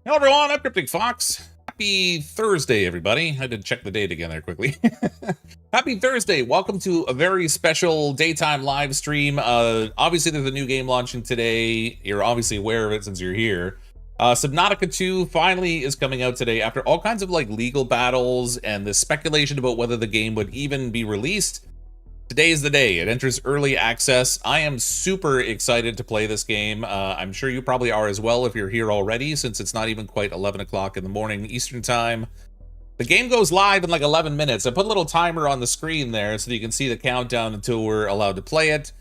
Hello everyone, I'm CrypticFox. Happy Thursday, everybody. I had to check the date again there quickly. Happy Thursday. Welcome to a very special daytime live stream. Obviously, there's a new game launching today. You're obviously aware of it since you're here. Subnautica 2 finally is coming out today after all kinds of legal battles and the speculation about whether the game would even be released. Today is the day. It enters early access. I am super excited to play this game. I'm sure you probably are as well if you're here already, since it's not even quite 11 o'clock in the morning Eastern time. The game goes live in like 11 minutes. I put a little timer on the screen there so that you can see the countdown until we're allowed to play it.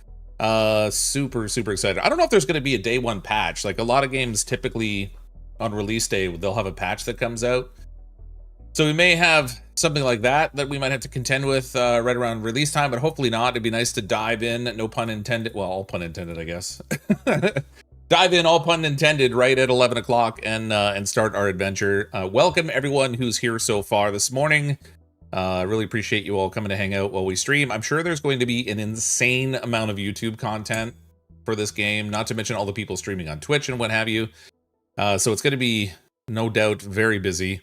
Super excited. I don't know if there's going to be a day one patch. Like a lot of games typically on release day, they'll have a patch that comes out. So we may have something like that we might have to contend with right around release time, but hopefully not. It'd be nice to dive in, no pun intended. Well, all pun intended, I guess. Dive in, all pun intended, right at 11 o'clock and start our adventure. Welcome everyone who's here so far this morning. I really appreciate you all coming to hang out while we stream. I'm sure there's going to be an insane amount of YouTube content for this game, not to mention all the people streaming on Twitch and what have you. So it's going to be, no doubt, very busy.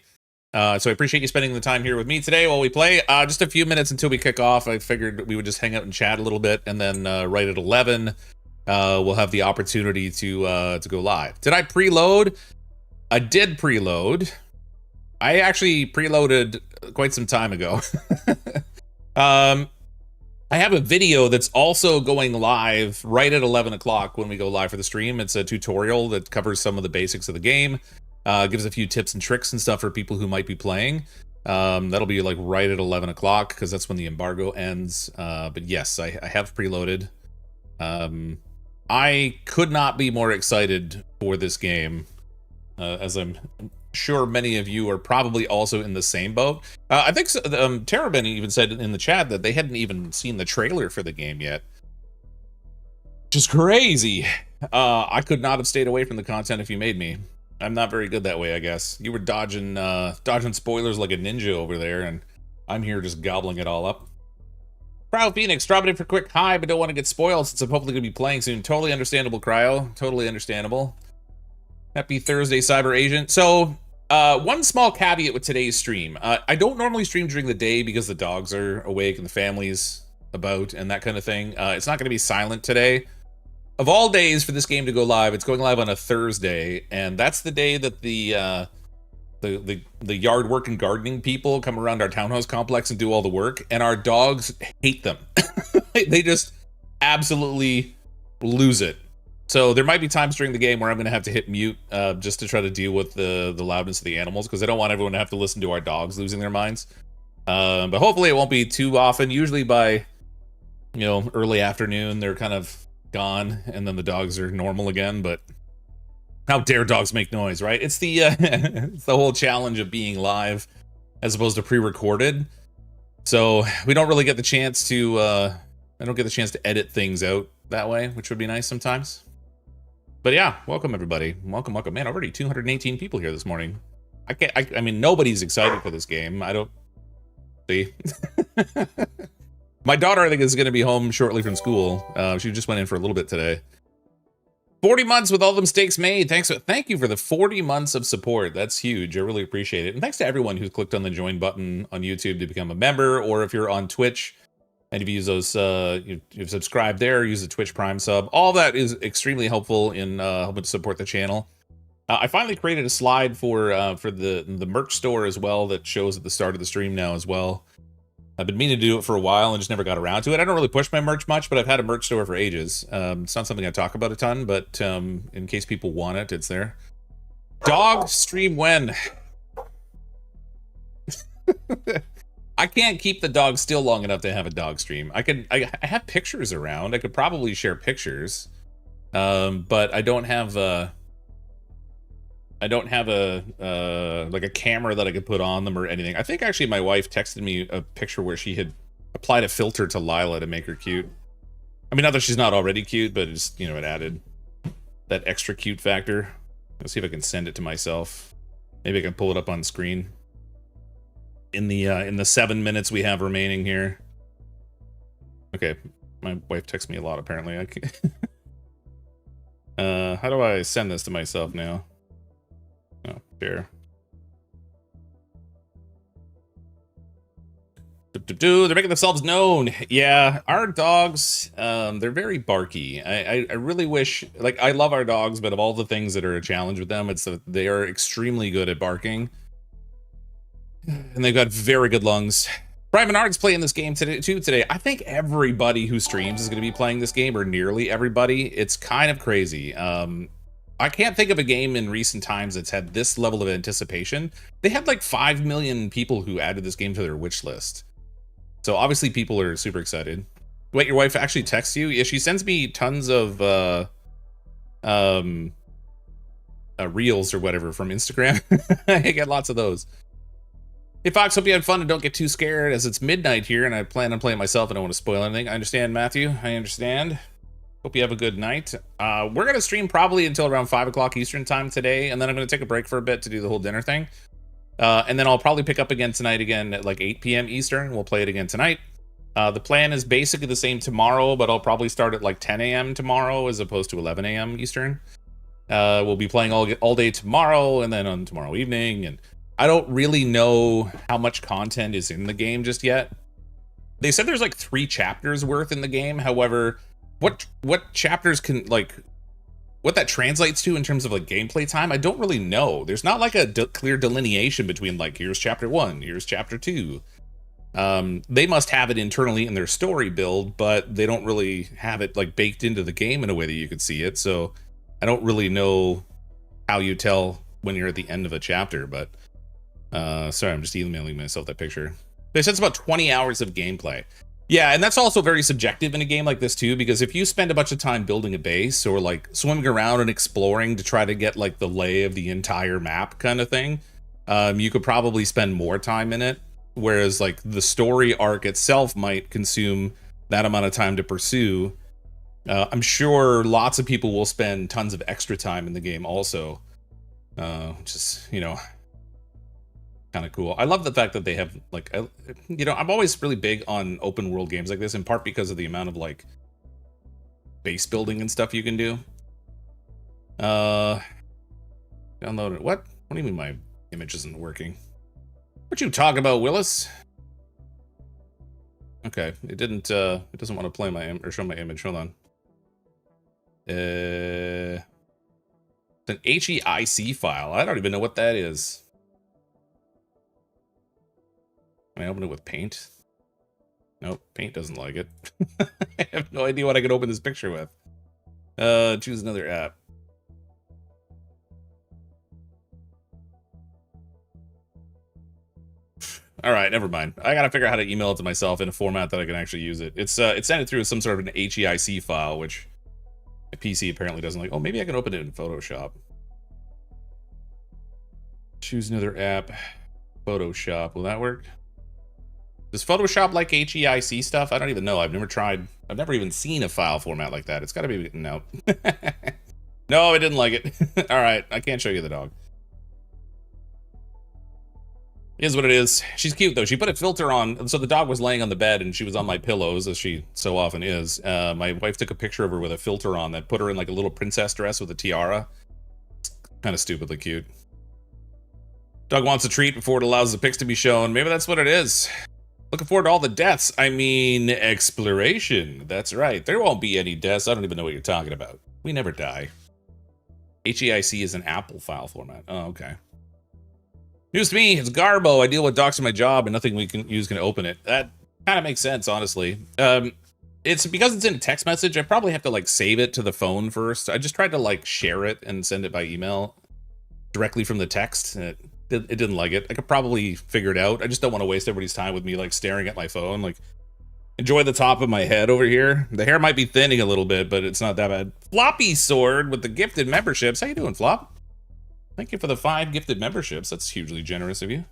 So I appreciate you spending the time here with me today while we play. Just a few minutes until we kick off. I figured we would just hang out and chat a little bit, and then right at 11, we'll have the opportunity to go live. Did I preload? I did preload. I actually preloaded quite some time ago. I have a video that's also going live right at 11 o'clock when we go live for the stream. It's a tutorial that covers some of the basics of the game. Gives a few tips and tricks and stuff for people who might be playing. That'll be like right at 11 o'clock because that's when the embargo ends. But yes, I have preloaded. I could not be more excited for this game, as I'm sure many of you are probably also in the same boat. I think Terrabin even said in the chat that they hadn't even seen the trailer for the game yet. Just crazy. I could not have stayed away from the content if you made me. I'm not very good that way, I guess. You were dodging spoilers like a ninja over there, and I'm here just gobbling it all up. Cryo Phoenix, dropping in for quick hi, but don't want to get spoiled since I'm hopefully going to be playing soon. Totally understandable, Cryo. Totally understandable. Happy Thursday, Cyber Agent. So, one small caveat with today's stream. I don't normally stream during the day because the dogs are awake and the family's about and that kind of thing. It's not going to be silent today. Of all days for this game to go live, it's going live on a Thursday, and that's the day that the yard work and gardening people come around our townhouse complex and do all the work, and our dogs hate them. They just absolutely lose it. So there might be times during the game where I'm going to have to hit mute just to try to deal with the loudness of the animals, because I don't want everyone to have to listen to our dogs losing their minds. But hopefully it won't be too often. Usually by, early afternoon, they're kind of gone and then the dogs are normal again. But how dare dogs make noise, right? It's the it's the whole challenge of being live as opposed to pre-recorded, so we don't really get the chance to I don't get the chance to edit things out that way, which would be nice sometimes. But yeah, welcome everybody. Welcome. Man, already 218 people here this morning. I mean, nobody's excited for this game. I don't see. My daughter, I think, is going to be home shortly from school. She just went in for a little bit today. 40 months with all the mistakes made. Thank you for the 40 months of support. That's huge. I really appreciate it. And thanks to everyone who's clicked on the join button on YouTube to become a member, or if you're on Twitch and if you use those, you've subscribed there, use the Twitch Prime sub. All that is extremely helpful in helping to support the channel. I finally created a slide for the merch store as well that shows at the start of the stream now as well. I've been meaning to do it for a while and just never got around to it. I don't really push my merch much, but I've had a merch store for ages. It's not something I talk about a ton, but in case people want it, it's there. Dog stream when? I can't keep the dog still long enough to have a dog stream. I have pictures around. I could probably share pictures, but I don't have like a camera that I could put on them or anything. I think actually my wife texted me a picture where she had applied a filter to Lila to make her cute. I mean, not that she's not already cute, but it's, it added that extra cute factor. Let's see if I can send it to myself. Maybe I can pull it up on screen in the 7 minutes we have remaining here. Okay, my wife texts me a lot apparently. I can't. How do I send this to myself now? Oh, Sure. They're making themselves known. Yeah, our dogs, they're very barky. I really wish, like, I love our dogs, but of all the things that are a challenge with them, it's that they are extremely good at barking. And they've got very good lungs. Brian Menard's playing this game today. I think everybody who streams is going to be playing this game, or nearly everybody. It's kind of crazy. I can't think of a game in recent times that's had this level of anticipation. They had like 5 million people who added this game to their wish list. So obviously people are super excited. Wait, your wife actually texts you? Yeah, she sends me tons of reels or whatever from Instagram. I get lots of those. Hey Fox, hope you had fun and don't get too scared, as it's midnight here and I plan on playing myself and I don't want to spoil anything. I understand, Matthew. I understand. Hope you have a good night. We're going to stream probably until around 5 o'clock Eastern time today, and then I'm going to take a break for a bit to do the whole dinner thing. And then I'll probably pick up again tonight again at like 8 p.m. Eastern. We'll play it again tonight. The plan is basically the same tomorrow, but I'll probably start at like 10 a.m. tomorrow as opposed to 11 a.m. Eastern. We'll be playing all day tomorrow and then on tomorrow evening. And I don't really know how much content is in the game just yet. They said there's like 3 chapters worth in the game. However, what chapters can, like, what that translates to in terms of like gameplay time, I don't really know. There's not like a clear delineation between like, here's chapter 1, here's chapter 2. They must have it internally in their story build, but they don't really have it like baked into the game in a way that you could see it. So I don't really know how you tell when you're at the end of a chapter, but sorry, I'm just emailing myself that picture. They said it's about 20 hours of gameplay. Yeah, and that's also very subjective in a game like this too, because if you spend a bunch of time building a base or like swimming around and exploring to try to get like the lay of the entire map kind of thing, you could probably spend more time in it. Whereas like the story arc itself might consume that amount of time to pursue. I'm sure lots of people will spend tons of extra time in the game also. Which is, you know, kind of cool. I love the fact that they have like, you know, I'm always really big on open world games like this, in part because of the amount of like base building and stuff you can do. Download it. What do you mean my image isn't working? What you talking about, Willis? Okay, it didn't. It doesn't want to play my or show my image. Hold on. It's an HEIC file. I don't even know what that is. Can I open it with Paint? Nope, Paint doesn't like it. I have no idea what I could open this picture with. Choose another app. All right, never mind. I gotta figure out how to email it to myself in a format that I can actually use it. It's sent it through some sort of an HEIC file, which my PC apparently doesn't like. Oh, maybe I can open it in Photoshop. Choose another app. Photoshop. Will that work? Does Photoshop like HEIC stuff? I don't even know. I've never even seen a file format like that. It's gotta be, no. No, I didn't like it. All right, I can't show you the dog. It is what it is. She's cute though. She put a filter on, so the dog was laying on the bed and she was on my pillows, as she so often is. My wife took a picture of her with a filter on that put her in like a little princess dress with a tiara. It's kind of stupidly cute. Dog wants a treat before it allows the pics to be shown. Maybe that's what it is. Looking forward to all the deaths. I mean, exploration. That's right. There won't be any deaths. I don't even know what you're talking about. We never die. HEIC is an Apple file format. Oh, okay. News to me, it's Garbo. I deal with docs in my job and nothing we can use can open it. That kind of makes sense, honestly. It's because it's in a text message, I probably have to like save it to the phone first. I just tried to like share it and send it by email directly from the text. It didn't like it. I could probably figure it out. I just don't want to waste everybody's time with me like staring at my phone. Like, enjoy the top of my head over here. The hair might be thinning a little bit, but it's not that bad. Floppy Sword with the gifted memberships. How you doing, Flop? Thank you for the 5 gifted memberships. That's hugely generous of you.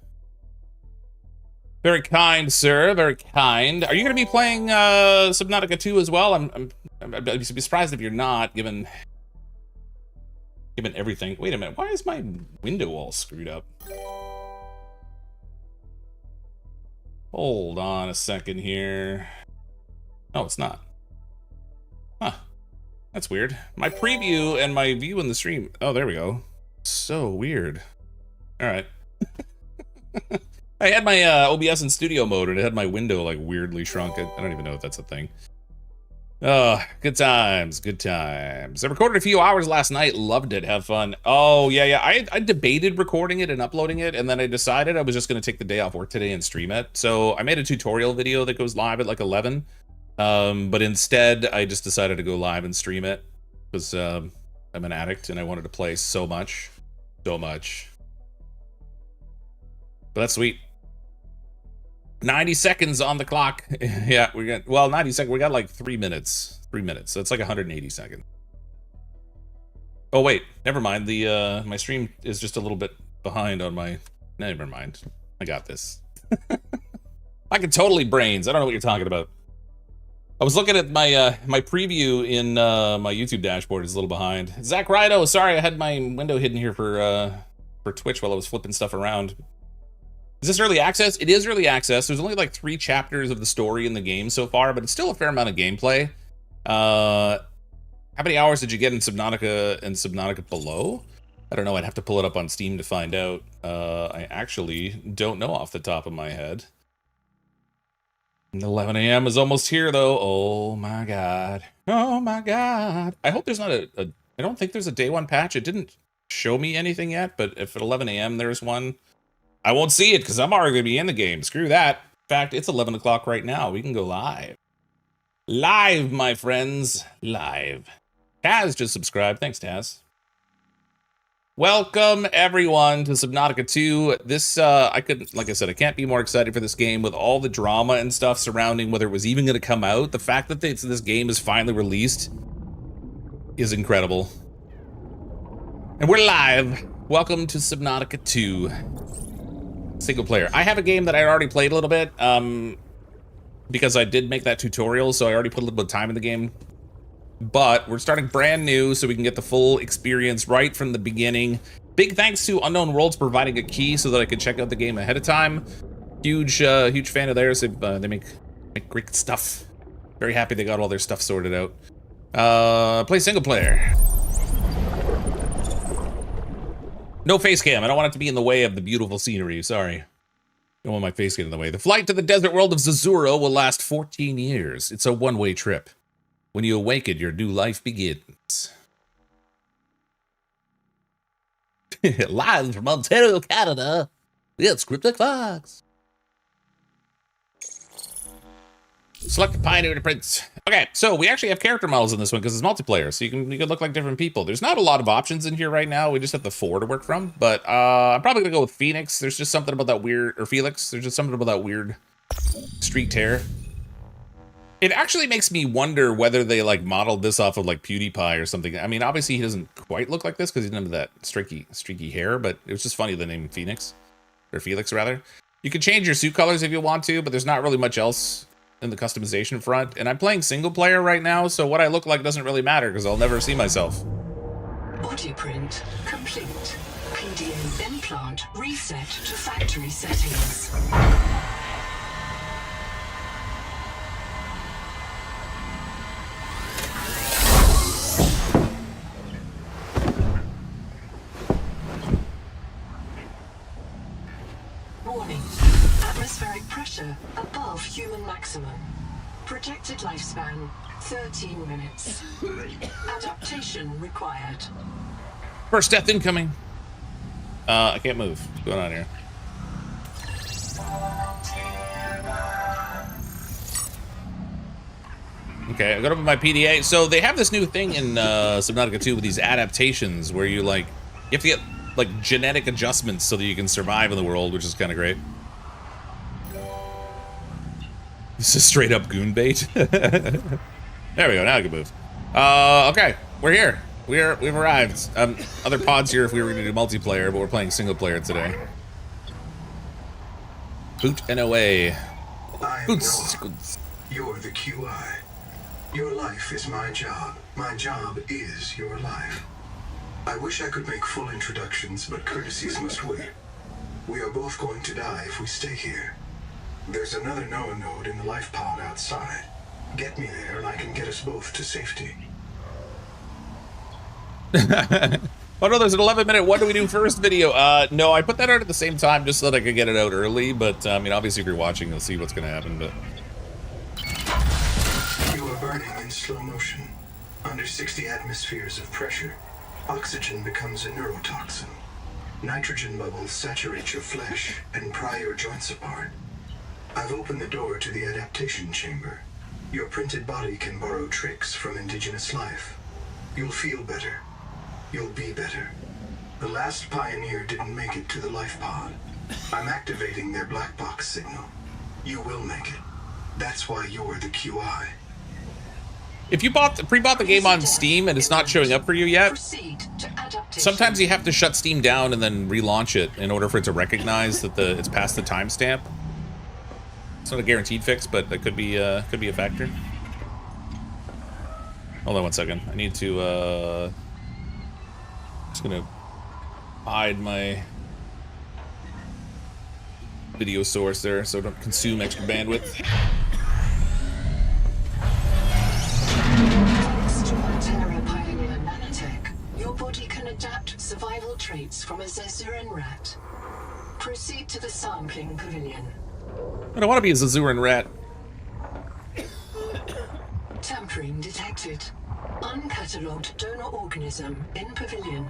Very kind, sir. Very kind. Are you going to be playing Subnautica 2 as well? I'd be surprised if you're not, given everything. Wait a minute. Why is my window all screwed up? Hold on a second here. No, it's not. Huh. That's weird. My preview and my view in the stream. Oh, there we go. So weird. All right. I had my OBS in studio mode, and it had my window like weirdly shrunk. I don't even know if that's a thing. Oh, good times, good times. I recorded a few hours last night. Loved it. Have fun. Oh, yeah. I debated recording it and uploading it, and then I decided I was just going to take the day off work today and stream it. So I made a tutorial video that goes live at like 11. But instead, I just decided to go live and stream it because I'm an addict and I wanted to play so much. So much. But that's sweet. 90 seconds on the clock. Yeah, we got, well, 90 seconds. We got like 3 minutes. 3 minutes. So it's like 180 seconds. Oh, wait. Never mind. The my stream is just a little bit behind on my... Never mind. I got this. I can totally brains. I don't know what you're talking about. I was looking at my my preview in my YouTube dashboard. It's a little behind. Zach Rido, sorry, I had my window hidden here for Twitch while I was flipping stuff around. Is this early access? It is early access. There's only like 3 chapters of the story in the game so far, but it's still a fair amount of gameplay. How many hours did you get in Subnautica and Subnautica Below? I don't know. I'd have to pull it up on Steam to find out. I actually don't know off the top of my head. 11 a.m. is almost here, though. Oh my god. Oh my god. I hope there's not I don't think there's a day 1 patch. It didn't show me anything yet, but if at 11 a.m. there's one, I won't see it because I'm already going to be in the game. Screw that. In fact, it's 11 o'clock right now. We can go live. Live, my friends. Live. Taz just subscribed. Thanks, Taz. Welcome, everyone, to Subnautica 2. This, I couldn't, like I said, I can't be more excited for this game with all the drama and stuff surrounding whether it was even going to come out. The fact that this game is finally released is incredible. And we're live. Welcome to Subnautica 2. Single player. I have a game that I already played a little bit, because I did make that tutorial, so I already put a little bit of time in the game. But we're starting brand new, so we can get the full experience right from the beginning. Big thanks to Unknown Worlds providing a key so that I could check out the game ahead of time. Huge fan of theirs. They make great stuff. Very happy they got all their stuff sorted out. Play single player. No face cam. I don't want it to be in the way of the beautiful scenery. Sorry. Don't want my face to get in the way. The flight to the desert world of Zazura will last 14 years. It's a one-way trip. When you awaken, your new life begins. Live from Ontario, Canada, it's CrypticFox. Select the Pioneer to print. Okay, so we actually have character models in this one because it's multiplayer, so you can look like different people. There's not a lot of options in here right now. We just have the 4 to work from, but I'm probably gonna go with Phoenix. There's just something about that weird, or Felix. There's just something about that weird streaked hair. It actually makes me wonder whether they like modeled this off of like PewDiePie or something. I mean, obviously he doesn't quite look like this because he doesn't have that streaky hair, but it was just funny the name Phoenix, or Felix rather. You can change your suit colors if you want to, but there's not really much else in the customization front. And I'm playing single player right now, so what I look like doesn't really matter because I'll never see myself. Body print complete. PDA implant reset to factory settings. Warning. Atmospheric pressure above human maximum. Projected lifespan 13 minutes. Adaptation required. First death incoming. I can't move. What's going on here? Okay, I got up with my PDA. So they have this new thing in Subnautica 2 with these adaptations where you like, you have to get like genetic adjustments so that you can survive in the world, which is kind of great. This is straight up goon bait. There we go, now I can move. Okay, we're here. We've arrived. Other pods here if we were gonna do multiplayer, but we're playing single player today. Boot and away. Boots. You're the QI. Your life is my job. My job is your life. I wish I could make full introductions, but courtesies must wait. We are both going to die if we stay here. There's another NOAA node in the life pod outside. Get me there and I can get us both to safety. Oh no, there's an 11-minute what do we do first video. No, I put that out at the same time just so that I could get it out early, but I mean, obviously if you're watching, you'll see what's gonna happen, but... You are burning in slow motion. Under 60 atmospheres of pressure, oxygen becomes a neurotoxin. Nitrogen bubbles saturate your flesh and pry your joints apart. I've opened the door to the adaptation chamber. Your printed body can borrow tricks from indigenous life. You'll feel better. You'll be better. The last pioneer didn't make it to the lifepod. I'm activating their black box signal. You will make it. That's why you're the QI. If you pre-bought the game on Steam and it's not showing up for you yet, sometimes you have to shut Steam down and then relaunch it in order for it to recognize that it's past the timestamp. It's not a guaranteed fix, but that could be a factor. Hold on one second. I need to just gonna hide my video source there so I don't consume extra bandwidth. Your body can adapt survival traits from a Zazuran rat. Proceed to the sampling pavilion. I don't want to be a Zazuran rat. Tampering detected. Uncatalogued donor organism in pavilion.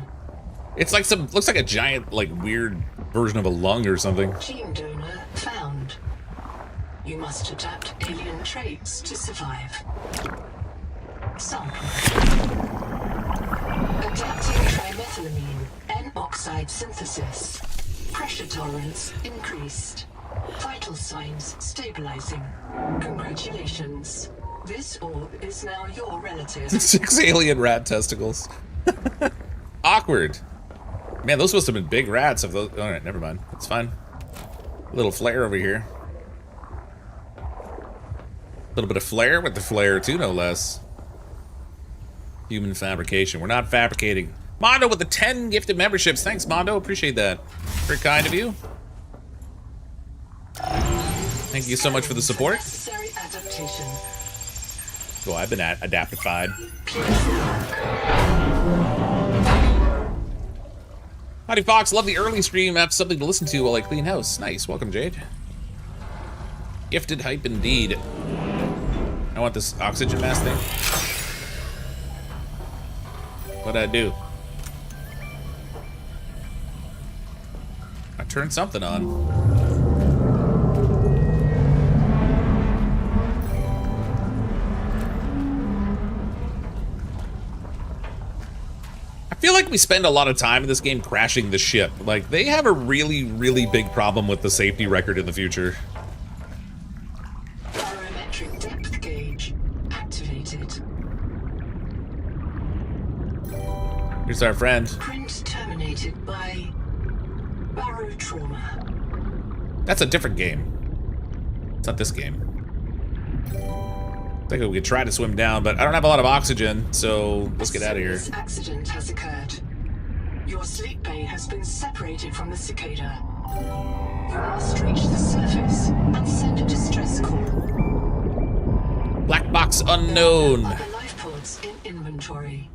It's like looks like a giant, like, weird version of a lung or something. Gene donor found. You must adapt alien traits to survive. Sample. Adapting trimethylamine, N-oxide synthesis. Pressure tolerance increased. Vital signs stabilizing. Congratulations. This orb is now your relative. 6 alien rat testicles. Awkward. Man, those must have been big rats. Of those. All right, never mind. It's fine. A little flare over here. A little bit of flair with the flare too, no less. Human fabrication. We're not fabricating. Mondo with the 10 gifted memberships. Thanks, Mondo. Appreciate that. Very kind of you. Thank you so much for the support. Oh, I've been adaptified. Howdy, Fox. Love the early stream. I have something to listen to while I clean house. Nice. Welcome, Jade. Gifted hype indeed. I want this oxygen mask thing. What'd I do? I turned something on. I feel like we spend a lot of time in this game crashing the ship. Like, they have a really, really big problem with the safety record in the future. Barometric depth gauge activated. Here's our friend. Print terminated by barotrauma. That's a different game. It's not this game. I think we could try to swim down, but I don't have a lot of oxygen, so let's get out of here. This accident has occurred. Your sleep bay has been separated from the cicada. You must reach the surface and send a distress call. Black box unknown. There are other life pods in inventory.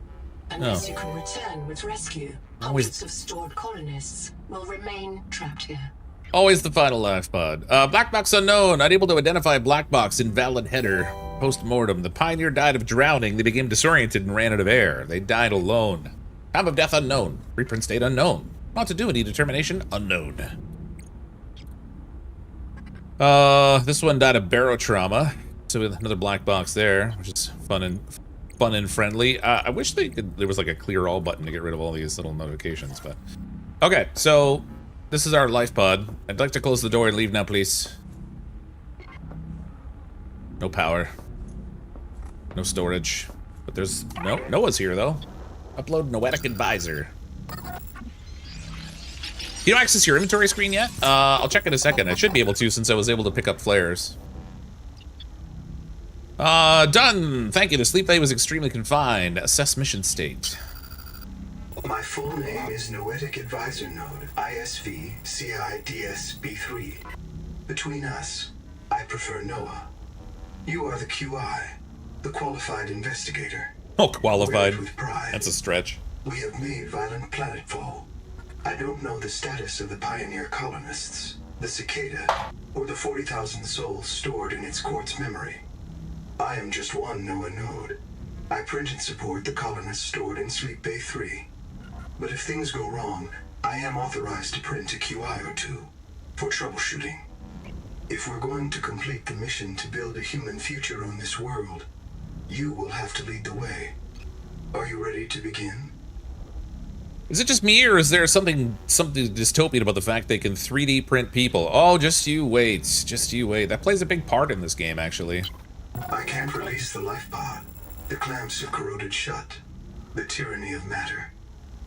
Unless you can return with rescue, hundreds of stored colonists will remain trapped here. Always the final life pod. Black box unknown. Unable to identify black box. Invalid header. Post-mortem. The pioneer died of drowning. They became disoriented and ran out of air. They died alone. Time of death unknown. Reprint state unknown. Not to do any determination unknown. This one died of barotrauma. So another black box there, which is fun and friendly. I wish there was like a clear all button to get rid of all these little notifications, but okay. So this is our life pod. I'd like to close the door and leave now, please. No power. No storage. But there's Noah's here though. Upload Noetic Advisor. You don't access your inventory screen yet? I'll check in a second. I should be able to since I was able to pick up flares. Done. Thank you. The sleep bay was extremely confined. Assess mission state. My full name is Noetic Advisor Node, ISV CIDSB3. Between us, I prefer Noah. You are the QI, the qualified investigator. Oh, qualified. With pride. That's a stretch. We have made violent planetfall. I don't know the status of the pioneer colonists, the cicada, or the 40,000 souls stored in its quartz memory. I am just one NOAA node. I print and support the colonists stored in Sleep Bay 3. But if things go wrong, I am authorized to print a QI or two for troubleshooting. If we're going to complete the mission to build a human future on this world, you will have to lead the way. Are you ready to begin? Is it just me, or is there something dystopian about the fact they can 3D print people? Oh, just you wait. Just you wait. That plays a big part in this game, actually. I can't release the lifepod. The clamps have corroded shut. The tyranny of matter.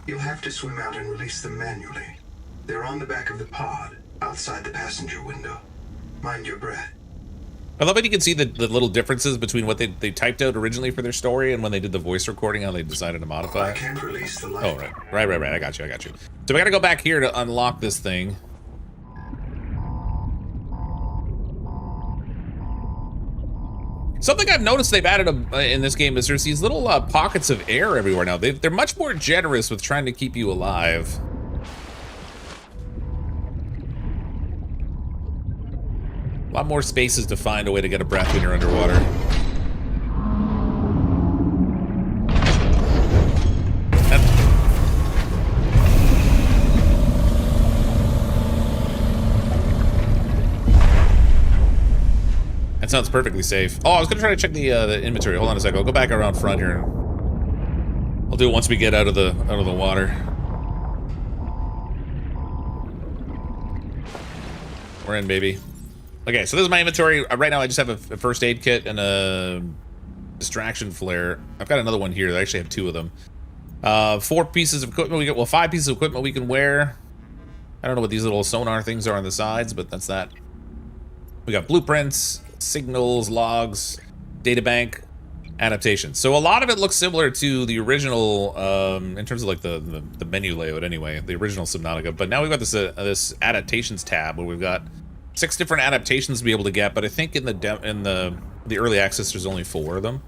You'll have to swim out and release them manually. They're on the back of the pod, outside the passenger window. Mind your breath. I love that you can see the little differences between what they typed out originally for their story and when they did the voice recording, how they decided to modify I it. can't release the light. Oh, right. I got you. So we gotta go back here to unlock this thing. Something I've noticed they've added in this game is there's these little pockets of air everywhere now. They're much more generous with trying to keep you alive. A lot more spaces to find a way to get a breath when you're underwater. That sounds perfectly safe. Oh, I was gonna try to check the inventory. Hold on a second. I'll go back around front here. I'll do it once we get out of the water. We're in, baby. Okay, so this is my inventory. Right now I just have a first aid kit and a distraction flare. I've got another one here. I actually have 2 of them. 4 pieces of equipment we get. Well, 5 pieces of equipment we can wear. I don't know what these little sonar things are on the sides, but that's that. We got blueprints, signals, logs, databank, adaptations. So a lot of it looks similar to the original, in terms of like the menu layout anyway, the original Subnautica. But now we've got this adaptations tab where we've got 6 different adaptations to be able to get, but I think in the early access there's only 4 of them.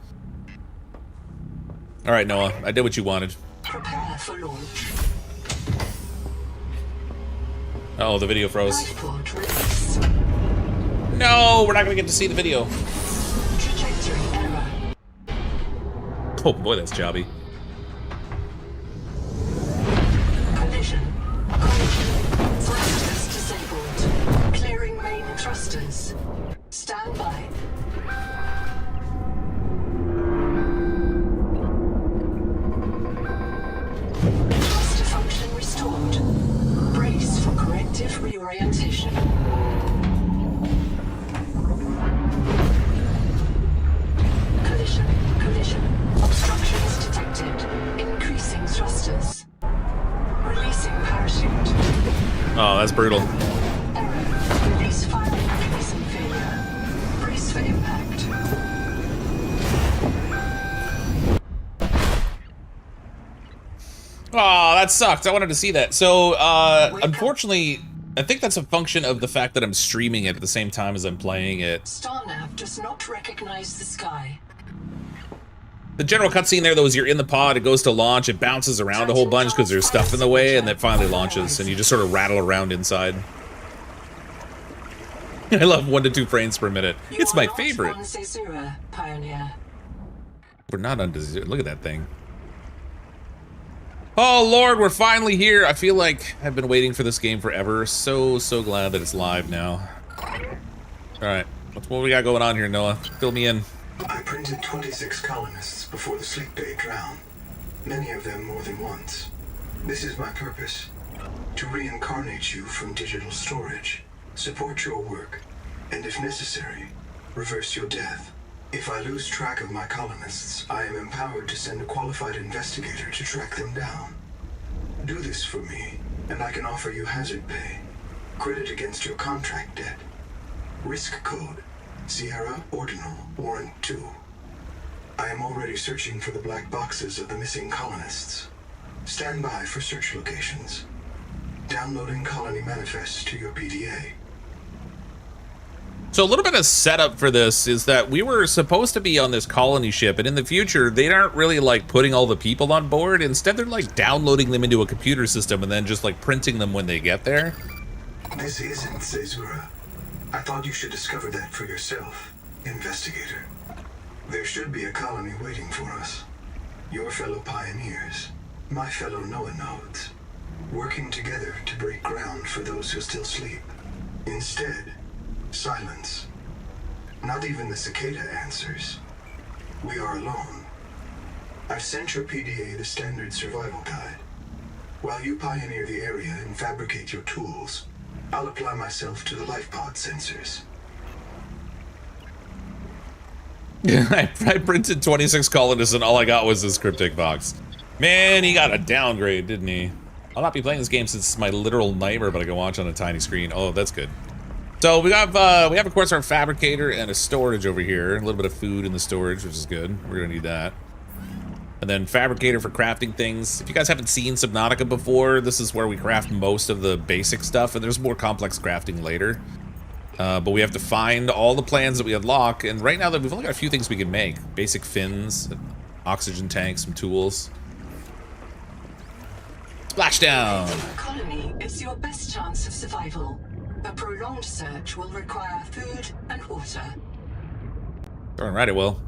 All right, Noah, I did what you wanted. Prepare for launch. Uh oh, the video froze. Lifepod release. No, we're not gonna get to see the video. Trajectory error. Oh boy, that's jobby. Collision. Thrusters disabled. Clearing main thrusters. Stand by. Thruster function restored. Brace for corrective reorientation. Collision. Obstructions detected. Increasing thrusters. Releasing parachute. Oh, that's brutal. Error. Release firing mechanism failure. Brace for impact. Oh, that sucked. I wanted to see that. So, unfortunately, I think that's a function of the fact that I'm streaming it at the same time as I'm playing it. Starnav does not recognize the sky. The general cutscene there, though, is you're in the pod, it goes to launch, it bounces around a whole bunch because there's stuff in the way, and then finally launches, and you just sort of rattle around inside. I love 1 to 2 frames per minute. It's my favorite. Pioneer. We're not on Zero. Look at that thing. Oh, Lord, we're finally here. I feel like I've been waiting for this game forever. So glad that it's live now. All right, what we got going on here, Noah? Fill me in. I printed 26 colonists before the Sleep Bay drowned. Many of them more than once. This is my purpose. To reincarnate you from digital storage, support your work, and if necessary, reverse your death. If I lose track of my colonists, I am empowered to send a qualified investigator to track them down. Do this for me, and I can offer you hazard pay. Credit against your contract debt. Risk code, Sierra Ordinal Warrant 2. I am already searching for the black boxes of the missing colonists. Stand by for search locations. Downloading colony manifests to your PDA. So a little bit of setup for this is that we were supposed to be on this colony ship, and in the future, they aren't really like putting all the people on board. Instead, they're like downloading them into a computer system and then just like printing them when they get there. This isn't Caesura. I thought you should discover that for yourself, investigator. There should be a colony waiting for us. Your fellow pioneers, my fellow Noah nodes, working together to break ground for those who still sleep. Instead, silence. Not even the cicada answers. We are alone. I've sent your PDA the standard survival guide. While you pioneer the area and fabricate your tools, I'll apply myself to the lifepod sensors. I printed 26 colonists and all I got was this CrypticFox. Man, he got a downgrade, didn't he? I'll not be playing this game since it's my literal nightmare, but I can watch on a tiny screen. Oh, that's good. So we have of course our fabricator and a storage over here. A little bit of food in the storage, which is good. We're gonna need that. And then fabricator for crafting things. If you guys haven't seen Subnautica before, this is where we craft most of the basic stuff, and there's more complex crafting later. But we have to find all the plans that we unlock, and right now we've only got a few things we can make. Basic fins, oxygen tanks, some tools. Splashdown! The colony is your best chance of survival. A prolonged search will require food and water. Darn right it will.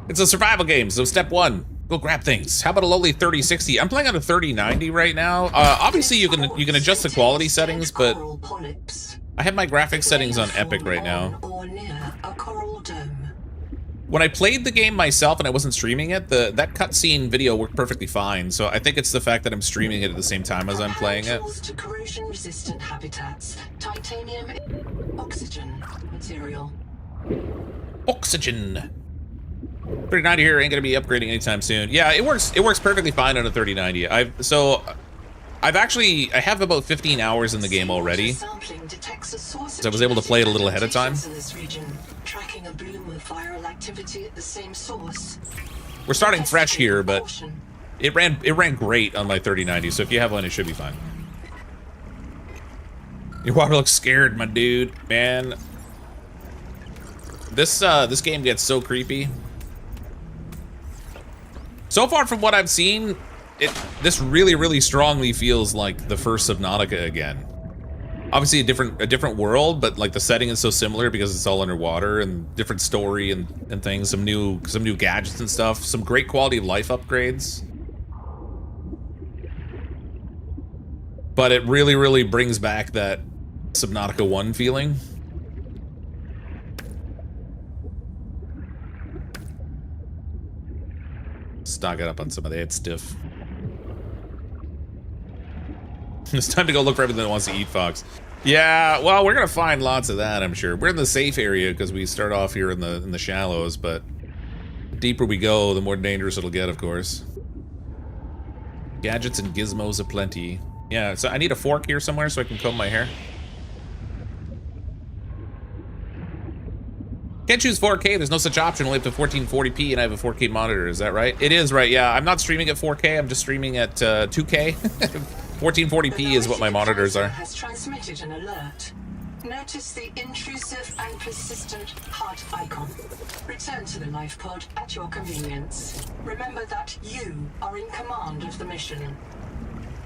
It's a survival game, so step one, go grab things. How about a lowly 3060? I'm playing on a 3090 right now. Obviously you can adjust the quality settings, but I have my graphics settings on epic right now. Or near a coral dome. When I played the game myself and I wasn't streaming it, that cutscene video worked perfectly fine. So I think it's the fact that I'm streaming it at the same time as I'm playing it. To corrosion-resistant habitats, titanium, oxygen material. Oxygen. 3090 here ain't gonna be upgrading anytime soon. Yeah, it works perfectly fine on a 3090. I have about 15 hours in the game already. So I was able to play it a little ahead of time. Tracking a bloom of viral activity at the same source. We're starting fresh here, but it ran great on my 3090, so if you have one, it should be fine. Your water looks scared, my dude. Man. This game gets so creepy. So far from what I've seen, this really, really strongly feels like the first Subnautica again. Obviously a different world, but like the setting is so similar because it's all underwater, and different story and things, some new gadgets and stuff, some great quality of life upgrades. But it really, really brings back that Subnautica 1 feeling. Stock it up on some of that stuff. It's time to go look for everything that wants to eat Fox. Yeah, well, we're gonna find lots of that, I'm sure. We're in the safe area because we start off here in the shallows, but the deeper we go, the more dangerous it'll get, of course. Gadgets and gizmos aplenty. Yeah, so I need a fork here somewhere so I can comb my hair. Can't choose 4K, there's no such option, only up to 1440p, and I have a 4K monitor, is that right? It is right, yeah. I'm not streaming at 4K, I'm just streaming at 2K. 1440p is what my monitors are. Has transmitted an alert. Notice the intrusive and persistent heart icon. Return to the lifepod at your convenience. Remember that you are in command of the mission.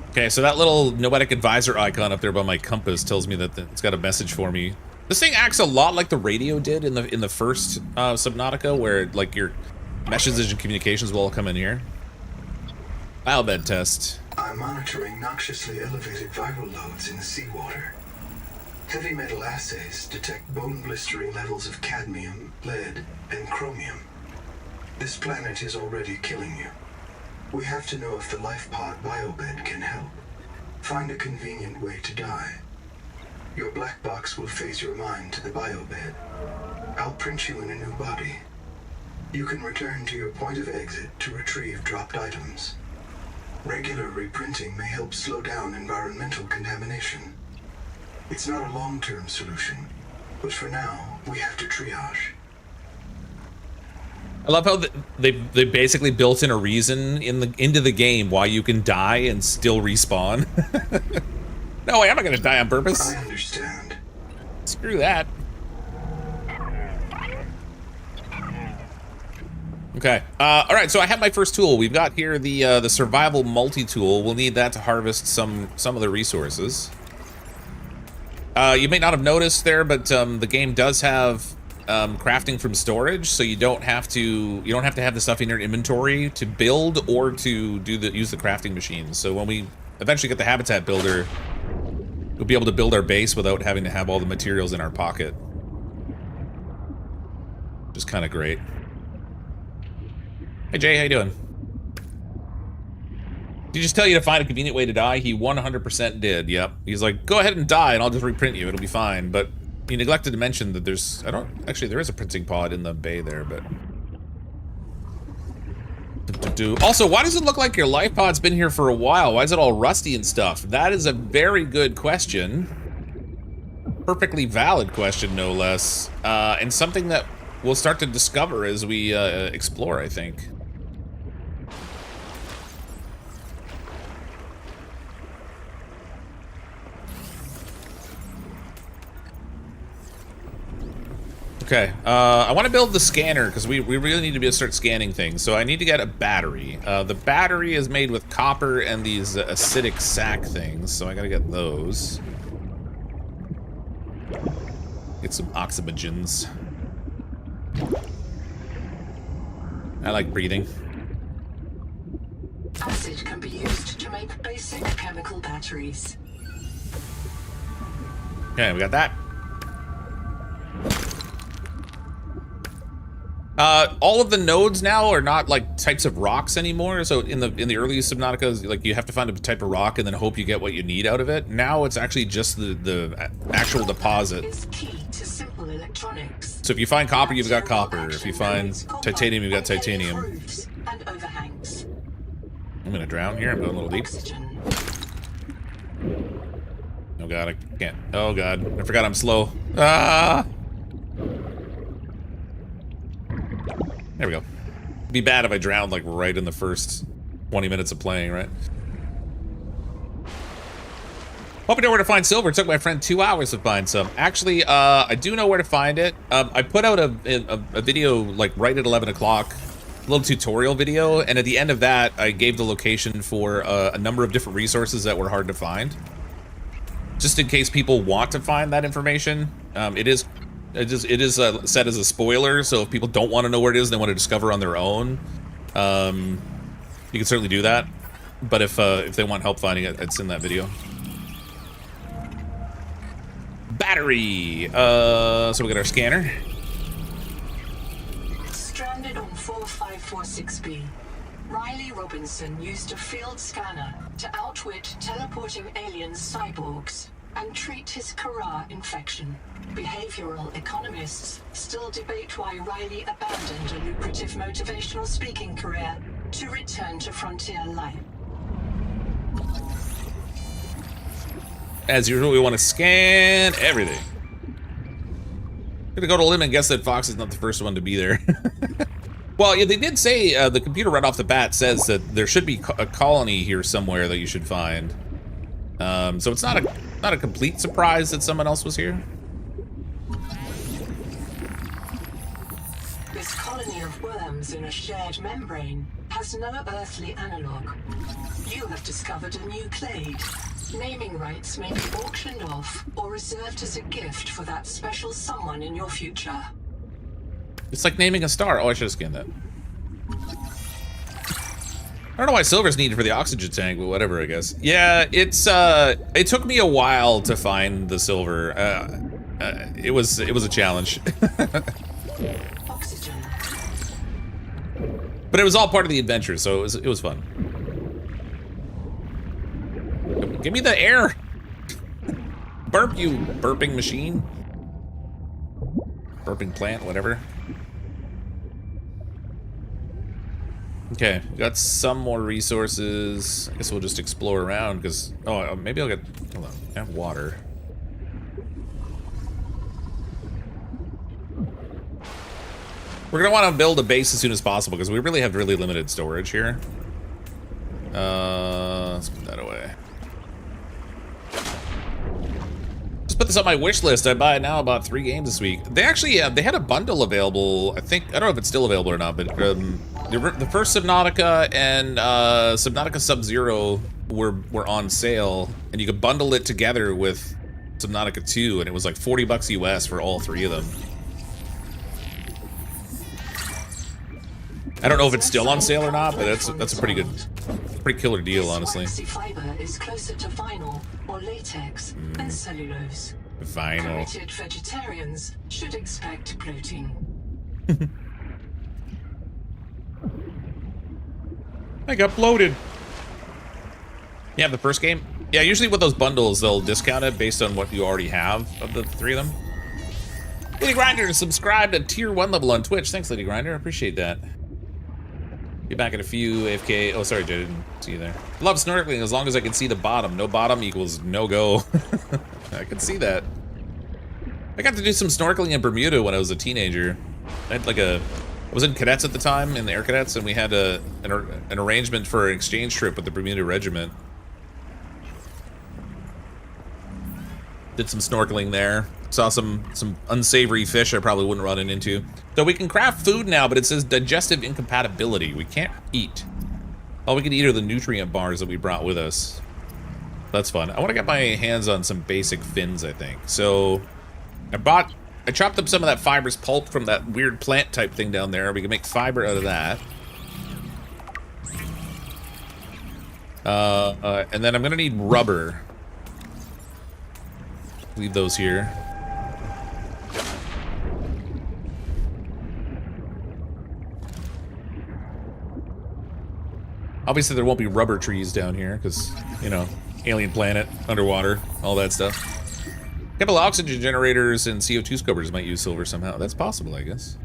Okay, so that little noetic advisor icon up there by my compass tells me that it's got a message for me. This thing acts a lot like the radio did in the first Subnautica, where like your messages and communications will all come in here. Biobed test. I'm monitoring noxiously elevated viral loads in the seawater. Heavy metal assays detect bone-blistering levels of cadmium, lead, and chromium. This planet is already killing you. We have to know if the lifepod biobed can help. Find a convenient way to die. Your black box will phase your mind to the biobed. I'll print you in a new body. You can return to your point of exit to retrieve dropped items. Regular reprinting may help slow down environmental contamination. It's not a long-term solution, but for now, we have to triage. I love how they basically built in a reason into the game why you can die and still respawn. No way, I'm not gonna die on purpose. I understand. Screw that. Okay. All right. So I have my first tool. We've got here the survival multi-tool. We'll need that to harvest some of the resources. You may not have noticed there, but the game does have crafting from storage, so you don't have to have the stuff in your inventory to build or to use the crafting machines. So when we eventually get the habitat builder, we'll be able to build our base without having to have all the materials in our pocket. Which is kind of great. Hey Jay, how you doing? Did he just tell you to find a convenient way to die? He 100% did, yep. He's like, go ahead and die and I'll just reprint you, it'll be fine. But he neglected to mention that there's, actually there is a printing pod in the bay there, but. Also, why does it look like your life pod's been here for a while? Why is it all rusty and stuff? That is a very good question. Perfectly valid question, no less. And something that we'll start to discover as we explore, I think. Okay, I want to build the scanner because we really need to be able to start scanning things. So I need to get a battery. The battery is made with copper and these acidic sac things, so I gotta get those. Get some oxygens. I like breathing. Acid can be used to make basic chemical batteries. Okay, we got that. All of the nodes now are not like types of rocks anymore. So in the early Subnautica, like you have to find a type of rock and then hope you get what you need out of it. Now it's actually just the actual deposit. Is key to simple electronics. So if you find copper, you've got copper. If you find titanium, you've got titanium. And overhangs. I'm gonna drown here. I'm going a little deep. Oxygen. Oh god, I can't. Oh god, I forgot I'm slow. Ah! There we go. It'd be bad if I drowned like right in the first 20 minutes of playing, right? Hope you know where to find silver. It took my friend 2 hours to find some. Actually, I do know where to find it. I put out a video like right at 11 o'clock, a little tutorial video, and at the end of that, I gave the location for a number of different resources that were hard to find. Just in case people want to find that information, it is set as a spoiler, so if people don't want to know where it is, they want to discover on their own, you can certainly do that. But if they want help finding it, it's in that video. Battery! So we got our scanner. Stranded on 4546B, Riley Robinson used a field scanner to outwit teleporting alien cyborgs and treat his Kara infection. Behavioral economists still debate why Riley abandoned a lucrative motivational speaking career to return to frontier life. As usual, we want to scan everything. I'm gonna go to a limb and guess that Fox is not the first one to be there. Well, yeah, they did say, the computer right off the bat says that there should be a colony here somewhere that you should find. So it's not a complete surprise that someone else was here. This colony of worms in a shared membrane has no earthly analog. You have discovered a new clade. Naming rights may be auctioned off or reserved as a gift for that special someone in your future. It's like naming a star. Oh, I should have scanned that. I don't know why silver's needed for the oxygen tank, but whatever, I guess. Yeah, it took me a while to find the silver. It was a challenge. Oxygen. But it was all part of the adventure, so it was fun. Give me the air! Burp, you burping machine. Burping plant, whatever. Okay, got some more resources. I guess we'll just explore around, because... Oh, maybe I'll get... Hold on, I have water. We're gonna want to build a base as soon as possible, because we really have really limited storage here. Let's put that away. Just put this on my wish list. I buy it now. About 3 games this week. They actually, they had a bundle available. I don't know if it's still available or not, but the first Subnautica and Subnautica Sub-Zero were on sale, and you could bundle it together with Subnautica 2, and it was like $40 US for all 3 of them. I don't know if it's still on sale or not, but that's a pretty killer deal, honestly. Fiber is closer to vinyl or latex than cellulose. Vinyl. Committed vegetarians should expect protein. I got bloated. Yeah, the first game. Yeah, usually with those bundles, they'll discount it based on what you already have of the 3 of them. Lady Grinder subscribed to tier 1 level on Twitch. Thanks, Lady Grinder. I appreciate that. Be back in a few, AFK. Oh, sorry, Jay, didn't see you there. Love snorkeling as long as I can see the bottom. No bottom equals no go. I can see that. I got to do some snorkeling in Bermuda when I was a teenager. I had like I was in cadets at the time, in the Air Cadets, and we had an arrangement for an exchange trip with the Bermuda Regiment. Did some snorkeling there. Saw some unsavory fish I probably wouldn't run into. So we can craft food now, but it says digestive incompatibility. We can't eat. All we can eat are the nutrient bars that we brought with us. That's fun. I want to get my hands on some basic fins, I think. So I chopped up some of that fibrous pulp from that weird plant type thing down there. We can make fiber out of that. And then I'm gonna need rubber. Leave those here. Obviously, there won't be rubber trees down here because, you know, alien planet, underwater, all that stuff. A couple of oxygen generators and CO2 scrubbers might use silver somehow. That's possible, I guess.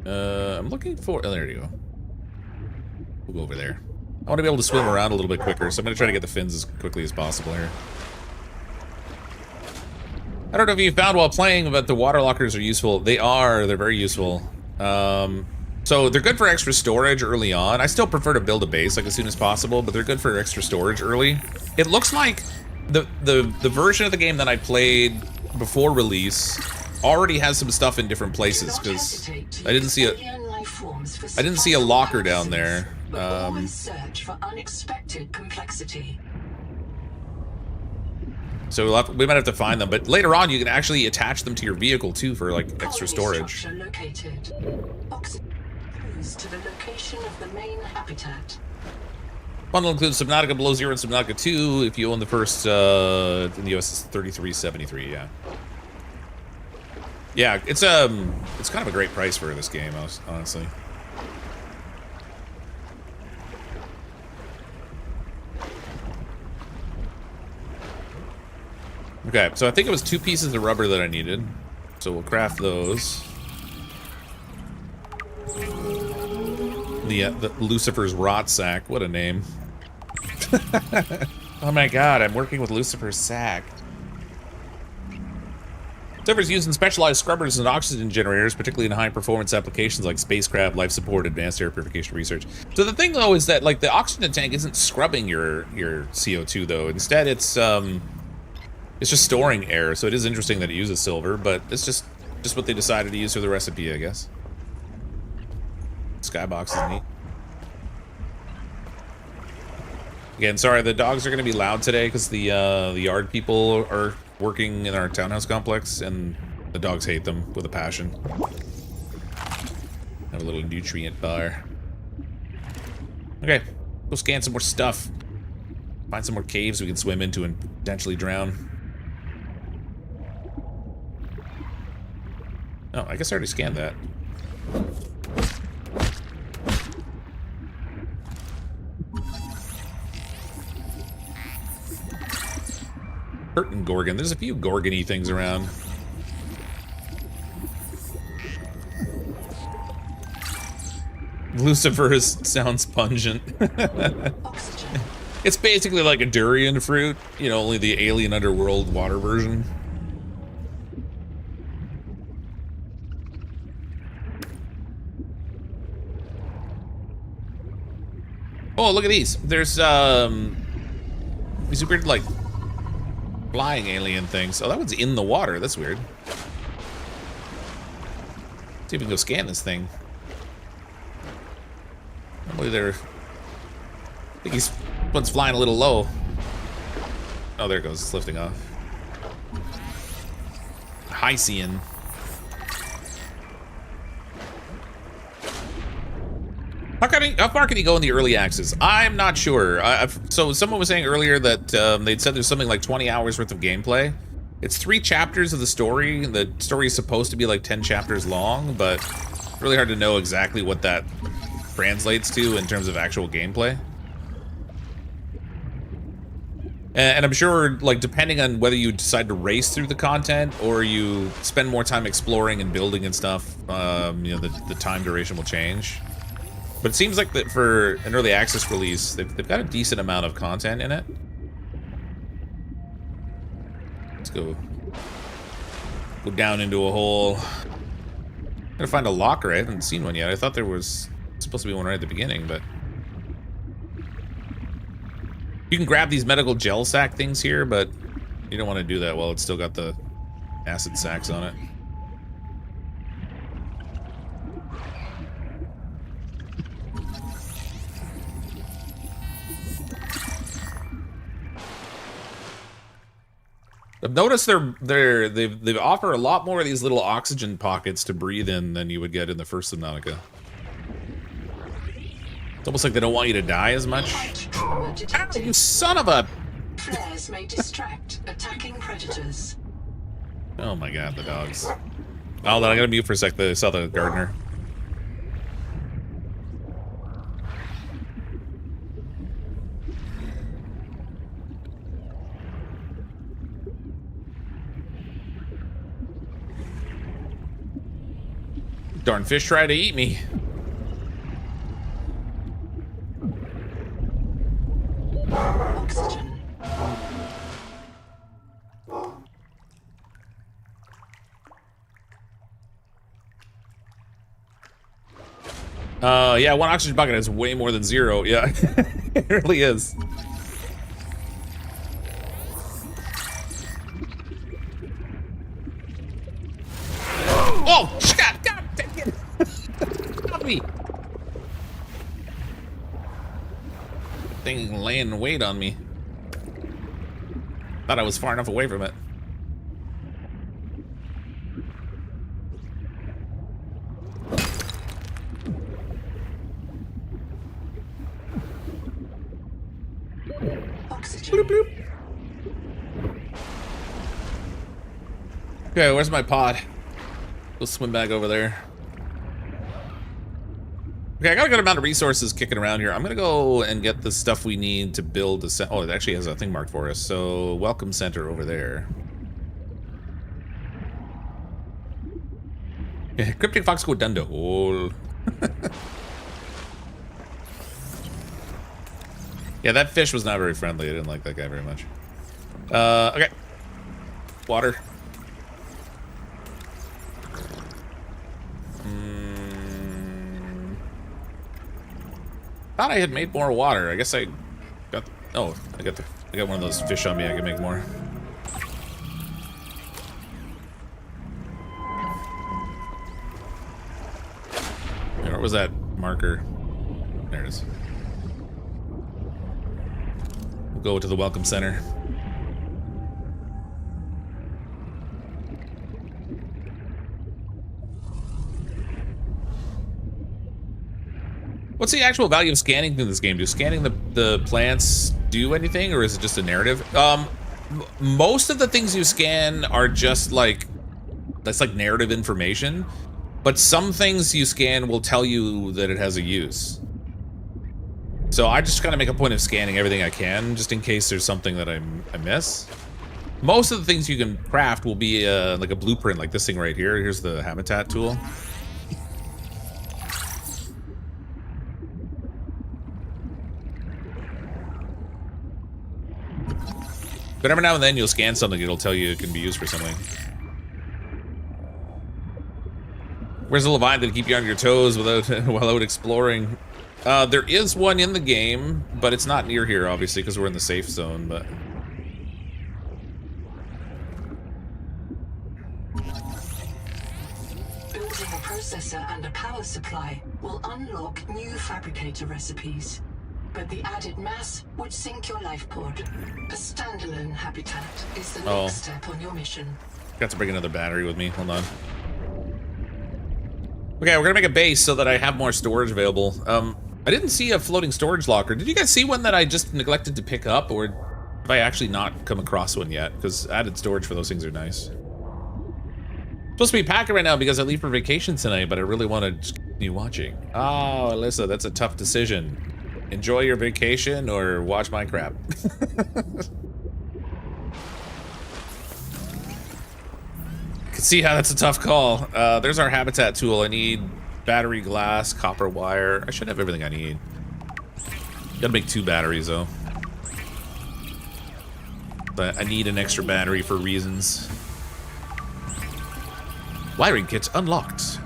I'm looking for... Oh, there you go. We'll go over there. I want to be able to swim around a little bit quicker, so I'm going to try to get the fins as quickly as possible here. I don't know if you found while playing, but the water lockers are useful. They are. They're very useful. So they're good for extra storage early on. I still prefer to build a base like as soon as possible, but they're good for extra storage early. It looks like the version of the game that I played before release already has some stuff in different places because I didn't see a locker down there. Search for unexpected complexity. So we might have to find them, but later on you can actually attach them to your vehicle too for like extra storage. Located. Clues to the location of the main habitat. Bundle includes Subnautica Below Zero and Subnautica 2. If you own the first in the US, it's $33.73. Yeah. Yeah, it's kind of a great price for this game, honestly. Okay, so I think it was 2 pieces of rubber that I needed. So we'll craft those. The Lucifer's Rot Sack. What a name. Oh my god, I'm working with Lucifer's Sack. Servers using specialized scrubbers and oxygen generators, particularly in high-performance applications like spacecraft, life support, advanced air purification research. So the thing, though, is that like the oxygen tank isn't scrubbing your CO2, though. Instead, it's just storing air. So it is interesting that it uses silver, but it's just what they decided to use for the recipe, I guess. Skybox is neat. Again, sorry, the dogs are going to be loud today because the yard people are working in our townhouse complex, and the dogs hate them with a passion. Have a little nutrient bar. Okay, go scan some more stuff. Find some more caves we can swim into and potentially drown. Oh, I guess I already scanned that. Curtain Gorgon. There's a few Gorgon-y things around. Lucifer sounds pungent. It's basically like a durian fruit, you know, only the alien underworld water version. Oh, look at these. There's These weird, like, flying alien things. Oh, that one's in the water. That's weird. Let's see if we can go scan this thing. Normally they're... I think he's... one's flying a little low. Oh, there it goes. It's lifting off. Hycean. How far can he go in the early access? I'm not sure. So someone was saying earlier that they'd said there's something like 20 hours worth of gameplay. It's 3 chapters of the story. The story is supposed to be like 10 chapters long, but it's really hard to know exactly what that translates to in terms of actual gameplay. And I'm sure, like, depending on whether you decide to race through the content or you spend more time exploring and building and stuff, you know, the time duration will change. But it seems like that for an early access release, they've got a decent amount of content in it. Let's go down into a hole. Gotta find a locker. I haven't seen one yet. I thought there was supposed to be one right at the beginning, but you can grab these medical gel sack things here, but you don't want to do that while it's still got the acid sacks on it. I've noticed they've offer a lot more of these little oxygen pockets to breathe in than you would get in the first Subnautica. It's almost like they don't want you to die as much. Ah, you son of a! Flares may distract attacking predators. Oh my god, the dogs. Oh, then I gotta mute for a sec. I saw the gardener. Darn fish try to eat me. Oxygen. Yeah, 1 oxygen bucket is way more than 0. Yeah, it really is. Oh, shit! God dang it! Stop me! Thing laying weight on me. Thought I was far enough away from it. Oxygen. Bloop, bloop. Okay, where's my pod? We'll swim back over there. Okay, I got a good amount of resources kicking around here. I'm gonna go and get the stuff we need to build a oh, it actually has a thing marked for us. So, welcome center over there. Yeah, CrypticFox go down the hole. Yeah, that fish was not very friendly. I didn't like that guy very much. Okay. Water. Thought I had made more water. I guess I got. Oh, I got one of those fish on me. I can make more. Where was that marker? There it is. We'll go to the welcome center. What's the actual value of scanning in this game? Do scanning the plants do anything, or is it just a narrative? Most of the things you scan are just like, that's like narrative information, but some things you scan will tell you that it has a use. So I just kind of make a point of scanning everything I can, just in case there's something that I miss. Most of the things you can craft will be like a blueprint, like this thing right here. Here's the habitat tool. But every now and then you'll scan something, it'll tell you it can be used for something. Where's the Levine that keep you on your toes without while out exploring? There is one in the game, but it's not near here, obviously, because we're in the safe zone, but... Building a processor and a power supply will unlock new fabricator recipes. But the added mass would sink your life pod. A standalone habitat is the next step on your mission. Got to bring another battery with me. Hold on. Okay, we're gonna make a base so that I have more storage available. I didn't see a floating storage locker. Did you guys see one that I just neglected to pick up, or have I actually not come across one yet? Because added storage for those things are nice. Supposed to be packing right now because I leave for vacation tonight, but I really want to just continue watching. Oh, Alyssa, that's a tough decision. Enjoy your vacation or watch my crap. I can see how that's a tough call. There's our habitat tool. I need battery, glass, copper wire. I should have everything I need. Gotta make 2 batteries though. But I need an extra battery for reasons. Wiring kit unlocked.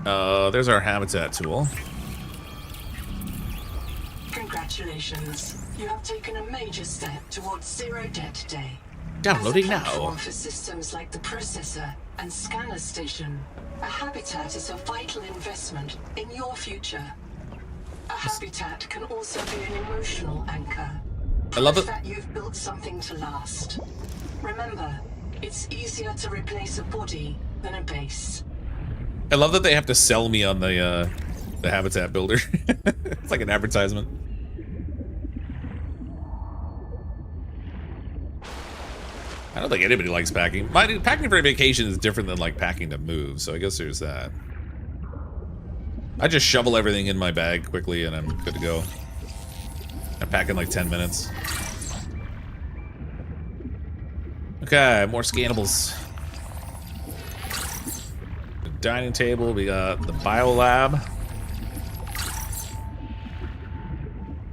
There's our habitat tool. Congratulations. You have taken a major step towards zero debt day. Downloading As a now. platform for systems like the processor and scanner station, a habitat is a vital investment in your future. A habitat can also be an emotional anchor. I love it. That you've built something to last. Remember, it's easier to replace a body than a base. I love that they have to sell me on the habitat builder. It's like an advertisement. I don't think anybody likes packing. Packing for a vacation is different than like packing to move, so I guess there's that. I just shovel everything in my bag quickly and I'm good to go. I pack in like 10 minutes. Okay, more scannables. The dining table, we got the biolab.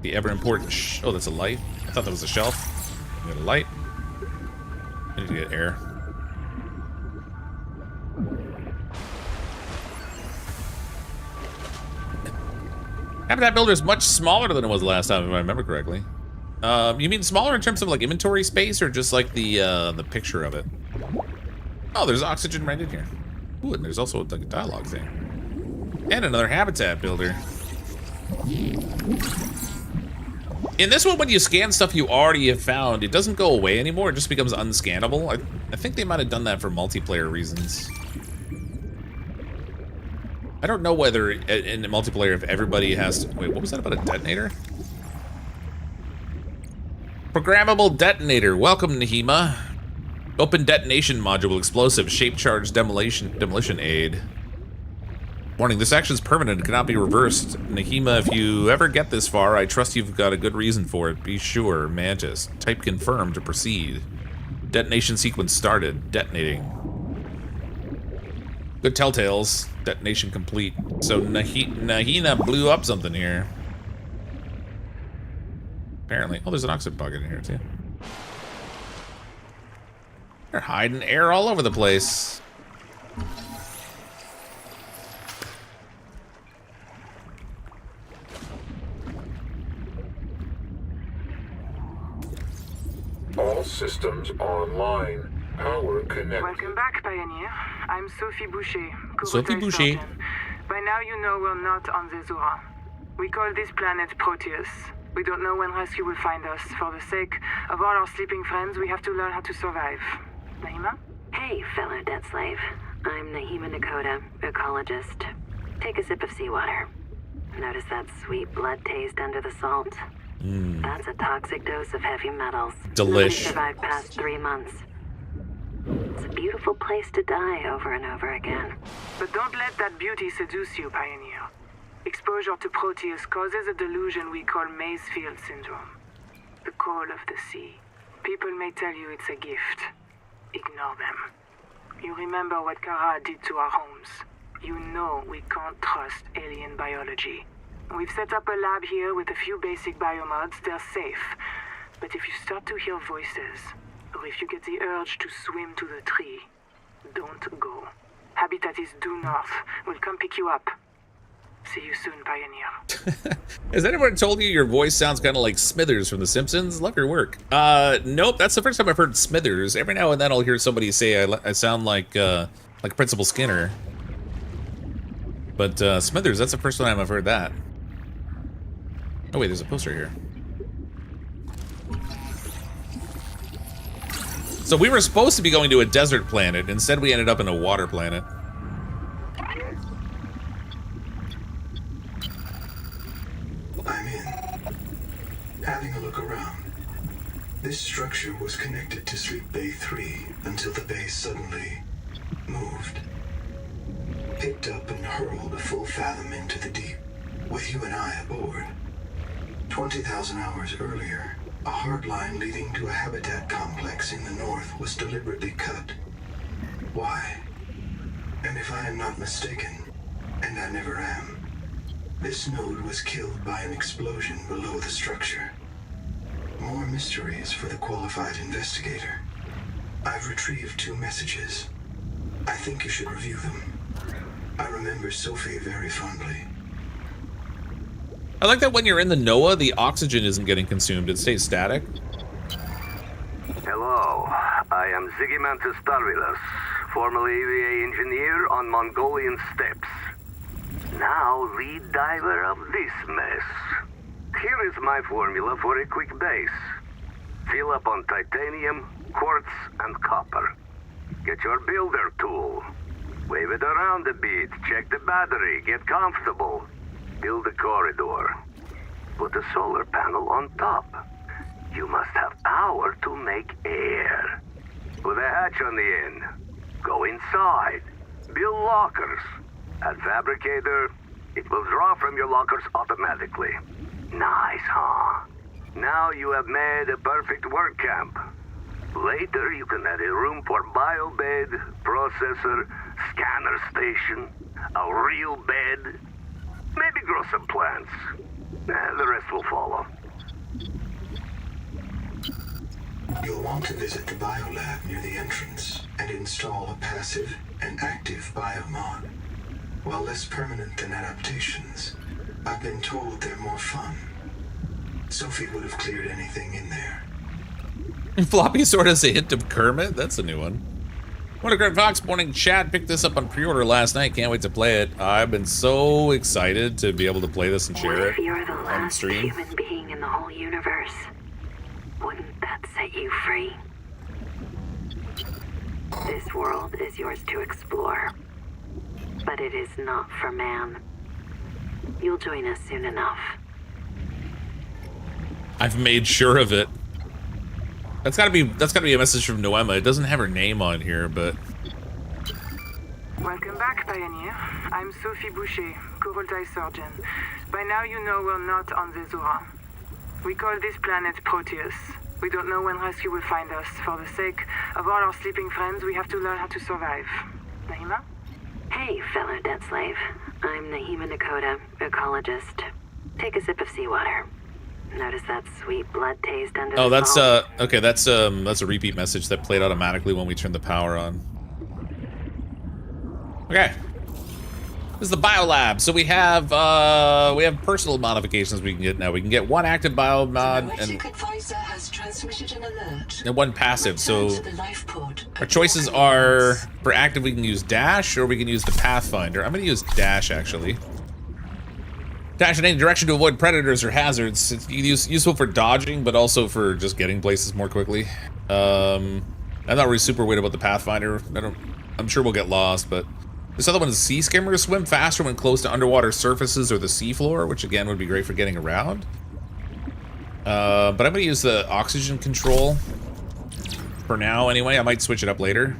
The ever important oh, that's a light. I thought that was a shelf. We got a light. I need to get air. Habitat builder is much smaller than it was last time, if I remember correctly. You mean smaller in terms of like inventory space, or just like the picture of it? Oh, there's oxygen right in here. Ooh, and there's also like a dialogue thing. And another habitat builder. In this one, when you scan stuff you already have found, it doesn't go away anymore. It just becomes unscannable. I think they might have done that for multiplayer reasons. I don't know whether in multiplayer if everybody has to... Wait, what was that about a detonator? Programmable detonator. Welcome, Nahima. Open detonation module, explosive, shape charge, demolition aid. Warning, this action is permanent and cannot be reversed. Nahima, if you ever get this far, I trust you've got a good reason for it. Be sure, Mantis. Type confirm to proceed. Detonation sequence started. Detonating. Good telltales. Detonation complete. So Nahina blew up something here. Apparently. Oh, there's an oxygen bucket in here too. They're hiding air all over the place. All systems online. Power connected. Welcome back, Pioneer. I'm Sophie Boucher. Sophie Boucher. By now you know we're not on the Zora. We call this planet Proteus. We don't know when rescue will find us. For the sake of all our sleeping friends, we have to learn how to survive. Nahima? Hey, fellow dead slave. I'm Nahima Nakota, ecologist. Take a sip of seawater. Notice that sweet blood taste under the salt? That's a toxic dose of heavy metals. Delish. Nobody survived past 3 months. It's a beautiful place to die over and over again. But don't let that beauty seduce you, Pioneer. Exposure to Proteus causes a delusion we call Maysfield syndrome. The call of the sea. People may tell you it's a gift. Ignore them. You remember what Kara did to our homes. You know we can't trust alien biology. We've set up a lab here with a few basic biomods. They're safe. But if you start to hear voices, or if you get the urge to swim to the tree, don't go. Habitat is due north. We'll come pick you up. See you soon, Pioneer. Has anyone told you your voice sounds kind of like Smithers from The Simpsons? Love your work. Nope, that's the first time I've heard Smithers. Every now and then I'll hear somebody say I sound like Principal Skinner. But Smithers, that's the first time I've heard that. Oh wait, there's a poster here. So we were supposed to be going to a desert planet. Instead, we ended up in a water planet. I'm in. Having a look around. This structure was connected to Sleep Bay 3 until the base suddenly moved. Picked up and hurled a full fathom into the deep, with you and I aboard. 20,000 hours earlier, a hard line leading to a habitat complex in the north was deliberately cut. Why? And if I am not mistaken, and I never am, this node was killed by an explosion below the structure. More mysteries for the qualified investigator. I've retrieved 2 messages. I think you should review them. I remember Sophie very fondly. I like that when you're in the NOAA, the oxygen isn't getting consumed. It stays static. Hello, I am Zigimantus Darvilas, formerly EVA engineer on Mongolian steppes. Now lead diver of this mess. Here is my formula for a quick base. Fill up on titanium, quartz, and copper. Get your builder tool. Wave it around a bit, check the battery, get comfortable. Build a corridor. Put a solar panel on top. You must have power to make air. Put a hatch on the end. Go inside. Build lockers. At Fabricator, it will draw from your lockers automatically. Nice, huh? Now you have made a perfect work camp. Later, you can add a room for biobed, processor, scanner station, a real bed. Maybe grow some plants. The rest will follow. You'll want to visit the biolab near the entrance and install a passive and active biomod. While less permanent than adaptations, I've been told they're more fun. Sophie would have cleared anything in there. Floppy Sword has a hint of Kermit? That's a new one. What a great Fox morning chat. Picked this up on pre-order last night. Can't wait to play it. I've been so excited to be able to play this and share it You're the on last stream. human being in the whole universe. Wouldn't that set you free? This world is yours to explore, but it is not for man. You'll join us soon enough. I've made sure of it. That's gotta be a message from Noema. It doesn't have her name on here, but Welcome back, Pioneer. I'm Sophie Boucher, Kurultai surgeon. By now you know we're not on the Zura. We call this planet Proteus. We don't know when rescue will find us. For the sake of all our sleeping friends, we have to learn how to survive. Nahima? Hey, fellow dead slave. I'm Nahima Nakota, ecologist. Take a sip of seawater. Notice that sweet blood taste under oh, the that's salt? okay. That's a repeat message that played automatically when we turned the power on. Okay, this is the biolab. So we have personal modifications we can get now. We can get 1 active biomod Poetic advisor has transmitted an alert. and 1 passive. So Return to the lifepod our at choices your are convenience. for active we can use dash or we can use the Pathfinder. I'm gonna use dash actually. Dash in any direction to avoid predators or hazards. It's useful for dodging, but also for just getting places more quickly. I'm not really super worried about the Pathfinder. I'm sure we'll get lost, but this other one is Sea Skimmer. Swim faster when close to underwater surfaces or the seafloor, which again would be great for getting around. But I'm gonna use the oxygen control for now anyway. I might switch it up later.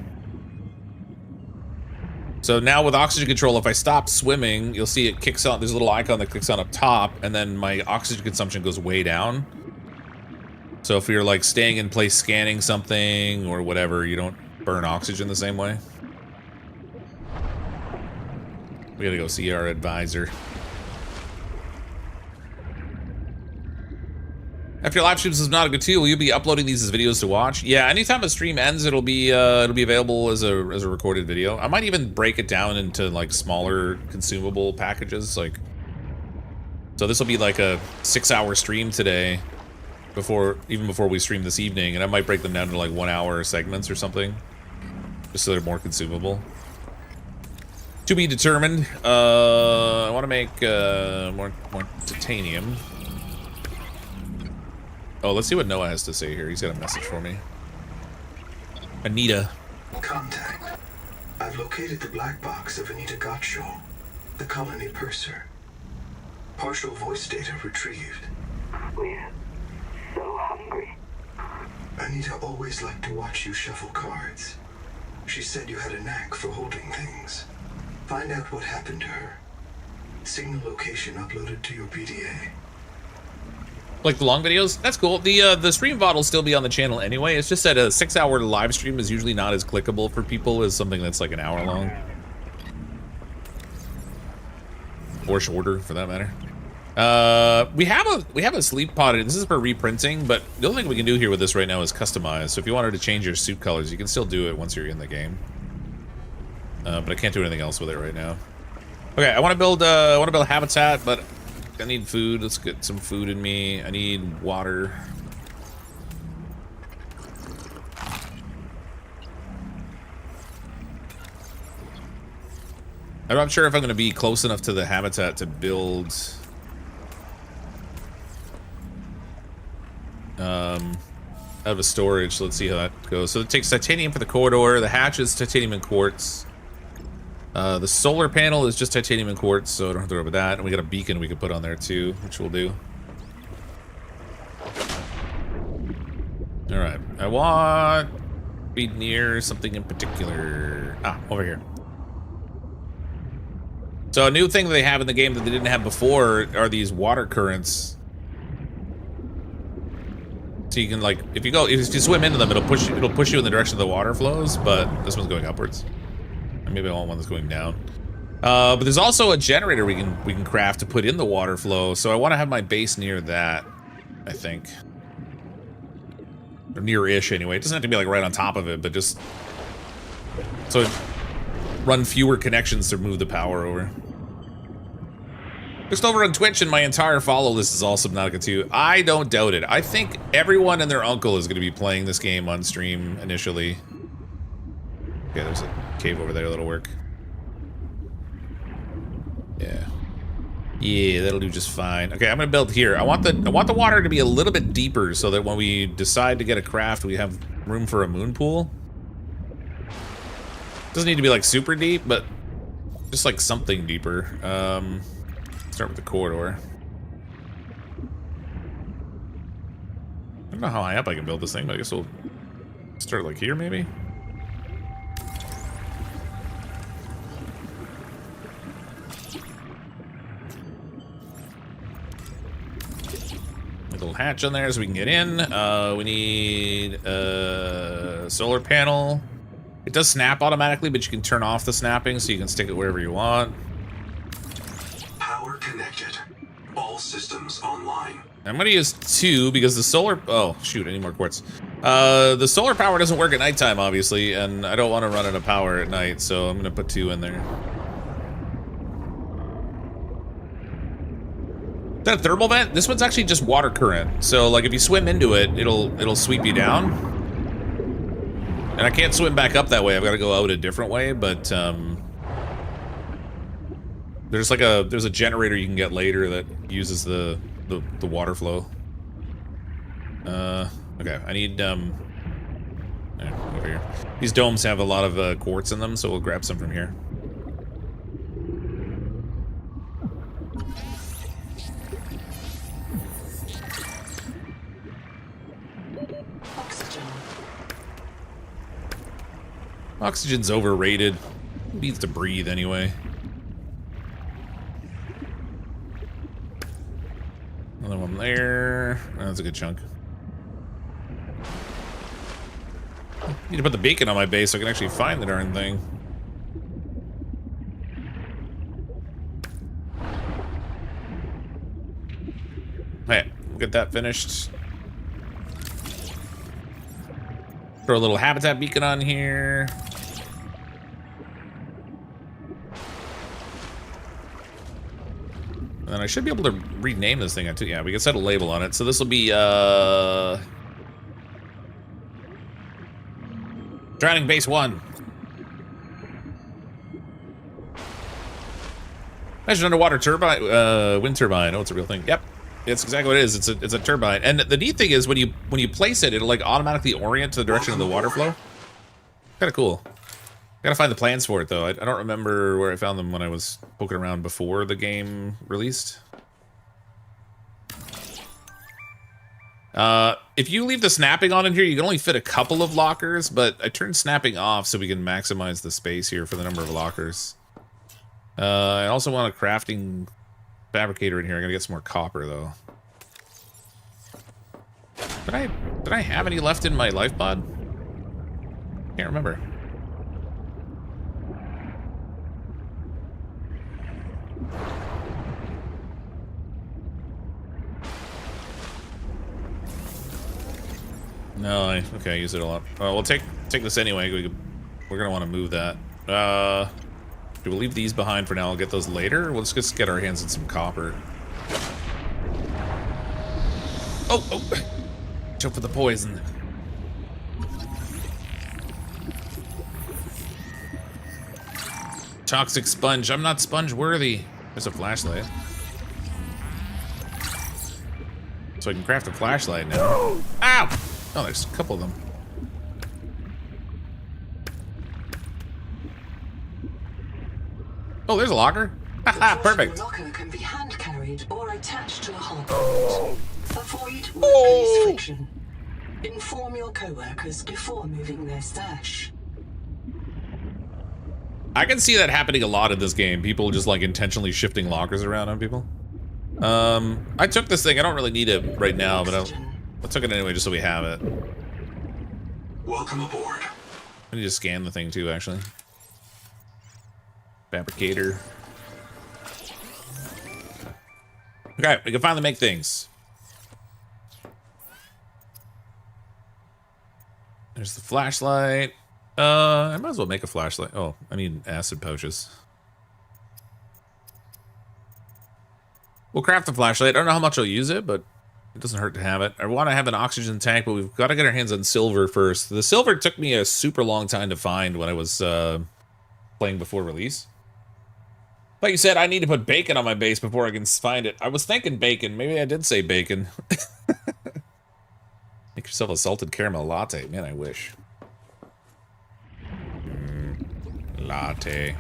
So now with oxygen control, if I stop swimming, you'll see it kicks on, there's a little icon that clicks on up top, and then my oxygen consumption goes way down. So if you're like staying in place scanning something or whatever, you don't burn oxygen the same way. We gotta go see our advisor. After your live streams is not a good too, will you be uploading these as videos to watch? Yeah, anytime a stream ends, it'll be available as a recorded video. I might even break it down into like smaller consumable packages. Like So this will be like a 6-hour stream today, even before we stream this evening, and I might break them down to like 1-hour segments or something, just so they're more consumable. To be determined. I want to make more titanium. Oh, let's see what Noah has to say here. He's got a message for me. Anita. Contact. I've located the black box of Anita Gottschall, the colony purser. Partial voice data retrieved. We're so hungry. Anita always liked to watch you shuffle cards. She said you had a knack for holding things. Find out what happened to her. Signal location uploaded to your PDA. Like the long videos? That's cool. The stream VOD will still be on the channel anyway. It's just that a 6-hour live stream is usually not as clickable for people as something that's like an hour long. Or shorter, for that matter. We have a sleep pod. This is for reprinting, but the only thing we can do here with this right now is customize. So if you wanted to change your suit colors, you can still do it once you're in the game. But I can't do anything else with it right now. Okay, I want to build a habitat, but I need food. Let's get some food in me. I need water. I'm not sure if I'm going to be close enough to the habitat to build. I have a storage, so let's see how that goes. So it takes titanium for the corridor. The hatch is titanium and quartz. The solar panel is just titanium and quartz, so I don't have to worry about that. And we got a beacon we could put on there too, which we'll do. Alright, I want to be near something in particular. Ah, over here. So a new thing that they have in the game that they didn't have before are these water currents. So you can, like, if you swim into them, it'll push you in the direction of the water flows, but this one's going upwards. Maybe I want one that's going down. But there's also a generator we can craft to put in the water flow, so I want to have my base near that, I think. Or near-ish anyway. It doesn't have to be like right on top of it, but just so it run fewer connections to move the power over. Just over on Twitch, and my entire follow list is all Subnautica 2. I don't doubt it. I think everyone and their uncle is going to be playing this game on stream initially. Yeah, there's a cave over there that'll work. Yeah. Yeah, that'll do just fine. Okay, I'm gonna build here. I want the water to be a little bit deeper so that when we decide to get a craft, we have room for a moon pool. Doesn't need to be like super deep, but just like something deeper. Start with the corridor. I don't know how high up I can build this thing, but I guess we'll start like here maybe. A little hatch on there so we can get in. We need a solar panel. It does snap automatically, but you can turn off the snapping so you can stick it wherever you want. Power connected. All systems online. I'm gonna use 2 because the solar... Oh, shoot, I need more quartz. The solar power doesn't work at nighttime, obviously, and I don't want to run out of power at night, so I'm gonna put 2 in there. Is that a thermal vent? This one's actually just water current. So, like, if you swim into it, it'll sweep you down. And I can't swim back up that way. I've got to go out a different way, but there's a generator you can get later that uses the water flow. Okay, I need over here. These domes have a lot of quartz in them, so we'll grab some from here. Oxygen's overrated. It needs to breathe anyway. Another one there. Oh, that's a good chunk. Need to put the beacon on my base so I can actually find the darn thing. Hey, we'll get that finished. Throw a little habitat beacon on here. And I should be able to rename this thing too. Yeah, we can set a label on it. So this will be Drowning Base 1. Imagine underwater turbine, wind turbine. Oh, it's a real thing. Yep, it's exactly what it is. It's a turbine. And the neat thing is when you place it, it'll like automatically orient to the direction of the water flow. Kind of cool. Gotta find the plans for it though. I don't remember where I found them when I was poking around before the game released. If you leave the snapping on in here, you can only fit a couple of lockers, but I turned snapping off so we can maximize the space here for the number of lockers. I also want a crafting fabricator in here. I gotta get some more copper though. Did I have any left in my lifepod? Can't remember. No, okay, I use it a lot. We'll take this anyway. We're gonna want to move that. Do we leave these behind for now? I'll get those later. Let's just get our hands on some copper. Oh! Jump for the poison. Toxic sponge. I'm not sponge worthy. There's a flashlight. So I can craft a flashlight now. Ow! Oh, there's a couple of them. Oh, there's a locker. Haha, perfect. The locker can be hand carried or attached to a hardpoint. Avoid workplace friction. Inform your co-workers before moving their stash. I can see that happening a lot in this game. People just like intentionally shifting lockers around on people. I took this thing. I don't really need it right now, but I took it anyway just so we have it. Welcome aboard. I need to scan the thing too, actually. Fabricator. Okay, we can finally make things. There's the flashlight. I might as well make a flashlight. Oh, I need acid pouches. We'll craft the flashlight. I don't know how much I'll use it, but it doesn't hurt to have it. I want to have an oxygen tank, but we've got to get our hands on silver first. The silver took me a super long time to find when I was playing before release. Like you said, I need to put bacon on my base before I can find it. I was thinking bacon. Maybe I did say bacon. Make yourself a salted caramel latte. Man, I wish. Latte.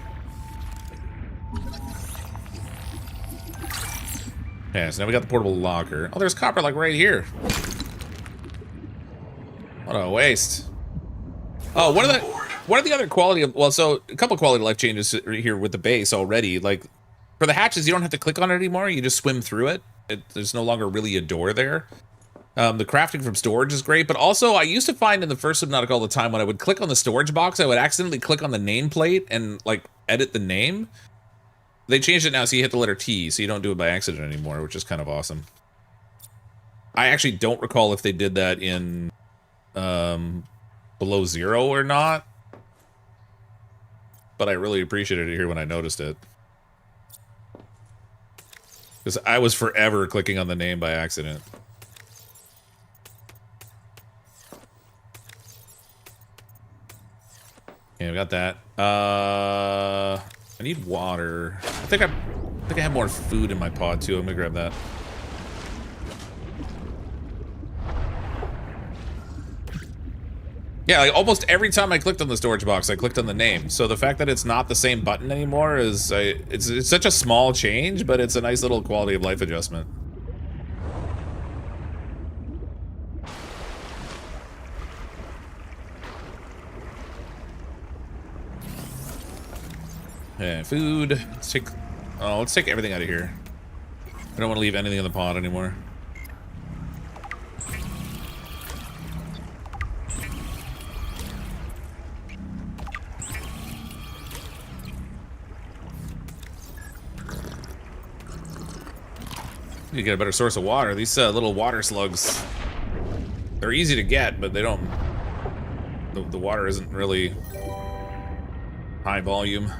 Yeah, so now we got the portable locker. Oh, there's copper like right here. What a waste. Oh, what are the other quality of, well, so a couple quality of life changes here with the base already. Like for the hatches, you don't have to click on it anymore. You just swim through it. There's no longer really a door there. The crafting from storage is great, but also I used to find in the first Subnautica all the time when I would click on the storage box, I would accidentally click on the nameplate and like edit the name. They changed it now so you hit the letter T, so you don't do it by accident anymore, which is kind of awesome. I actually don't recall if they did that in Below Zero or not, but I really appreciated it here when I noticed it. Because I was forever clicking on the name by accident. Yeah, we got that. I need water. I think I have more food in my pod too. I'm gonna grab that. Yeah, like almost every time I clicked on the storage box, I clicked on the name. So the fact that it's not the same button anymore is it's such a small change, but it's a nice little quality of life adjustment. Yeah, food. Let's take everything out of here. I don't want to leave anything in the pod anymore. Need to get a better source of water. These little water slugs, they're easy to get, but they don't. The water isn't really high volume.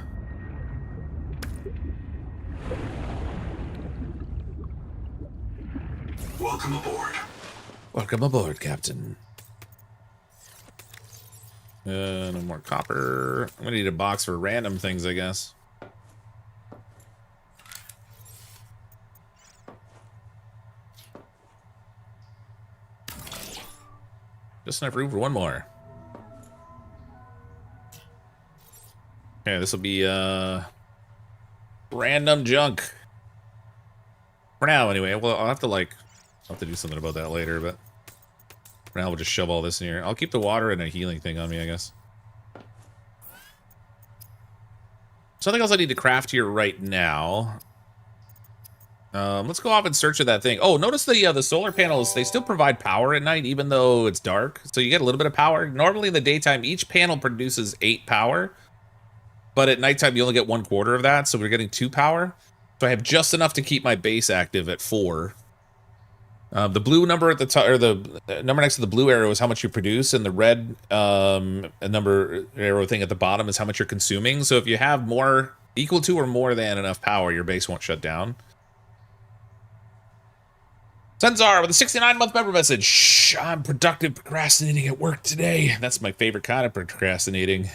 Welcome aboard. Welcome aboard, Captain. No more copper. I'm gonna need a box for random things, I guess. Just enough room for one more. Okay, this will be random junk. For now, anyway. Well, I'll have to do something about that later, but for now we'll just shove all this in here. I'll keep the water and a healing thing on me, I guess. Something else I need to craft here right now. Let's go off in search of that thing. Oh, notice the solar panels, they still provide power at night, even though it's dark. So you get a little bit of power. Normally in the daytime, each panel produces 8 power. But at nighttime, you only get 1/4 of that, so we're getting 2 power. So I have just enough to keep my base active at 4. The blue number at the top, or the number next to the blue arrow is how much you produce, and the red number arrow thing at the bottom is how much you're consuming. So if you have more, equal to or more than enough power, your base won't shut down. Senzar with a 69-month member message. Shh, I'm productive procrastinating at work today. That's my favorite kind of procrastinating.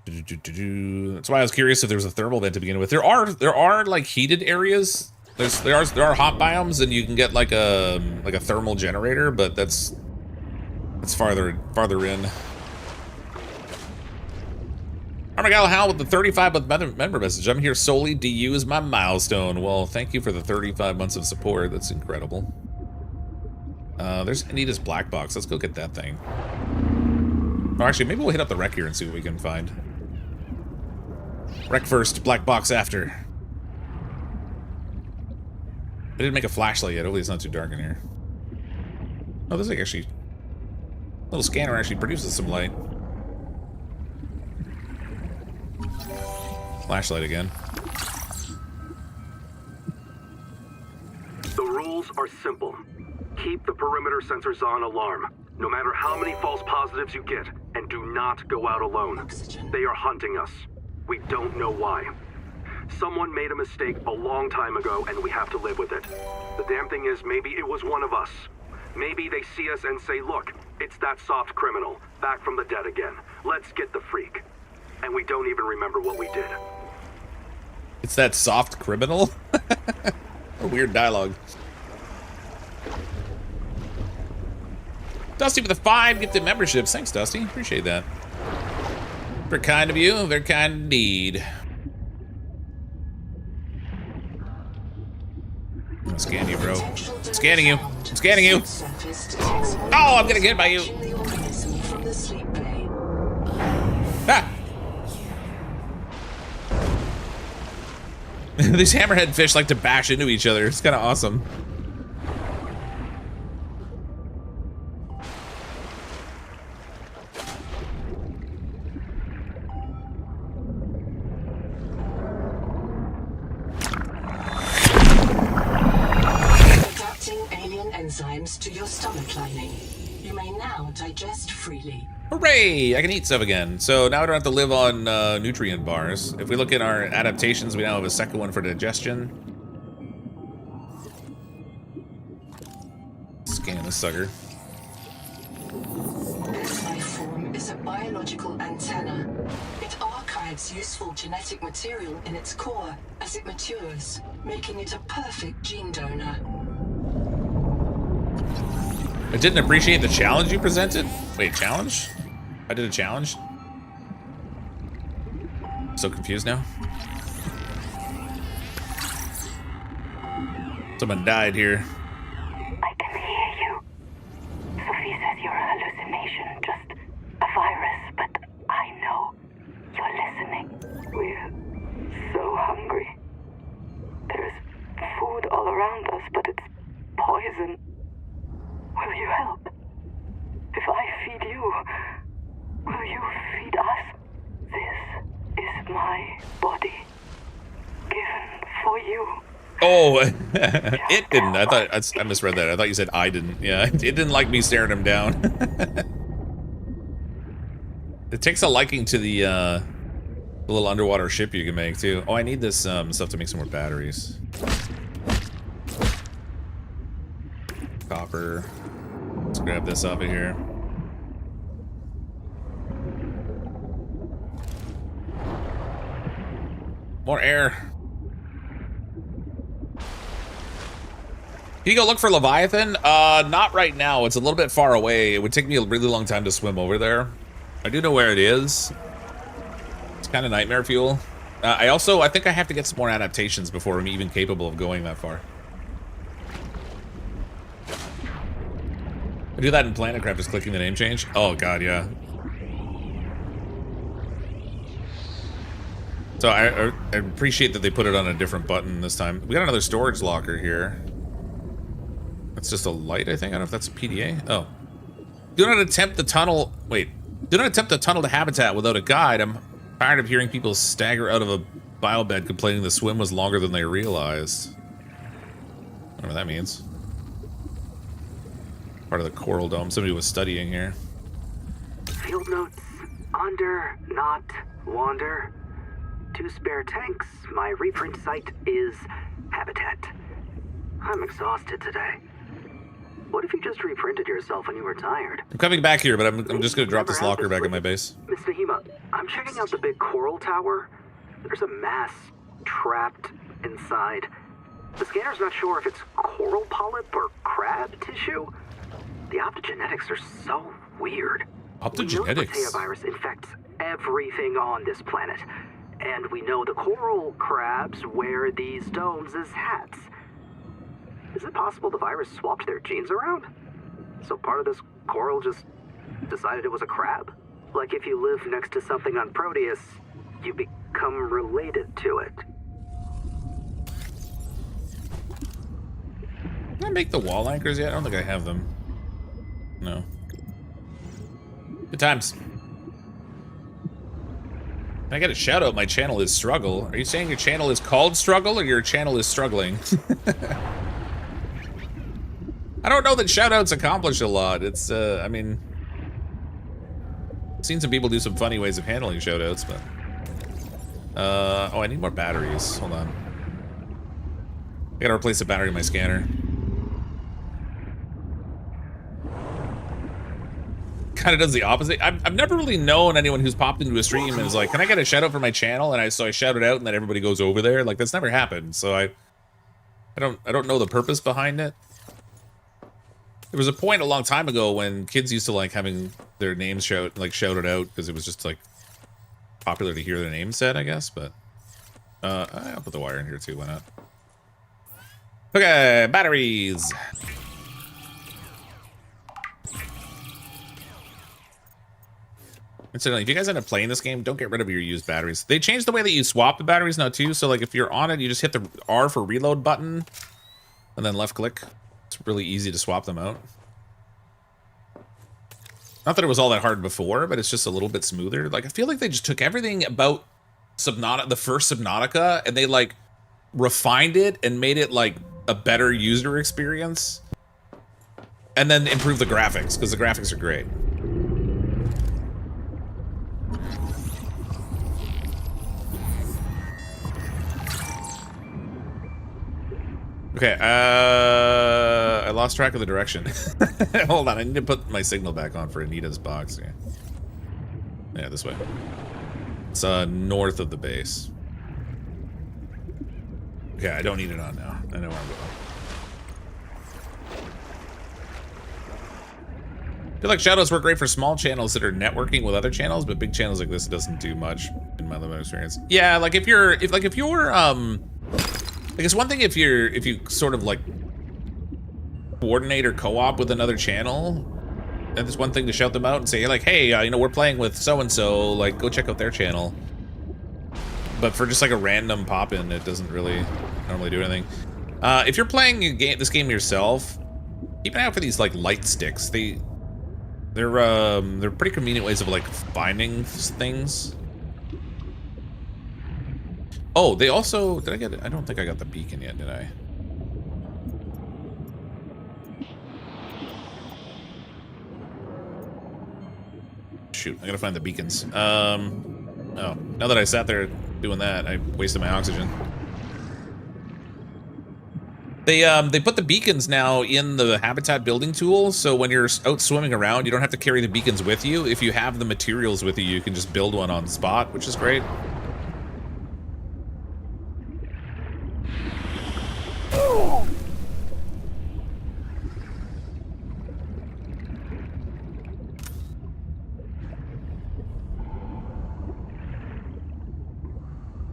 That's why I was curious if there was a thermal vent to begin with. There are like heated areas. There are hot biomes, and you can get like a thermal generator, but that's farther in. Armagal Hal with the 35-month member message. I'm here solely to use my milestone. Well, thank you for the 35 months of support. That's incredible. There's Anita's black box. Let's go get that thing. Oh, actually, maybe we'll hit up the wreck here and see what we can find. Wreck first, black box after. I didn't make a flashlight yet. Hopefully it's not too dark in here. Oh, this thing actually... little scanner actually produces some light. Flashlight again. The rules are simple. Keep the perimeter sensors on alarm, no matter how many false positives you get, and do not go out alone. Oxygen. They are hunting us. We don't know why. Someone made a mistake a long time ago, and we have to live with it. The damn thing is, maybe it was one of us. Maybe they see us and say, look, it's that soft criminal, back from the dead again. Let's get the freak. And we don't even remember what we did. It's that soft criminal? Weird dialogue. Dusty with the 5 gifted memberships. Thanks, Dusty. Appreciate that. Very kind of you. Very kind indeed. I'm gonna scan you, bro. I'm scanning you. I'm scanning you. Oh, I'm gonna get by you. Ah! These hammerhead fish like to bash into each other. It's kind of awesome. Enzymes to your stomach lining. You may now digest freely. Hooray! I can eat stuff again. So now I don't have to live on nutrient bars. If we look at our adaptations, we now have a second one for digestion. Scan this sucker. This life form is a biological antenna. It archives useful genetic material in its core as it matures, making it a perfect gene donor. I didn't appreciate the challenge you presented. Wait, challenge? I did a challenge? So confused now. Someone died here. I can hear you. Sophie says you're a hallucination, just a virus, but I know you're listening. We're so hungry. There's food all around us, but it's poison. Will you help? If I feed you, will you feed us? This is my body, given for you. Oh, it didn't. I thought I misread that. I thought you said I didn't. Yeah, it didn't like me staring him down. It takes a liking to the little underwater ship you can make too. Oh, I need this stuff to make some more batteries. copper. Let's grab this off of here. More air. Can you go look for Leviathan? Not right now. It's a little bit far away. It would take me a really long time to swim over there. I do know where it is. It's kind of nightmare fuel. I think I have to get some more adaptations before I'm even capable of going that far. I do that in PlanetCraft, just clicking the name change. Oh god, yeah. So I appreciate that they put it on a different button this time. We got another storage locker here. That's just a light, I think. I don't know if that's a PDA. Oh. Do not attempt the tunnel. Wait. Do not attempt the tunnel to habitat without a guide. I'm tired of hearing people stagger out of a biobed complaining the swim was longer than they realized. I don't know what that means. Part of the coral dome. Somebody was studying here. Field notes. Under, not, wander. 2 spare tanks. My reprint site is habitat. I'm exhausted today. What if you just reprinted yourself when you were tired? I'm coming back here, but I'm just gonna drop this locker back at my base. Miss Nahima, I'm checking out the big coral tower. There's a mass trapped inside. The scanner's not sure if it's coral polyp or crab tissue. The optogenetics are so weird. Optogenetics? We know the virus infects everything on this planet. And we know the coral crabs wear these domes as hats. Is it possible the virus swapped their genes around? So part of this coral just decided it was a crab? Like if you live next to something on Proteus, you become related to it. Did I make the wall anchors yet? I don't think I have them. No. Good times. I get a shout out. My channel is Struggle. Are you saying your channel is called Struggle or your channel is struggling? I don't know that shout outs accomplish a lot. It's, I mean, I've seen some people do some funny ways of handling shout outs, but. Oh, I need more batteries. Hold on. I gotta replace the battery in my scanner. Kind of does the opposite. I've never really known anyone who's popped into a stream and is like, "Can I get a shout out for my channel?" And so I shout it out, and then everybody goes over there. Like that's never happened. So I don't know the purpose behind it. There was a point a long time ago when kids used to like having their names shouted out because it was just like popular to hear their name said, I guess. But I'll put the wire in here too. Why not? Okay, batteries. Incidentally, if you guys end up playing this game, don't get rid of your used batteries. They changed the way that you swap the batteries now too. So like if you're on it, you just hit the R for reload button and then left click. It's really easy to swap them out. Not that it was all that hard before, but it's just a little bit smoother. Like I feel like they just took everything about Subnautica, the first Subnautica, and they like refined it and made it like a better user experience. And then improved the graphics because the graphics are great. Okay, I lost track of the direction. Hold on, I need to put my signal back on for Anita's box. Yeah, this way. It's north of the base. Okay, I don't need it on now. I know where I'm going. I feel like shoutouts work great for small channels that are networking with other channels, but big channels like this, it doesn't do much in my limited experience. Yeah, like if you're like it's one thing if you sort of like coordinate or co-op with another channel, and it's one thing to shout them out and say like, hey, you know, we're playing with so-and-so, like go check out their channel. But for just like a random pop-in, it doesn't really normally do anything. If you're playing this game yourself, keep an eye out for these like light sticks. They're pretty convenient ways of like finding things. Oh, they also... Did I get it? I don't think I got the beacon yet, did I? Shoot, I gotta find the beacons. Oh, now that I sat there doing that, I wasted my oxygen. They put the beacons now in the habitat building tool, so when you're out swimming around, you don't have to carry the beacons with you. If you have the materials with you, you can just build one on the spot, which is great.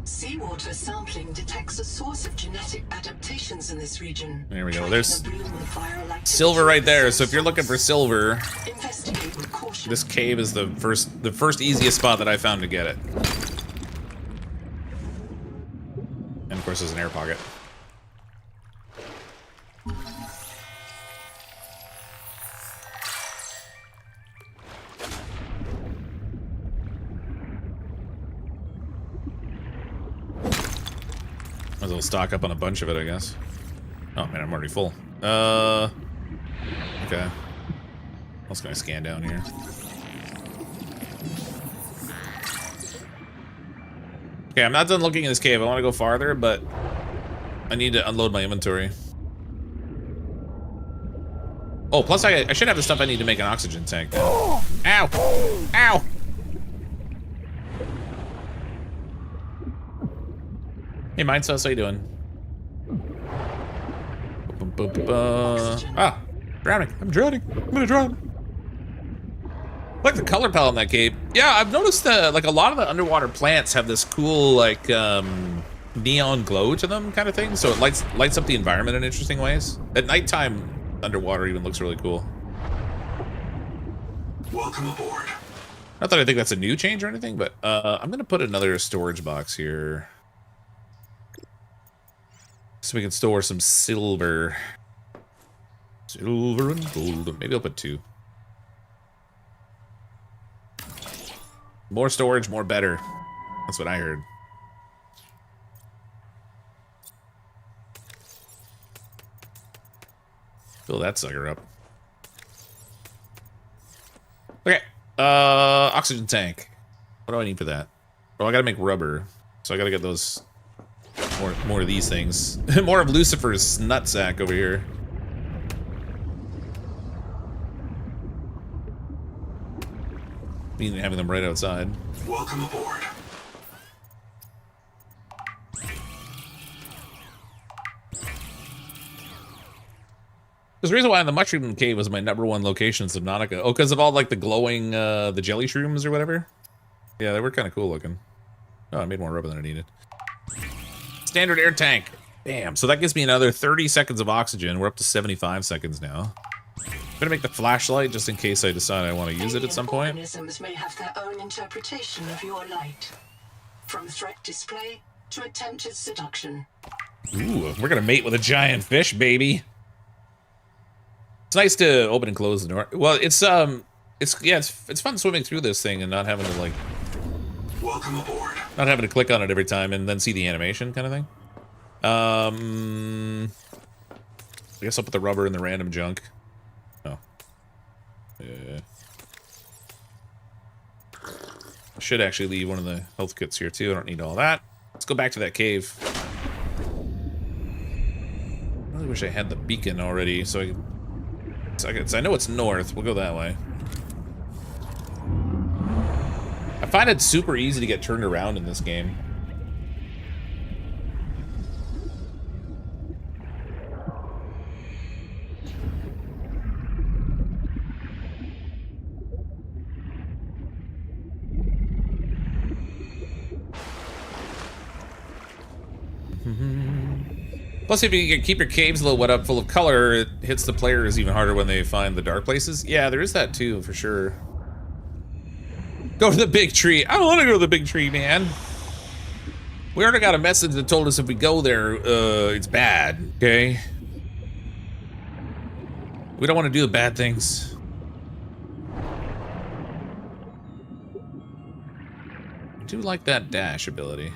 Seawater sampling detects a source of genetic adaptations in this region. There we go. There's silver right there. So if you're looking for silver, this cave is the first easiest spot that I found to get it. And of course, there's an air pocket. Might as well stock up on a bunch of it, I guess. Oh man, I'm already full. Okay. What else can I scan down here? Okay, I'm not done looking in this cave. I want to go farther, but I need to unload my inventory. Oh, plus I should have the stuff I need to make an oxygen tank now. Ow! Ow! Hey, Mindsus, how you doing? Ah, drowning. I'm drowning. I'm gonna drown. I like the color palette on that cave. Yeah, I've noticed like a lot of the underwater plants have this cool like neon glow to them kind of thing. So it lights up the environment in interesting ways. At nighttime, underwater even looks really cool. Welcome aboard. Not that I think that's a new change or anything, but I'm gonna put another storage box here. So we can store some silver. Silver and gold. Maybe I'll put 2. More storage, more better. That's what I heard. Fill that sucker up. Okay. Oxygen tank. What do I need for that? Oh, I gotta make rubber. So I gotta get those... More of these things. More of Lucifer's nutsack over here. Meaning having them right outside. Welcome aboard. There's a reason why the mushroom cave was my #1 location in Subnautica. Oh, because of all like the glowing, the jelly shrooms or whatever. Yeah, they were kind of cool looking. Oh, I made more rubber than I needed. Standard air tank. Damn, so that gives me another 30 seconds of oxygen. We're up to 75 seconds now. I'm gonna make the flashlight just in case I decide I want to use it at some point. Organisms may have their own interpretation of your light, from threat display to attempted seduction. Ooh, we're gonna mate with a giant fish, baby. It's nice to open and close the door. Well, it's fun swimming through this thing and not having to like. Welcome aboard. Not having to click on it every time and then see the animation kind of thing. I guess I'll put the rubber in the random junk. Oh. Yeah. I should actually leave one of the health kits here too. I don't need all that. Let's go back to that cave. I really wish I had the beacon already so I know it's north. We'll go that way. I find it super easy to get turned around in this game. Plus, if you can keep your caves a little wet up full of color, it hits the players even harder when they find the dark places. Yeah, there is that too, for sure. Go to the big tree. I don't want to go to the big tree, man. We already got a message that told us if we go there, it's bad, okay? We don't want to do the bad things. I do like that dash ability.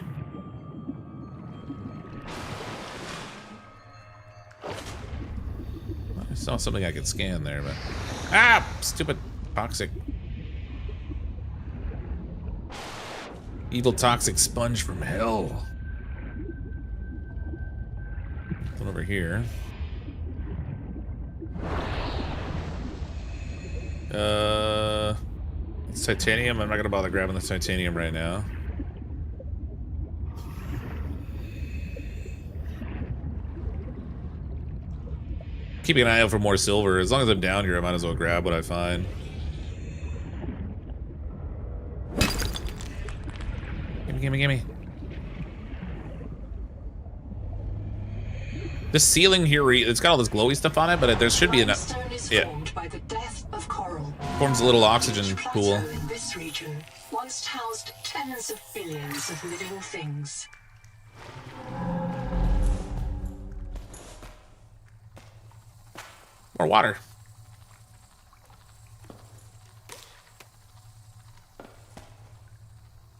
I saw something I could scan there, but... Ah! Stupid toxic... Evil toxic sponge from hell. Don't know over here. It's titanium. I'm not gonna bother grabbing the titanium right now. Keeping an eye out for more silver. As long as I'm down here, I might as well grab what I find. Gimme, gimme, gimme. This ceiling here, it's got all this glowy stuff on it, but there should be enough. Yeah. By the death of coral. Forms a little oxygen pool. In this region once housed tens of billions of living things. More water.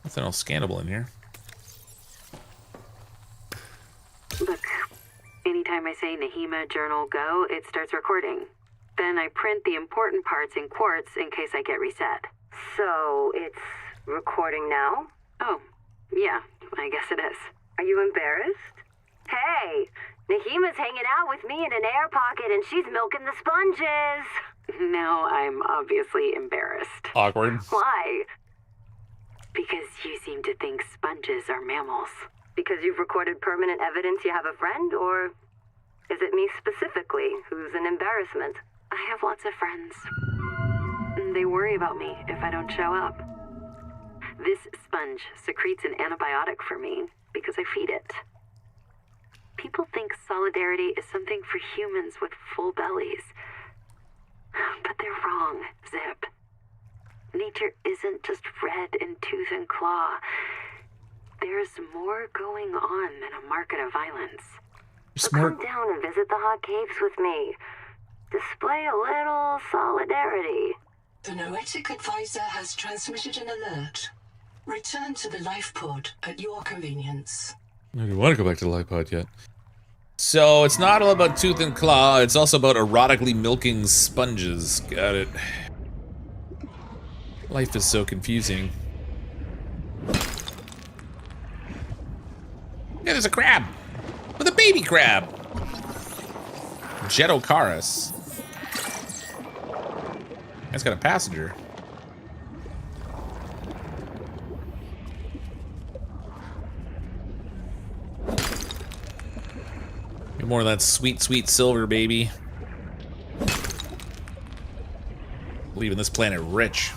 Nothing else scannable in here. Look, anytime I say Nahima Journal Go, it starts recording. Then I print the important parts in quartz in case I get reset. So, it's recording now? Oh, yeah, I guess it is. Are you embarrassed? Hey, Nahima's hanging out with me in an air pocket and she's milking the sponges. Now I'm obviously embarrassed. Awkward. Why? Because you seem to think sponges are mammals. Because you've recorded permanent evidence you have a friend, or is it me specifically who's an embarrassment? I have lots of friends. They worry about me if I don't show up. This sponge secretes an antibiotic for me because I feed it. People think solidarity is something for humans with full bellies. But they're wrong, Zip. Nature isn't just red in tooth and claw. There's more going on than a market of violence. So come down and visit the hot caves with me. Display a little solidarity. The Noetic Advisor has transmitted an alert. Return to the lifepod at your convenience. I don't want to go back to the lifepod yet. So it's not all about tooth and claw, it's also about erotically milking sponges. Got it. Life is so confusing. Yeah, there's a crab! With a baby crab! Jetocaris. That's got a passenger. Get more of that sweet, sweet silver, baby. Leaving this planet rich.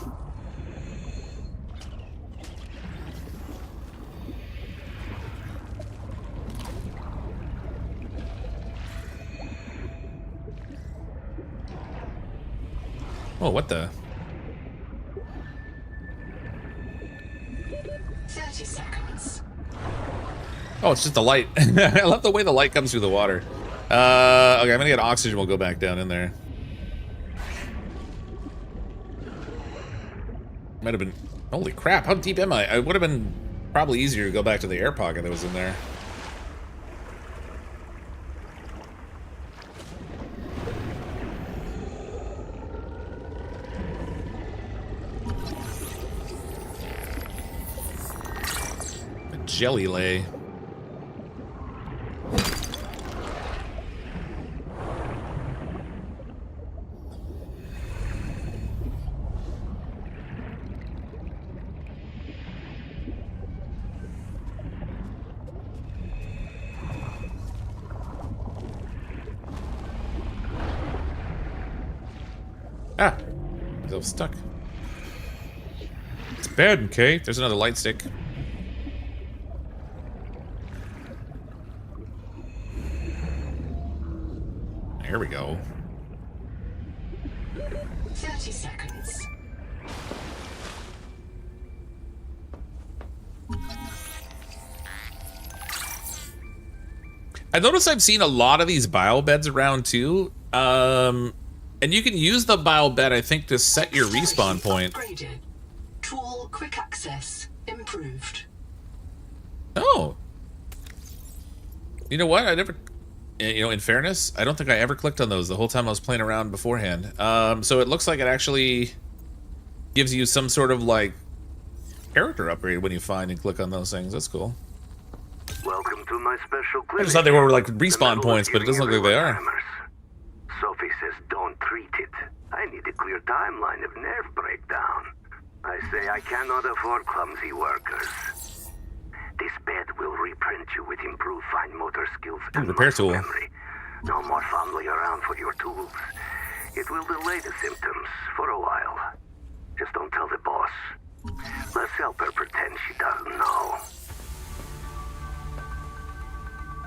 Oh, what the? 30 seconds. Oh, it's just the light. I love the way the light comes through the water. Okay, I'm gonna get oxygen. We'll go back down in there. Might have been... Holy crap, how deep am I? It would have been probably easier to go back to the air pocket that was in there. Jelly lay. Ah, I'm stuck. It's bad, okay? There's another light stick. Here we go. 30 seconds. I notice I've seen a lot of these biobeds around too. And you can use the biobed, I think, to set your respawn point. Upgraded. Tool quick access improved. Oh. You know what? I never... You know, in fairness, I don't think I ever clicked on those the whole time I was playing around beforehand. So it looks like it actually gives you some sort of, like, character upgrade when you find and click on those things. That's cool. Welcome to my special I clinic. just thought they were like The respawn medal points, is but it doesn't look like giving they are. everyone hammers. Sophie says don't treat it. I need a clear timeline of nerve breakdown. I say I cannot afford clumsy workers. This bed will reprint you with improved fine motor skills and repair muscle tool. memory. No more fumbling around for your tools. It will delay the symptoms for a while. Just don't tell the boss. Let's help her pretend she doesn't know.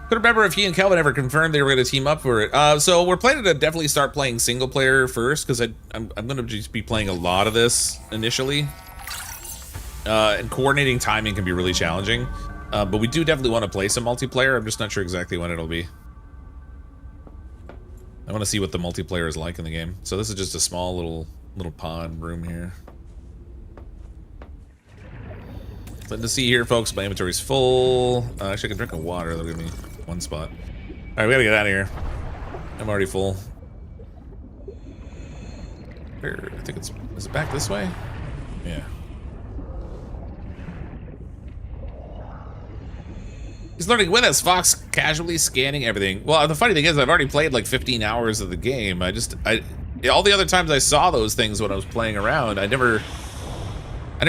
Couldn't remember if he and Kelvin ever confirmed they were going to team up for it. So we're planning to definitely start playing single player first, because I'm going to just be playing a lot of this initially. And coordinating timing can be really challenging. But we do definitely want to play some multiplayer. I'm just not sure exactly when it'll be. I want to see what the multiplayer is like in the game. So this is just a small little pod room here. Nothing to see here, folks. My inventory's full. Actually, I can drink a water. That'll give me one spot. All right, we gotta get out of here. I'm already full. Where? I think is it back this way? Yeah. He's learning with us, Fox, casually scanning everything. Well, the funny thing is, I've already played like 15 hours of the game. All the other times I saw those things when I was playing around, I never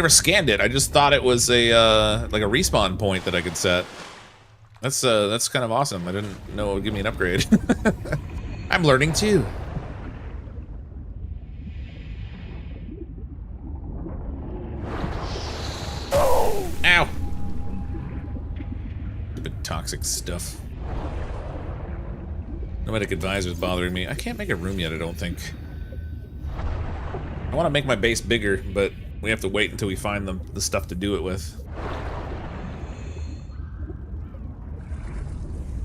scanned it. I just thought it was a like a respawn point that I could set. That's kind of awesome. I didn't know it would give me an upgrade. I'm learning too. Ow! Stupid toxic stuff. Nomadic advisor's bothering me. I can't make a room yet, I don't think. I want to make my base bigger, but we have to wait until we find the stuff to do it with.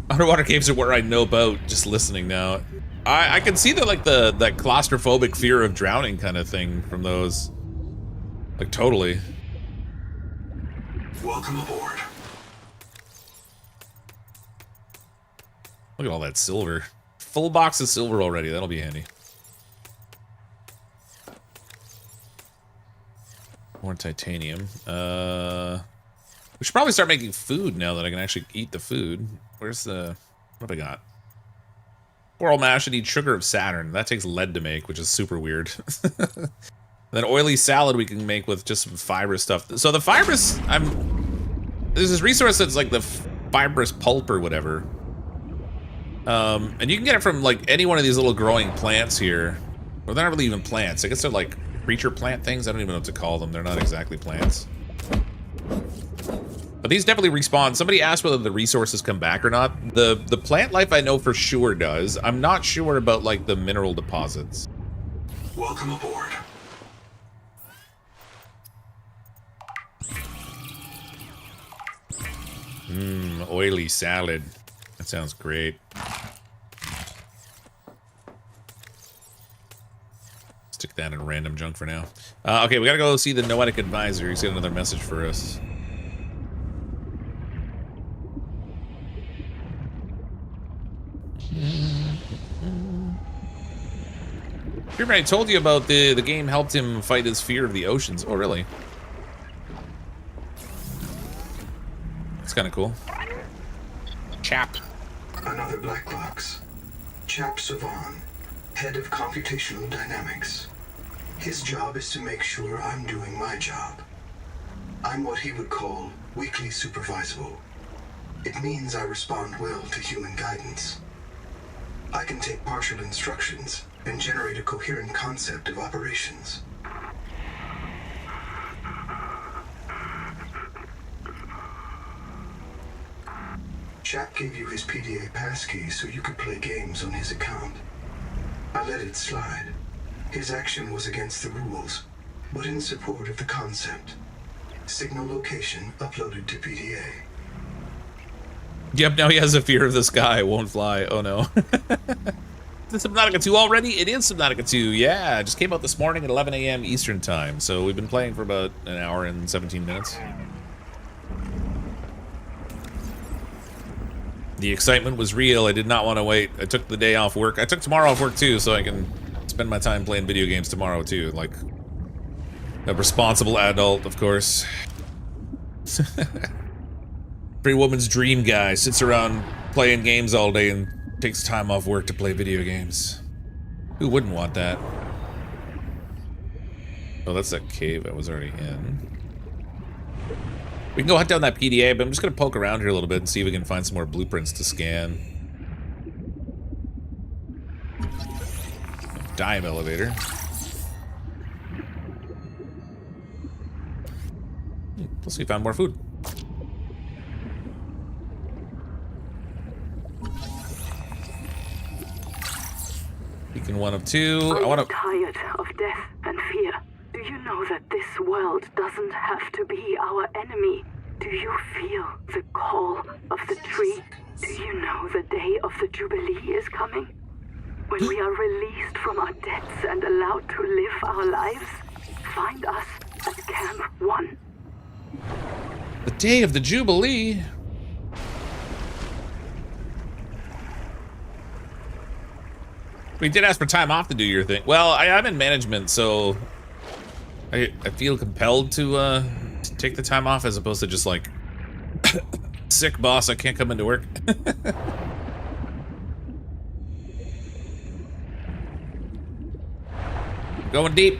Underwater caves are where I know about, just listening now. I can see that, like, that claustrophobic fear of drowning kind of thing from those. Like, totally. Welcome aboard. Look at all that silver. Full box of silver already. That'll be handy. More titanium. We should probably start making food now that I can actually eat the food. Where's the... What have I got? Coral mash, I need sugar of Saturn. That takes lead to make, which is super weird. Then oily salad we can make with just some fibrous stuff. So the fibrous... There's this resource that's like the fibrous pulp or whatever. And you can get it from like any one of these little growing plants here. Well, they're not really even plants. I guess they're like creature plant things. I don't even know what to call them. They're not exactly plants. But these definitely respawn. Somebody asked whether the resources come back or not. The plant life I know for sure does. I'm not sure about like the mineral deposits. Welcome aboard. Oily salad. That sounds great. Stick that in random junk for now. Okay, we gotta go see the Noetic Advisor. He's got another message for us. Remember I told you about the game helped him fight his fear of the oceans. Oh, really? That's kind of cool. Chap. Another black box. Chap Savan, head of computational dynamics. His job is to make sure I'm doing my job. I'm what he would call weakly supervisable. It means I respond well to human guidance. I can take partial instructions and generate a coherent concept of operations. Chap gave you his PDA passkey so you could play games on his account. I let it slide. His action was against the rules, but in support of the concept. Signal location uploaded to PDA. Yep, now he has a fear of the sky. It won't fly. Oh no. Is it Subnautica 2 already? It is Subnautica 2. Yeah, it just came out this morning at 11 a.m. Eastern time. So we've been playing for about an hour and 17 minutes. The excitement was real. I did not want to wait. I took the day off work. I took tomorrow off work too, so I can spend my time playing video games tomorrow too. Like a responsible adult, of course. Every woman's dream guy sits around playing games all day and takes time off work to play video games. Who wouldn't want that? Oh, that's that cave I was already in. We can go hunt down that PDA, but I'm just going to poke around here a little bit and see if we can find some more blueprints to scan. Dive elevator. Let's see if we found more food. Beacon 1 of 2. I want to... tired of death and fear. Do you know that this world doesn't have to be our enemy? Do you feel the call of the tree? Do you know the day of the Jubilee is coming? When we are released from our debts and allowed to live our lives? Find us at Camp 1. The day of the Jubilee? We did ask for time off to do your thing. Well, I'm in management, so I feel compelled to take the time off as opposed to just like, sick boss, I can't come into work. Going deep.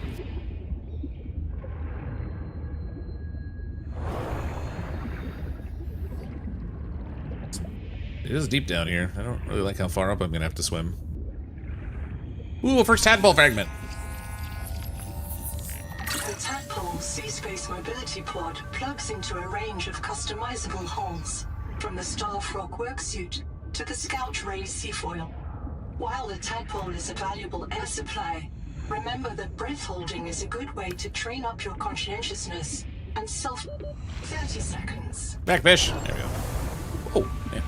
It is deep down here. I don't really like how far up I'm gonna have to swim. Ooh, first tadpole fragment. The Tadpole Sea Space Mobility Pod plugs into a range of customizable hulls, from the Starfrog worksuit to the Scout Ray seafoil. While the Tadpole is a valuable air supply, remember that breath holding is a good way to train up your conscientiousness and 30 seconds. Back fish. There we go. Oh, yeah.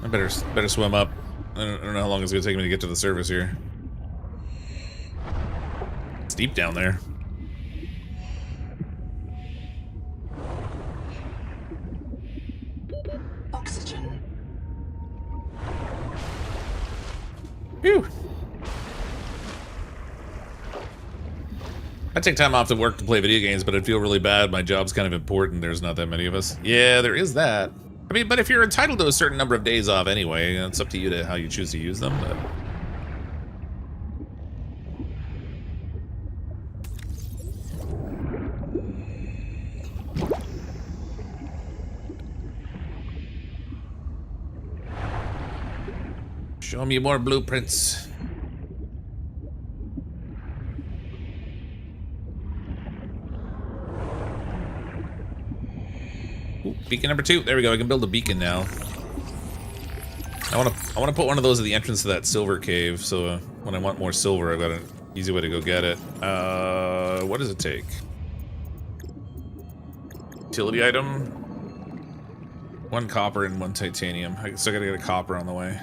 I better swim up. I don't know how long it's gonna take me to get to the surface here. It's deep down there. Oxygen. Phew. I take time off to work to play video games, but I'd feel really bad. My job's kind of important. There's not that many of us. Yeah, there is that. I mean, but if you're entitled to a certain number of days off anyway, it's up to you to how you choose to use them. But... show me more blueprints. Ooh, beacon number 2. There we go. I can build a beacon now. I want to put one of those at the entrance to that silver cave. So when I want more silver, I've got an easy way to go get it. What does it take? Utility item. 1 copper and 1 titanium. I still gotta get a copper on the way.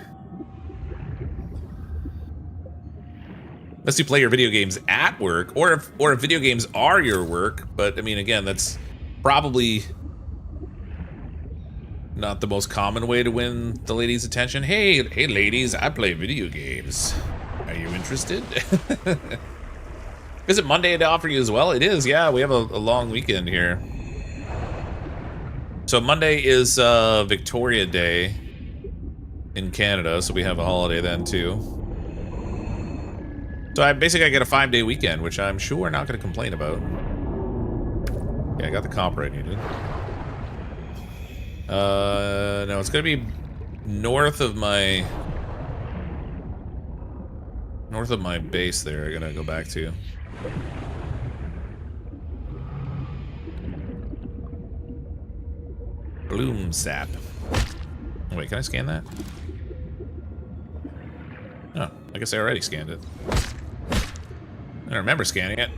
Unless you play your video games at work, or if video games are your work. But I mean, again, that's probably not the most common way to win the ladies' attention. Hey ladies, I play video games. Are you interested? Is it Monday to offer you as well? It is, yeah. We have a long weekend here. So Monday is Victoria Day in Canada, so we have a holiday then too. So I basically get a 5-day weekend, which I'm sure we're not going to complain about. Yeah, I got the copper I needed. No, it's gonna be north of my base there. I gotta go back to. Bloom sap. Oh, wait, can I scan that? Oh, I guess I already scanned it. I don't remember scanning it.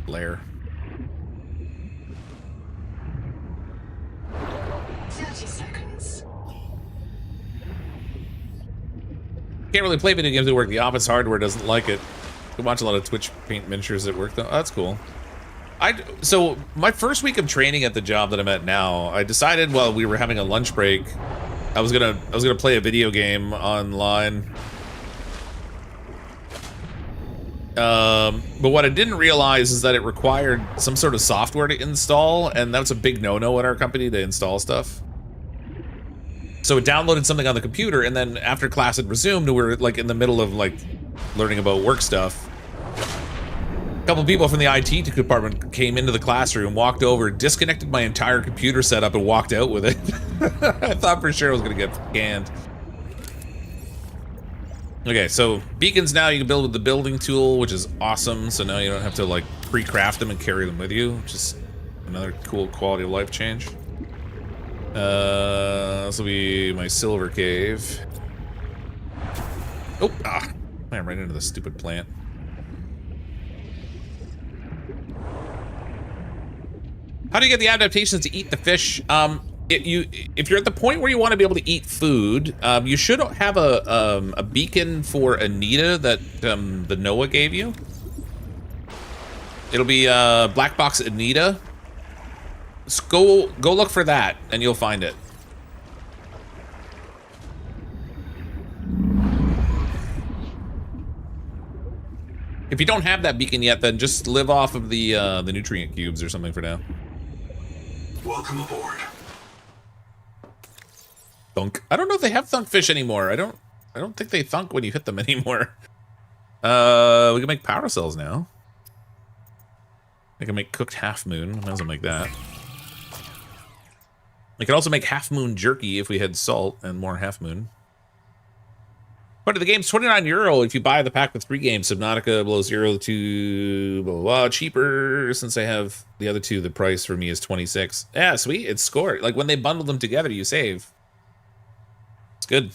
Lair. 30 seconds. Can't really play video games at work. The office hardware doesn't like it. I watch a lot of Twitch paint miniatures at work though. Oh, that's cool. So my first week of training at the job that I'm at now, I decided while we were having a lunch break, I was gonna play a video game online. But what I didn't realize is that it required some sort of software to install, and that's a big no-no at our company to install stuff. So it downloaded something on the computer, and then after class had resumed, we were like in the middle of like learning about work stuff. A couple people from the IT department came into the classroom, walked over, disconnected my entire computer setup, and walked out with it. I thought for sure I was gonna get canned. Okay, so beacons now you can build with the building tool, which is awesome. So now you don't have to like pre-craft them and carry them with you, which is another cool quality of life change. This will be my silver cave. Oh, I'm right into the stupid plant. How do you get the adaptations to eat the fish? If you're at the point where you want to be able to eat food, you should have a beacon for Anita that the Noah gave you. It'll be black box Anita. Just go look for that, and you'll find it. If you don't have that beacon yet, then just live off of the nutrient cubes or something for now. Welcome aboard. Thunk. I don't know if they have thunk fish anymore. I don't think they thunk when you hit them anymore. We can make power cells now. I can make cooked half moon. Might as well make that. I could also make half moon jerky if we had salt and more half moon. But the game's €29 if you buy the pack with 3 games. Subnautica below 0 to blah, blah, blah, cheaper. Since I have the other 2, the price for me is 26. Yeah, sweet. It's scored. Like when they bundle them together, you save. It's good.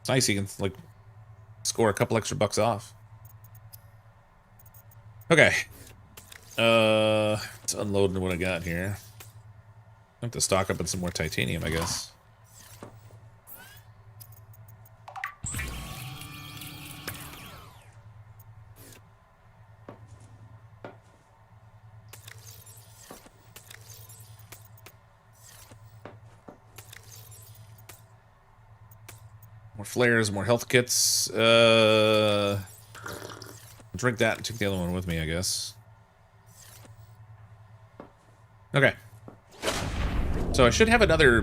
It's nice. You can like score a couple extra bucks off. Okay. Let's unload what I got here. I have to stock up on some more titanium, I guess. More flares, more health kits. Drink that and take the other one with me, I guess. Okay. So I should have another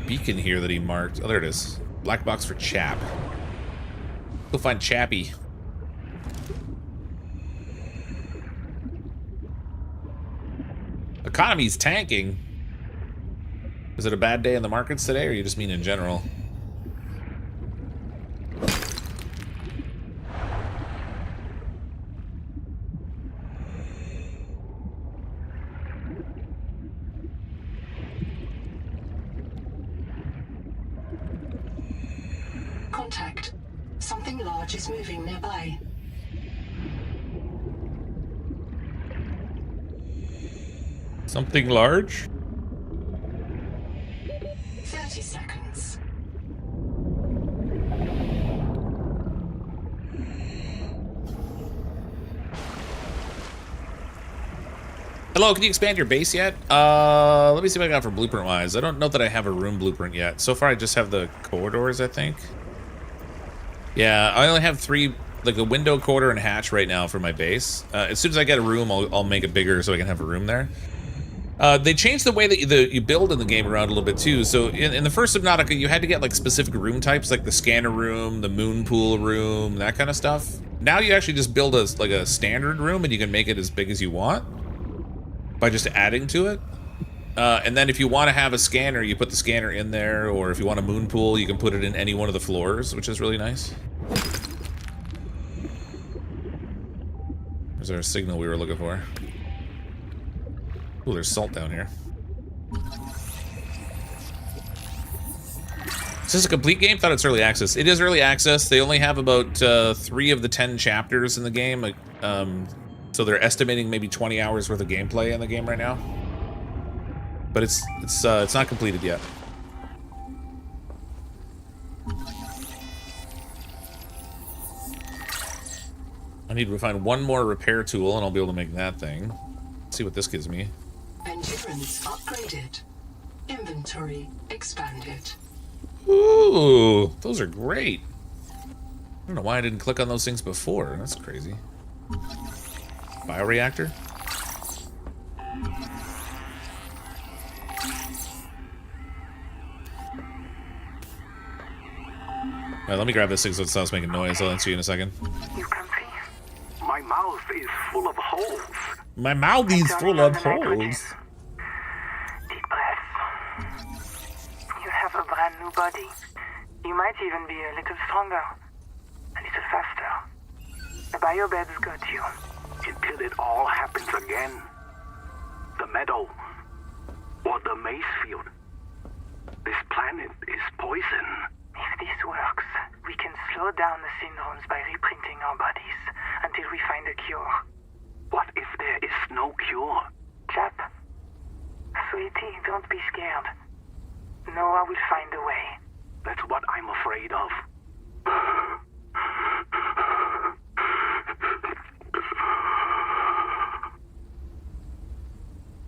beacon here that he marked. Oh, there it is. Black box for Chap. Go find Chappie. Economy's tanking. Is it a bad day in the markets today, or you just mean in general? Contact. Something large is moving nearby. Something large? 30 seconds. Hello, can you expand your base yet? Let me see what I got for blueprint-wise. I don't know that I have a room blueprint yet. So far, I just have the corridors, I think. Yeah, I only have 3, like a window, corridor, and hatch right now for my base. As soon as I get a room, I'll make it bigger so I can have a room there. They changed the way that you build in the game around a little bit too. So in the first Subnautica, you had to get like specific room types, like the scanner room, the moon pool room, that kind of stuff. Now you actually just build a standard room, and you can make it as big as you want by just adding to it. And then if you want to have a scanner, you put the scanner in there, or if you want a moon pool, you can put it in any one of the floors, which is really nice. There's our signal we were looking for. Ooh, there's salt down here. Is this a complete game? Thought it's early access. It is early access. They only have about 3 of the 10 chapters in the game. So they're estimating maybe 20 hours worth of gameplay in the game right now. But it's not completed yet. I need to find one more repair tool, and I'll be able to make that thing. Let's see what this gives me. Endurance upgraded. Inventory expanded. Ooh, those are great. I don't know why I didn't click on those things before. That's crazy. Bioreactor? Alright, let me grab this thing so it stops making noise. I'll answer you in a second. You can see, my mouth is full of holes. My mouth is full of holes. Deep breath. You have a brand new body. You might even be a little stronger. A little faster. The biobeds got you. Until it all happens again. The meadow. Or the maze field. This planet is poison. If this works, we can slow down the syndromes by reprinting our bodies until we find a cure. What if there is no cure? Chap, sweetie, don't be scared. Noah will find a way. That's what I'm afraid of.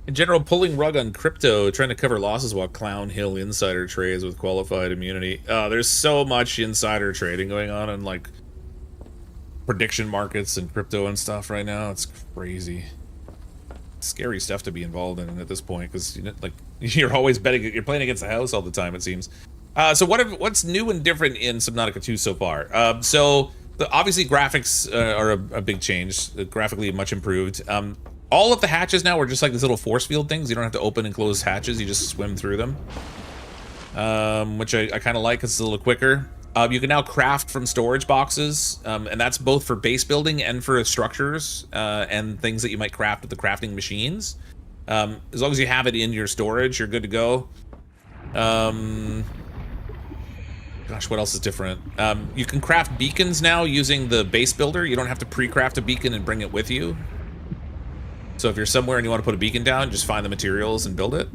In general, pulling rug on crypto, trying to cover losses while Clown Hill insider trades with qualified immunity. There's so much insider trading going on in, like, prediction markets and crypto and stuff right now. It's crazy. Scary stuff to be involved in at this point, because, you know, like, you're always betting, you're playing against the house all the time, it seems. So what's new and different in Subnautica 2 so far? Obviously graphics are a big change, graphically much improved. All of the hatches now are just like these little force field things. You don't have to open and close hatches, you just swim through them. Which I kind of like, because it's a little quicker. You can now craft from storage boxes, and that's both for base building and for structures and things that you might craft with the crafting machines. As long as you have it in your storage, you're good to go. Gosh, what else is different? You can craft beacons now using the base builder. You don't have to pre-craft a beacon and bring it with you. So if you're somewhere and you want to put a beacon down, just find the materials and build it.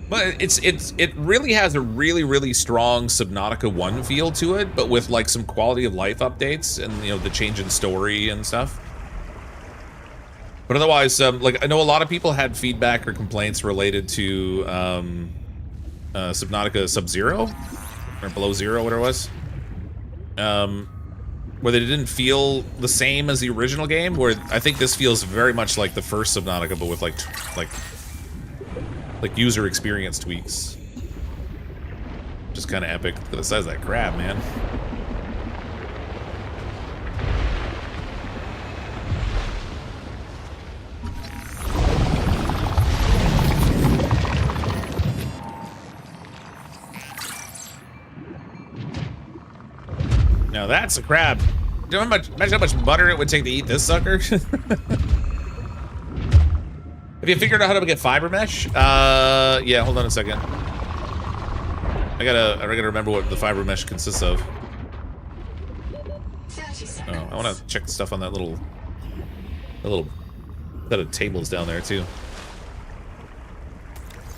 But it really has a really strong Subnautica 1 feel to it, but with like some quality of life updates and, you know, the change in story and stuff. But otherwise, like, I know a lot of people had feedback or complaints related to Subnautica Sub-Zero or Below Zero, whatever it was. Where they didn't feel the same as the original game, where I think this feels very much like the first Subnautica, but with like user experience tweaks. Just kind of epic. Look at the size of that crab, man. Now that's a crab. Do you know imagine how much butter it would take to eat this sucker? Have you figured out how to get fiber mesh? Yeah, hold on a second. I gotta remember what the fiber mesh consists of. 30 seconds. Oh, I wanna check the stuff on that little set of tables down there too.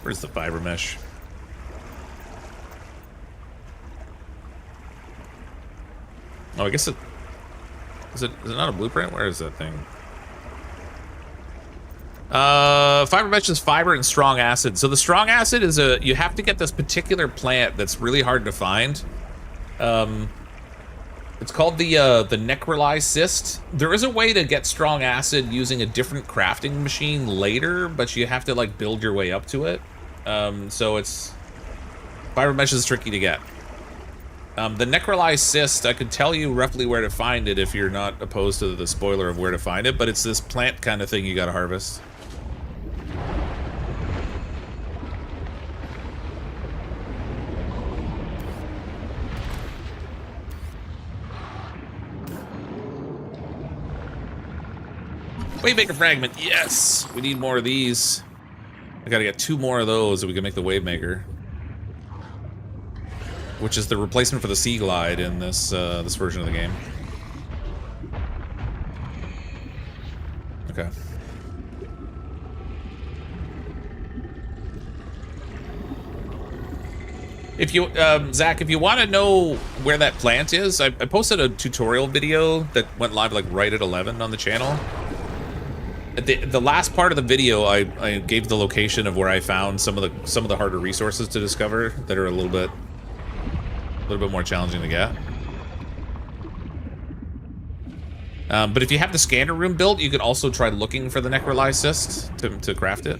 Where's the fiber mesh? Oh, I guess it is it not a blueprint? Where is that thing? Fiber mesh is fiber and strong acid. So the strong acid is you have to get this particular plant that's really hard to find. It's called the necroli cyst. There is a way to get strong acid using a different crafting machine later, but you have to like build your way up to it. So it's fiber mesh is tricky to get. The necroli cyst, I could tell you roughly where to find it if you're not opposed to the spoiler of where to find it, but it's this plant kind of thing you gotta harvest. Wavemaker fragment, yes! We need more of these. I gotta get 2 more of those so we can make the Wavemaker. Which is the replacement for the Sea Glide in this this version of the game. Okay. If you, Zach, if you want to know where that plant is, I posted a tutorial video that went live like right at 11 on the channel. At the last part of the video, I gave the location of where I found some of the harder resources to discover that are a little bit more challenging to get. But if you have the scanner room built, you can also try looking for the necrolized cyst to craft it.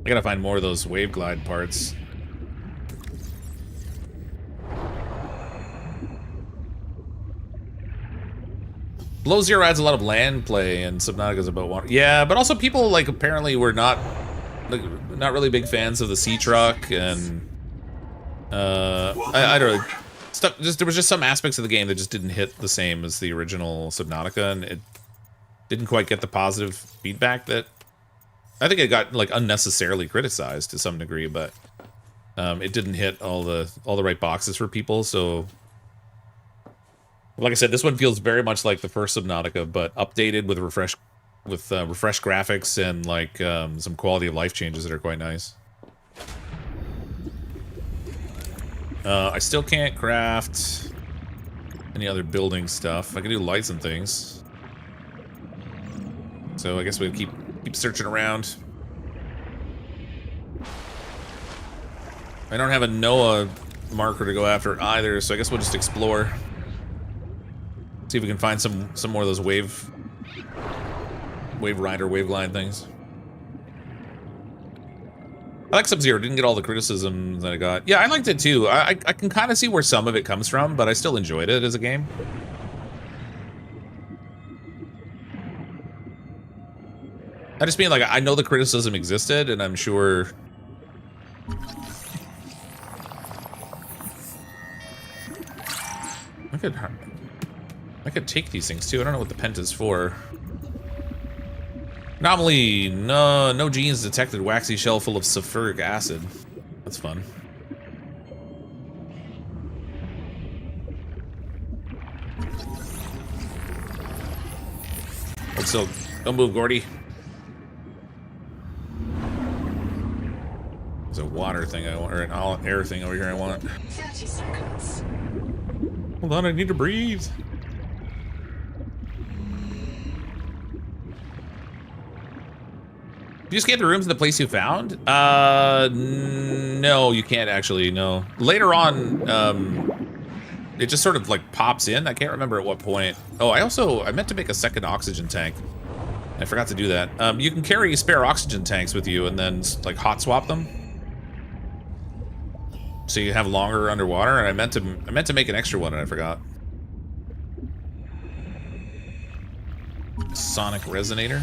I gotta find more of those wave glide parts. Below Zero adds a lot of land play, and Subnautica's about water. Yeah, but also people like apparently were not really big fans of the sea truck, and I don't know. Stuff there was just some aspects of the game that just didn't hit the same as the original Subnautica, and it didn't quite get the positive feedback that I think it got like unnecessarily criticized to some degree, but it didn't hit all the right boxes for people. So, like I said, this one feels very much like the first Subnautica, but updated with refreshed graphics and like some quality of life changes that are quite nice. I still can't craft any other building stuff. I can do lights and things. So I guess we'll keep searching around. I don't have a NOAA marker to go after either, so I guess we'll just explore. See if we can find some more of those wave rider, wave glide things. I like Sub-Zero. Didn't get all the criticism that I got. Yeah, I liked it too. I can kind of see where some of it comes from, but I still enjoyed it as a game. I just mean, like, I know the criticism existed, and I'm sure... I could take these things too. I don't know what the pent is for. Anomaly, no genes detected. Waxy shell full of sulfuric acid. That's fun. So, don't move, Gordy. There's a water thing I want, or an air thing over here I want. 30 seconds. Hold on, I need to breathe. You just get the rooms in the place you found? No, you can't actually, no. Later on, it just sort of like pops in. I can't remember at what point. Oh, I meant to make a second oxygen tank. I forgot to do that. You can carry spare oxygen tanks with you and then like hot swap them. So you have longer underwater, and I meant to make an extra one and I forgot. Sonic resonator.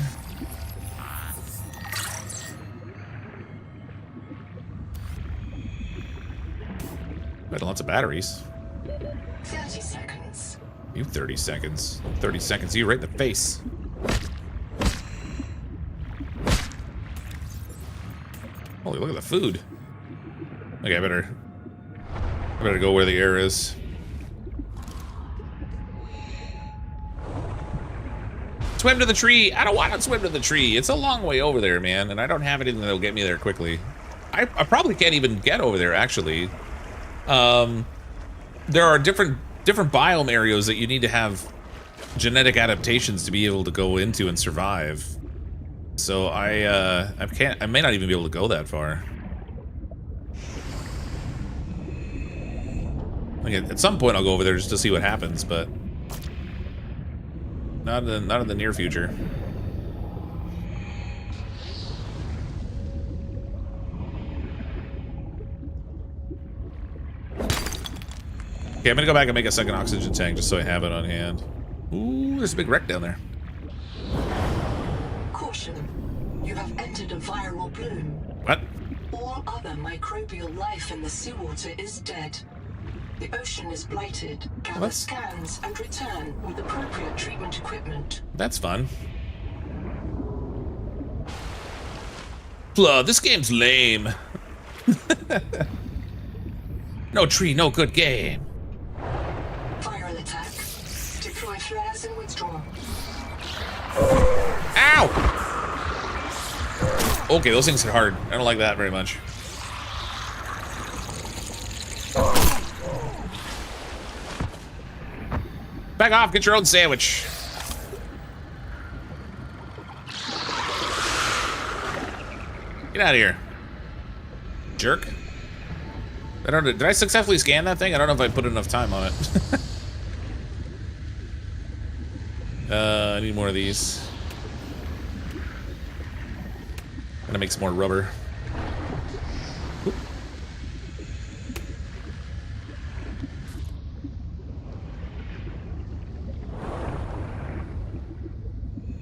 Got lots of batteries. 30 seconds. You 30 seconds. 30 seconds, you right in the face. Holy, look at the food. Okay, I better go where the air is. Swim to the tree! I don't want to swim to the tree. It's a long way over there, man, and I don't have anything that'll get me there quickly. I probably can't even get over there, actually. There are different biome areas that you need to have genetic adaptations to be able to go into and survive. So I may not even be able to go that far. Like at some point I'll go over there just to see what happens, but not in the near future. Okay, I'm gonna go back and make a second oxygen tank just so I have it on hand. Ooh, there's a big wreck down there. Caution. You have entered a viral bloom. What? All other microbial life in the seawater is dead. The ocean is blighted. Gather scans and return with appropriate treatment equipment. That's fun. This game's lame. No tree, no good game. Viral attack. Deploy flares and withdraw. Ow! Okay, those things are hard. I don't like that very much. Back off, get your own sandwich. Get Get out of here. Jerk. I don't know. Did I successfully scan that thing? I don't know if I put enough time on it. I need more of these. Gotta make some more rubber. Oop.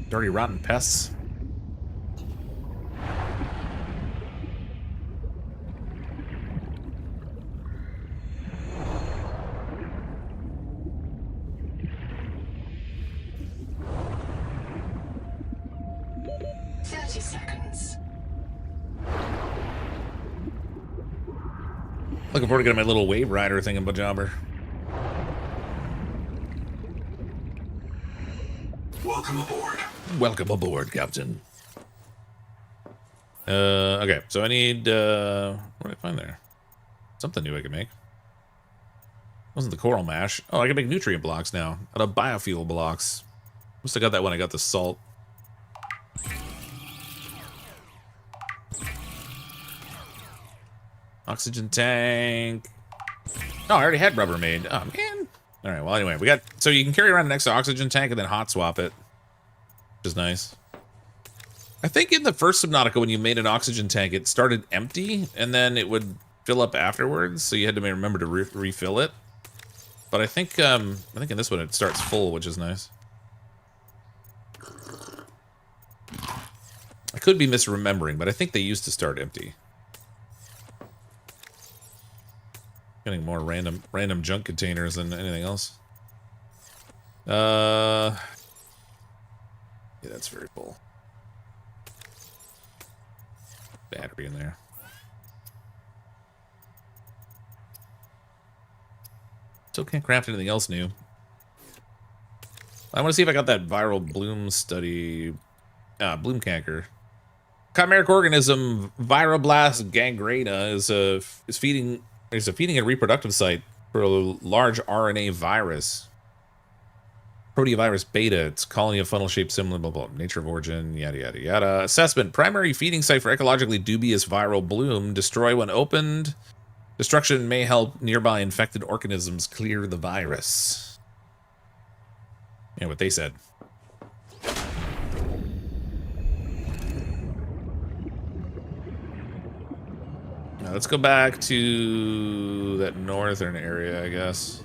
Dirty, rotten pests. Looking forward to getting my little wave rider thingamajobber. Welcome aboard. Welcome aboard, Captain. Okay, so I need, what did I find there? Something new I can make. Wasn't the coral mash. Oh, I can make nutrient blocks now, out of biofuel blocks. Must have got that when I got the salt. Oxygen tank. Oh, I already had rubber made. Oh, man. All right, well, anyway, we got... So you can carry around an extra oxygen tank and then hot swap it, which is nice. I think in the first Subnautica, when you made an oxygen tank, it started empty, and then it would fill up afterwards, so you had to remember to refill it. But I think in this one, it starts full, which is nice. I could be misremembering, but I think they used to start empty. Getting more random junk containers than anything else. Yeah, that's very full. Battery in there. Still can't craft anything else new. I want to see if I got that viral bloom study. Bloom canker. Chimeric organism Viroblast gangrena is feeding a reproductive site for a large RNA virus. Proteovirus beta. It's colony of funnel-shaped similar, blah, blah, nature of origin, yada, yada, yada. Assessment. Primary feeding site for ecologically dubious viral bloom. Destroy when opened. Destruction may help nearby infected organisms clear the virus. Yeah, what they said. Now let's go back to that northern area, I guess.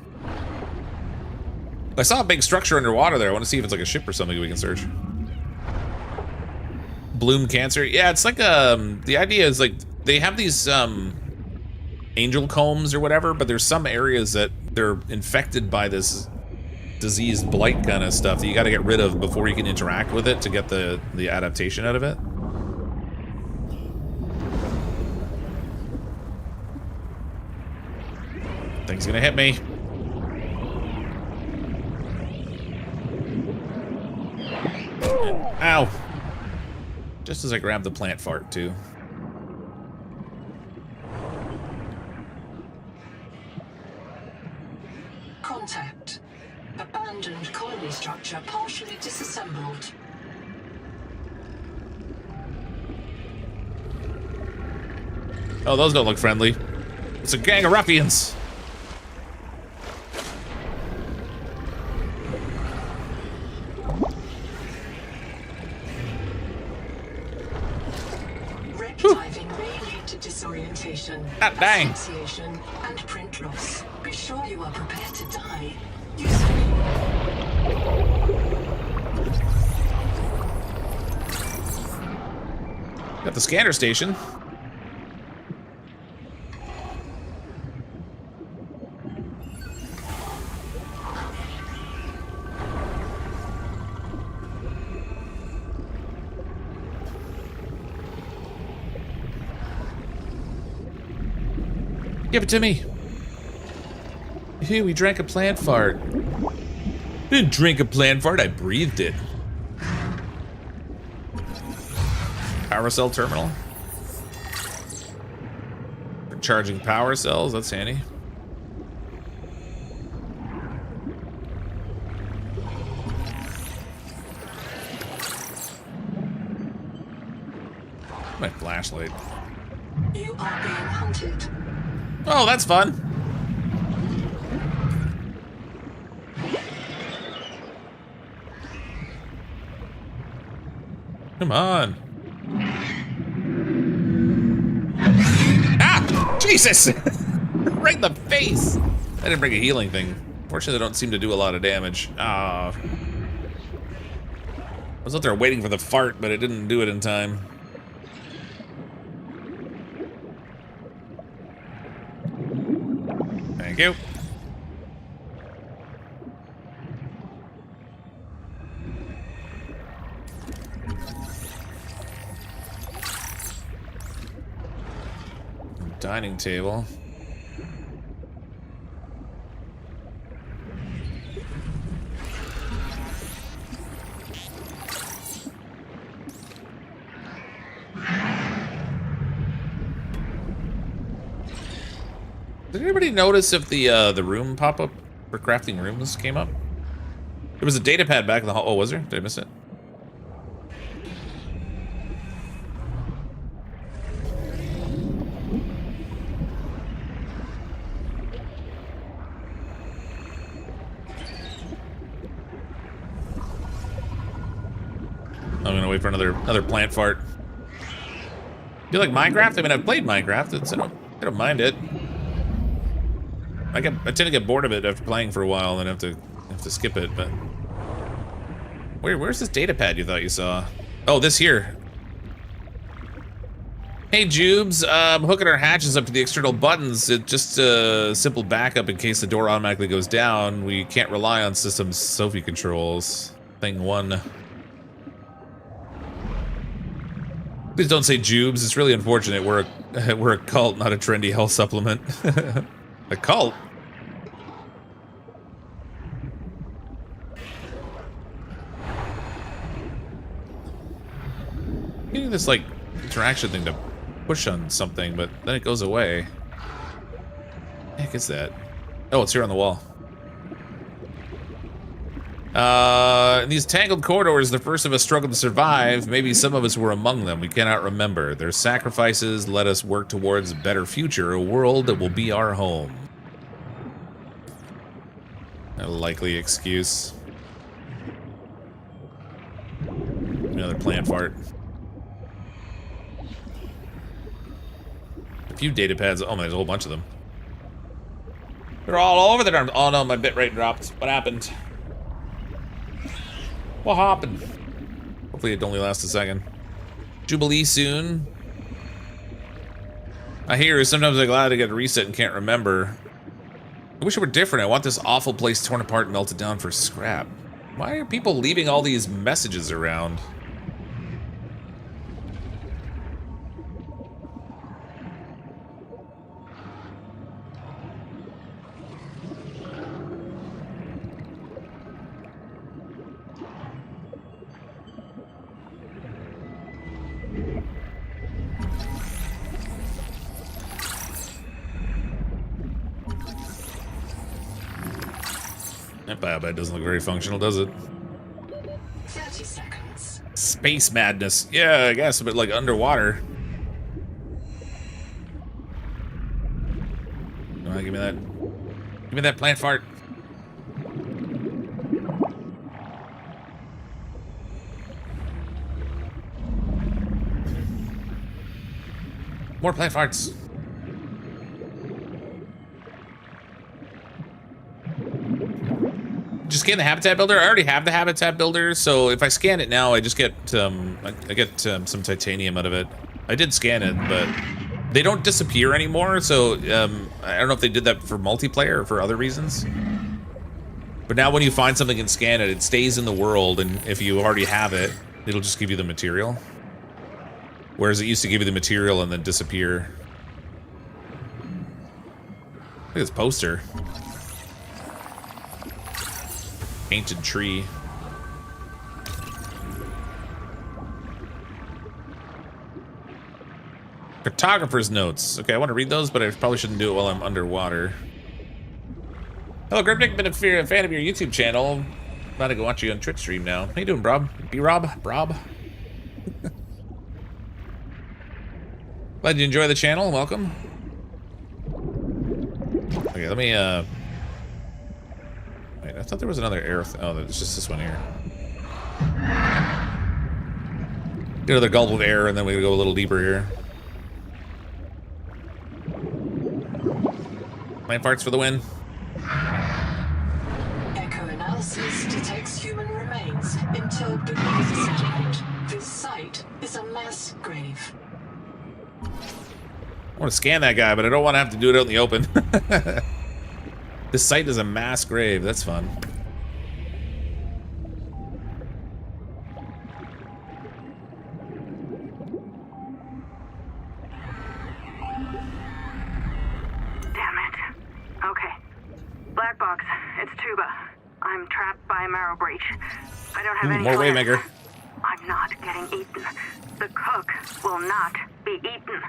I saw a big structure underwater there. I want to see if it's like a ship or something we can search. Bloom cancer. Yeah, it's like the idea is like they have these angel combs or whatever, but there's some areas that they're infected by this disease blight kind of stuff that you got to get rid of before you can interact with it to get the adaptation out of it. Thing's gonna hit me. Ow. Just as I grab the plant fart, too. Contact. Abandoned colony structure partially disassembled. Oh, those don't look friendly. It's a gang of ruffians. Ah, dang. Asphyxiation and print loss. Be sure you are prepared to die. Got the scanner station. Give it to me. Here, we drank a plant fart. Didn't drink a plant fart, I breathed it. Power cell terminal. For charging power cells, that's handy. My flashlight. You are being hunted. Oh, that's fun. Come on. Ah! Jesus! Right in the face! I didn't bring a healing thing. Fortunately, they don't seem to do a lot of damage. Ah. I was out there waiting for the fart, but it didn't do it in time. Thank you. Dining table. Did anybody notice if the room pop-up for crafting rooms came up? There was a data pad back in the hall. Oh, was there? Did I miss it? I'm gonna wait for another plant fart. Do you like Minecraft? I mean, I've played Minecraft. I don't mind it. I tend to get bored of it after playing for a while, and then have to skip it. But where's this data pad you thought you saw? Oh, this here. Hey Jubes, hooking our hatches up to the external buttons. It's just a simple backup in case the door automatically goes down. We can't rely on system's Sophie controls. Thing 1. Please don't say Jubes. It's really unfortunate. We're a cult, not a trendy health supplement. A cult? Getting this like interaction thing to push on something, but then it goes away. What the heck is that? Oh, it's here on the wall. In these tangled corridors, the first of us struggled to survive. Maybe some of us were among them. We cannot remember. Their sacrifices let us work towards a better future, a world that will be our home. A likely excuse. Another plant fart. A few data pads. Oh, man, there's a whole bunch of them. They're all over the darn. Oh no, my bitrate dropped. What happened? What happened? Hopefully it only lasts a second. Jubilee soon. I hear sometimes I'm glad to get a reset and can't remember. I wish it were different. I want this awful place torn apart and melted down for scrap. Why are people leaving all these messages around? That biobed doesn't look very functional, does it? 30 seconds. Space madness. Yeah, I guess, but like underwater. Oh, give me that. Give me that plant fart. More plant farts. Just scan the habitat builder. I already have the habitat builder, so if I scan it now, I just get I get some titanium out of it. I did scan it, but they don't disappear anymore. So I don't know if they did that for multiplayer or for other reasons. But now when you find something and scan it, it stays in the world, and if you already have it, it'll just give you the material. Whereas it used to give you the material and then disappear. Look at this poster. Painted tree. Cartographer's notes. Okay, I want to read those, but I probably shouldn't do it while I'm underwater. Hello, Cryptic. Been a fan of your YouTube channel. About to go watch you on Twitch stream now. How you doing, Rob? B-Rob? Rob? Glad you enjoy the channel. Welcome. Okay, let me, wait, I thought there was another air... Oh, there's just this one here. Get another gulp of air, and then we go a little deeper here. Plant farts for the win. Echo analysis detects human remains interred beneath the settlement. This site is a mass grave. I want to scan that guy, but I don't want to have to do it out in the open. This site is a mass grave. That's fun. Damn it. Okay. Black box. It's Tuba. I'm trapped by a marrow breach. I don't have any more choice. Waymaker. I'm not getting eaten. The cook will not be eaten.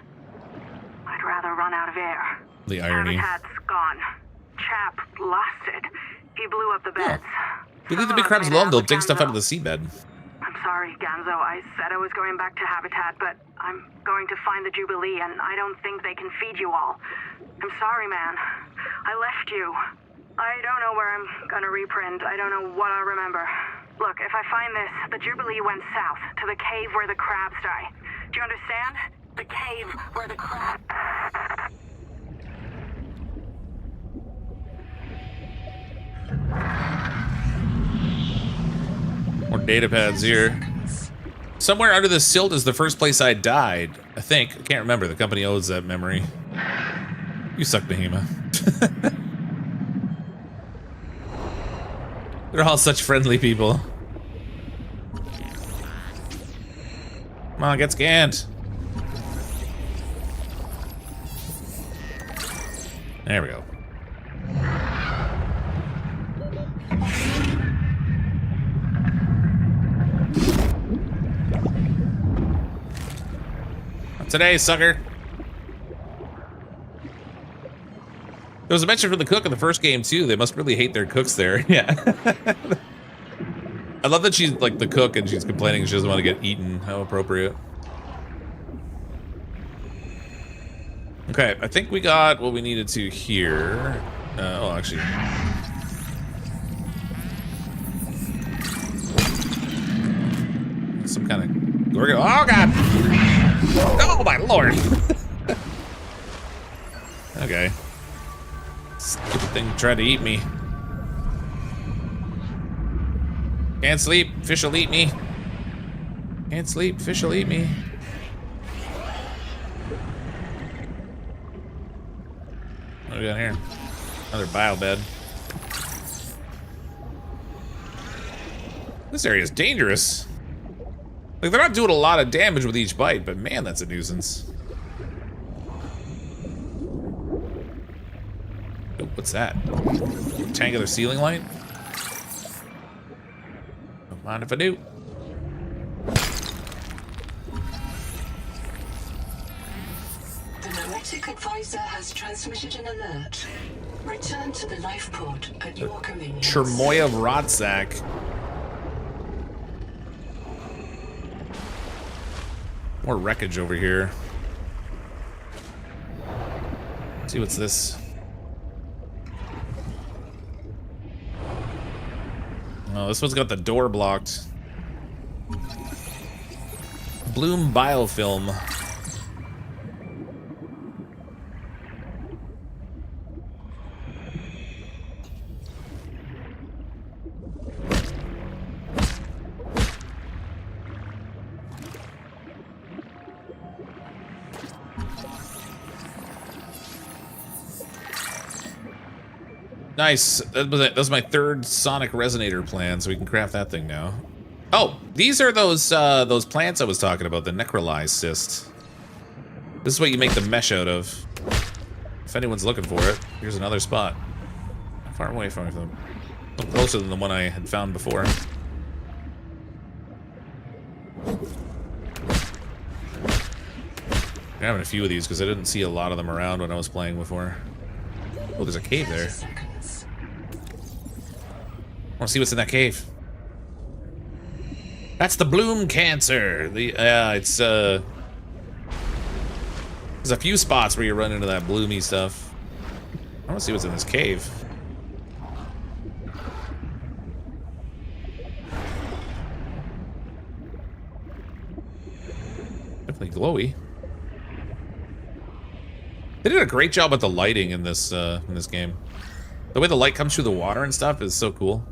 I'd rather run out of air. The irony. Habitat's gone. Chap lost it. He blew up the beds. If you leave the big crabs alone, they'll dig stuff out of the seabed. I'm sorry, Ganzo. I said I was going back to Habitat, but I'm going to find the Jubilee, and I don't think they can feed you all. I'm sorry, man. I left you. I don't know where I'm gonna reprint. I don't know what I'll remember. Look, if I find this, the Jubilee went south, to the cave where the crabs die. Do you understand? The cave where the crabs... More data pads here. Somewhere under the silt is the first place I died. I think. I can't remember. The company owes that memory. You suck, Bahima. They're all such friendly people. Come on, get scanned. There we go. Not today, sucker. There was a mention from the cook in the first game too. They must really hate their cooks there. Yeah. I love that she's like the cook and she's complaining she doesn't want to get eaten. How appropriate. Okay, I think we got what we needed to here. Oh, actually. Some kind of... Oh, God! Oh, my Lord! Okay. Stupid thing tried to eat me. Can't sleep, fish will eat me. Can't sleep, fish will eat me. What do we got here? Another bio bed. This area is dangerous. Like, they're not doing a lot of damage with each bite, but man, that's a nuisance. Oh, what's that? Rectangular ceiling light? Don't mind if I do. The Noetic advisor has transmitted an alert. Return to the lifepod at your convenience. Chermoya rot sack. More wreckage over here. Let's see what's this. Oh, this one's got the door blocked. Bloom biofilm. Nice. That was my third sonic resonator plan, so we can craft that thing now. Oh, these are those plants I was talking about, the necrolyzed cyst. This is what you make the mesh out of. If anyone's looking for it, here's another spot. Far away from them. A little closer than the one I had found before. I'm having a few of these because I didn't see a lot of them around when I was playing before. Oh, there's a cave there. I want to see what's in that cave. That's the bloom cancer. The it's There's a few spots where you run into that bloomy stuff. I want to see what's in this cave. Definitely glowy. They did a great job with the lighting in this game. The way the light comes through the water and stuff is so cool.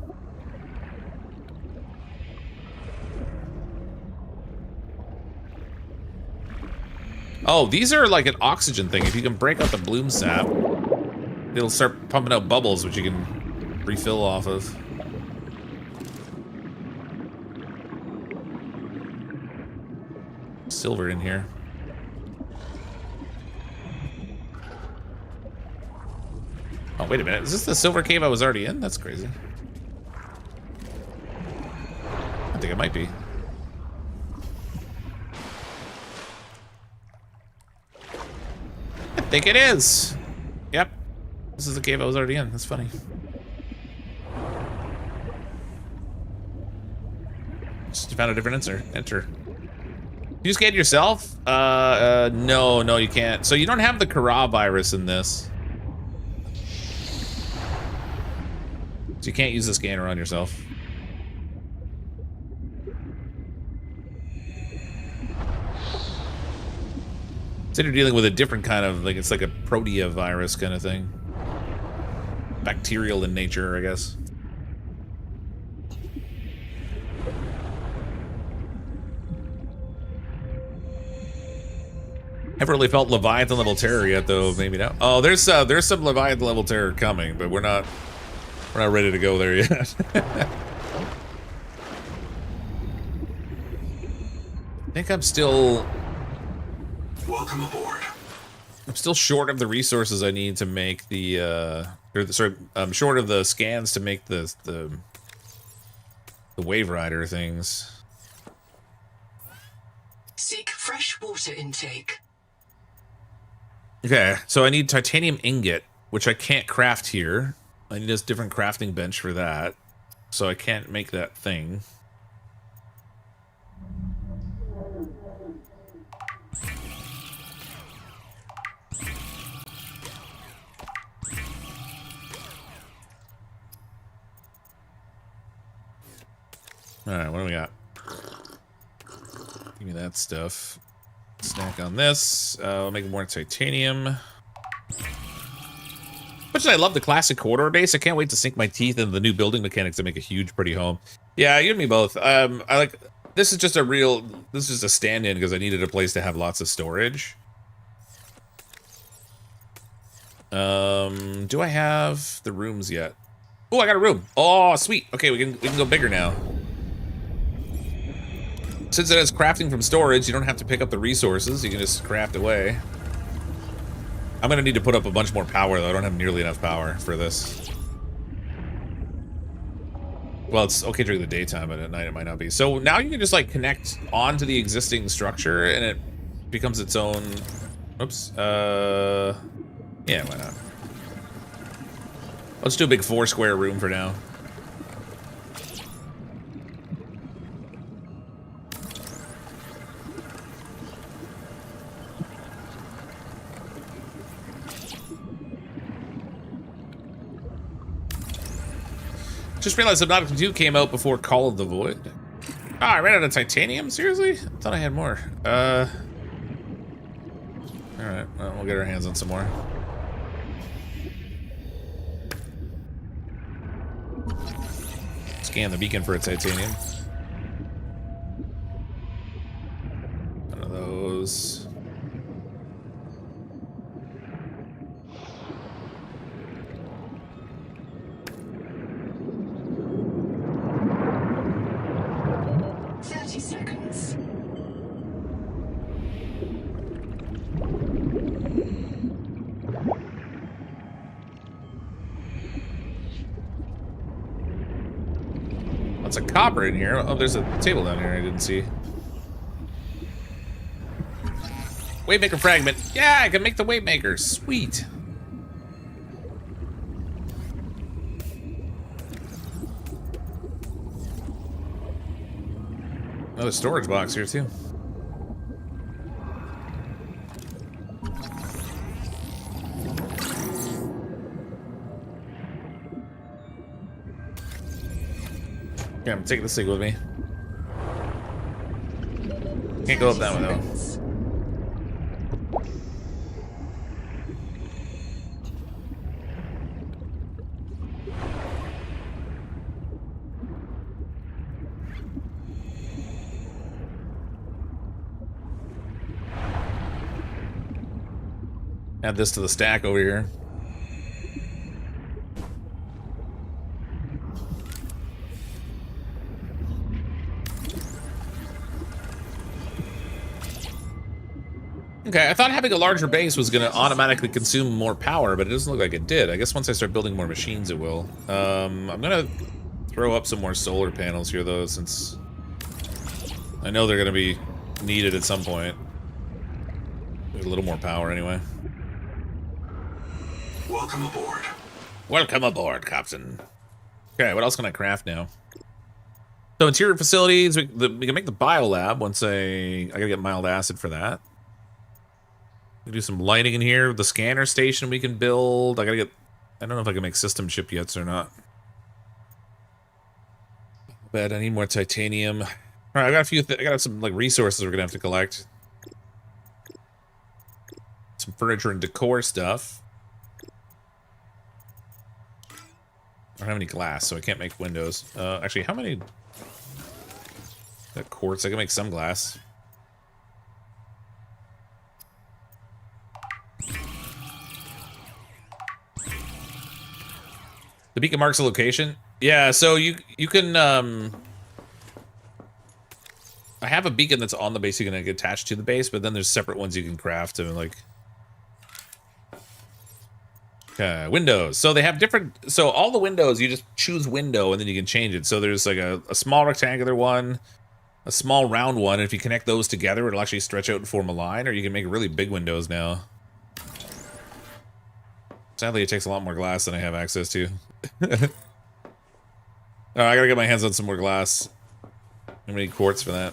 Oh, these are like an oxygen thing. If you can break out the bloom sap, it'll start pumping out bubbles, which you can refill off of. Silver in here. Oh, wait a minute. Is this the silver cave I was already in? That's crazy. I think it might be. I think it is. Yep. This is the cave I was already in. That's funny. Just found a different enter. You scan yourself? No, you can't. So you don't have the Kara virus in this. So you can't use the scanner on yourself. So you're dealing with a different kind of, like, it's like a protea virus kind of thing. Bacterial in nature, I guess. Haven't really felt Leviathan level terror yet, though. Maybe now. Oh, there's some Leviathan level terror coming, but we're not ready to go there yet. I think I'm still. Welcome aboard. I'm still short of the resources I need to make the. I'm short of the scans to make the Wave Rider things. Seek fresh water intake. Okay, so I need titanium ingot, which I can't craft here. I need a different crafting bench for that, so I can't make that thing. Alright, what do we got? Give me that stuff. Snack on this. I'll make more titanium. Much as I love the classic corridor base, I can't wait to sink my teeth into the new building mechanics to make a huge, pretty home. Yeah, you and me both. I like. This is just a stand-in because I needed a place to have lots of storage. Do I have the rooms yet? Oh, I got a room. Oh, sweet. Okay, we can go bigger now. Since it has crafting from storage, you don't have to pick up the resources. You can just craft away. I'm gonna need to put up a bunch more power, though. I don't have nearly enough power for this. Well, it's okay during the daytime, but at night it might not be. So now you can just, like, connect onto the existing structure, and it becomes its own... Oops. Yeah, why not? Let's do a big 4-square room for now. Just realized Subnautica 2 came out before Call of the Void. Ah, I ran out of titanium? Seriously? I thought I had more. Alright, well, we'll get our hands on some more. Scan the beacon for a titanium. One of those. Lots of copper in here. Oh, there's a table down here I didn't see. Wavemaker fragment. Yeah, I can make the Wavemaker. Sweet. Another storage box here too. Yeah, I'm taking this thing with me. Can't go up that way though. Add this to the stack over here. Okay, I thought having a larger base was going to automatically consume more power, but it doesn't look like it did. I guess once I start building more machines, it will. I'm going to throw up some more solar panels here, though, since I know they're going to be needed at some point. There's a little more power, anyway. Welcome aboard. Welcome aboard, Captain. Okay, what else can I craft now? So interior facilities, we can make the biolab once I gotta get mild acid for that. We can do some lighting in here. The scanner station we can build. I don't know if I can make system chip yet or not. But I need more titanium. All right, I got I got some like resources we're gonna have to collect. Some furniture and decor stuff. I don't have any glass, so I can't make windows. Actually, how many? That quartz. I can make some glass. The beacon marks a location. Yeah, so you can I have a beacon that's on the base you can get attached to the base, but then there's separate ones you can craft and like. Okay, windows. So they have different. So all the windows, you just choose window and then you can change it. So there's like a small rectangular one, a small round one. And if you connect those together, it'll actually stretch out and form a line. Or you can make really big windows now. Sadly, it takes a lot more glass than I have access to. Alright, I gotta get my hands on some more glass. I'm gonna need quartz for that.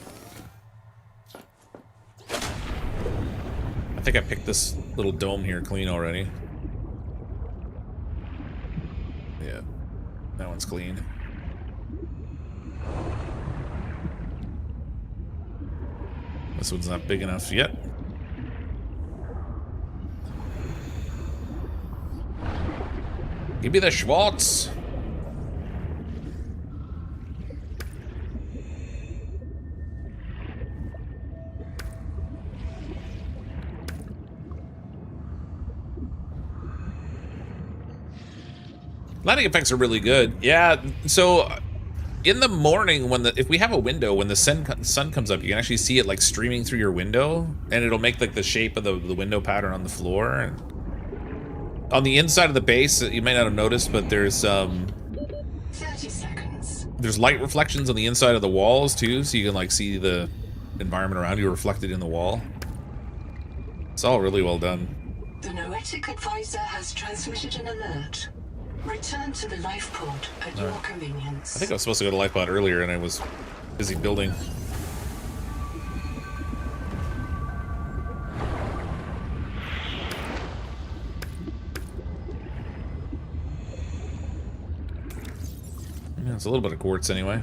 I think I picked this little dome here clean already. Yeah, that one's clean. This one's not big enough yet. Give me the Schwartz. Lighting effects are really good. Yeah, so in the morning if we have a window, when the sun comes up, you can actually see it like streaming through your window, and it'll make like the shape of the window pattern on the floor. And on the inside of the base, you may not have noticed, but there's 30 seconds. There's light reflections on the inside of the walls too, so you can like see the environment around you reflected in the wall. It's all really well done. The Noetic advisor has transmitted an alert. Return to the lifepod at your convenience. I think I was supposed to go to lifepod earlier and I was busy building. Yeah, it's a little bit of quartz anyway.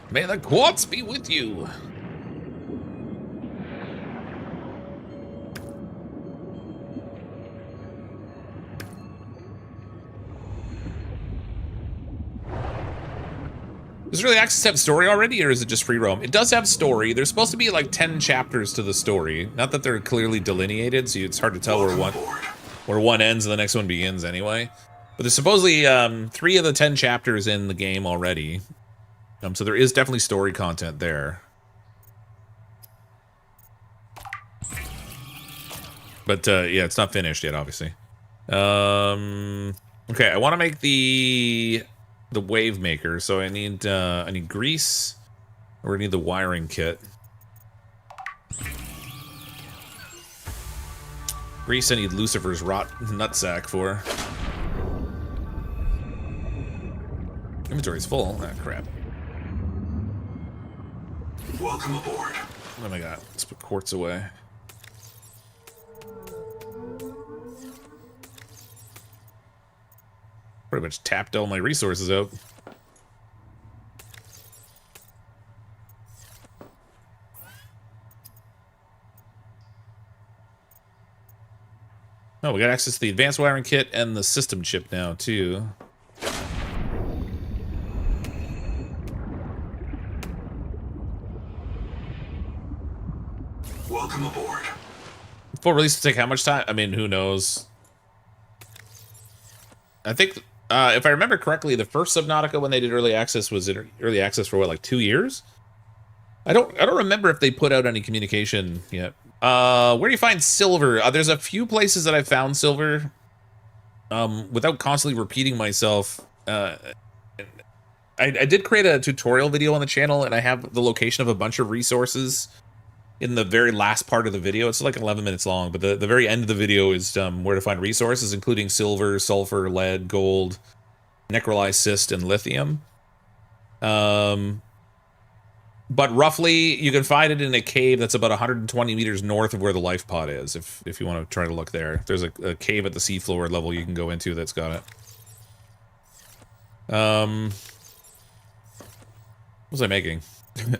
May the quartz be with you. Does Early Access have story already, or is it just free roam? It does have story. There's supposed to be like 10 chapters to the story. Not that they're clearly delineated, so it's hard to tell where one ends and the next one begins anyway. But there's supposedly 3 of the 10 chapters in the game already. So there is definitely story content there. But yeah, it's not finished yet, obviously. Okay, I want to make the wave maker, so I need grease, or I need the wiring kit. Grease I need Lucifer's rot nutsack for. Inventory's full. Ah, crap. Welcome aboard. What have I got? Let's put quartz away. Pretty much tapped all my resources out. Oh, we got access to the advanced wiring kit and the system chip now, too. Welcome aboard. Full release will take how much time? I mean, who knows? I think, if I remember correctly, the first Subnautica when they did early access was in early access for what, like 2 years? I don't remember if they put out any communication yet. Where do you find silver? There's a few places that I found silver. Without constantly repeating myself, I did create a tutorial video on the channel, and I have the location of a bunch of resources in the very last part of the video. It's like 11 minutes long, but the very end of the video is where to find resources, including silver, sulfur, lead, gold, necrolyzed cyst, and lithium. But roughly, you can find it in a cave that's about 120 meters north of where the life pod is, if you want to try to look there. There's a cave at the seafloor level you can go into that's got it. What was I making?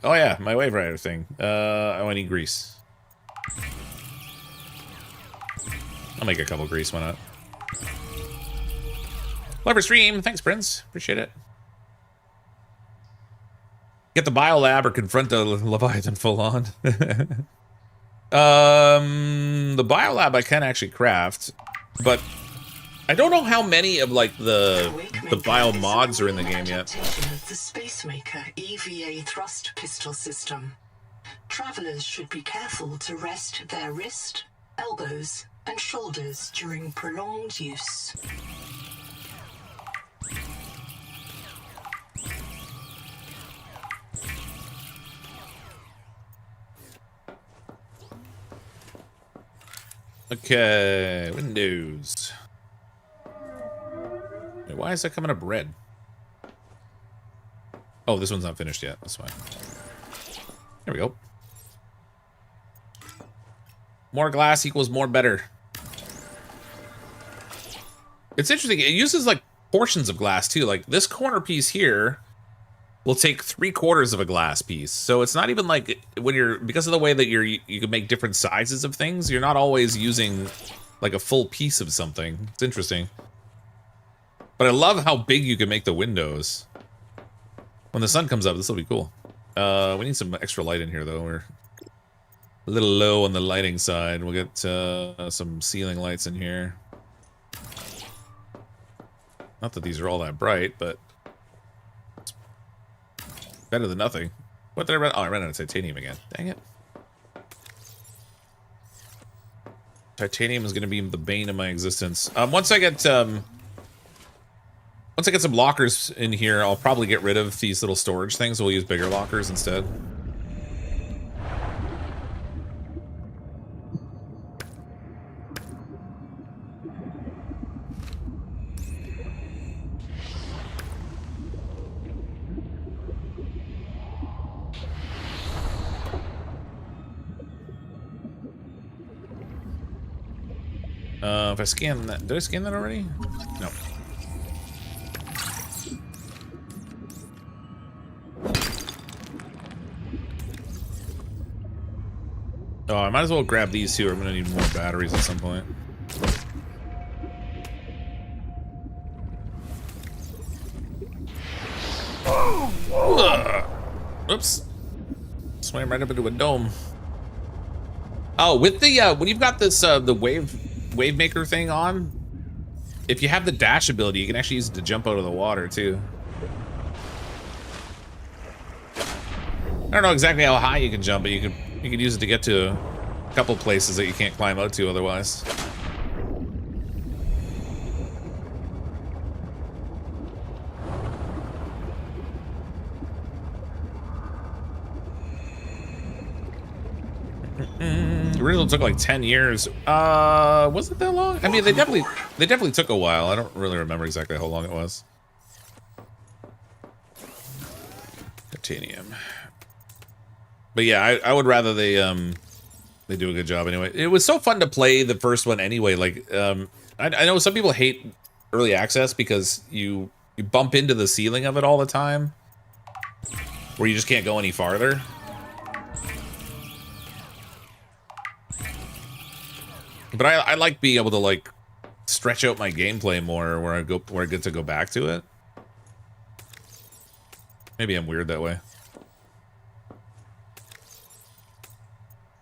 Oh yeah, my wave rider thing. I need grease. I'll make a couple grease, why not? Love your stream. Thanks, Prince. Appreciate it. Get the biolab or confront the Leviathan full on. The biolab I can actually craft, but I don't know how many of like the bio mods are in the game yet. Of the Spacemaker EVA thrust pistol system. Travelers should be careful to rest their wrist, elbows, and shoulders during prolonged use. Okay, Windows. Wait, why is that coming up red? Oh, this one's not finished yet. That's fine. There we go. More glass equals more better. It's interesting. It uses like portions of glass too. Like this corner piece here will take 3/4 of a glass piece. So it's not even like when you're, because of the way that you can make different sizes of things, you're not always using like a full piece of something. It's interesting. But I love how big you can make the windows. When the sun comes up, this will be cool. We need some extra light in here though. We're a little low on the lighting side. We'll get some ceiling lights in here. Not that these are all that bright, but it's better than nothing. What did I run? Oh, I ran out of titanium again. Dang it. Titanium is going to be the bane of my existence. Once I get some lockers in here, I'll probably get rid of these little storage things. We'll use bigger lockers instead. If I scan that, did I scan that already? No. Oh, I might as well grab these two. I'm gonna need more batteries at some point. Oops. Swam right up into a dome. Oh, with the when you've got this the wave maker thing on, if you have the dash ability, you can actually use it to jump out of the water too. I don't know exactly how high you can jump, but you can use it to get to a couple places that you can't climb out to otherwise. The original took like 10 years. Was it that long? I mean, they definitely took a while. I don't really remember exactly how long it was. Titanium. But yeah, I would rather they do a good job anyway. It was so fun to play the first one anyway. Like, I know some people hate early access because you bump into the ceiling of it all the time, where you just can't go any farther. But I like being able to like stretch out my gameplay more, where I get to go back to it. Maybe I'm weird that way.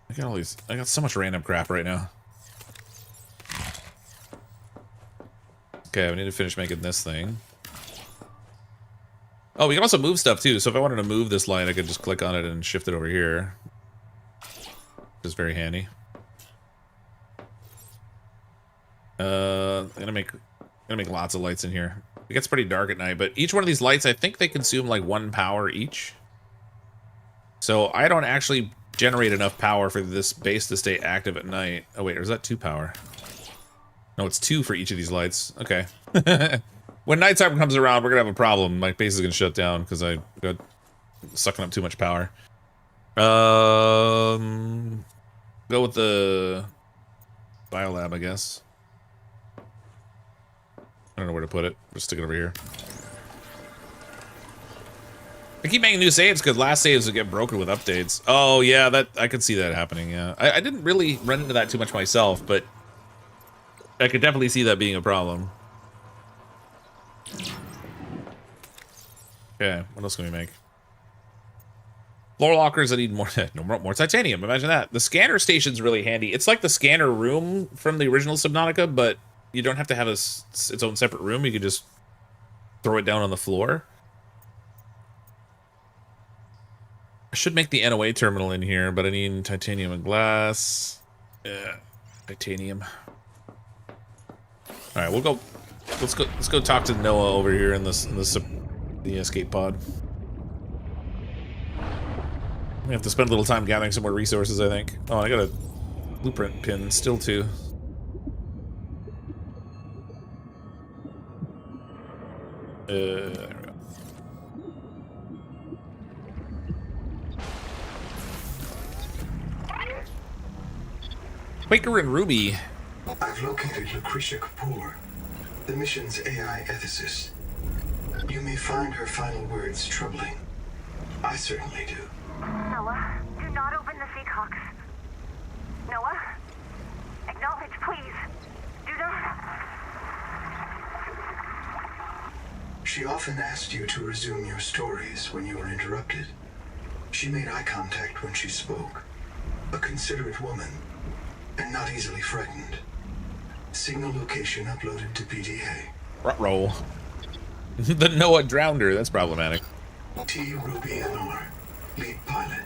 I got so much random crap right now. Okay, we need to finish making this thing. Oh, we can also move stuff too. So if I wanted to move this light, I could just click on it and shift it over here. Which is very handy. I'm gonna make lots of lights in here. It gets pretty dark at night, but each one of these lights, I think they consume like 1 power each. So I don't actually generate enough power for this base to stay active at night. Oh wait, or is that 2 power? No, it's 2 for each of these lights. Okay. When nighttime comes around, we're gonna have a problem. My base is gonna shut down because I got sucking up too much power. Go with the biolab, I guess. I don't know where to put it. Just stick it over here. I keep making new saves because last saves would get broken with updates. Oh yeah, that I could see that happening. Yeah, I didn't really run into that too much myself, but I could definitely see that being a problem. Okay, what else can we make? Floor lockers that need more more titanium. Imagine that. The scanner station's really handy. It's like the scanner room from the original Subnautica, but you don't have to have its own separate room. You can just throw it down on the floor. I should make the NOA terminal in here, but I need titanium and glass. Yeah, titanium. All right, we'll go. Let's go talk to Noah over here in the escape pod. We have to spend a little time gathering some more resources, I think. Oh, I got a blueprint pin still too. There we go. Quaker and Ruby. I've located Lucretia Kapoor, the mission's AI ethicist. You may find her final words troubling. I certainly do. Noah, do not open the Seahawks. Noah? Acknowledge, please. Do not. She often asked you to resume your stories when you were interrupted. She made eye contact when she spoke. A considerate woman, and not easily frightened. Signal location uploaded to PDA. Ruh-roh. The Noah drowned her. That's problematic. T. Ruby NR, lead pilot.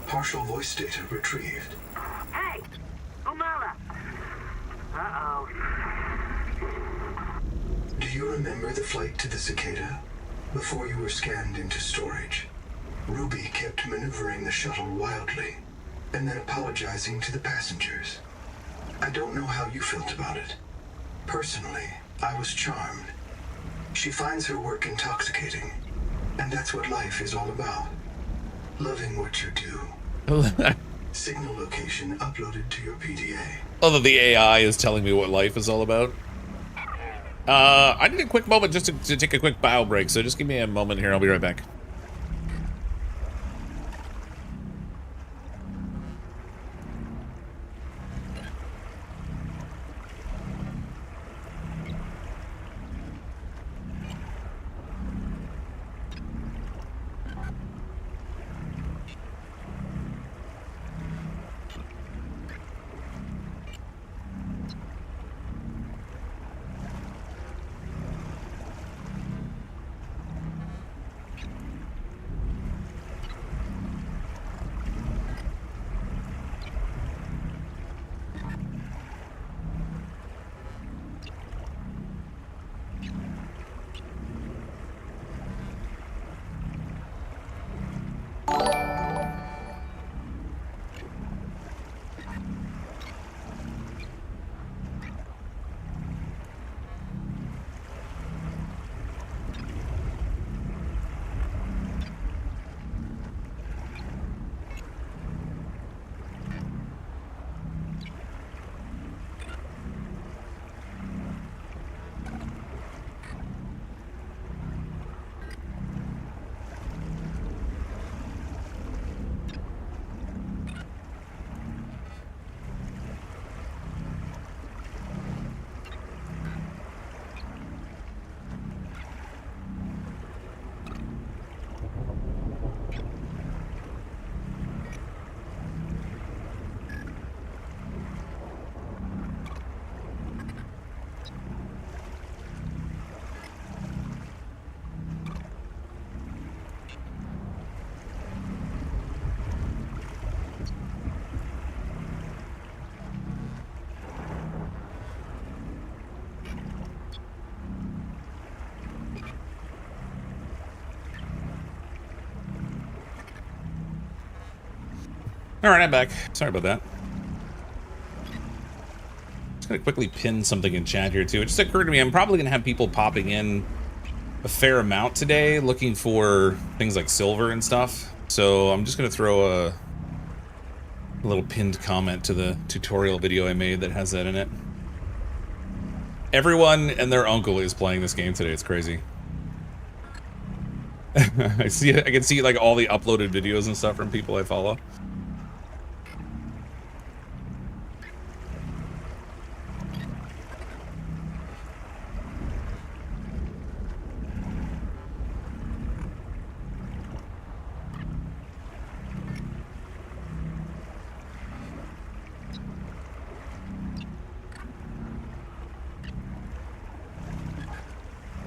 Partial voice data retrieved. Hey! Umala! Uh-oh. Do you remember the flight to the Cicada? Before you were scanned into storage, Ruby kept maneuvering the shuttle wildly, and then apologizing to the passengers. I don't know how you felt about it. Personally, I was charmed. She finds her work intoxicating, and that's what life is all about. Loving what you do. Signal location uploaded to your PDA. Although the AI is telling me what life is all about. I need a quick moment just to take a quick bio break, so just give me a moment here. I'll be right back. All right, I'm back. Sorry about that. Just gonna quickly pin something in chat here too. It just occurred to me I'm probably gonna have people popping in a fair amount today looking for things like silver and stuff. So I'm just gonna throw a little pinned comment to the tutorial video I made that has that in it. Everyone and their uncle is playing this game today. It's crazy. I can see like all the uploaded videos and stuff from people I follow.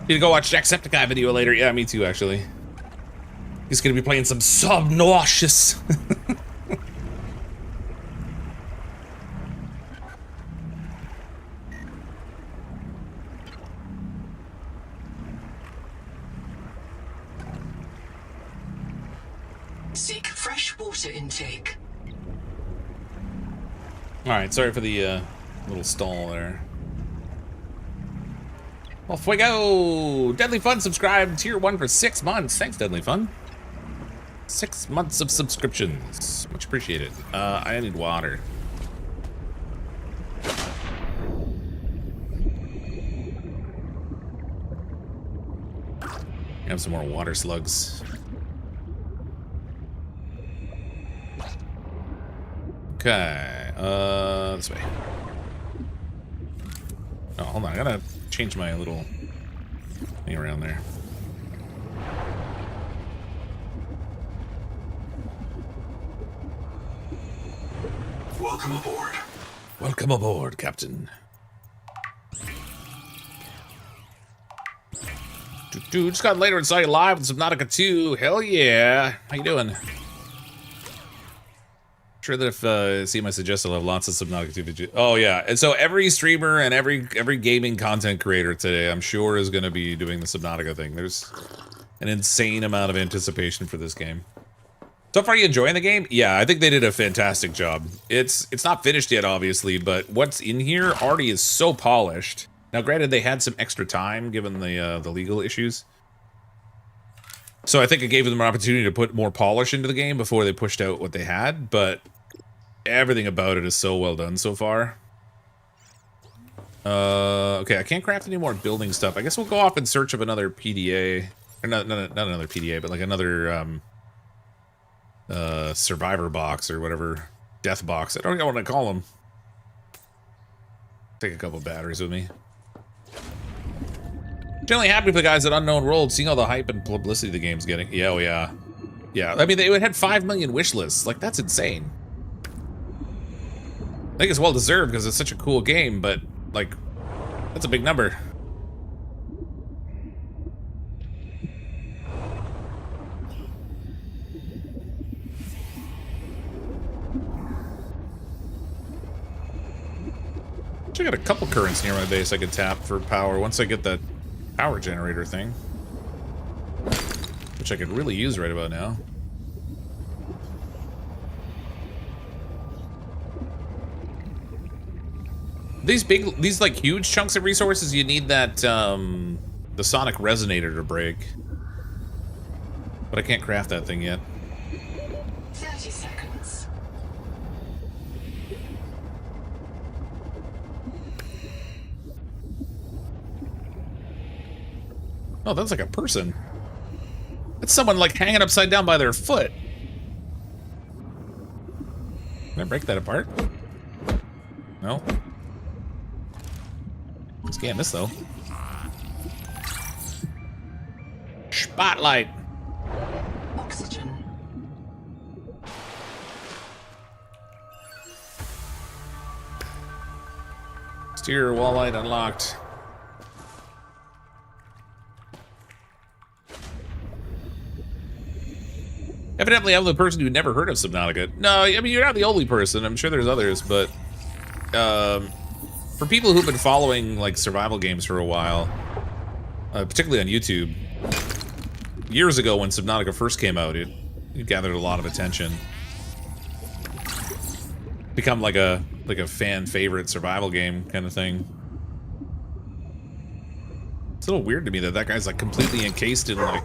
Need to go watch Jacksepticeye video later. Yeah, me too, actually. He's gonna be playing some Subnautica. Seek fresh water intake. Alright, sorry for the little stall there. Off we go! Deadly Fun subscribed tier 1 for 6 months. Thanks, Deadly Fun. 6 months of subscriptions. Much appreciated. I need water. Have some more water slugs. Okay, this way. Oh, hold on, I gotta change my little thing around there. Welcome aboard. Welcome aboard, Captain. Dude, just got later and saw you live with Subnautica 2. Hell yeah. How you doing? Sure that if see my suggestion, I'll have lots of Subnautica 2 videos. Oh yeah, and so every streamer and every gaming content creator today, I'm sure, is going to be doing the Subnautica thing. There's an insane amount of anticipation for this game. So far, you enjoying the game? Yeah, I think they did a fantastic job. It's not finished yet, obviously, but what's in here already is so polished. Now, granted, they had some extra time given the legal issues, so I think it gave them an opportunity to put more polish into the game before they pushed out what they had. But everything about it is so well done so far. Okay, I can't craft any more building stuff. I guess we'll go off in search of another PDA, or not another PDA, but like another survivor box or whatever, death box. I don't know what to call them. Take a couple batteries with me. Generally happy for the guys at Unknown World, seeing all the hype and publicity the game's getting. Yeah, oh yeah. Yeah, I mean, they had 5 million wish lists. Like, that's insane. I think it's well deserved because it's such a cool game, but, like, that's a big number. I got a couple currents near my base I could tap for power once I get that power generator thing, which I could really use right about now. These like huge chunks of resources, you need that the sonic resonator to break, but I can't craft that thing yet. 30 seconds. Oh, that's like a person. That's someone like hanging upside down by their foot. Can I break that apart? No. Scan this though. Spotlight. Oxygen. Exterior wall light unlocked. Evidently, I'm the person who never heard of Subnautica. No, I mean, you're not the only person. I'm sure there's others, but for people who've been following like survival games for a while, particularly on YouTube, years ago when Subnautica first came out, it gathered a lot of attention. become like a fan favorite survival game kind of thing. It's a little weird to me that guy's like completely encased in like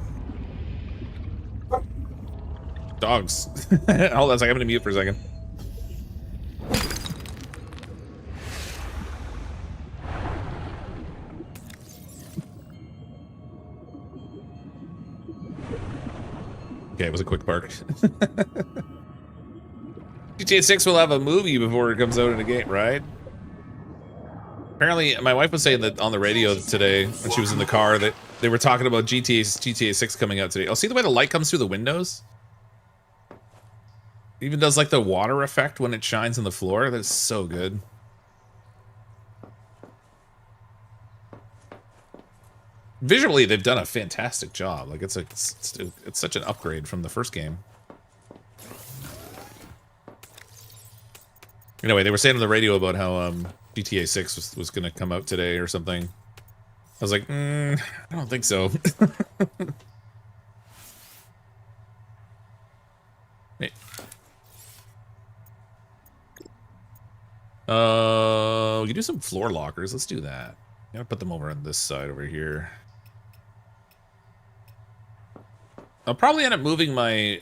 dogs. Hold on a second, I'm gonna mute for a second. Okay, it was a quick bark. GTA 6 will have a movie before it comes out in a game, right? Apparently, my wife was saying that on the radio today when she was in the car that they were talking about GTA 6 coming out today. Oh, see the way the light comes through the windows? It even does like the water effect when it shines on the floor. That's so good. Visually, they've done a fantastic job. Like it's such an upgrade from the first game. Anyway, they were saying on the radio about how GTA 6 was going to come out today or something. I was like, I don't think so. Hey. We can do some floor lockers. Let's do that. I'm gonna put them over on this side over here. I'll probably end up moving my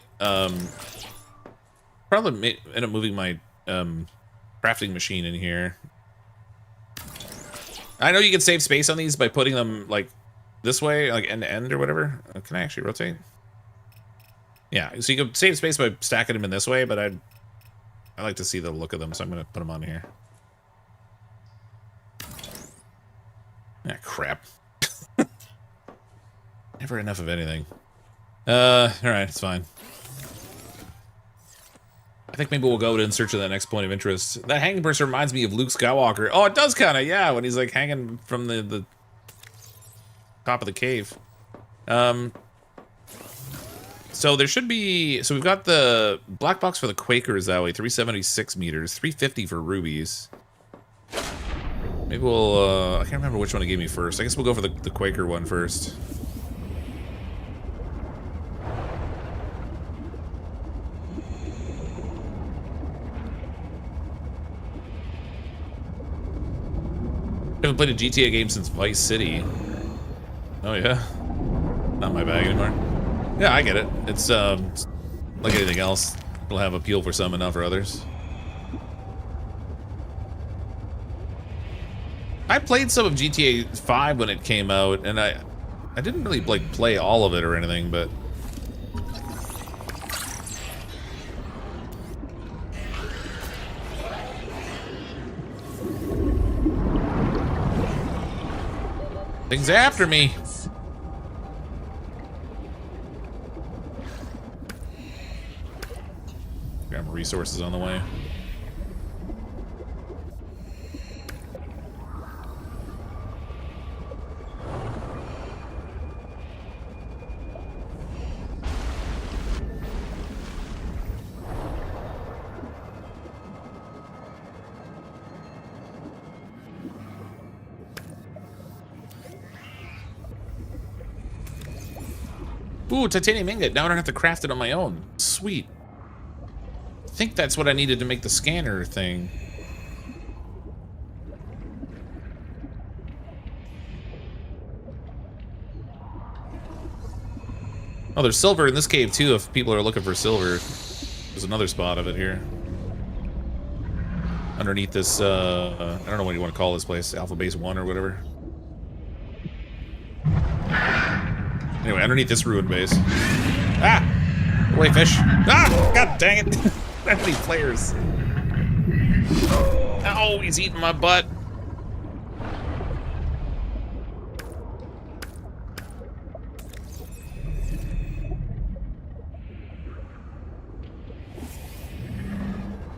crafting machine in here. I know you can save space on these by putting them like this way, like end to end or whatever. Can I actually rotate? Yeah, so you can save space by stacking them in this way, but I like to see the look of them, so I'm gonna put them on here. Ah, crap. Never enough of anything. Alright, it's fine. I think maybe we'll go in search of that next point of interest. That hanging person reminds me of Luke Skywalker. Oh, it does kind of, yeah, when he's like hanging from the top of the cave. So there should be, so we've got the black box for the Quakers that way, 376 meters, 350 for rubies. Maybe we'll, I can't remember which one it gave me first. I guess we'll go for the Quaker one first. I haven't played a GTA game since Vice City. Oh yeah? Not my bag anymore. Yeah, I get it. It's like anything else. It'll have appeal for some and not for others. I played some of GTA 5 when it came out, and I didn't really like play all of it or anything, but things after me. Grab resources on the way. Ooh, titanium ingot. Now I don't have to craft it on my own. Sweet. I think that's what I needed to make the scanner thing. Oh, there's silver in this cave too if people are looking for silver. There's another spot of it here. Underneath this, I don't know what you want to call this place, Alpha Base 1 or whatever. Anyway, underneath this ruined base. Ah! Away, fish. Ah! God dang it! How many players? Oh, he's eating my butt.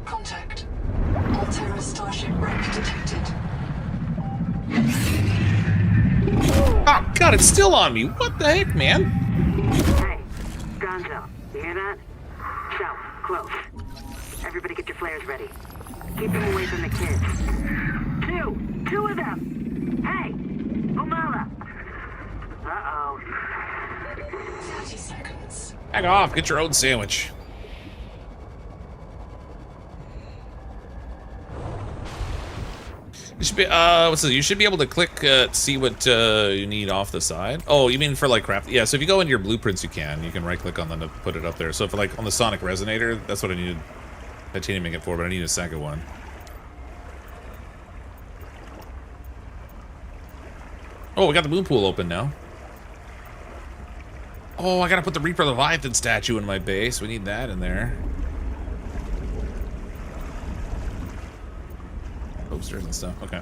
Contact. Altera Starship wreck detected. Oh, God, it's still on me. What the heck, man? Hey, Gonzo, you hear that? South, close. Everybody get your flares ready. Keep them away from the kids. Two of them! Hey, Umala! Uh-oh. 30 seconds. Back off, get your own sandwich. You should be, what's this? You should be able to click, see what, you need off the side. Oh, you mean for, like, craft? Yeah, so if you go into your blueprints, you can right-click on them to put it up there. So for, like, on the sonic resonator, that's what I needed titanium ingot for, but I need a second one. Oh, we got the moon pool open now. Oh, I gotta put the Reaper Leviathan statue in my base. We need that in there. Posters and stuff. Okay.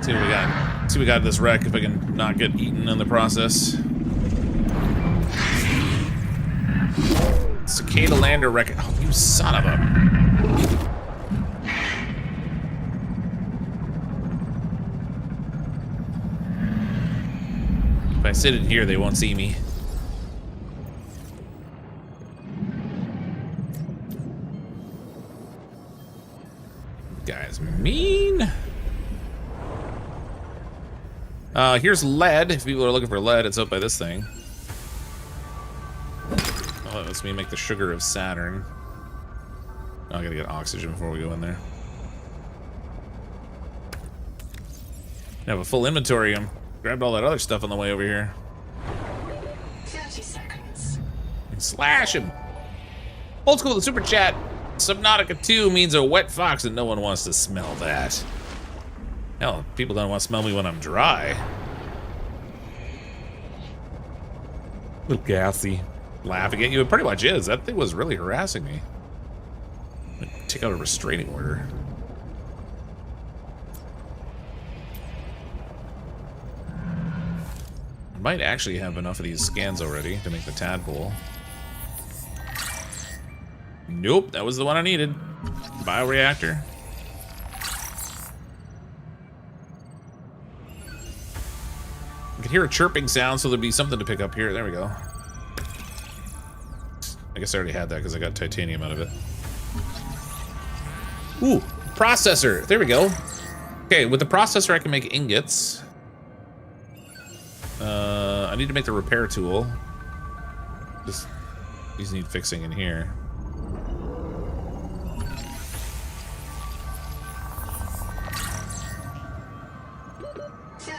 See what we got. See what we got in this wreck if I can not get eaten in the process. Cicada lander wreck. Oh, you son of a. If I sit in here, they won't see me. Guy's mean. Here's lead. If people are looking for lead, it's up by this thing. Oh, that lets me make the sugar of Saturn. Oh, I gotta get oxygen before we go in there. I have a full inventory. I grabbed all that other stuff on the way over here. 30 seconds. Slash him. Old school, the super chat. Subnautica 2 means a wet fox and no one wants to smell that. Hell, people don't want to smell me when I'm dry. A little gassy. Laughing at you. It pretty much is. That thing was really harassing me. Take out a restraining order. I might actually have enough of these scans already to make the tadpole. Nope, that was the one I needed. Bioreactor. I can hear a chirping sound, so there'll be something to pick up here. There we go. I guess I already had that because I got titanium out of it. Ooh, processor. There we go. Okay, with the processor I can make ingots. I need to make the repair tool. These need fixing in here.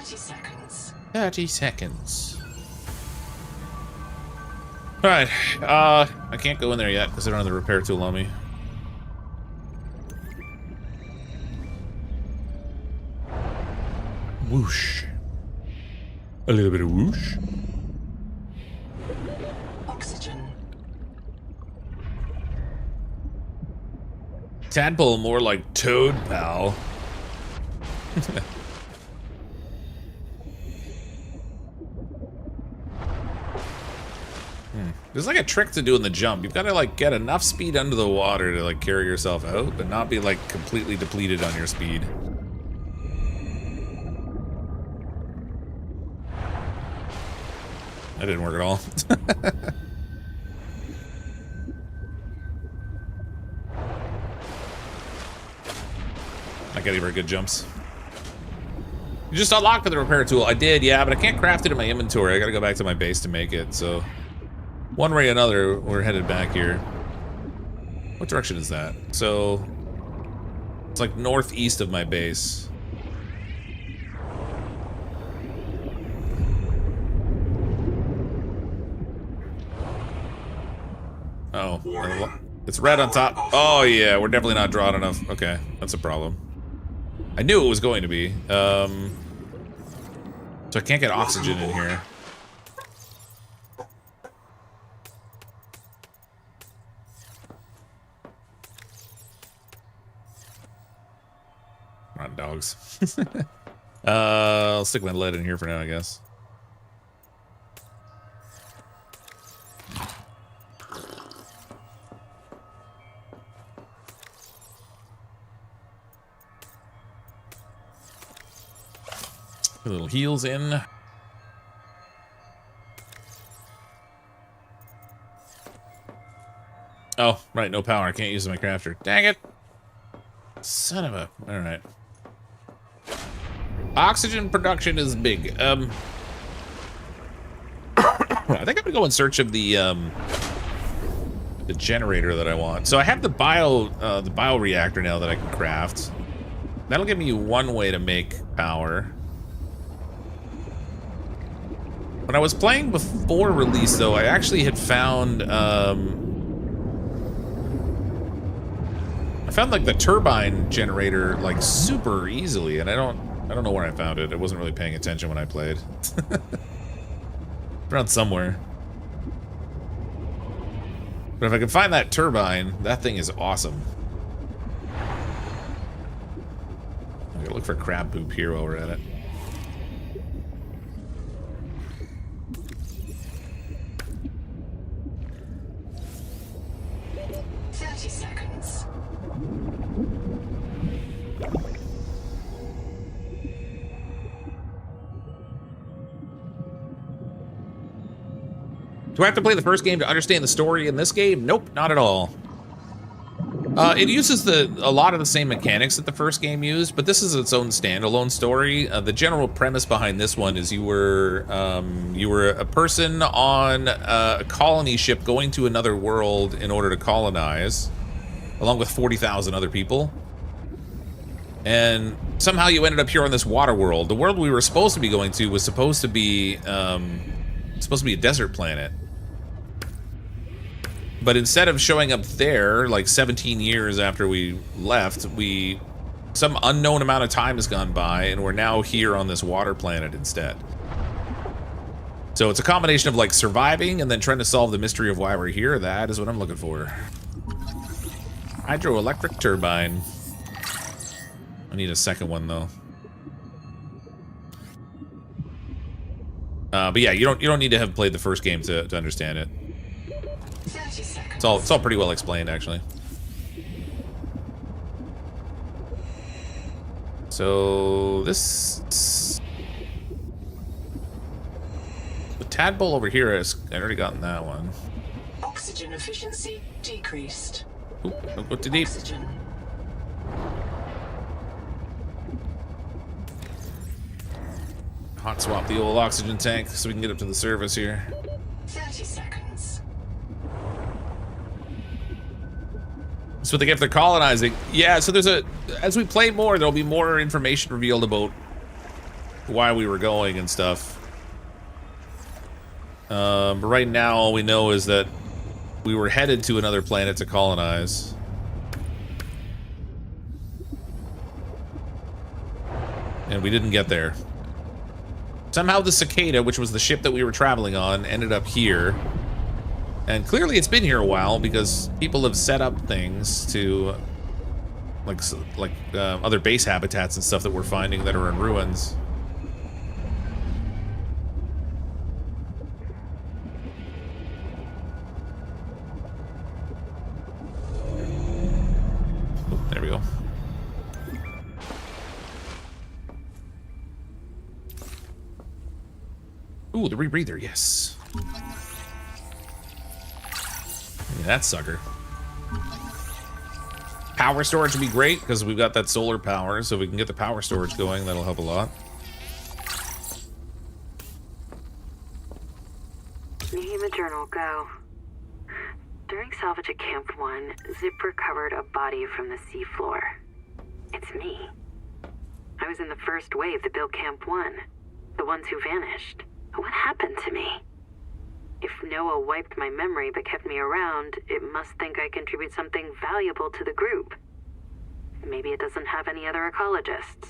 Seconds. 30 seconds. Alright, I can't go in there yet because I don't have the repair tool on me. Whoosh. A little bit of whoosh. Oxygen. Tadpole more like Toad, pal. There's like a trick to doing the jump. You've got to like get enough speed under the water to like carry yourself out, but not be like completely depleted on your speed. That didn't work at all. Not getting very good jumps. You just unlocked the repair tool. I did, yeah, but I can't craft it in my inventory. I gotta go back to my base to make it, so... One way or another, we're headed back here. What direction is that? So... It's like northeast of my base. Oh, it's red on top. Oh yeah, we're definitely not drawing enough. Okay, that's a problem. I knew it was going to be. So I can't get oxygen in here. Come on, dogs. I'll stick my lead in here for now, I guess. Put little heals in. Oh, right, no power. I can't use my crafter. Dang it! Son of a... Alright. Oxygen production is big. I think I'm gonna go in search of the generator that I want. So I have the bioreactor now that I can craft. That'll give me one way to make power. When I was playing before release, though, I actually had found, I found like the turbine generator like super easily, and I don't know where I found it. I wasn't really paying attention when I played. Around somewhere. But if I can find that turbine, that thing is awesome. I gotta look for crab poop here while we're at it. Do I have to play the first game to understand the story in this game? Nope, not at all. It uses a lot of the same mechanics that the first game used, but this is its own standalone story. The general premise behind this one is you were a person on a colony ship going to another world in order to colonize, along with 40,000 other people. And somehow you ended up here on this water world. The world we were supposed to be going to was supposed to be a desert planet. But instead of showing up there, like 17 years after we left, some unknown amount of time has gone by, and we're now here on this water planet instead. So it's a combination of like surviving and then trying to solve the mystery of why we're here. That is what I'm looking for. Hydroelectric turbine. I need a second one though. But yeah, you don't need to have played the first game to understand it. It's all pretty well explained, actually. So this, the tadpole over here has already gotten that one. Oxygen efficiency decreased. Oop, don't go too deep. Oxygen. Hot swap the old oxygen tank so we can get up to the surface here. 30 seconds. So the gift they're colonizing. Yeah, so as we play more, there'll be more information revealed about why we were going and stuff. But right now, all we know is that we were headed to another planet to colonize. And we didn't get there. Somehow the Cicada, which was the ship that we were traveling on, ended up here. And clearly it's been here a while because people have set up things to like other base habitats and stuff that we're finding that are in ruins. Oh, there we go. Ooh, the rebreather, yes. That sucker. Power storage would be great because we've got that solar power, so if we can get the power storage going, that'll help a lot. Name a journal, go. During salvage at Camp 1, Zip recovered a body from the seafloor. It's me. I was in the first wave that built Camp 1. The ones who vanished. What happened to me? If Noah wiped my memory but kept me around, it must think I contribute something valuable to the group. Maybe it doesn't have any other ecologists.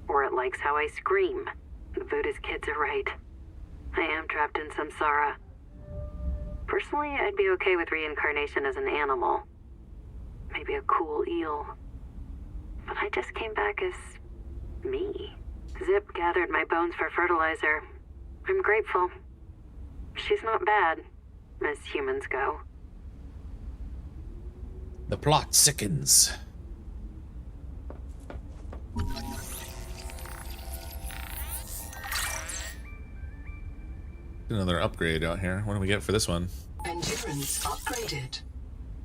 Or it likes how I scream. The Buddhist kids are right. I am trapped in samsara. Personally, I'd be okay with reincarnation as an animal. Maybe a cool eel. But I just came back as me. Zip gathered my bones for fertilizer. I'm grateful. She's not bad, as humans go. The plot sickens. Another upgrade out here. What do we get for this one? Endurance upgraded.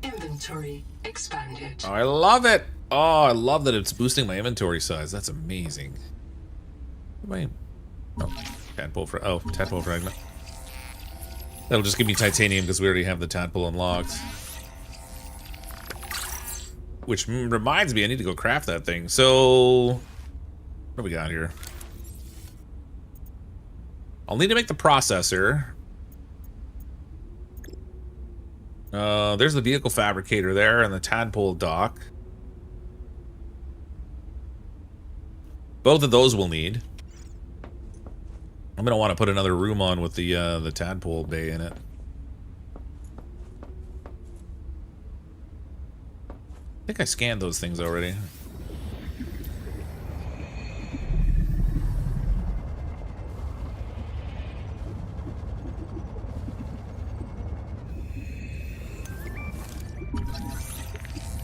Inventory expanded. Oh, I love it. Oh, I love that it's boosting my inventory size. That's amazing. Wait. Oh, tadpole fragment. That'll just give me titanium because we already have the tadpole unlocked. which reminds me, I need to go craft that thing. So, what do we got here? I'll need to make the processor. There's the vehicle fabricator there and the Tadpole dock. Both of those we'll need. I'm gonna want to put another room on with the Tadpole bay in it. I think I scanned those things already.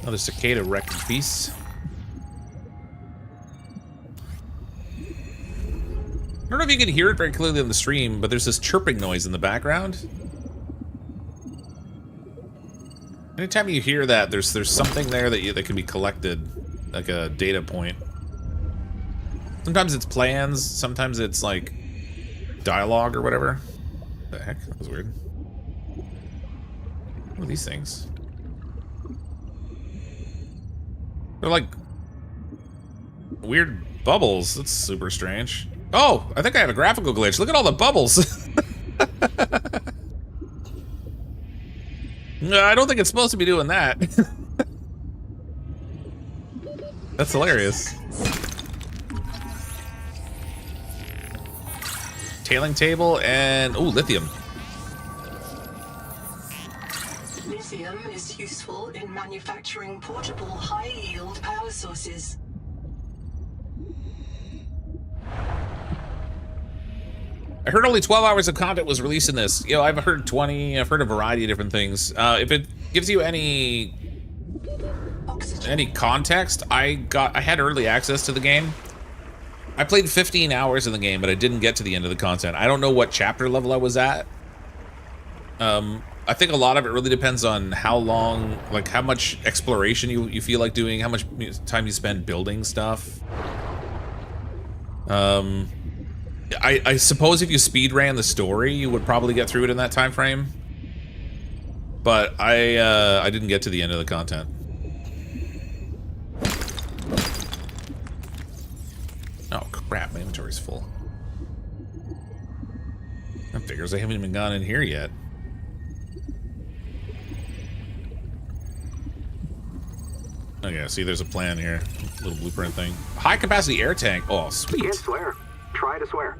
Another cicada wrecked in peace. I don't know if you can hear it very clearly on the stream, but there's this chirping noise in the background. Anytime you hear that, there's something there that can be collected, like a data point. Sometimes it's plans, sometimes it's like dialogue or whatever. What the heck? That was weird. What are these things? They're like weird bubbles. That's super strange. Oh, I think I have a graphical glitch. Look at all the bubbles. No, I don't think it's supposed to be doing that. That's hilarious. Tailing table and lithium. Lithium is useful in manufacturing portable high-yield power sources. I heard only 12 hours of content was released in this. You know, I've heard 20. I've heard a variety of different things. If it gives you any context, I had early access to the game. I played 15 hours in the game, but I didn't get to the end of the content. I don't know what chapter level I was at. I think a lot of it really depends on how long, like how much exploration you feel like doing, how much time you spend building stuff. I suppose if you speed ran the story, you would probably get through it in that time frame. But I didn't get to the end of the content. Oh crap, my inventory's full. That figures I haven't even gone in here yet. Oh yeah, see there's a plan here. Little blueprint thing. High capacity air tank. Oh, sweet. You can't swear. Try to swear.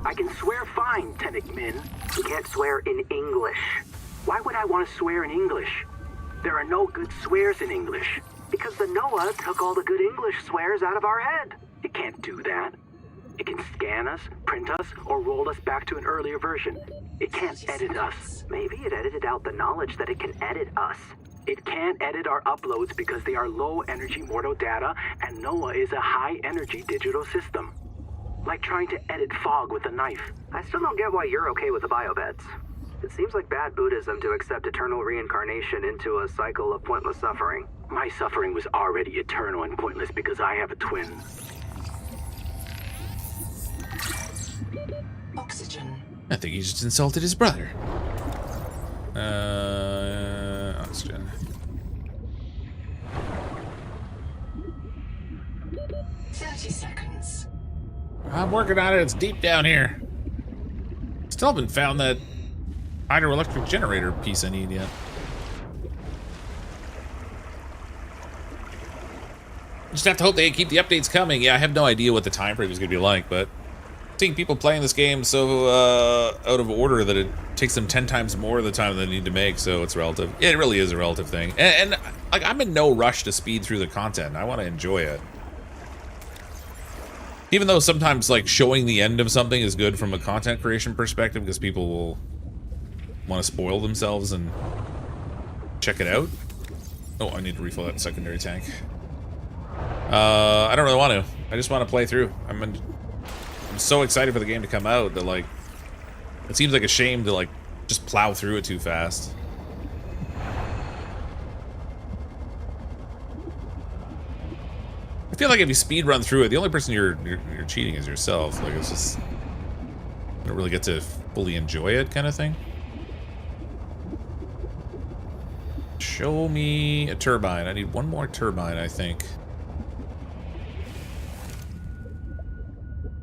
I can swear fine, Tennick Min. You can't swear in English. Why would I want to swear in English? There are no good swears in English. Because the Noah took all the good English swears out of our head. It can't do that. It can scan us, print us, or roll us back to an earlier version. It can't edit us. Maybe it edited out the knowledge that it can edit us. It can't edit our uploads because they are low-energy mortal data, and Noah is a high-energy digital system. Like trying to edit fog with a knife. I still don't get why you're okay with the biobeds. It seems like bad Buddhism to accept eternal reincarnation into a cycle of pointless suffering. My suffering was already eternal and pointless because I have a twin. Oxygen. I think he just insulted his brother. Oxygen. Seconds. I'm working on it. It's deep down here. Still haven't found that hydroelectric generator piece I need yet. Just have to hope they keep the updates coming. Yeah, I have no idea what the time frame is going to be like, but seeing people playing this game so out of order that it takes them 10 times more of the time they need to make, so it's relative. Yeah, it really is a relative thing. And like, I'm in no rush to speed through the content. I want to enjoy it. Even though sometimes, like, showing the end of something is good from a content creation perspective because people will want to spoil themselves and check it out. Oh, I need to refill that secondary tank. I don't really want to. I just want to play through. I'm so excited for the game to come out that, like, it seems like a shame to, like, just plow through it too fast. I feel like if you speed run through it, the only person you're cheating is yourself. Like, it's just, you don't really get to fully enjoy it, kind of thing. Show me a turbine. I need one more turbine, I think.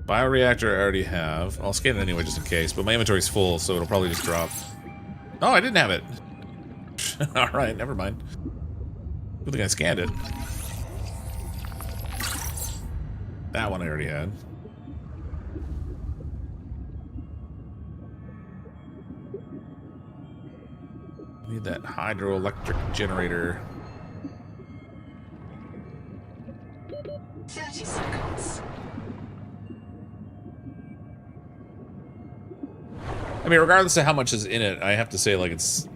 Bioreactor I already have. I'll scan it anyway just in case, but my inventory's full, so it'll probably just drop. Oh, I didn't have it. Alright, never mind. Good thing I scanned it. That one I already had. Need that hydroelectric generator. 30 seconds. I mean, regardless of how much is in it, I have to say, like, it's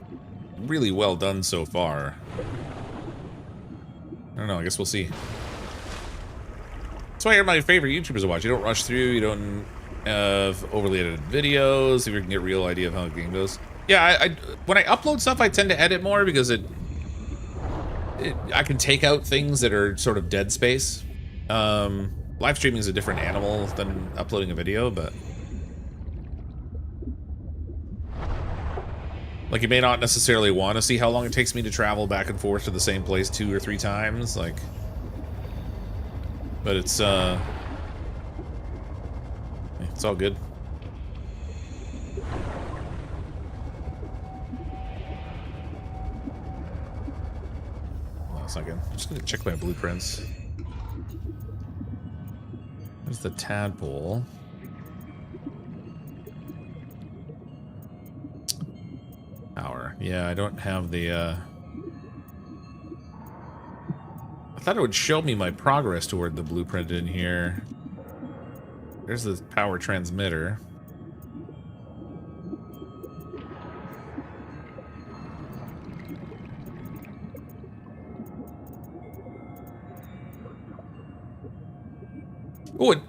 really well done so far. I don't know, I guess we'll see. That's why you're my favorite YouTubers to watch. You don't rush through, you don't have overly edited videos, if you can get a real idea of how the game goes. Yeah, when I upload stuff, I tend to edit more because I can take out things that are sort of dead space. Live streaming is a different animal than uploading a video, but like, you may not necessarily want to see how long it takes me to travel back and forth to the same place 2 or 3 times, like, but it's all good. Hold on a second. I'm just gonna check my blueprints. There's the Tadpole. Power. Yeah, I don't have the, I thought it would show me my progress toward the blueprint in here. There's the power transmitter.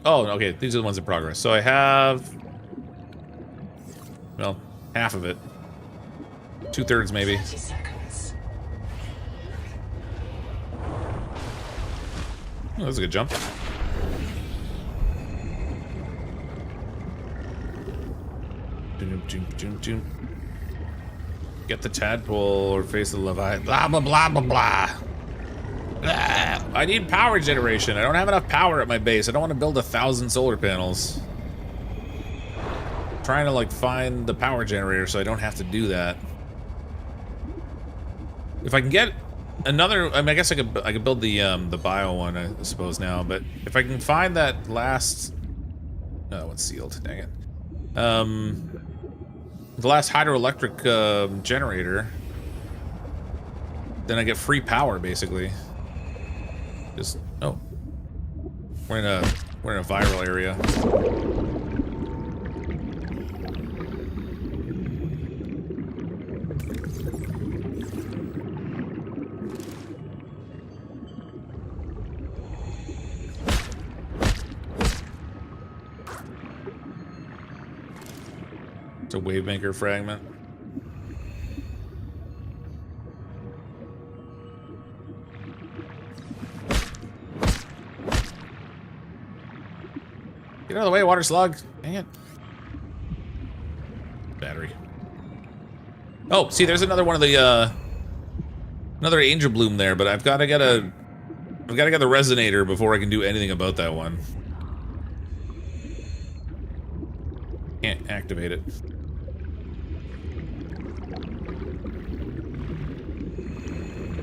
Oh, okay, these are the ones in progress. So I have, well, half of it. 2/3 maybe. 30 seconds. Oh, that was a good jump. Get the Tadpole or face the Leviathan. Blah, blah, blah, blah, blah. Blah. I need power generation. I don't have enough power at my base. I don't want to build 1,000 solar panels. I'm trying to, like, find the power generator so I don't have to do that. If I can get another, I mean, I guess I could build the bio one, I suppose now. But if I can find that last, no, it's sealed. Dang it. The last hydroelectric generator, then I get free power basically. Just oh, we're in a viral area. It's a wavemaker fragment. Get out of the way, water slug. Dang it. Battery. Oh, see, there's another one of the another angel bloom there, but I've got to get the resonator before I can do anything about that one. Can't activate it.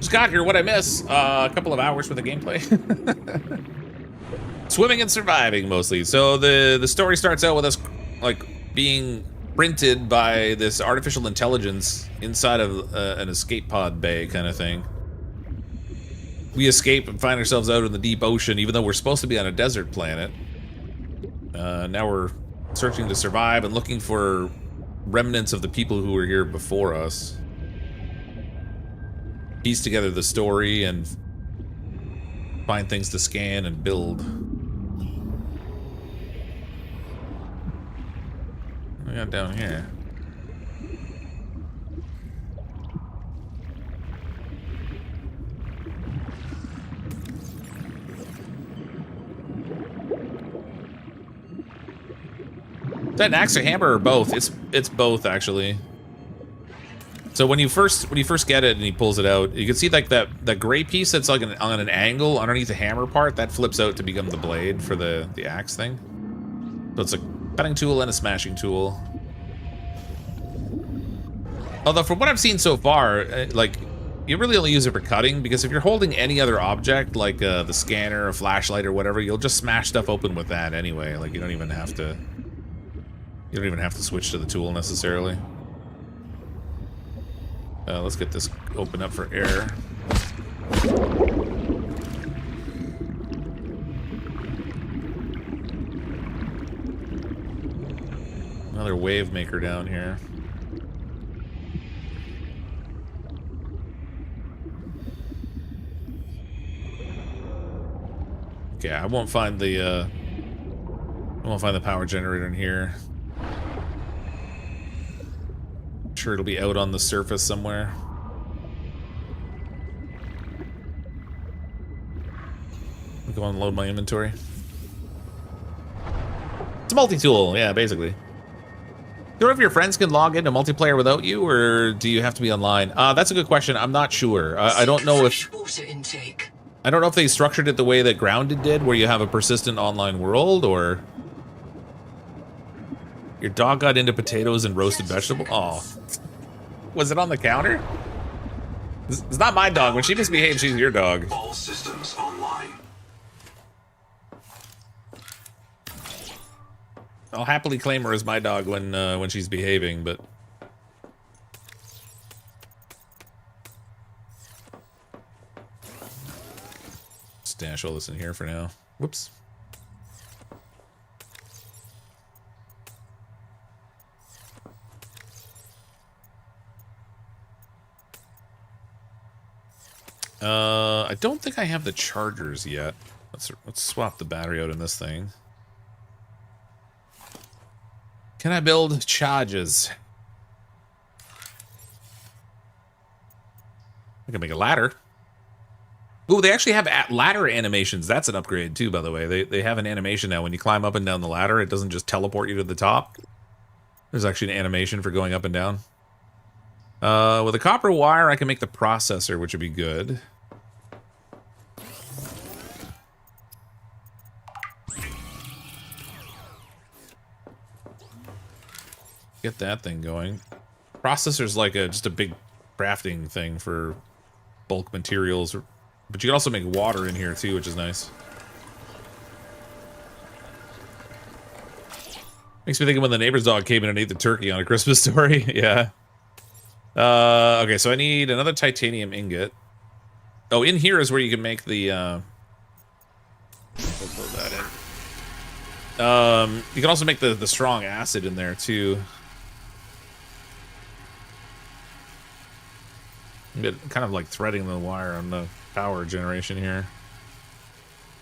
Scott here, what'd I miss? A couple of hours worth of gameplay. Swimming and surviving, mostly. So the story starts out with us, like, being printed by this artificial intelligence inside of an escape pod bay kind of thing. We escape and find ourselves out in the deep ocean, even though we're supposed to be on a desert planet. Now we're searching to survive and looking for remnants of the people who were here before us. Piece together the story and find things to scan and build. What we got down here? Is that an axe or hammer or both? It's both actually. So when you first get it and he pulls it out, you can see like that gray piece that's like on an angle underneath the hammer part that flips out to become the blade for the axe thing. So it's a cutting tool and a smashing tool. Although from what I've seen so far, like you really only use it for cutting, because if you're holding any other object like the scanner, a flashlight, or whatever, you'll just smash stuff open with that anyway. Like you don't even have to switch to the tool necessarily. Let's get this open up for air. Another wave maker down here. Okay, I won't find the power generator in here. I'm sure it'll be out on the surface somewhere. I'll go and load my inventory. It's a multi-tool, yeah, basically. Do you know if your friends can log into multiplayer without you, or do you have to be online? That's a good question. I'm not sure. I don't know if... I don't know if they structured it the way that Grounded did, where you have a persistent online world, or... Your dog got into potatoes and roasted vegetable? Oh. Was it on the counter? It's not my dog. When she misbehaves, she's your dog. All systems online. I'll happily claim her as my dog when she's behaving, but... Stash all this in here for now. Whoops. I don't think I have the chargers yet. Let's swap the battery out in this thing. Can I build charges? I can make a ladder. Ooh, they actually have ladder animations. That's an upgrade too, by the way. They have an animation now. When you climb up and down the ladder, it doesn't just teleport you to the top. There's actually an animation for going up and down. With a copper wire, I can make the processor, which would be good. Get that thing going. Processor's like just a big crafting thing for bulk materials, but you can also make water in here too, which is nice. Makes me think of when the neighbor's dog came in and ate the turkey on A Christmas Story. Yeah. Okay, so I need another titanium ingot. Oh, in here is where you can make the, we'll put that in. You can also make the strong acid in there, too. I'm kind of like threading the wire on the power generation here.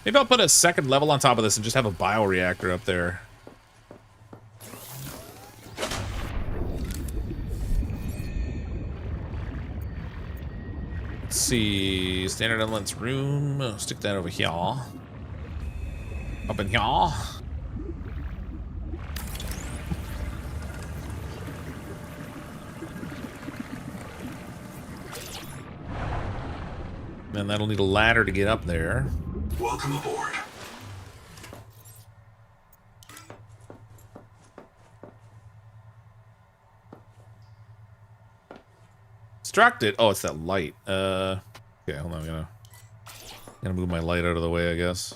Maybe I'll put a second level on top of this and just have a bioreactor up there. Let's see, standard elements room. I'll stick that over here. Up in here. And that'll need a ladder to get up there. Welcome aboard. Struct it. Oh, it's that light. Okay, hold on. I'm gonna move my light out of the way, I guess.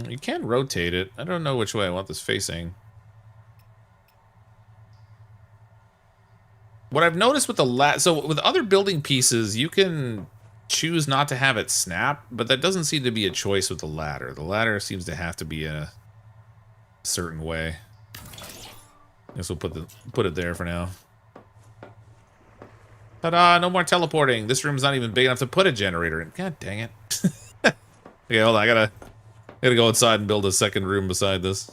You can rotate it. I don't know which way I want this facing. What I've noticed with the so with other building pieces, you can choose not to have it snap, but that doesn't seem to be a choice with the ladder. The ladder seems to have to be a certain way. I guess we'll put it there for now. Ta-da! No more teleporting. This room's not even big enough to put a generator in. God dang it. Okay, hold on. I gotta go outside and build a second room beside this.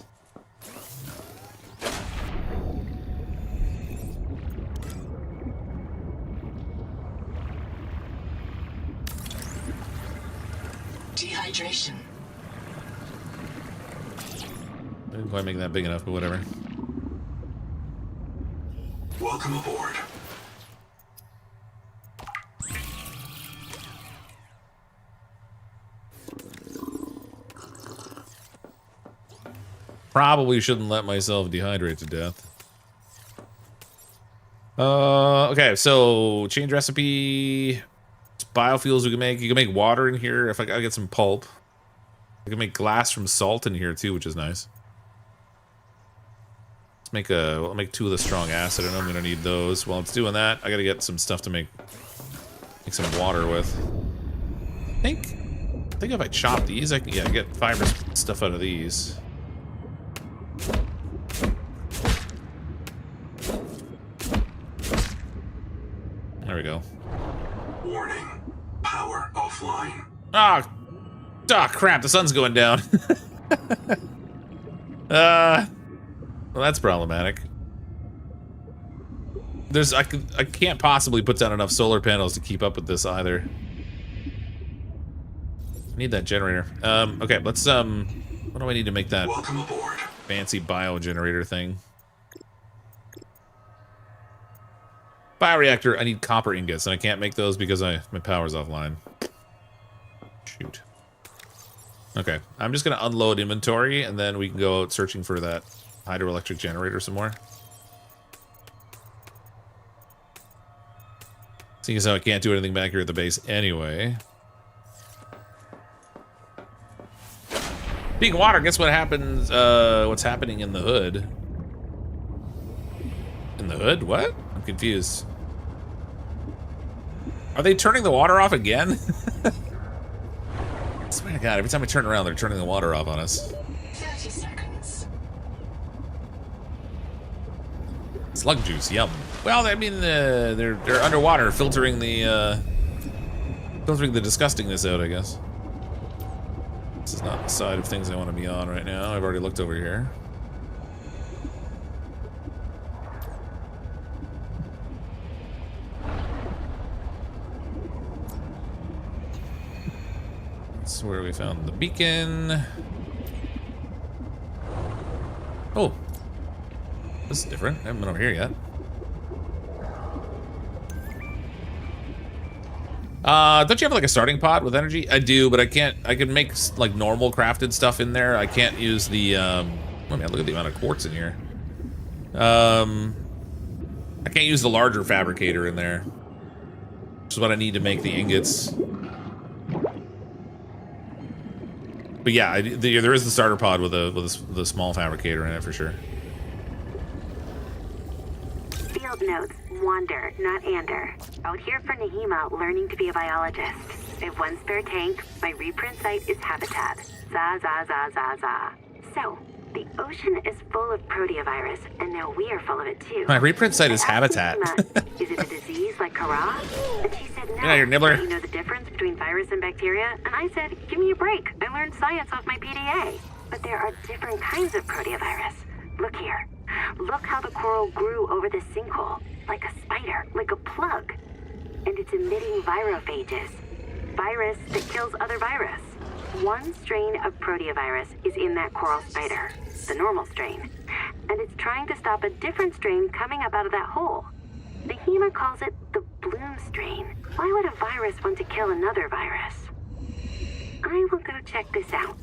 refrigeration. I didn't quite make that big enough, but whatever. Welcome aboard. Probably shouldn't let myself dehydrate to death. Okay, so change recipe. Biofuels we can make. You can make water in here if I gotta get some pulp. I can make glass from salt in here too, which is nice. I'll make 2 of the strong acid. I know I'm gonna need those. While it's doing that, I gotta get some stuff to make some water with. I think if I chop these, I can get fiber stuff out of these. There we go. Warning. Power offline. Ah, crap, the sun's going down. Well, that's problematic. I can't possibly put down enough solar panels to keep up with this either. I need that generator. Okay, let's, what do I need to make that Welcome aboard. fancy biogenerator thing? Bioreactor, I need copper ingots, and I can't make those because my power's offline. Shoot. Okay, I'm just gonna unload inventory, and then we can go out searching for that hydroelectric generator some more. Seeing as how I can't do anything back here at the base anyway. Speaking of water, guess what happens, what's happening in the hood? In the hood? What? I'm confused. Are they turning the water off again? I swear to God, every time I turn around, they're turning the water off on us. 30 seconds. Slug juice, yum. Well, I mean, they're underwater, filtering the disgustingness out, I guess. This is not the side of things I want to be on right now. I've already looked over here. That's where we found the beacon. Oh. This is different. I haven't been over here yet. Don't you have like a starting pot with energy? I do, but I can't. I can make like normal crafted stuff in there. I can't use the. Oh man, look at the amount of quartz in here. I can't use the larger fabricator in there, which is what I need to make the ingots. But yeah, there is the starter pod with a small fabricator in it for sure. Field notes, wander, not ander. Out here for Nahima, learning to be a biologist. I have 1 spare tank. My reprint site is habitat. Za, za, za, za, za. So, the ocean is full of proteovirus, and now we are full of it too. My reprint site is habitat. Nahima, is it a disease like Kara? And she said no. Yeah, you're nibbler. You know the difference between virus and bacteria? And I said, give me a break. I learned science off my PDA. But there are different kinds of proteovirus. Look here. Look how the coral grew over this sinkhole. Like a spider, like a plug. And it's emitting virophages. Virus that kills other virus. 1 strain of proteovirus is in that coral spider, the normal strain. And it's trying to stop a different strain coming up out of that hole. Nahima calls it the bloom strain. Why would a virus want to kill another virus? I will go check this out.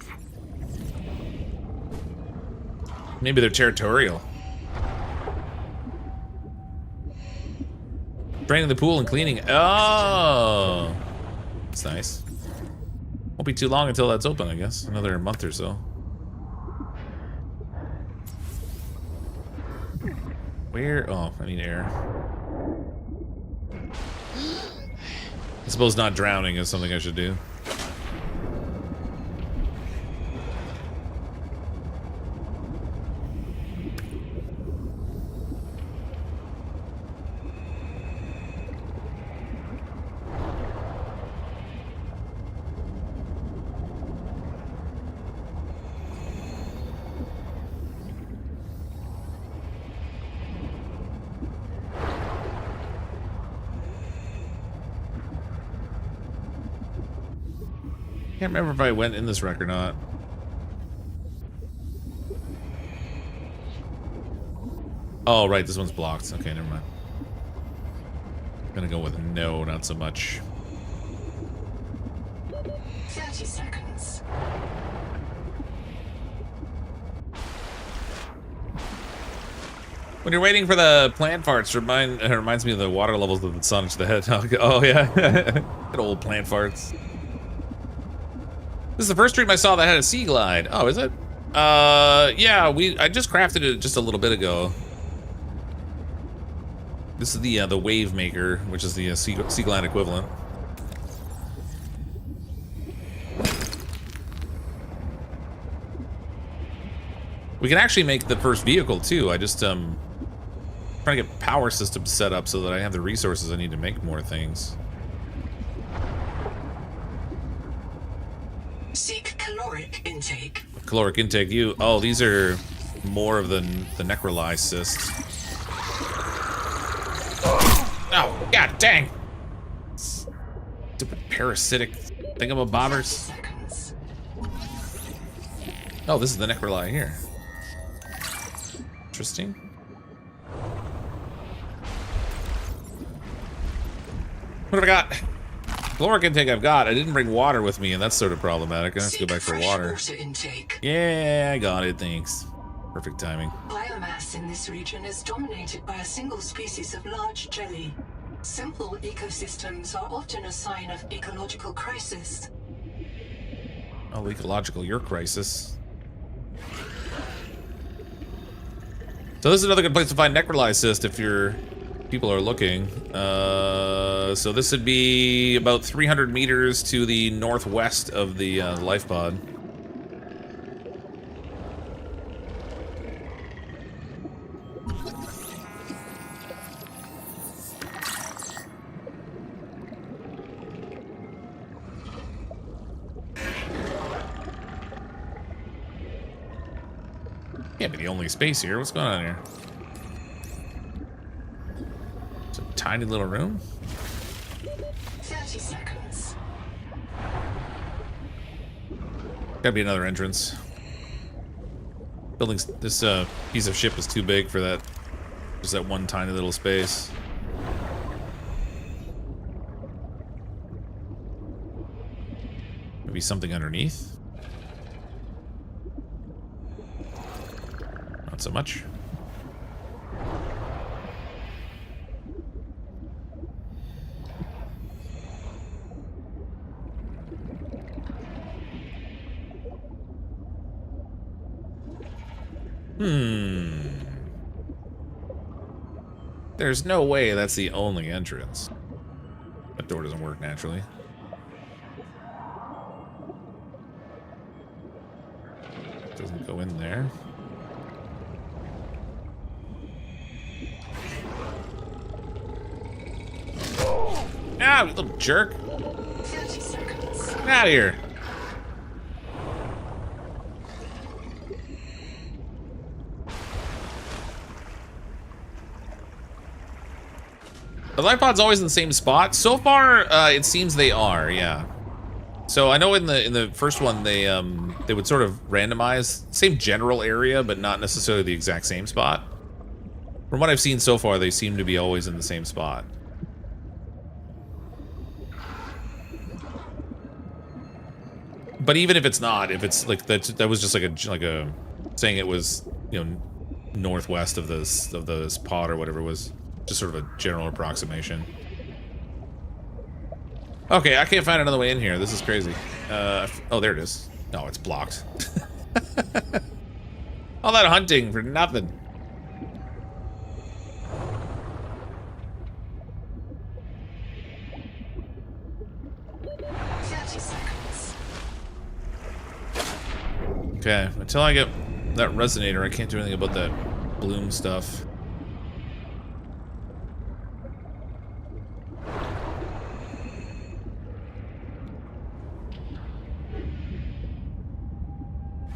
Maybe they're territorial. Draining the pool and cleaning. Oh, that's nice. Won't be too long until that's open, I guess. Another month or so. Where? Oh, I need air. I suppose not drowning is something I should do. Can't remember if I went in this wreck or not. Oh, right, this one's blocked. Okay, never mind. I'm gonna go with no, not so much. 30 seconds. When you're waiting for the plant farts, it reminds me of the water levels of the Sonic the Hedgehog. Oh, yeah. Good old plant farts. This is the first stream I saw that had a sea glide. Oh, is it? Yeah, I just crafted it just a little bit ago. This is the wave maker, which is the sea glide equivalent. We can actually make the first vehicle too. I just trying to get power systems set up so that I have the resources I need to make more things. Seek caloric intake. Caloric intake. Oh, these are more of the necrolyze cysts. Oh, god dang! Stupid parasitic thingamabobbers. Oh, this is the necrolyze here. Interesting. What have I got? Caloric intake I've got. I didn't bring water with me, and that's sort of problematic. I have to go back for water. Yeah, I got it. Thanks. Perfect timing. Biomass in this region is dominated by a single species of large jelly. Simple ecosystems are often a sign of ecological crisis. Oh, ecological, your crisis. So this is another good place to find necrolyze cyst if people are looking. So this would be about 300 meters to the northwest of the lifepod. Can't be the only space here. What's going on here? It's a tiny little room. 30 seconds. Gotta be another entrance. Buildings. This piece of ship is too big for that. Just that one tiny little space. Maybe something underneath. Not so much. There's no way that's the only entrance. That door doesn't work naturally. Doesn't go in there. Ah, you little jerk. 30 seconds. Get out of here. The lifepod's always in the same spot. So far, it seems they are, yeah. So I know in the first one they would sort of randomize same general area, but not necessarily the exact same spot. From what I've seen so far, they seem to be always in the same spot. But even if it's not, if it's like that was just like a saying it was, you know, northwest of this pod or whatever, it was just sort of a general approximation. Okay, I can't find another way in here. This is crazy. Oh, there it is. No, it's blocked. All that hunting for nothing. Okay, until I get that resonator, I can't do anything about that bloom stuff.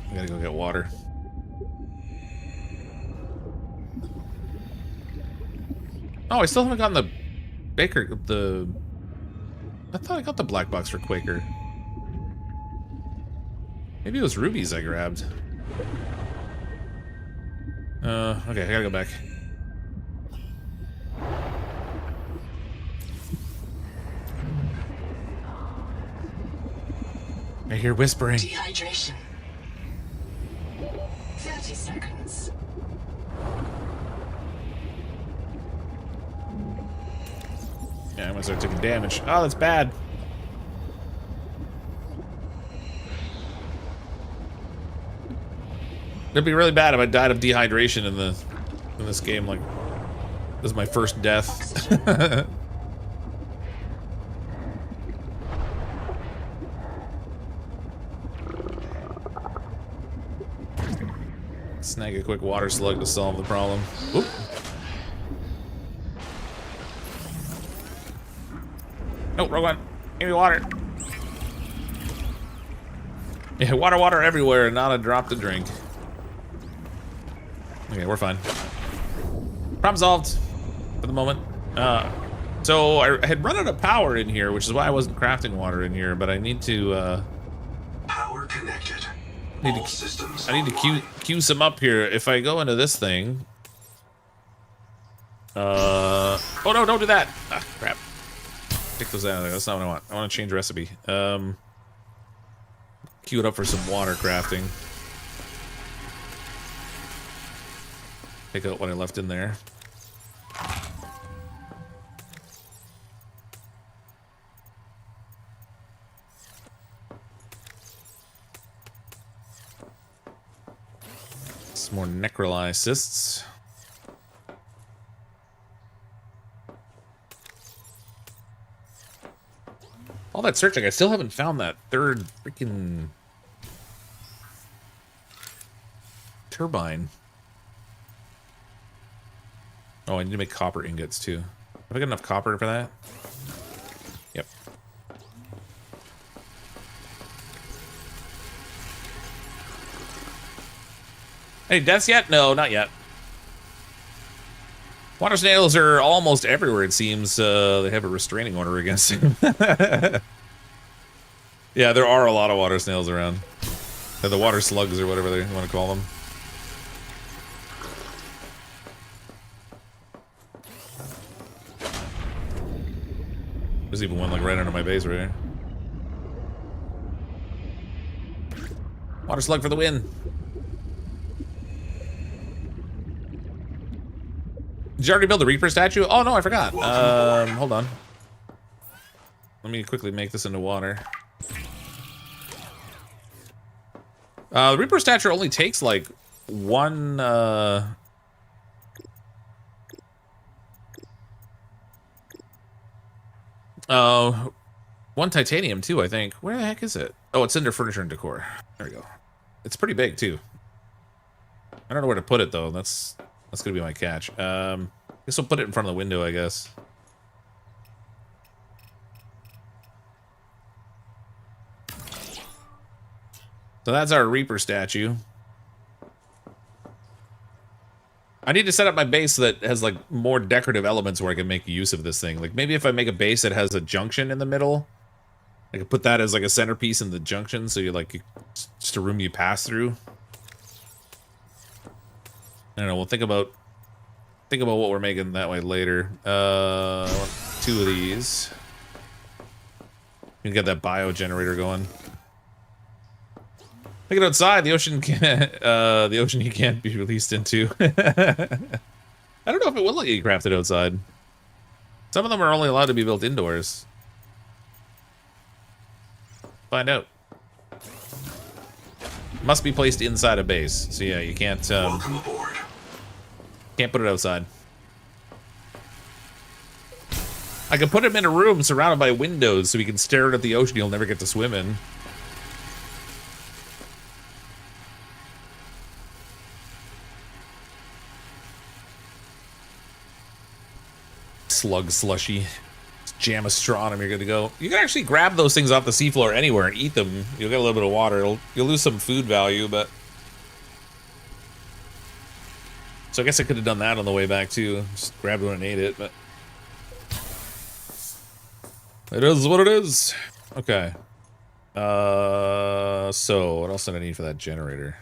I gotta go get water. Oh, I still haven't gotten the Baker, I thought I got the black box for Quaker. Maybe it was rubies I grabbed. Okay, I gotta go back. I hear whispering. Dehydration. 30 seconds. Yeah, I'm gonna start taking damage. Oh, that's bad. It'd be really bad if I died of dehydration in this game. Like, this is my first death. Snag a quick water slug to solve the problem. Oop. Oh, wrong one. Give me water. Yeah, water everywhere, not a drop to drink. Okay, we're fine. Problem solved for the moment. So I had run out of power in here, which is why I wasn't crafting water in here, but I need to, Power connected. I need to queue some up here. If I go into this thing... oh no, don't do that! Ah, crap. Take those out of there, that's not what I want. I want to change recipe. Queue it up for some water crafting. Take out what I left in there. Some more necrolysis. All that searching, I still haven't found that third freaking turbine. Oh, I need to make copper ingots too. Have I got enough copper for that? Yep. Any deaths yet? No, not yet. Water snails are almost everywhere, it seems. They have a restraining order against them. Yeah, there are a lot of water snails around. They're the water slugs or whatever they want to call them. There's even one like right under my base right here. Water slug for the win. Did you already build the Reaper statue? Oh no, I forgot. Hold on. Let me quickly make this into water. The Reaper statue only takes like one one titanium too, I think. Where the heck is it? Oh, it's under furniture and decor. There we go. It's pretty big too. I don't know where to put it though. That's gonna be my catch. Guess I'll put it in front of the window, I guess. So that's our Reaper statue. I need to set up my base that has like more decorative elements where I can make use of this thing. Like maybe if I make a base that has a junction in the middle, I could put that as like a centerpiece in the junction, so you like just a room you pass through. I don't know. We'll think about what we're making that way later. I want 2 of these. You can get that bio generator going. Take it outside. The ocean you can't be released into. I don't know if it will let you craft it outside. Some of them are only allowed to be built indoors. Find out. Must be placed inside a base. So yeah, you can't Welcome aboard. Can't put it outside. I could put him in a room surrounded by windows so he can stare at the ocean he'll never get to swim in. Slug slushy. Jam a straw on him, you're good to go. You can actually grab those things off the seafloor anywhere and eat them. You'll get a little bit of water. You'll lose some food value, but... So I guess I could have done that on the way back too. Just grabbed one and ate it, but... It is what it is. Okay. So what else did I need for that generator?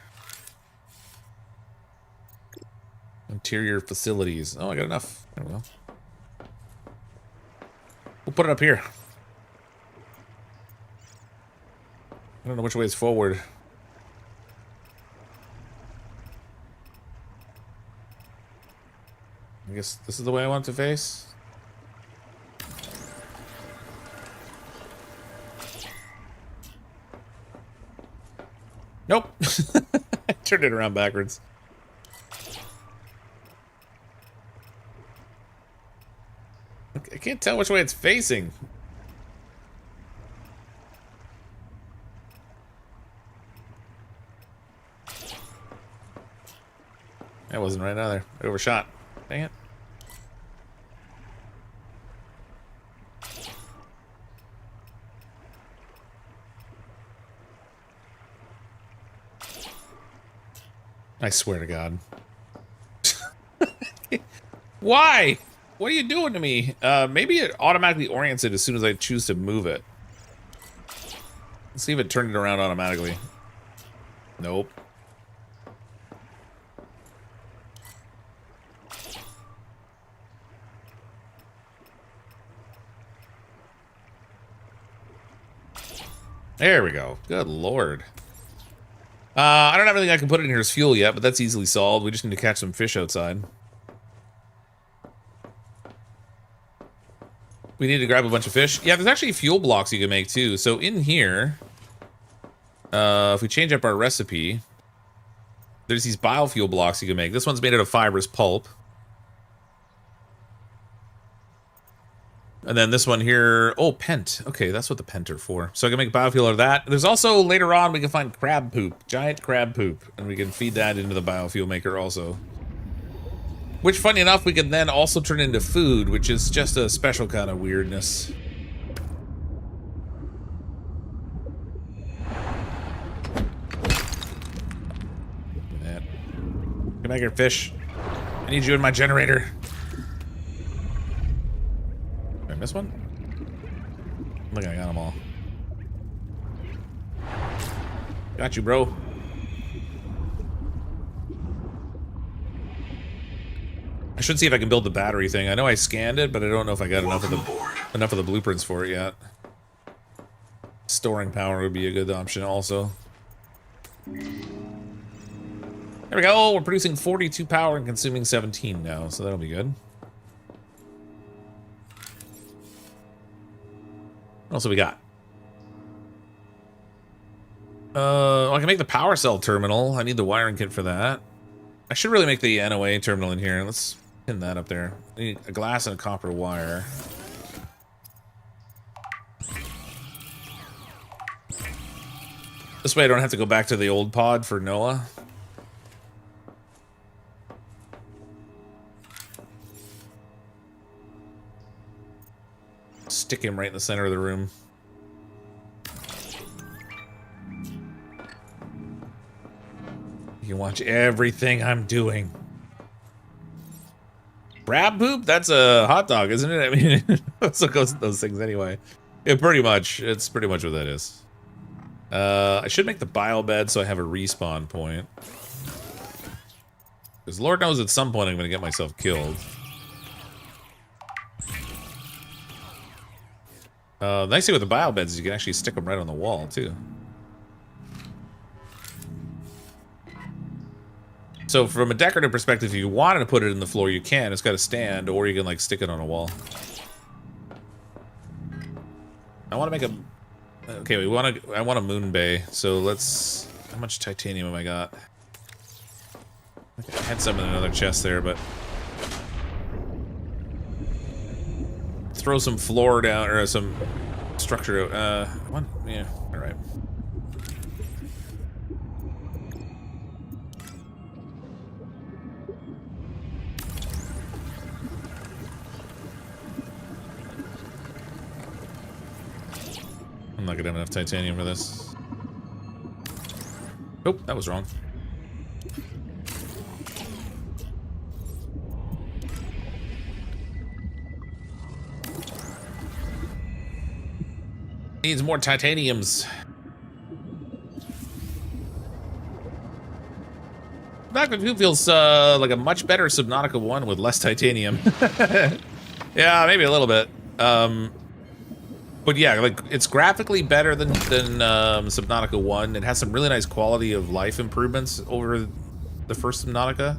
Interior facilities. Oh, I got enough. There we go. We'll put it up here. I don't know which way is forward. I guess this is the way I want it to face. Nope. I turned it around backwards. I can't tell which way it's facing. That wasn't right either. I overshot. Dang it. I swear to God. Why? What are you doing to me? Maybe it automatically orients it as soon as I choose to move it. Let's see if it turned it around automatically. Nope. There we go. Good Lord. I don't have anything I can put in here as fuel yet, but that's easily solved. We just need to catch some fish outside. We need to grab a bunch of fish. Yeah, there's actually fuel blocks you can make too. So in here, if we change up our recipe, there's these biofuel blocks you can make. This one's made out of fibrous pulp. And then this one here, oh, pent. Okay, that's what the pent are for. So I can make biofuel out of that. There's also, later on, we can find crab poop, giant crab poop, and we can feed that into the biofuel maker also. Which, funny enough, we can then also turn into food, which is just a special kind of weirdness. Come back here, fish. I need you in my generator. Did I miss one? Look, I got them all. Got you, bro. I should see if I can build the battery thing. I know I scanned it, but I don't know if I got enough of the blueprints for it yet. Storing power would be a good option also. There we go. We're producing 42 power and consuming 17 now, so that'll be good. What else have we got? I can make the power cell terminal. I need the wiring kit for that. I should really make the NOA terminal in here. Let's pin that up there. I need a glass and a copper wire. This way I don't have to go back to the old pod for Noah. Stick him right in the center of the room. You can watch everything I'm doing. Crab poop? That's a hot dog, isn't it? I mean, that's what goes with those things anyway. Yeah, pretty much. It's pretty much what that is. I should make the bio bed so I have a respawn point. Because Lord knows at some point I'm going to get myself killed. The nice thing with the bio beds is you can actually stick them right on the wall, too. So from a decorative perspective, if you wanted to put it in the floor, you can. It's got a stand, or you can, like, stick it on a wall. I want to make a... Okay, I want a moon bay, so let's... How much titanium have I got? I had some in another chest there, but... Throw some floor down, or some structure, one, yeah, alright. I'm not gonna have enough titanium for this. Oh, that was wrong. Needs more titaniums. Subnautica 2 feels like a much better Subnautica 1 with less titanium. Yeah, maybe a little bit. But yeah, like it's graphically better than Subnautica 1. It has some really nice quality of life improvements over the first Subnautica.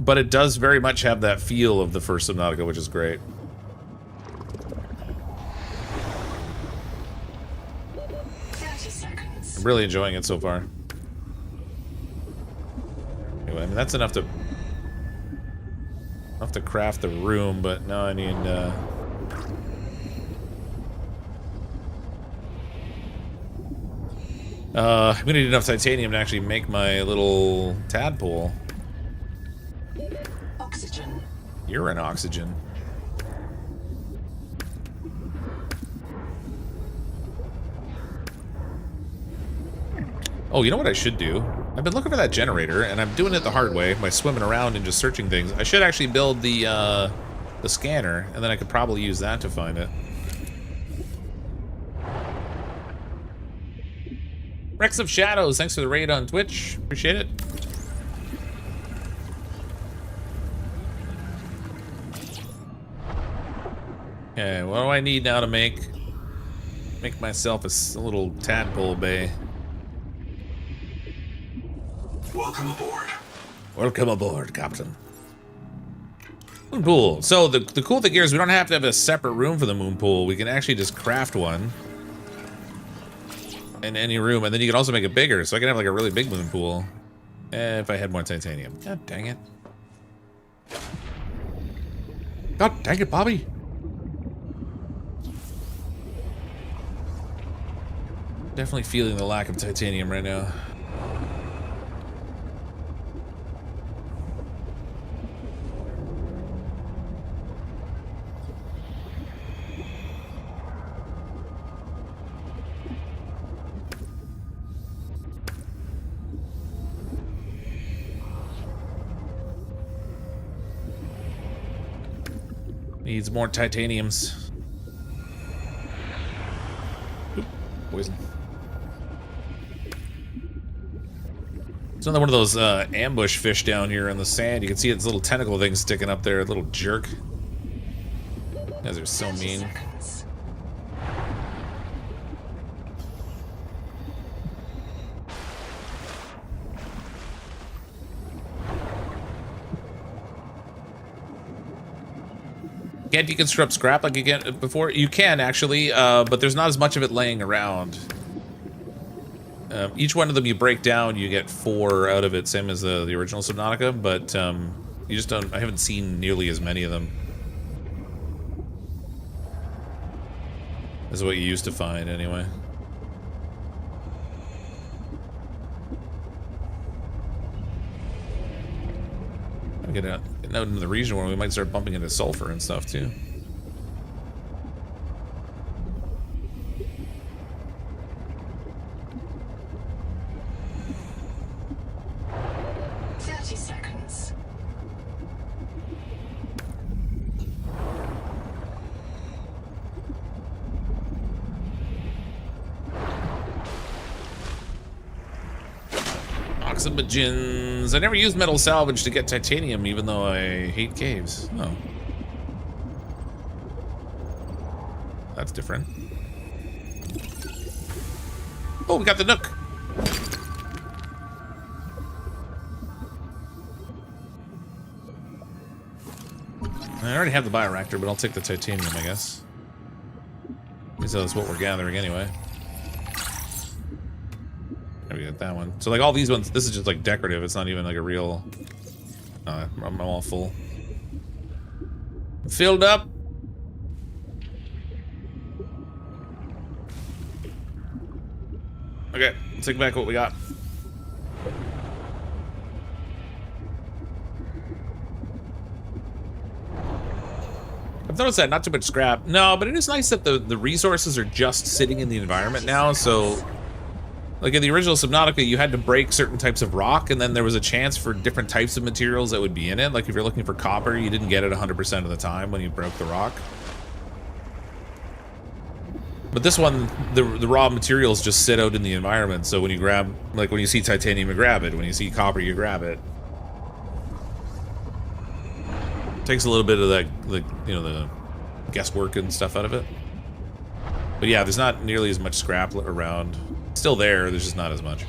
But it does very much have that feel of the first Subnautica, which is great. 30 seconds. I'm really enjoying it so far. Anyway, I mean that's enough to craft the room, but now I need I'm gonna need enough titanium to actually make my little tadpole. Oxygen. You're an oxygen. Oh, you know what I should do? I've been looking for that generator, and I'm doing it the hard way by swimming around and just searching things. I should actually build the scanner, and then I could probably use that to find it. Rex of Shadows, thanks for the raid on Twitch. Appreciate it. Okay, what do I need now to make myself a little tadpole bay? Welcome aboard. Welcome aboard, Captain. Moon pool. So the cool thing here is we don't have to have a separate room for the moon pool. We can actually just craft one in any room, and then you can also make it bigger. So I can have like a really big moon pool if I had more titanium. God dang it. God dang it, Bobby. Definitely feeling the lack of titanium right now. Needs more titaniums. Oop, poison. It's another one of those ambush fish down here in the sand. You can see its little tentacle thing sticking up there, a little jerk. You guys are so mean. Seconds. Can't deconstruct scrap like you can before? You can actually, but there's not as much of it laying around. Each one of them you break down, you get 4 out of it, same as the original Subnautica, but you just don't. I haven't seen nearly as many of them. This is what you used to find, anyway. Get out into the region where we might start bumping into sulfur and stuff too. Oxymogens. I never used metal salvage to get titanium, even though I hate caves. Oh. That's different. Oh, we got the nook. I already have the bioreactor, but I'll take the titanium, I guess. So that's what we're gathering anyway. There we got that one. So like all these ones, this is just like decorative. It's not even like a real. I'm all full. Filled up. Okay, let's take back what we got. I've noticed that not too much scrap. No, but it is nice that the resources are just sitting in the environment now. So, like in the original Subnautica, you had to break certain types of rock, and then there was a chance for different types of materials that would be in it. Like if you're looking for copper, you didn't get it 100% of the time when you broke the rock. But this one, the raw materials just sit out in the environment. So when you grab, like when you see titanium, you grab it. When you see copper, you grab it. Takes a little bit of that, like, you know, the guesswork and stuff out of it. But yeah, there's not nearly as much scrap around. Still there, there's just not as much.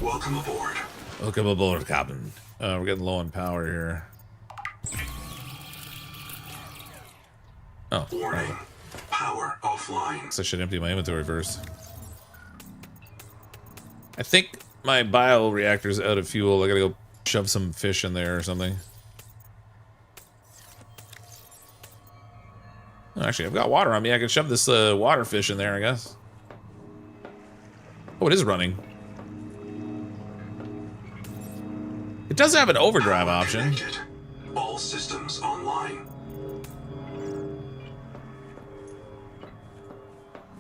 Welcome aboard. Welcome aboard, Captain. We're getting low on power here. Oh. Warning. Power offline. So I should empty my inventory first. I think my bioreactor's out of fuel. I gotta go shove some fish in there or something. Oh, actually, I've got water on me. I can shove this water fish in there, I guess. Oh, it is running. It does have an overdrive option. Connected. All systems online.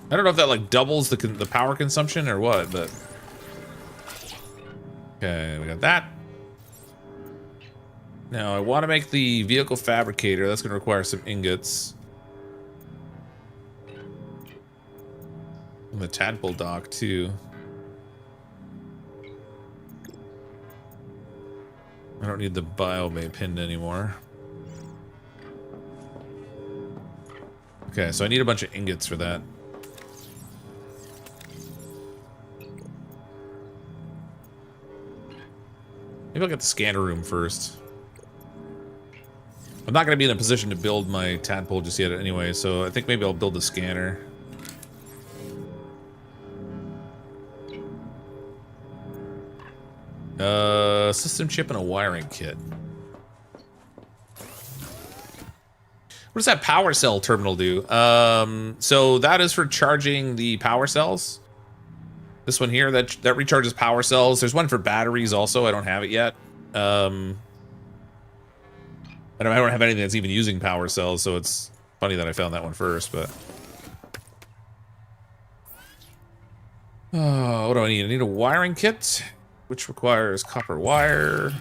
I don't know if that like doubles the power consumption or what, but okay, we got that. Now I want to make the vehicle fabricator. That's going to require some ingots. And the Tadpole dock too. I don't need the biobay pinned anymore. Okay, so I need a bunch of ingots for that. Maybe I'll get the scanner room first. I'm not going to be in a position to build my Tadpole just yet anyway, so I think maybe I'll build the scanner. System chip and a wiring kit. What does that power cell terminal do? So that is for charging the power cells. This one here, that recharges power cells. There's one for batteries also. I don't have it yet. I don't have anything that's even using power cells, so it's funny that I found that one first, but... what do I need? I need a wiring kit, which requires copper wire.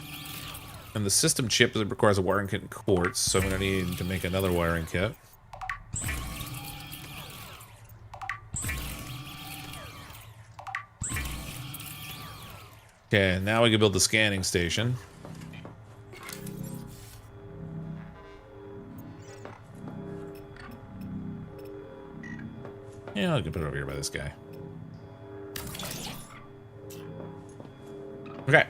And the system chip requires a wiring kit and quartz, so I'm going to need to make another wiring kit. Okay, now we can build the scanning station. Yeah, I can put it over here by this guy. Okay.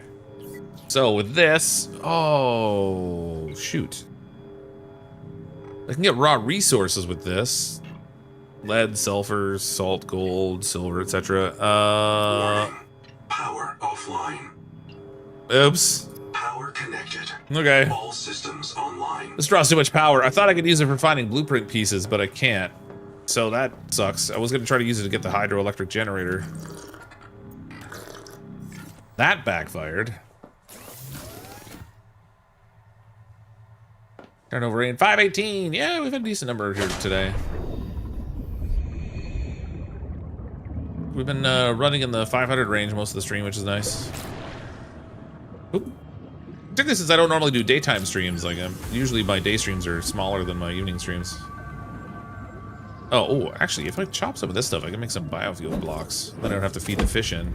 So with this, oh shoot. I can get raw resources with this. Lead, sulfur, salt, gold, silver, etc. Power offline. Oops. Power connected. Okay. All systems online. This draws too much power. I thought I could use it for finding blueprint pieces, but I can't. So that sucks. I was going to try to use it to get the hydroelectric generator. That backfired. Turnover rate 518. Yeah, we've had a decent number here today. We've been running in the 500 range most of the stream, which is nice. Oop. Particularly since I don't normally do daytime streams. Like, usually my day streams are smaller than my evening streams. Oh, actually, if I chop some of this stuff, I can make some biofuel blocks. Then I don't have to feed the fish in.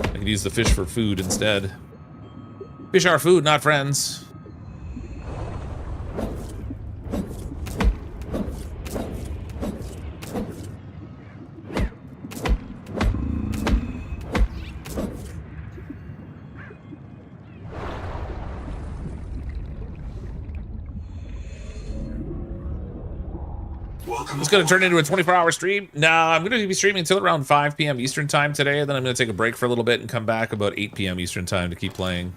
I can use the fish for food instead. Fish are food, not friends. It's going to turn into a 24-hour stream. Nah, I'm going to be streaming until around 5 p.m. Eastern time today. Then I'm going to take a break for a little bit and come back about 8 p.m. Eastern time to keep playing.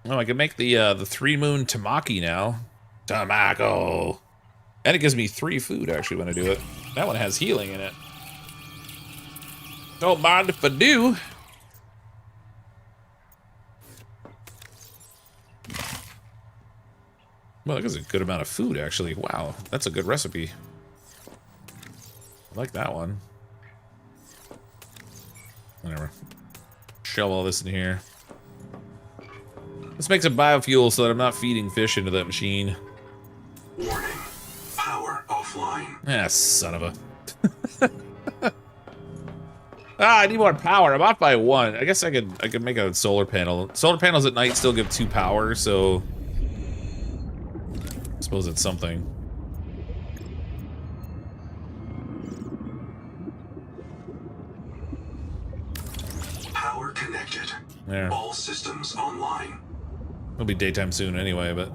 Oh, I can make the 3-moon tamaki now. Tamako. And it gives me 3 food, actually, when I do it. That one has healing in it. Don't mind if I do. Well, that gives a good amount of food, actually. Wow, that's a good recipe. I like that one. Whatever. Shove all this in here. Let's make some biofuel so that I'm not feeding fish into that machine. Warning. Power offline. Ah, son of a... I need more power. I'm off by 1. I guess I could make a solar panel. Solar panels at night still give 2 power, so... I suppose it's something. Power connected. There. All systems online. It'll be daytime soon anyway, but...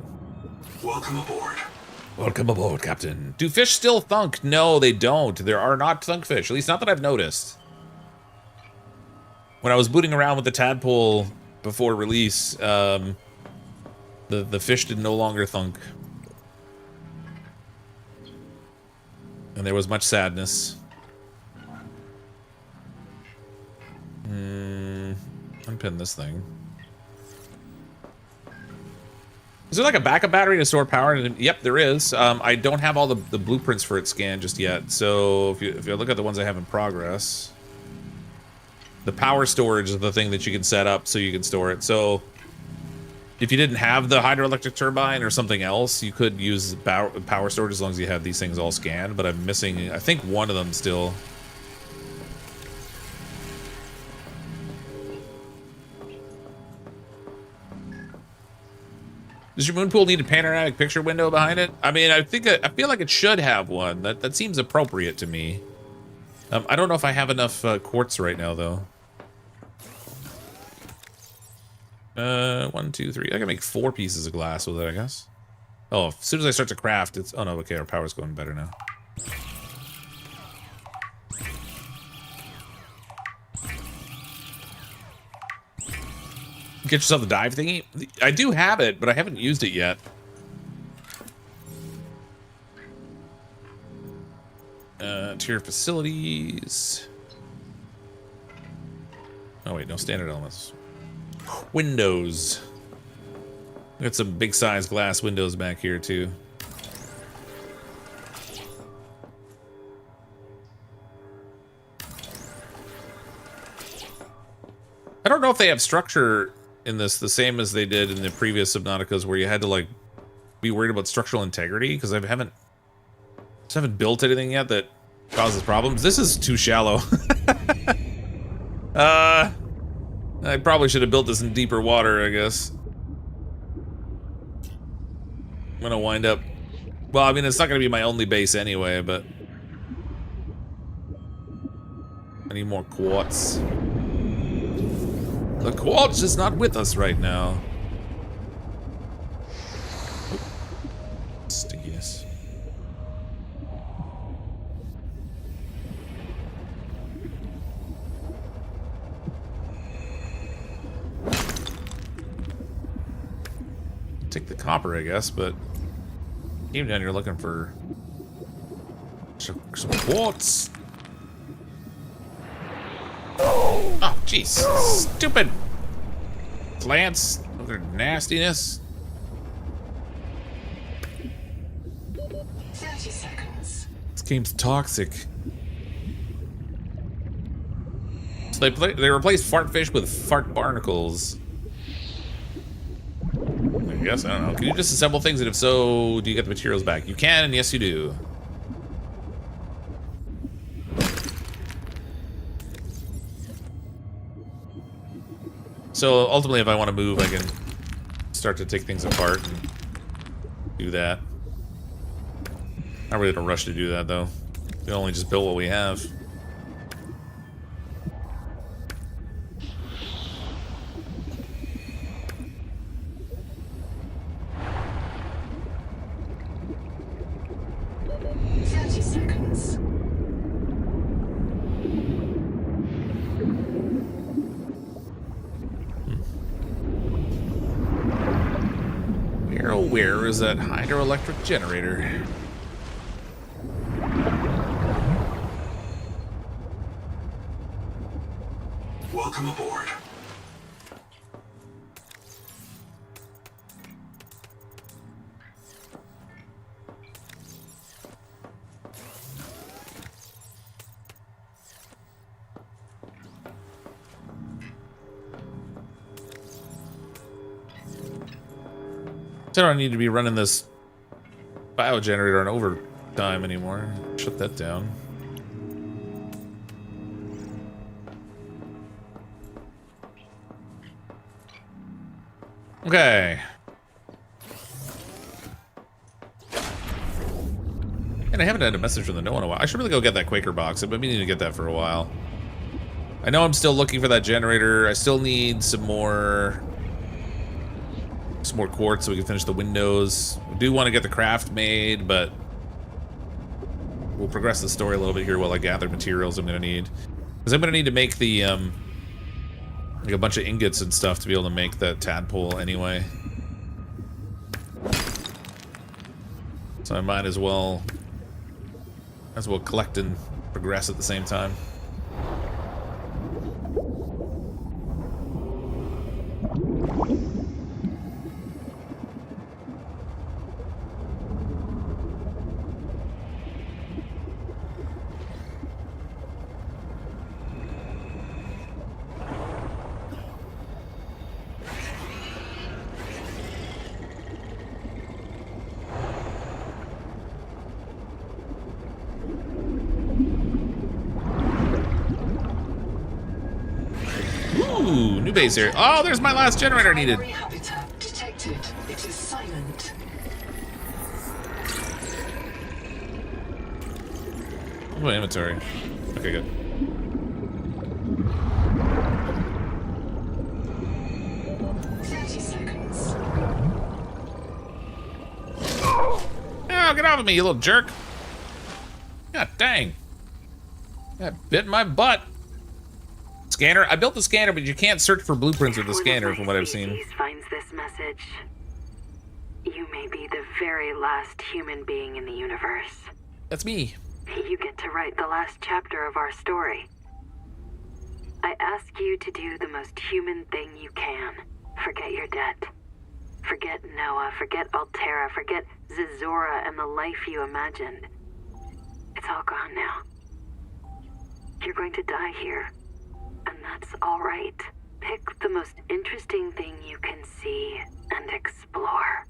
Welcome aboard. Welcome aboard, Captain. Do fish still thunk? No, they don't. There are not thunk fish. At least not that I've noticed. When I was booting around with the Tadpole before release, the fish did no longer thunk. And there was much sadness. Unpin this thing. Is there like a backup battery to store power? Yep, there is. I don't have all the blueprints for it scanned just yet. So if you look at the ones I have in progress, the power storage is the thing that you can set up so you can store it. So if you didn't have the hydroelectric turbine or something else, you could use power storage as long as you had these things all scanned. But I'm missing, I think, one of them still. Does your moon pool need a panoramic picture window behind it? I mean, I feel like it should have one. That seems appropriate to me. I don't know if I have enough quartz right now, though. 1, 2, 3. I can make 4 pieces of glass with it, I guess. Oh, as soon as I start to craft, it's... Oh, no, okay, our power's going better now. Get yourself the dive thingy. I do have it, but I haven't used it yet. Tier facilities. Oh wait, no standard elements. Windows. Got some big size glass windows back here too. I don't know if they have structure in this the same as they did in the previous Subnauticas, where you had to like be worried about structural integrity, because I haven't built anything yet that causes problems. This is too shallow. I probably should have built this in deeper water, I guess. I'm gonna wind up... Well, I mean, it's not gonna be my only base anyway, but... I need more quartz. The quartz is not with us right now. Stickiness. Take the copper, I guess, but even down here looking for some quartz. Oh, jeez. Stupid plants with their nastiness. 30 seconds. This game's toxic. So they replaced fart fish with fart barnacles. I guess, I don't know. Can you disassemble things, and if so, do you get the materials back? You can, and yes you do. So ultimately, if I want to move, I can start to take things apart and do that. Not really in a rush to do that, though. We can only just build what we have. Where is that hydroelectric generator? Welcome aboard. I don't need to be running this biogenerator on overtime anymore. Shut that down. Okay. And I haven't had a message from the Noah in a while. I should really go get that Quaker box. I've been meaning to get that for a while. I know I'm still looking for that generator. I still need some more quartz so we can finish the windows. I do want to get the craft made, but we'll progress the story a little bit here while I gather materials I'm going to need. Because I'm going to need to make the, like a bunch of ingots and stuff to be able to make that tadpole anyway. So I might as well collect and progress at the same time. Ooh, new base here. Oh, there's my last generator needed. Habitat detected. It is silent. What's my inventory? Okay, good. Oh, get off of me, you little jerk. God dang. That bit my butt. Scanner? I built the scanner, but you can't search for blueprints with the scanner from what I've seen. Finds this message. You may be the very last human being in the universe. That's me. You get to write the last chapter of our story. I ask you to do the most human thing you can. Forget your debt. Forget Noah, forget Altera, forget Zazora and the life you imagined. It's all gone now. You're going to die here. And that's all right. Pick the most interesting thing you can see and explore.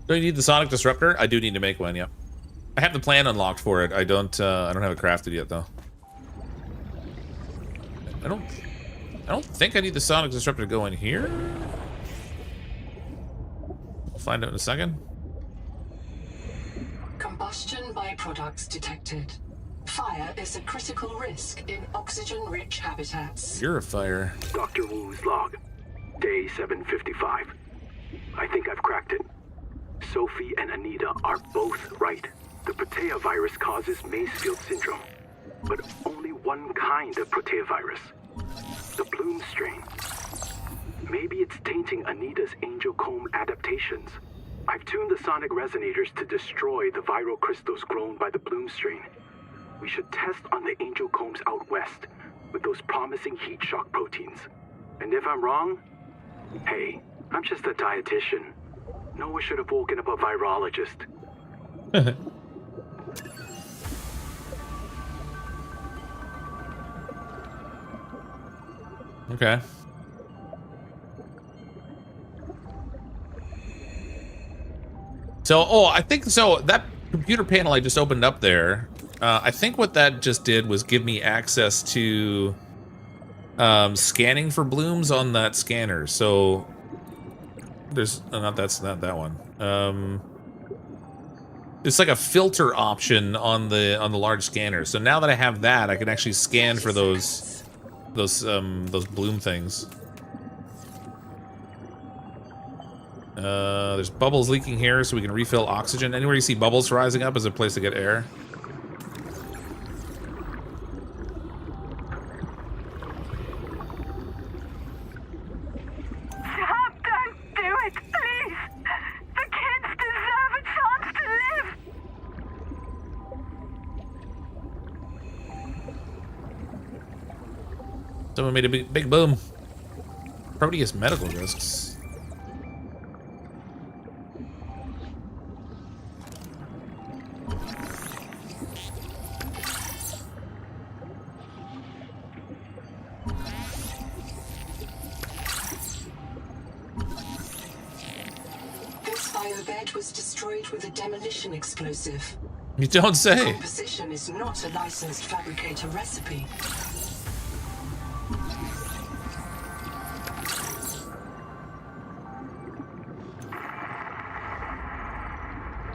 Do I need the sonic disruptor? I do need to make one, yeah. I have the plan unlocked for it. I don't have it crafted yet though. I don't think I need the sonic disruptor to go in here. We'll find out in a second. Combustion byproducts detected. Fire is a critical risk in oxygen-rich habitats. You're a fire. Dr. Wu's log. Day 755. I think I've cracked it. Sophie and Anita are both right. The protea virus causes Maysfield syndrome. But only one kind of protea virus. The bloom strain. Maybe it's tainting Anita's angel comb adaptations. I've tuned the sonic resonators to destroy the viral crystals grown by the bloom strain. We should test on the angel combs out west with those promising heat shock proteins. And if I'm wrong, hey, I'm just a dietitian. Noah should have woken up a virologist. Okay. So, I think so. That computer panel I just opened up there. I think what that just did was give me access to scanning for blooms on that scanner. So there's not that one. It's like a filter option on the large scanner. So now that I have that, I can actually scan for those bloom things. There's bubbles leaking here, so we can refill oxygen. Anywhere you see bubbles rising up is a place to get air. Someone made a big boom. Proteus medical risks. It was destroyed with a demolition explosive. You don't say. Composition is not a licensed fabricator recipe.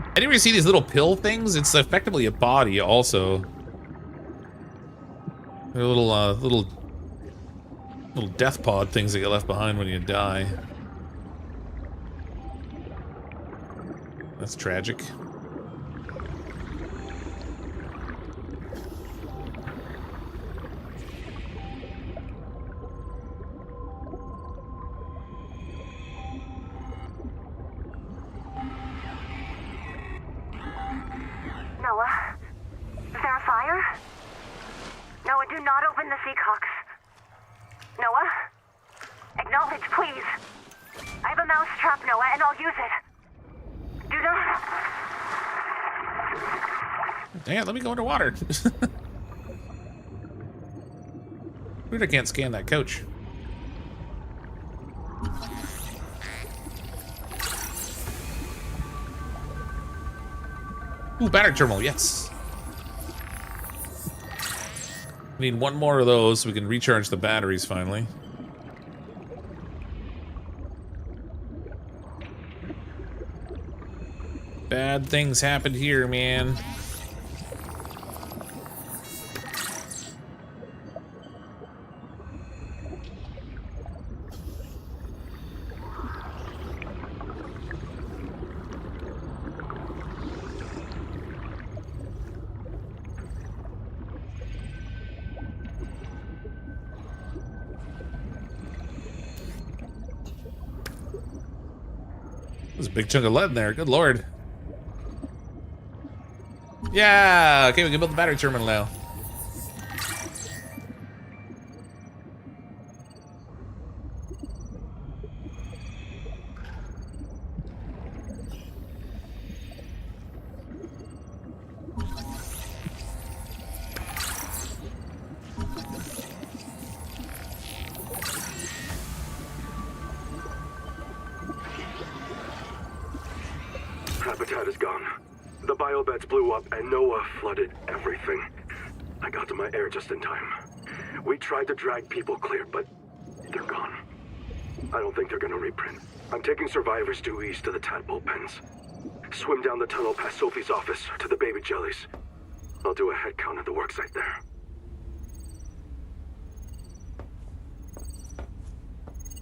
I didn't really see these little pill things. It's effectively a body, also. They're little death pod things that get left behind when you die. That's tragic. Noah? Is there a fire? Noah, do not open the Seacocks. Noah? Acknowledge, please. I have a mouse trap, Noah, and I'll use it. Do not... Damn, let me go underwater. Weird I can't scan that coach. Ooh, battery terminal, yes. We need one more of those so we can recharge the batteries finally. Bad things happened here, man. There's a big chunk of lead in there, good lord. Yeah, okay, we can build the battery terminal now. Habitat is gone. The biobeds blew up and Noah flooded everything. I got to my air just in time. We tried to drag people clear, but they're gone. I don't think they're gonna reprint. I'm taking survivors due east to the Tadpole pens. Swim down the tunnel past Sophie's office to the baby jellies. I'll do a head count at the worksite there.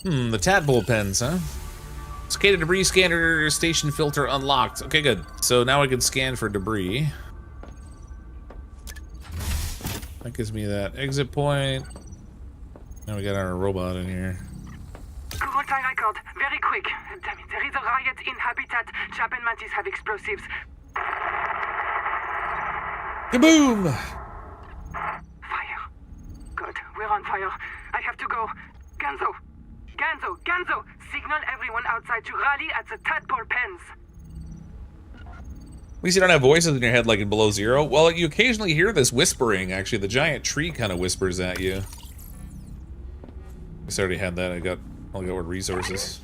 The Tadpole pens, huh? Cicada debris scanner station filter unlocked. Okay, good. So now I can scan for debris. That gives me that exit point. Now we got our robot in here. Current time record. Very quick. Damn it. There is a riot in Habitat. Chap and Mantis have explosives. Kaboom! Fire. Good. We're on fire. I have to go. Ganzo! Signal everyone outside to rally at the Tadpole pens. At least you don't have voices in your head like in Below Zero. Well, you occasionally hear this whispering, actually. The giant tree kind of whispers at you. I already had that. I'll get word resources.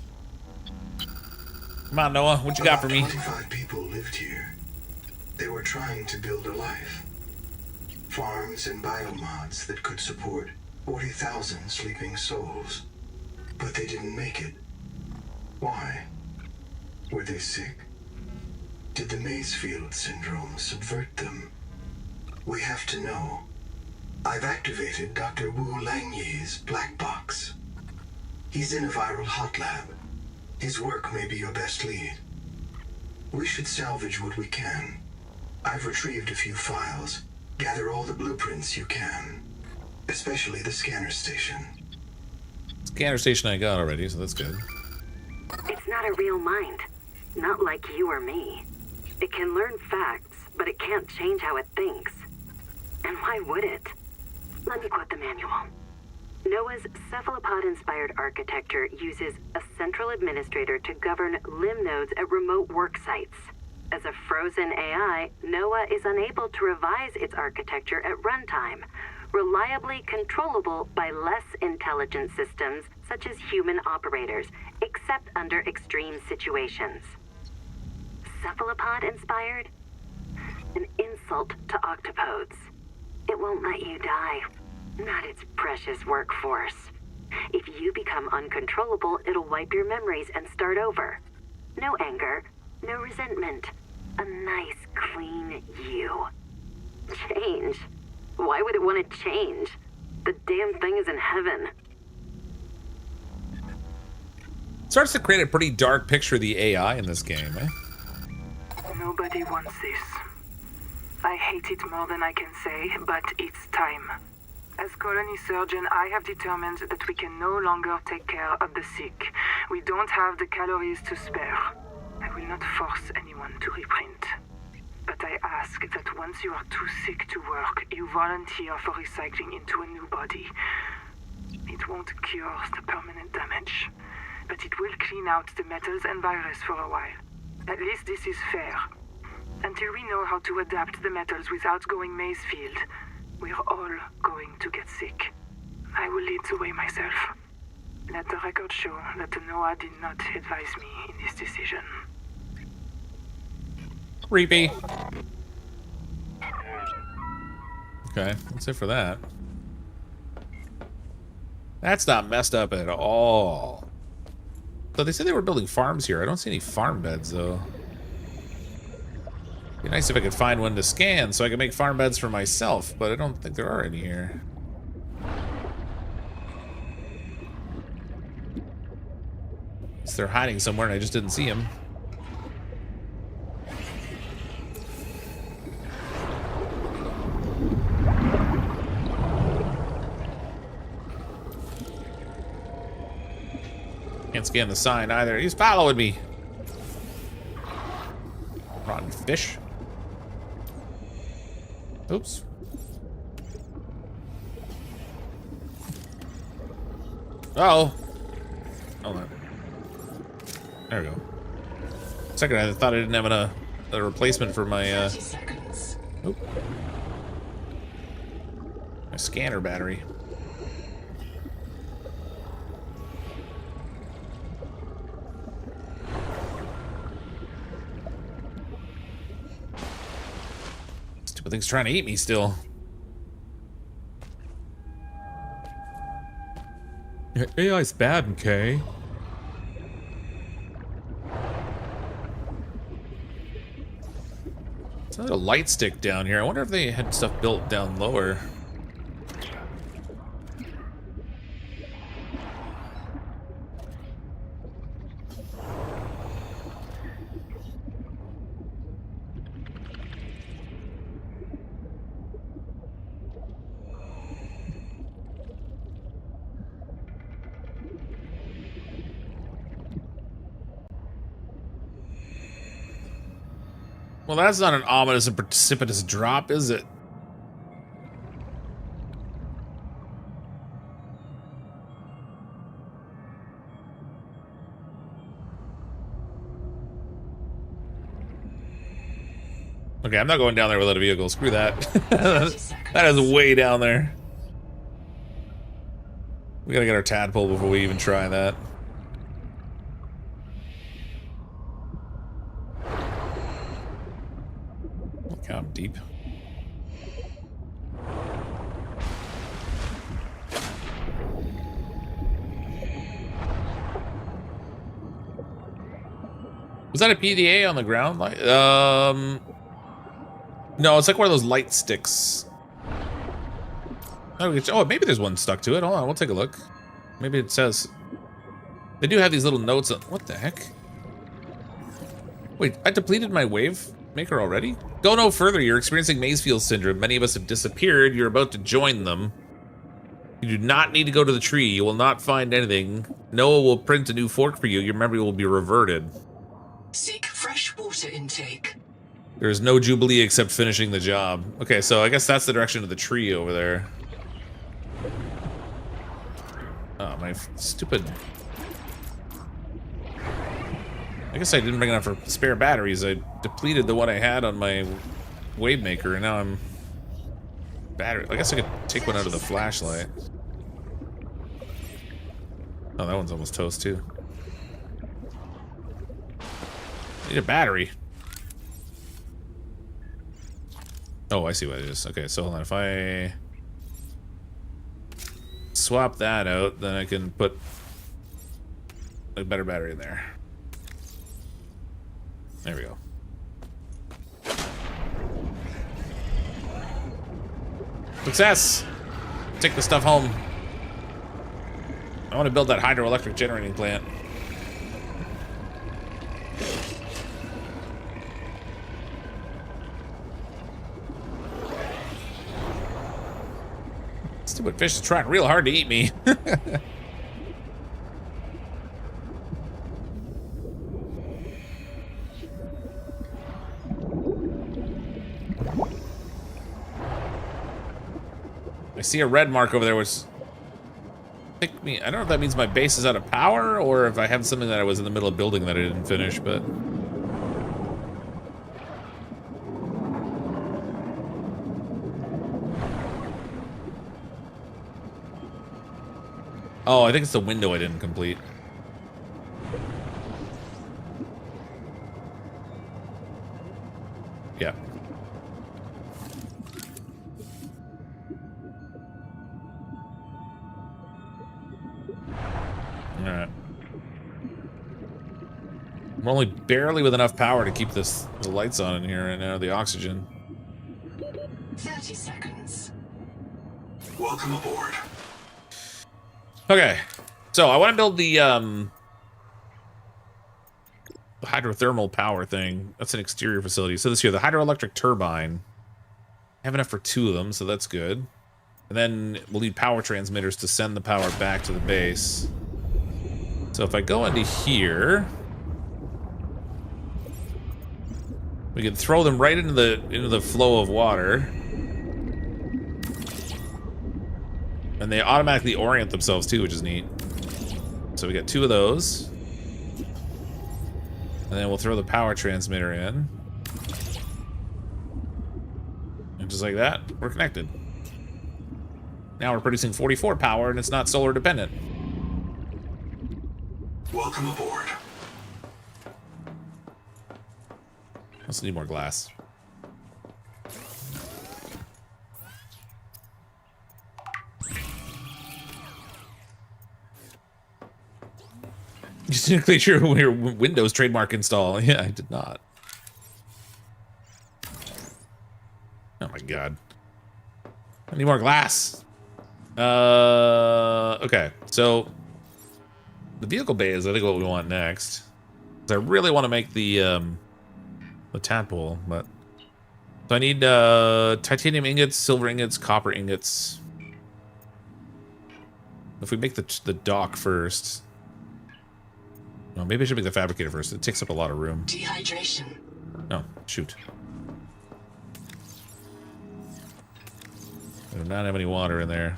Come on, Noah. What you got for me? 25 people lived here. They were trying to build a life. Farms and biomods that could support 40,000 sleeping souls. But they didn't make it. Why? Were they sick? Did the Maysfield syndrome subvert them? We have to know. I've activated Dr. Wu Langyi's black box. He's in a viral hot lab. His work may be your best lead. We should salvage what we can. I've retrieved a few files. Gather all the blueprints you can. Especially the scanner station. Scanner station I got already, so that's good. It's not a real mind. Not like you or me. It can learn facts, but it can't change how it thinks. And why would it? Let me quote the manual. Noah's cephalopod-inspired architecture uses a central administrator to govern limb nodes at remote work sites. As a frozen AI, Noah is unable to revise its architecture at runtime, reliably controllable by less intelligent systems such as human operators, except under extreme situations. cephalopod inspired? An insult to octopodes. It won't let you die. Not its precious workforce. If you become uncontrollable, it'll wipe your memories and start over. No anger, no resentment. A nice, clean you. Change? Why would it want to change? The damn thing is in heaven. Starts to create a pretty dark picture of the AI in this game, eh? Nobody wants this. I hate it more than I can say, but it's time. As colony surgeon, I have determined that we can no longer take care of the sick. We don't have the calories to spare. I will not force anyone to reprint. But I ask that once you are too sick to work, you volunteer for recycling into a new body. It won't cure the permanent damage, but it will clean out the metals and virus for a while. At least this is fair. Until we know how to adapt the metals without going Mazefield, we're all going to get sick. I will lead the way myself. Let the record show that Noah did not advise me in this decision. Creepy. Okay, that's it for that. That's not messed up at all. So they said they were building farms here. I don't see any farm beds, though. Be nice if I could find one to scan so I could make farm beds for myself, but I don't think there are any here. So they're hiding somewhere and I just didn't see them. Can't scan the sign either. He's following me. Rotten fish. Oops. Uh-oh. Hold on. There we go. Second, I thought I didn't have a replacement for my, Oop. My scanner battery. Stupid thing's trying to eat me still. Your AI's bad, MK. There's another light stick down here. I wonder if they had stuff built down lower. Well, that's not an ominous and precipitous drop, is it? Okay, I'm not going down there without a vehicle. Screw that. That is way down there. We gotta get our tadpole before we even try that. Look how deep. Was that a PDA on the ground? No, it's like one of those light sticks. Oh, maybe there's one stuck to it. Hold on, we'll take a look. Maybe it says... They do have these little notes on... What the heck? Wait, I depleted my wave maker already? Go no further. You're experiencing Mazefield syndrome. Many of us have disappeared. You're about to join them. You do not need to go to the tree. You will not find anything. Noah will print a new fork for you. Your memory will be reverted. Seek fresh water intake. There's no Jubilee except finishing the job. Okay, so I guess that's the direction of the tree over there. Oh, my stupid... I guess I didn't bring enough for spare batteries. I depleted the one I had on my wave maker, and now I'm... Battery... I guess I could take one out of the flashlight. Oh, that one's almost toast, too. I need a battery. Oh, I see what it is. Okay, so hold on. If I swap that out, then I can put a better battery in there. There we go. Success! Take the stuff home. I want to build that hydroelectric generating plant. Stupid fish is trying real hard to eat me. I see a red mark over there, which picked me. I don't know if that means my base is out of power or if I have something that I was in the middle of building that I didn't finish, but. Oh, I think it's the window I didn't complete. Yeah. Alright. I'm only barely with enough power to keep the lights on in here right now, the oxygen. 30 seconds. Welcome aboard. Okay, so I want to build the hydrothermal power thing. That's an exterior facility. So this here, the hydroelectric turbine. I have enough for 2 of them, so that's good. And then we'll need power transmitters to send the power back to the base. So if I go into here, we can throw them right into the flow of water. And they automatically orient themselves too, which is neat. So we got 2 of those. And then we'll throw the power transmitter in. And just like that, we're connected. Now we're producing 44 power and it's not solar dependent. Welcome aboard. Also need more glass. You just need to make sure your Windows trademark install. Yeah, I did not. Oh my god. I need more glass. Okay, so the vehicle bay is I think what we want next. I really want to make the tadpole, but so I need titanium ingots, silver ingots, copper ingots. If we make the dock first. No, maybe I should make the fabricator first. It takes up a lot of room. Dehydration. Oh, shoot. I do not have any water in there.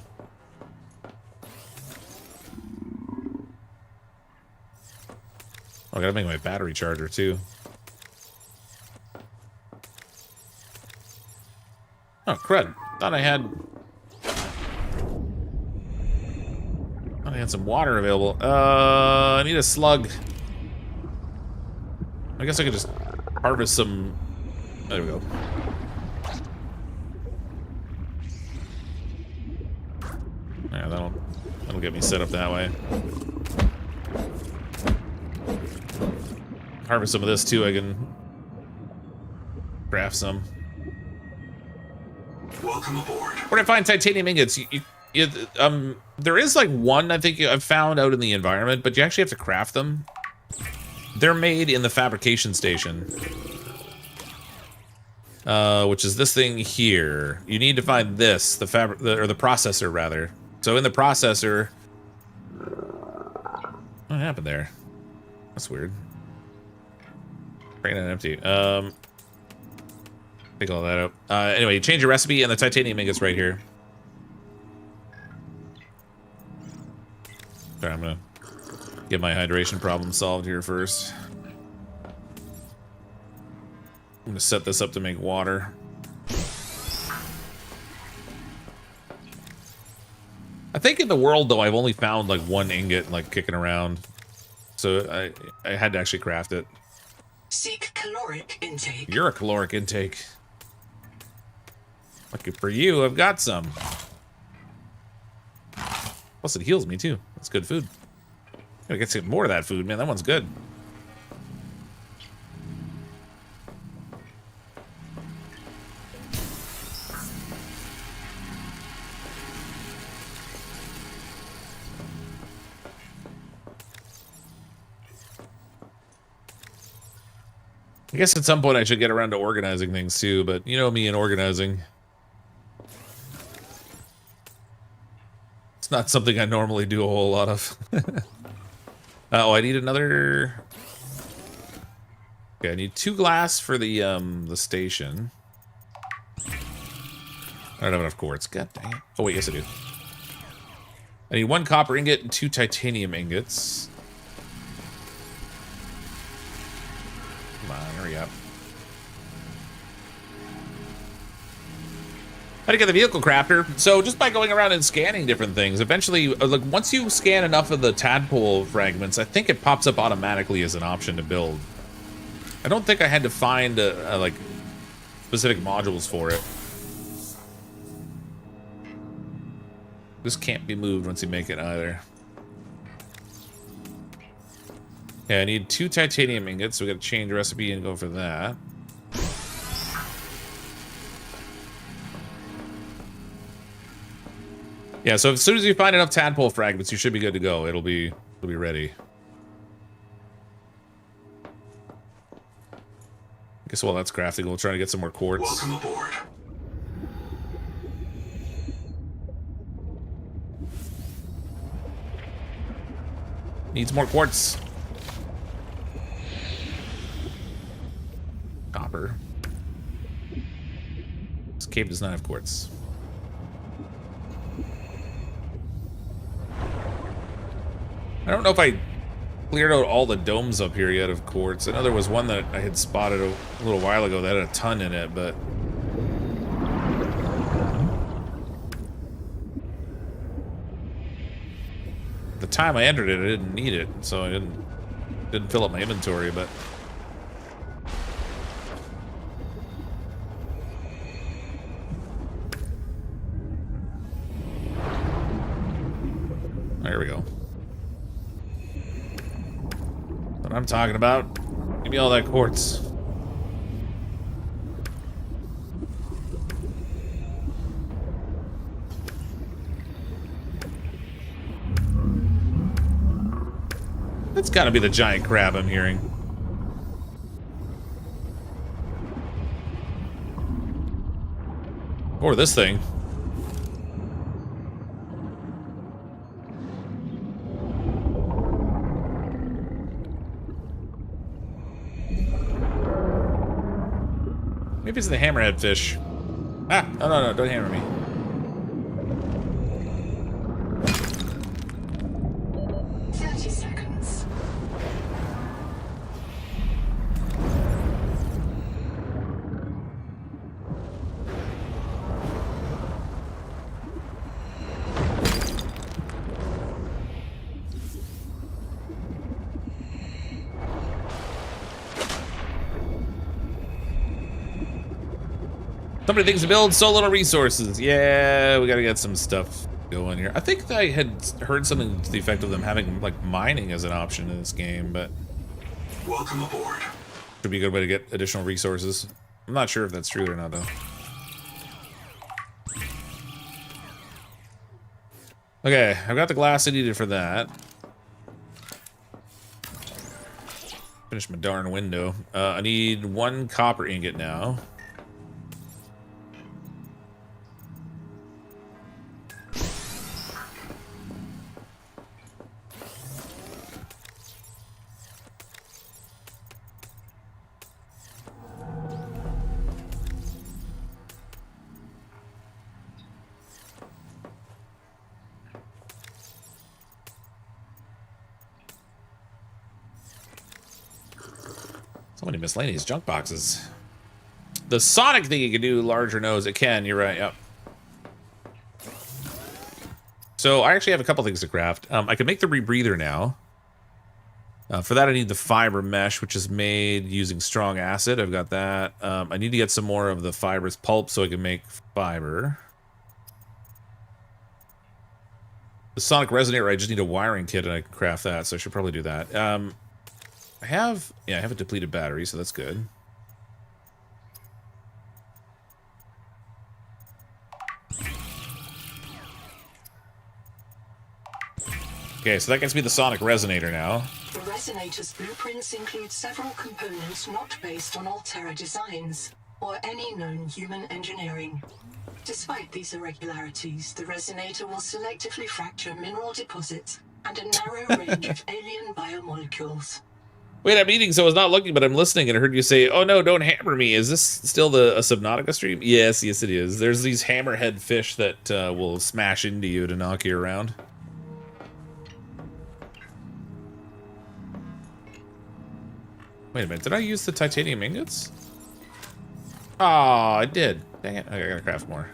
Oh, I gotta make my battery charger too. Oh, crud. Thought I had some water available. I need a slug. I guess I could just harvest some. There we go. Yeah, that'll get me set up that way. Harvest some of this too. I can craft some. Welcome aboard. Where do I find titanium ingots? There is like one I think I've found out in the environment, but you actually have to craft them. They're made in the fabrication station, which is this thing here. You need to find this, the processor rather. So in the processor, what happened there? That's weird. Bring it empty. Take all that out. Anyway, you change your recipe, and the titanium ingots right here. Sorry, I'm gonna get my hydration problem solved here first. I'm gonna set this up to make water. I think in the world though, I've only found like 1 ingot like kicking around, so I had to actually craft it. Seek caloric intake. You're a caloric intake. Lucky for you, I've got some. Plus it heals me too. That's good food. Gotta get some more of that food, man. That one's good. I guess at some point I should get around to organizing things too, but you know me and organizing. It's not something I normally do a whole lot of. Oh, I need another... Okay, I need 2 glass for the station. I don't have enough quartz. God dang it. Oh wait, yes I do. I need 1 copper ingot and 2 titanium ingots. Come on, hurry up. How to get the vehicle crafter? So just by going around and scanning different things, eventually, like once you scan enough of the tadpole fragments, I think it pops up automatically as an option to build. I don't think I had to find like specific modules for it. This can't be moved once you make it either. Okay, I need 2 titanium ingots, so we gotta change the recipe and go for that. Yeah, so as soon as you find enough tadpole fragments, you should be good to go. It'll be ready. I guess while that's crafting, we'll try to get some more quartz. Welcome aboard. Needs more quartz. Copper. This cave does not have quartz. I don't know if I cleared out all the domes up here yet of quartz. I know there was one that I had spotted a little while ago that had a ton in it, but... the time I entered it, I didn't need it, so I didn't fill up my inventory, but... there we go. What I'm talking about. Give me all that quartz. That's gotta be the giant crab I'm hearing. Or this thing. Maybe it's the hammerhead fish. Ah, no, don't hammer me. So many things to build, so little resources. Yeah, we gotta get some stuff going here. I think I had heard something to the effect of them having like mining as an option in this game, but welcome aboard. Should be a good way to get additional resources. I'm not sure if that's true or not though. Okay, I've got the glass I needed for that. Finish my darn window. I need 1 copper ingot now. So many miscellaneous junk boxes. The sonic thing you can do larger nose. It can, you're right, yep. So I actually have a couple things to craft. I can make the rebreather now. For that, I need the fiber mesh, which is made using strong acid. I've got that. I need to get some more of the fibrous pulp so I can make fiber. The sonic resonator, I just need a wiring kit and I can craft that, so I should probably do that. I have a depleted battery, so that's good. Okay, so that gets me the sonic resonator now. The resonator's blueprints include several components not based on Altera designs or any known human engineering. Despite these irregularities, the resonator will selectively fracture mineral deposits and a narrow range of alien biomolecules. Wait, I'm eating, so I was not looking, but I'm listening, and I heard you say, "Oh no, don't hammer me." Is this still a Subnautica stream? Yes, it is. There's these hammerhead fish that will smash into you to knock you around. Wait a minute, did I use the titanium ingots? Oh, I did. Dang it, I gotta craft more.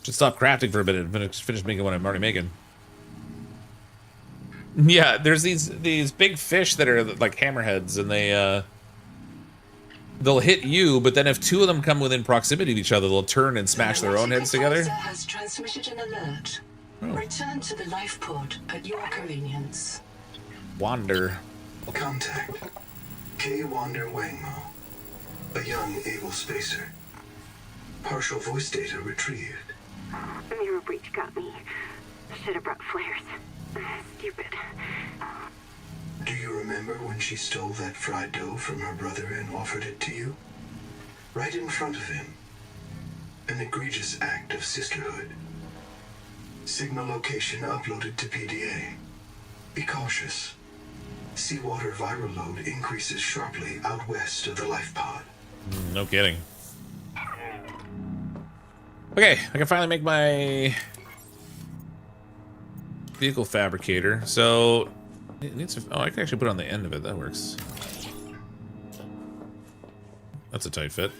Should stop crafting for a minute and finish making what I'm already making. Yeah, there's these big fish that are like hammerheads, and they'll hit you, but then if two of them come within proximity of each other, they'll turn and smash their own heads together. Has transmitted an alert. Oh. Return to the life pod at your convenience. Wander. Contact. K. Wander Wangmo. A young, able spacer. Partial voice data retrieved. Mirror breach got me. Should have brought flares. Stupid. Do you remember when she stole that fried dough from her brother and offered it to you? Right in front of him. An egregious act of sisterhood. Signal location uploaded to PDA. Be cautious. Seawater viral load increases sharply out west of the life pod. No kidding. Okay, I can finally make my vehicle fabricator. So it needs to, oh, I can actually put it on the end of it. That works. That's a tight fit.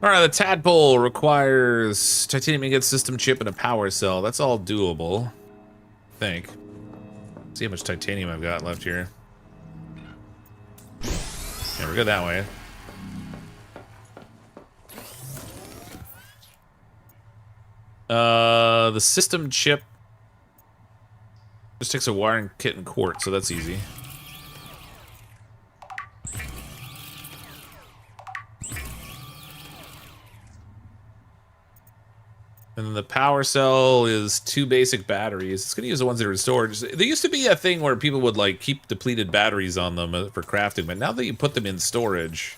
All right, the Tadpole requires titanium ingot, system chip, and a power cell. That's all doable, I think. Let's see how much titanium I've got left here. Yeah, we're good that way. The system chip just takes a wiring kit and quartz, so that's easy. And then the power cell is 2 basic batteries. It's going to use the ones that are in storage. There used to be a thing where people would like keep depleted batteries on them for crafting, but now that you put them in storage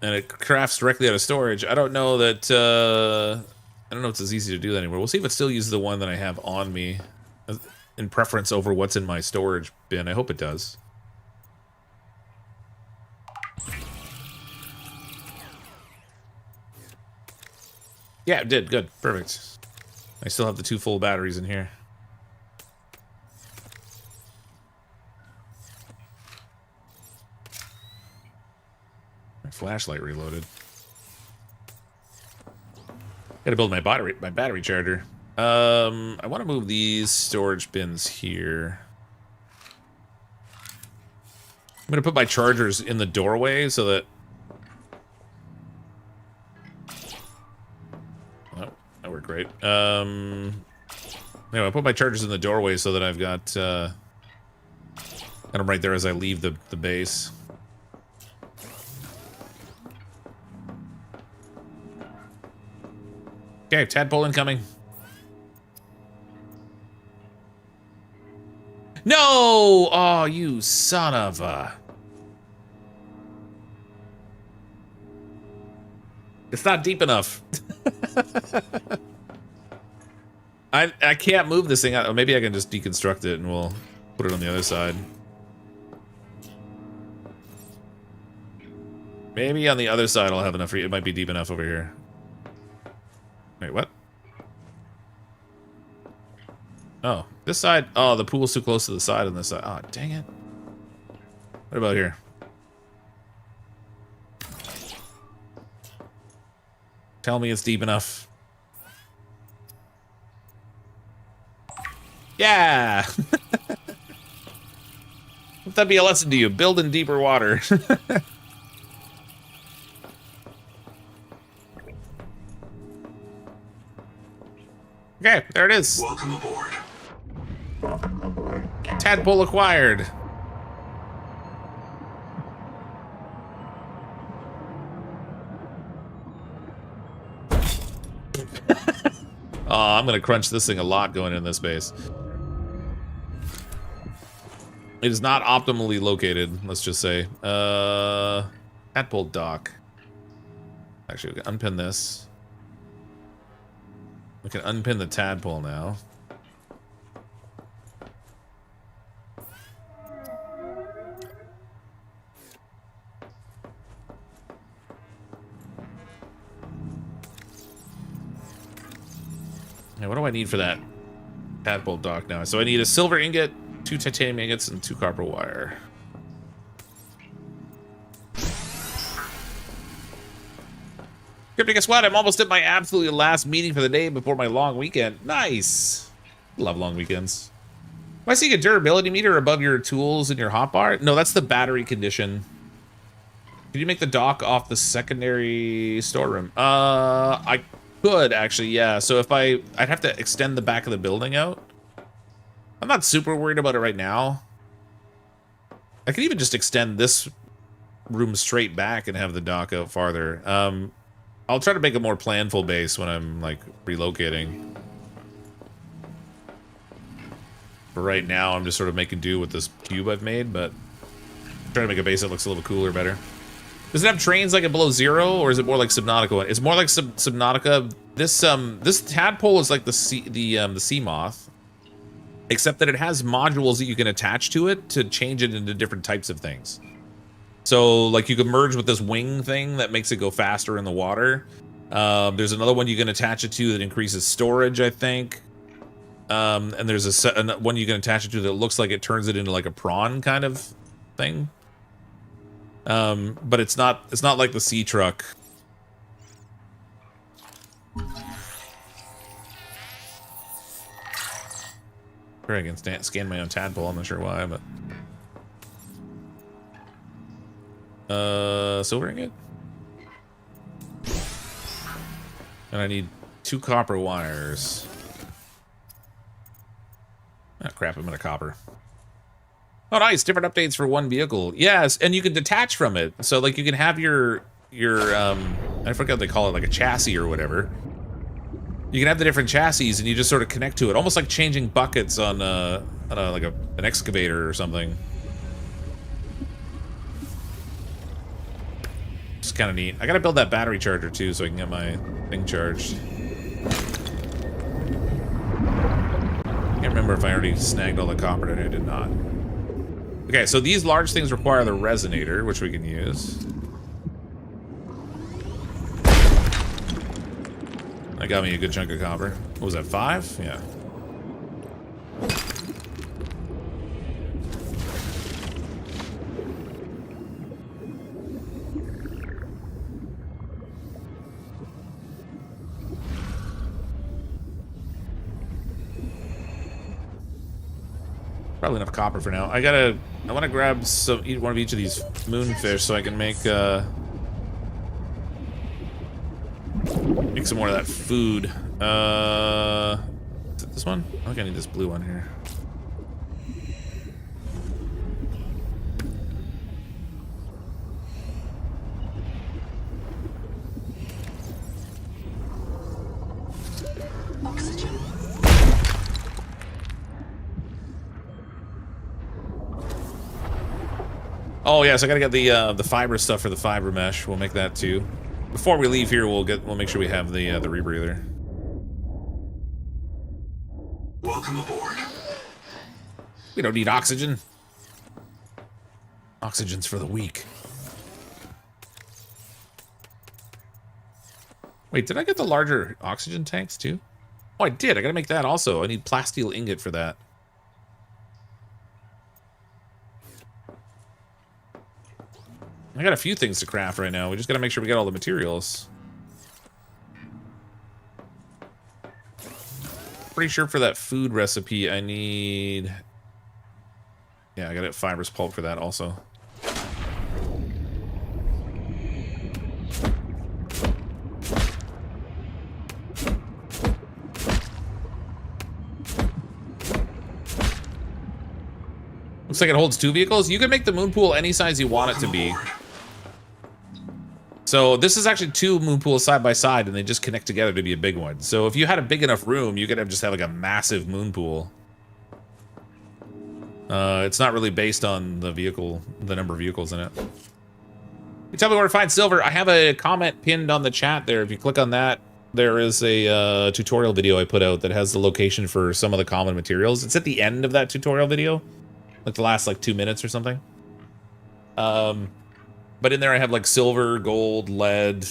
and it crafts directly out of storage, I don't know that I don't know if it's easy to do that anymore. We'll see if it still uses the one that I have on me in preference over what's in my storage bin. I hope it does. Yeah, it did. Good. Perfect. I still have the 2 full batteries in here. My flashlight reloaded. Gotta build my battery charger. I want to move these storage bins here. I'm gonna put my chargers in the doorway so that that worked great. Anyway, I put my chargers in the doorway so that I've got them right there as I leave the base. Okay, Tadpole incoming. No! Oh, you son of a... It's not deep enough. I can't move this thing out. Oh, maybe I can just deconstruct it and we'll put it on the other side. Maybe on the other side I'll have enough for you. It might be deep enough over here. Wait, what? Oh, this side. Oh, the pool's too close to the side on this side. Oh, dang it. What about here? Tell me it's deep enough. Yeah! Let that be a lesson to you. Build in deeper water. Okay, there it is. Welcome aboard. Tadpole acquired. Oh, I'm gonna crunch this thing a lot going in this base. It is not optimally located, let's just say. Tadpole dock. Actually, we can unpin this. We can unpin the tadpole now. Now, what do I need for that tadpole dock now? So I need a silver ingot, 2 titanium ingots, and 2 copper wire. Cryptic, guess what? I'm almost at my absolutely last meeting for the day before my long weekend. Nice. Love long weekends. Am I seeing a durability meter above your tools in your hotbar? No, that's the battery condition. Can you make the dock off the secondary storeroom? I could actually, yeah. So if I'd have to extend the back of the building out. I'm not super worried about it right now. I could even just extend this room straight back and have the dock out farther. I'll try to make a more planful base when I'm, like, relocating. For right now, I'm just sort of making do with this cube I've made, but I'm trying to make a base that looks a little cooler better. Does it have trains like at below 0, or is it more like Subnautica? It's more like Subnautica. This tadpole is like the sea moth, except that it has modules that you can attach to it to change it into different types of things. So, like, you can merge with this wing thing that makes it go faster in the water. There's another one you can attach it to that increases storage, I think. And there's one you can attach it to that looks like it turns it into, like, a prawn kind of thing. But it's not like the sea truck. Sure, I can scan my own tadpole. I'm not sure why, but... silver ingot? And I need 2 copper wires. Ah, crap, I'm in a copper. Oh, nice, different updates for one vehicle. Yes, and you can detach from it. So, like, you can have your I forget what they call it, like a chassis or whatever. You can have the different chassis and you just sort of connect to it. Almost like changing buckets on like an excavator or something. It's kind of neat. I gotta build that battery charger too so I can get my thing charged. Can't remember if I already snagged all the copper and I did not. Okay, so these large things require the resonator, which we can use. That got me a good chunk of copper. What was that, 5? Yeah. Probably enough copper for now. I want to grab eat one of each of these moonfish so I can make some more of that food. Is it this one? I think I need this blue one here. Oxygen. Oh yes, I gotta get the fiber stuff for the fiber mesh. We'll make that too. Before we leave here, we'll make sure we have the rebreather. Welcome aboard. We don't need oxygen. Oxygen's for the weak. Wait, did I get the larger oxygen tanks too? Oh, I did. I gotta make that also. I need plasteel ingot for that. I got a few things to craft right now. We just gotta make sure we get all the materials. pretty sure for that food recipe I need... Yeah, I got it fibrous pulp for that also. Looks like it holds 2 vehicles. You can make the moon pool any size you want it to be. So this is actually 2 moon pools side by side, and they just connect together to be a big one. So if you had a big enough room, you could just have like a massive moon pool. It's not really based on the vehicle, the number of vehicles in it. You tell me where to find silver. I have a comment pinned on the chat there. If you click on that, there is a tutorial video I put out that has the location for some of the common materials. It's at the end of that tutorial video. Like the last like 2 minutes or something. But in there I have like silver, gold, lead,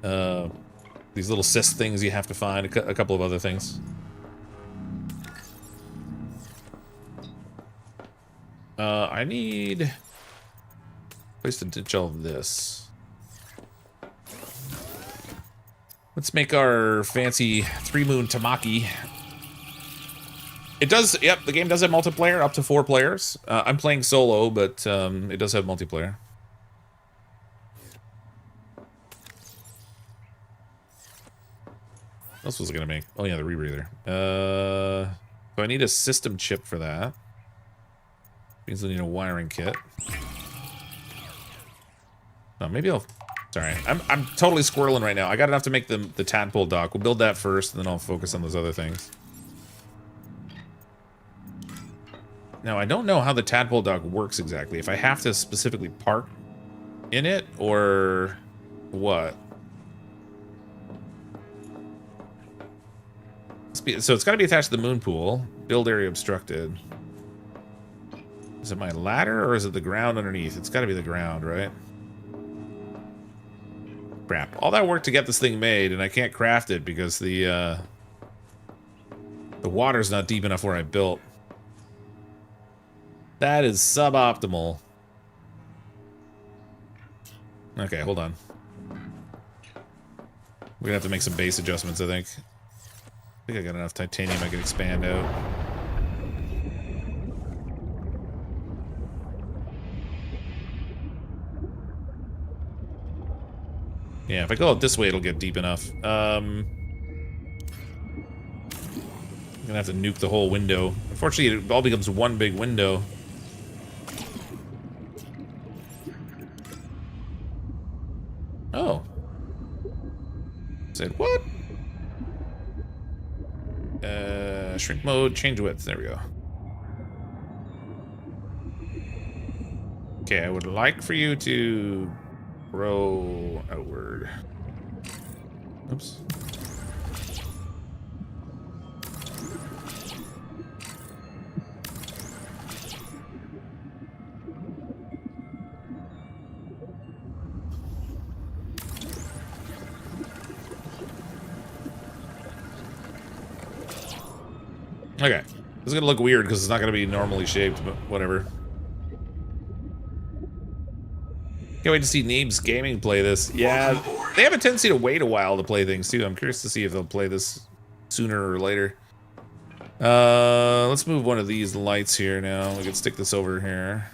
these little cyst things you have to find, a couple of other things. I need a place to ditch all of this. Let's make our fancy 3-moon tamaki. It does, yep, the game does have multiplayer, up to 4 players. I'm playing solo, but it does have multiplayer. What else was I gonna make? Oh yeah, the rebreather. So I need a system chip for that. Means I need a wiring kit. No, maybe I'll... Sorry, I'm totally squirreling right now. I got enough to make the tadpole dock. We'll build that first, and then I'll focus on those other things. Now, I don't know how the tadpole dock works exactly. If I have to specifically park in it, or what? So it's got to be attached to the moon pool. Build area obstructed. Is it my ladder, or is it the ground underneath? It's got to be the ground, right? Crap. All that work to get this thing made, and I can't craft it because the water's not deep enough where I built. That is suboptimal. Okay, hold on. We're gonna have to make some base adjustments, I think. I think I got enough titanium I can expand out. Yeah, if I go out this way, it'll get deep enough. I'm gonna have to nuke the whole window. Unfortunately, it all becomes one big window. Oh. Said what? Shrink mode, change width. There we go. Okay, I would like for you to grow outward. Oops. Okay. This is gonna look weird because it's not gonna be normally shaped, but whatever. Can't wait to see Neebs Gaming play this. Yeah, they have a tendency to wait a while to play things too. I'm curious to see if they'll play this sooner or later. Let's move one of these lights here now. We can stick this over here.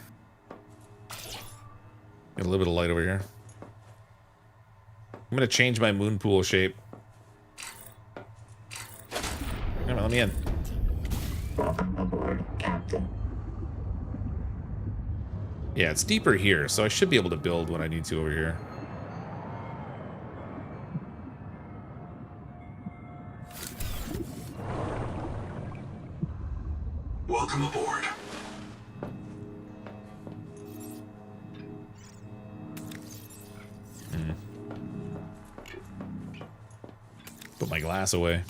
Get a little bit of light over here. I'm gonna change my moon pool shape. Come on, let me in. Yeah, it's deeper here, so I should be able to build what I need to over here. Welcome aboard. Put my glass away.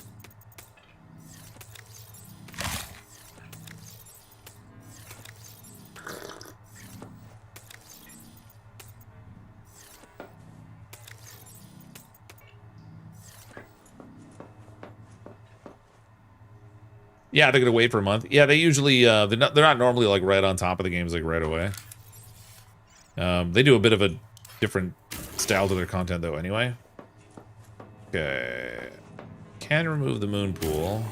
Yeah, they're gonna wait for a month. Yeah, they usually they're not normally like right on top of the games like right away. They do a bit of a different style to their content though anyway. Okay. can remove the moon pool.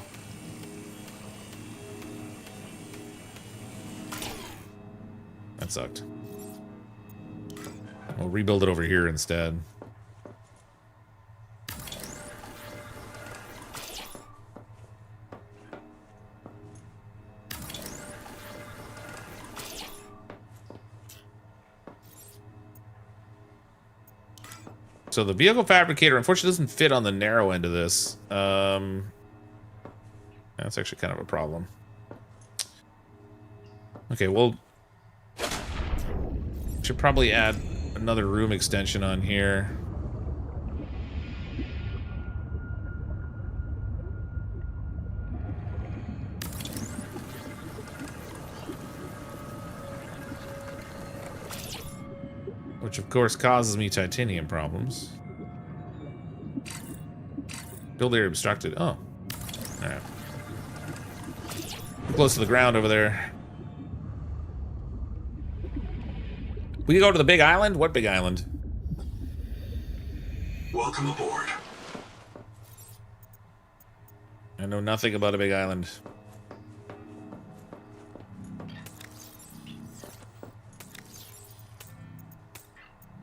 That sucked. We'll rebuild it over here instead. So the vehicle fabricator, unfortunately, doesn't fit on the narrow end of this. That's actually kind of a problem. Okay, well, should probably add another room extension on here. Which, of course, causes me titanium problems. Build area obstructed. Oh. Alright. Close to the ground over there. We can go to the big island? What big island? Welcome aboard. I know nothing about a big island.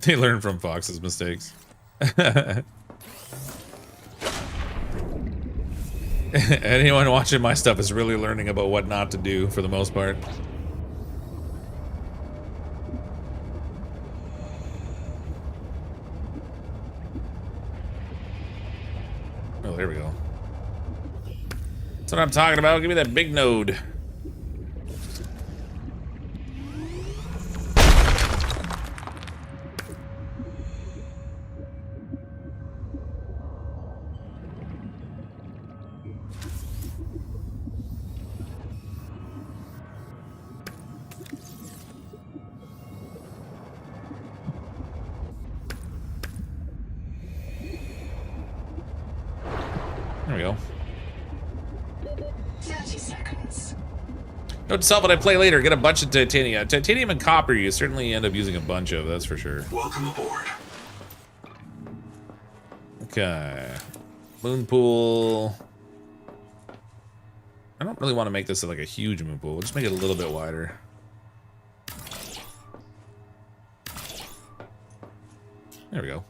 They learn from Fox's mistakes. Anyone watching my stuff is really learning about what not to do for the most part. Oh, there we go. That's what I'm talking about. Give me that big node. There we go. 30 seconds. Note to self when I play later, get a bunch of titanium. Titanium and copper you certainly end up using a bunch of, that's for sure. Welcome aboard. Okay. Moon pool. I don't really want to make this like a huge moon pool. We'll just make it a little bit wider. There we go.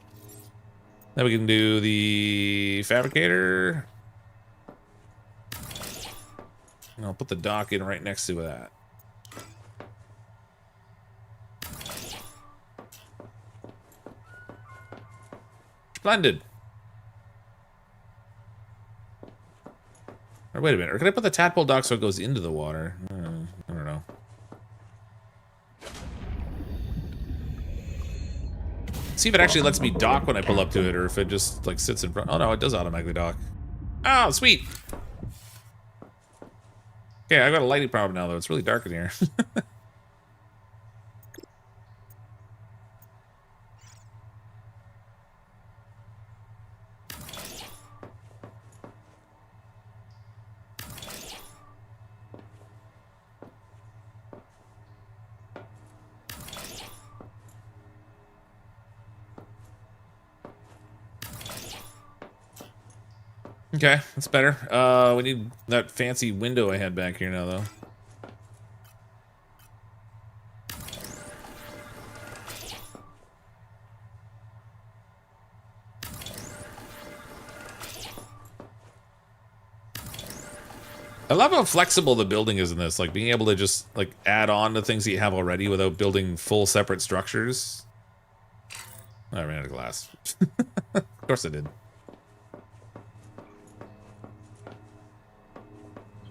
Then we can do the fabricator. And I'll put the dock in right next to that. Splendid. Or wait a minute. Or can I put the tadpole dock so it goes into the water? I don't know. See if it actually lets me dock when I pull up to it, or if it just like sits in front. Oh no, it does automatically dock. Oh, sweet. Okay, I've got a lighting problem now though. It's really dark in here. Okay, that's better. We need that fancy window I had back here now, though. I love how flexible the building is in this, like being able to just like add on to things that you have already without building full separate structures. Oh, I ran out of glass. Of course I did.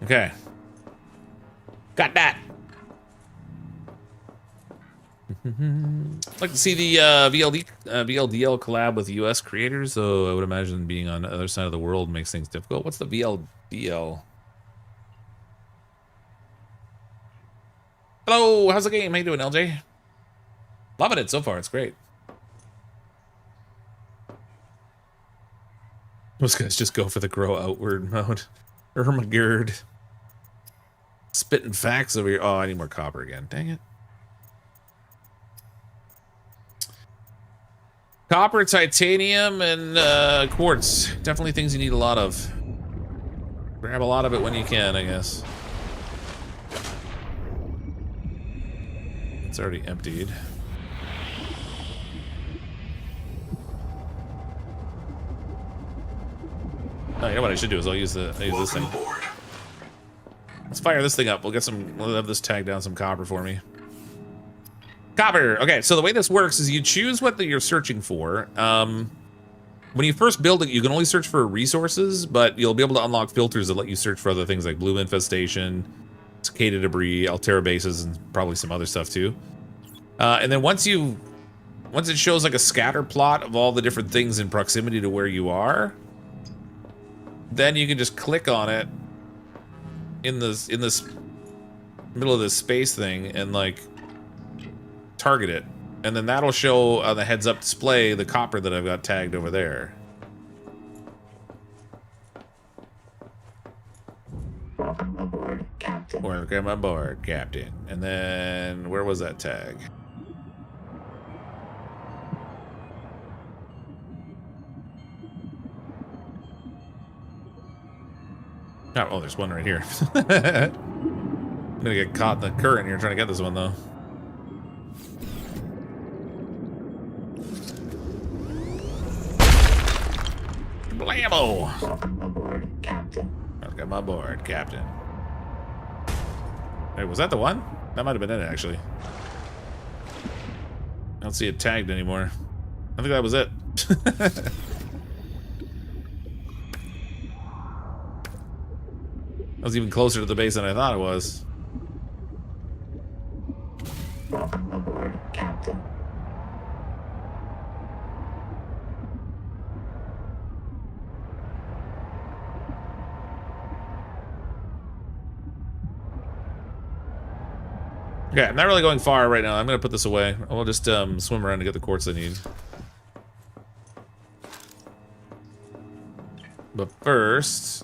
Okay. Got that. I'd like to see the VLDL collab with US creators, though I would imagine being on the other side of the world makes things difficult. What's the VLDL? Hello, how's the game? How you doing, LJ? Loving it so far, it's great. Those guys just go for the grow outward mode. Ermagerd. Spitting facts over here. Oh, I need more copper again. Dang it. Copper, titanium, and quartz. Definitely things you need a lot of. Grab a lot of it when you can, I guess. It's already emptied. Oh, you know what I should do is I'll use this thing. Aboard. Let's fire this thing up. We'll have this tag down some copper for me. Copper! Okay, so the way this works is you choose what you're searching for. When you first build it, you can only search for resources, but you'll be able to unlock filters that let you search for other things like bloom infestation, cicada debris, Altera bases, and probably some other stuff too. And then once it shows like a scatter plot of all the different things in proximity to where you are, then you can just click on it in this middle of this space thing and like target it, and then that'll show on the heads-up display the copper that I've got tagged over there. Welcome aboard, Captain. And then where was that tag? Oh, there's one right here. I'm gonna get caught in the current here trying to get this one though. Blammo! Welcome aboard, Captain. Hey, was that the one? That might have been it, actually. I don't see it tagged anymore. I think that was it. I was even closer to the base than I thought it was. Okay, I'm not really going far right now. I'm gonna put this away. I'll just swim around to get the quartz I need. But first,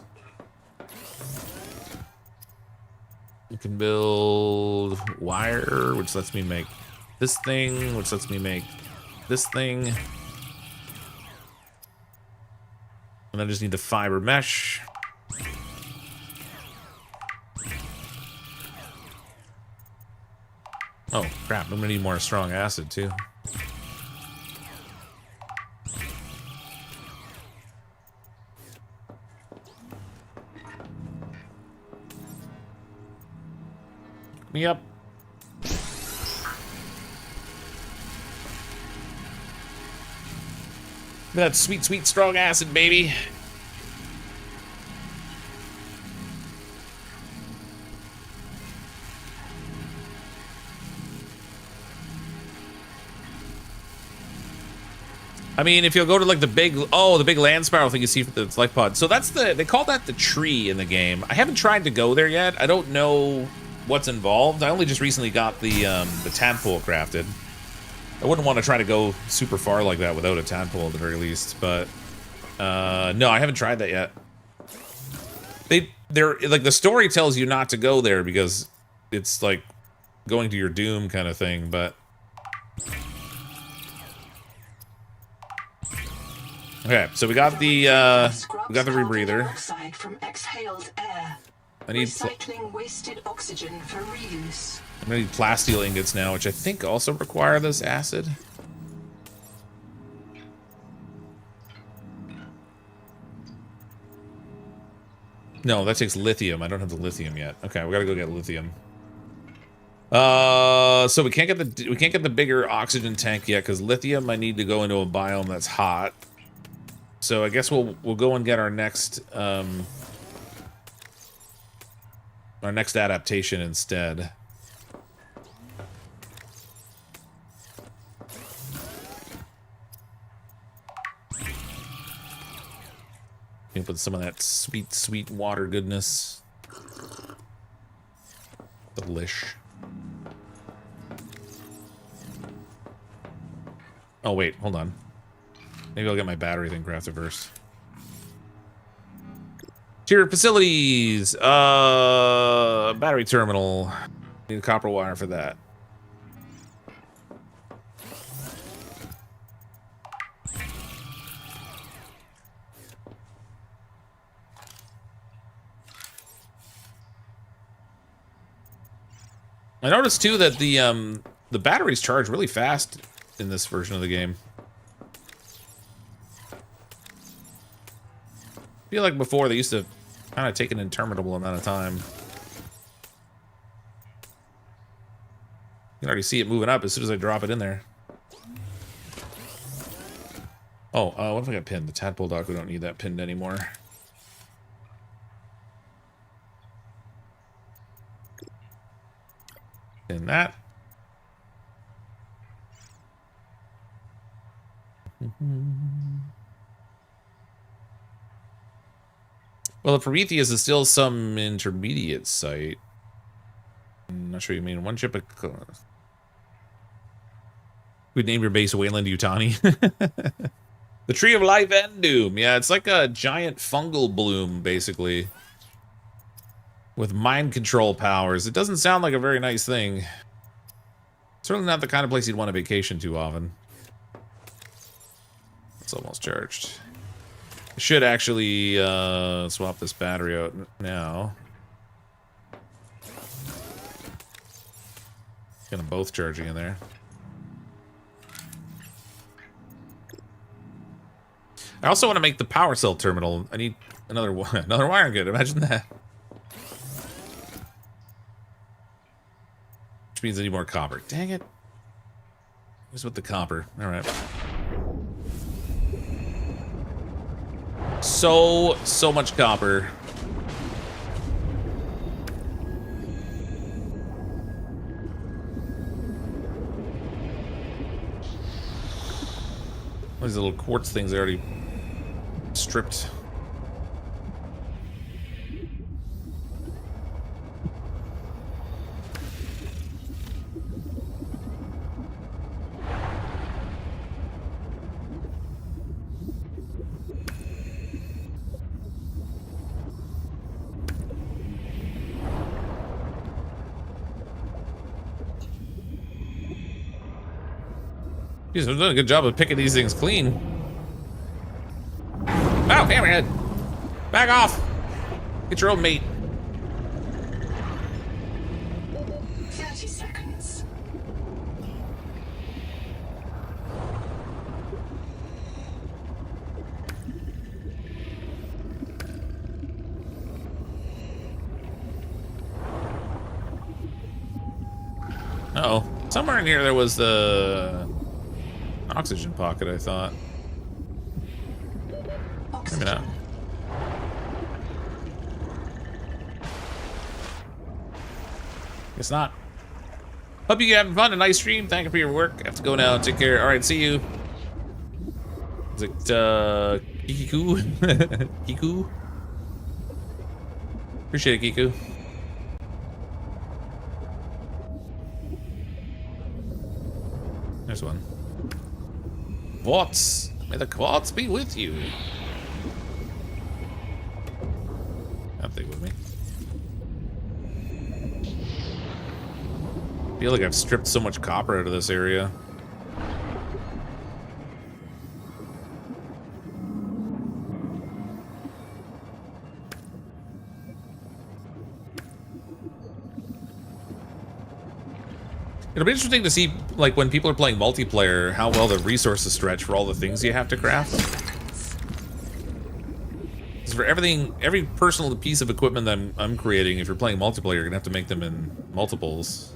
you can build wire, which lets me make this thing, which lets me make this thing. And I just need the fiber mesh. Oh, crap. I'm gonna need more strong acid, too. Me up. That sweet, sweet strong acid, baby. I mean, if you'll go to like the big land spiral thing you see for the lifepod. So that's they call that the tree in the game. I haven't tried to go there yet. I don't know what's involved. I only just recently got the tadpole crafted. I wouldn't want to try to go super far like that without a tadpole at the very least, but no, I haven't tried that yet. They're like, the story tells you not to go there because it's like going to your doom kind of thing, but okay, so we got the rebreather. From exhaled air. I need recycling wasted oxygen for reuse. I'm gonna need plasteel ingots now, which I think also require this acid. No, that takes lithium. I don't have the lithium yet. Okay, we gotta go get lithium. So we can't get the bigger oxygen tank yet because lithium I need to go into a biome that's hot. So I guess we'll go and get our next adaptation instead. You can put some of that sweet, sweet water goodness. Delish. Oh wait, hold on. Maybe I'll get my battery thing crafted first. Tier facilities. Battery terminal. Need a copper wire for that. I noticed too that the batteries charge really fast in this version of the game. I feel like before they used to kind of take an interminable amount of time. You can already see it moving up as soon as I drop it in there. Oh, what if I got pinned? The Tadpole dock, we don't need that pinned anymore. Pin that. Well, the Prometheus is still some intermediate site. I'm not sure you mean one ship. We'd name your base Wayland Yutani. The Tree of Life and Doom. Yeah, it's like a giant fungal bloom, basically. With mind control powers. It doesn't sound like a very nice thing. Certainly not the kind of place you'd want to vacation too often. It's almost charged. I should actually swap this battery out now. Get them both charging in there. I also want to make the power cell terminal. I need another wire grid. Imagine that. Which means I need more copper. Dang it. Who's with the copper? All right. So much copper. These little quartz things are already stripped. Jeez, I'm doing a good job of picking these things clean. Oh, hammerhead! Back off! Get your own mate. 30 seconds. Uh-oh. Somewhere in here there was the oxygen pocket, I thought. Maybe not. Guess not. Hope you having fun. A nice stream. Thank you for your work. I have to go now. Take care. All right, see you. Is it Kiku? Kiku? Appreciate it, Kiku. There's one. Quartz. May the quartz be with you. That thing with me. I feel like I've stripped so much copper out of this area. It'll be interesting to see, like, when people are playing multiplayer, how well the resources stretch for all the things you have to craft. Because for everything, every personal piece of equipment that I'm creating, if you're playing multiplayer, you're gonna have to make them in multiples.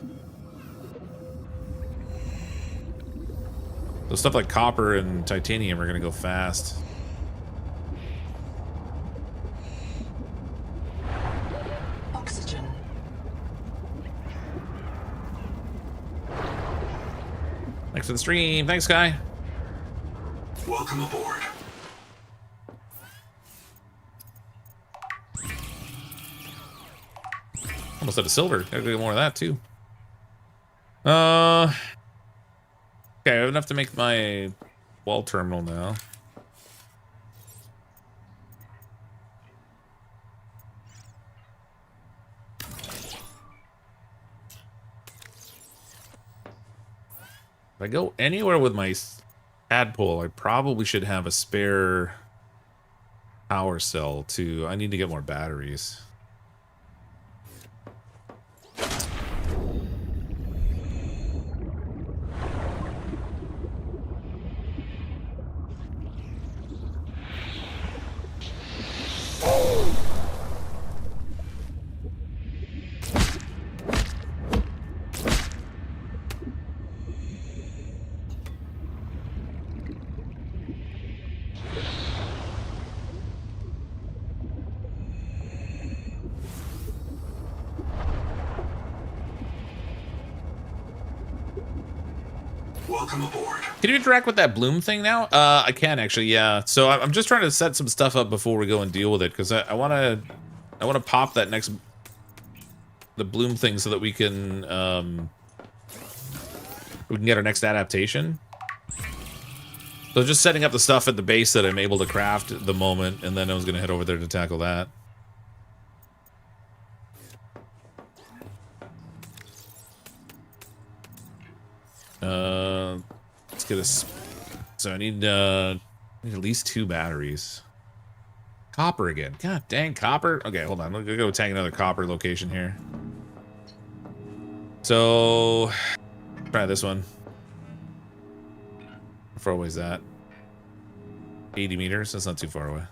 So stuff like copper and titanium are gonna go fast. Oxygen. Thanks for the stream. Thanks, Kai. Welcome aboard. Almost out of silver. Gotta get more of that, too. Okay, I have enough to make my wall terminal now. If I go anywhere with my Tadpole, I probably should have a spare power cell, too. I need to get more batteries. Welcome aboard. Can you interact with that bloom thing now? I can actually, yeah. So I'm just trying to set some stuff up before we go and deal with it, because I want to pop that the bloom thing so that we can get our next adaptation. So just setting up the stuff at the base that I'm able to craft at the moment, and then I was going to head over there to tackle that. Let's get us. So I need at least 2 batteries. Copper again. God dang, copper. Okay, hold on. I'm gonna go tag another copper location here. So try this one. How far away is that? 80 meters. That's not too far away.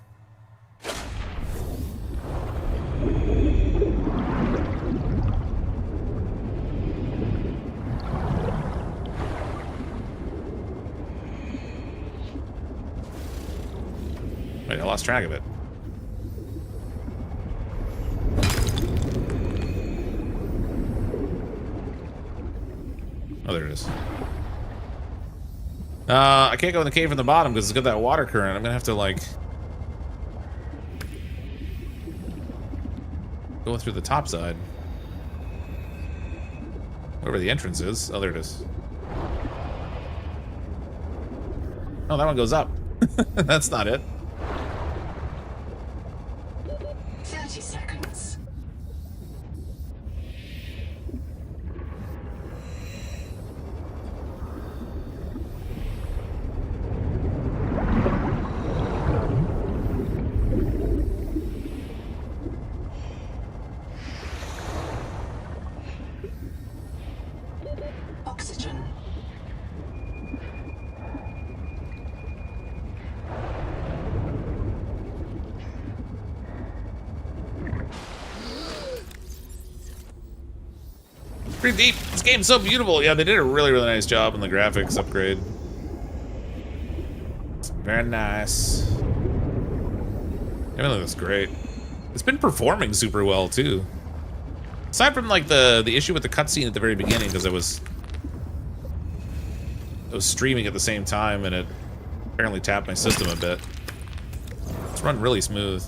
Wait, I lost track of it. Oh, there it is. I can't go in the cave from the bottom because it's got that water current. I'm gonna have to, like, go through the top side. Wherever the entrance is. Oh, there it is. Oh, that one goes up. That's not it. 30 seconds. Oxygen. Pretty deep. This game's so beautiful. Yeah, they did a really, really nice job on the graphics upgrade. It's very nice. Everything looks great. It's been performing super well too. Aside from like the issue with the cutscene at the very beginning, because I was streaming at the same time and it apparently tapped my system a bit. It's run really smooth.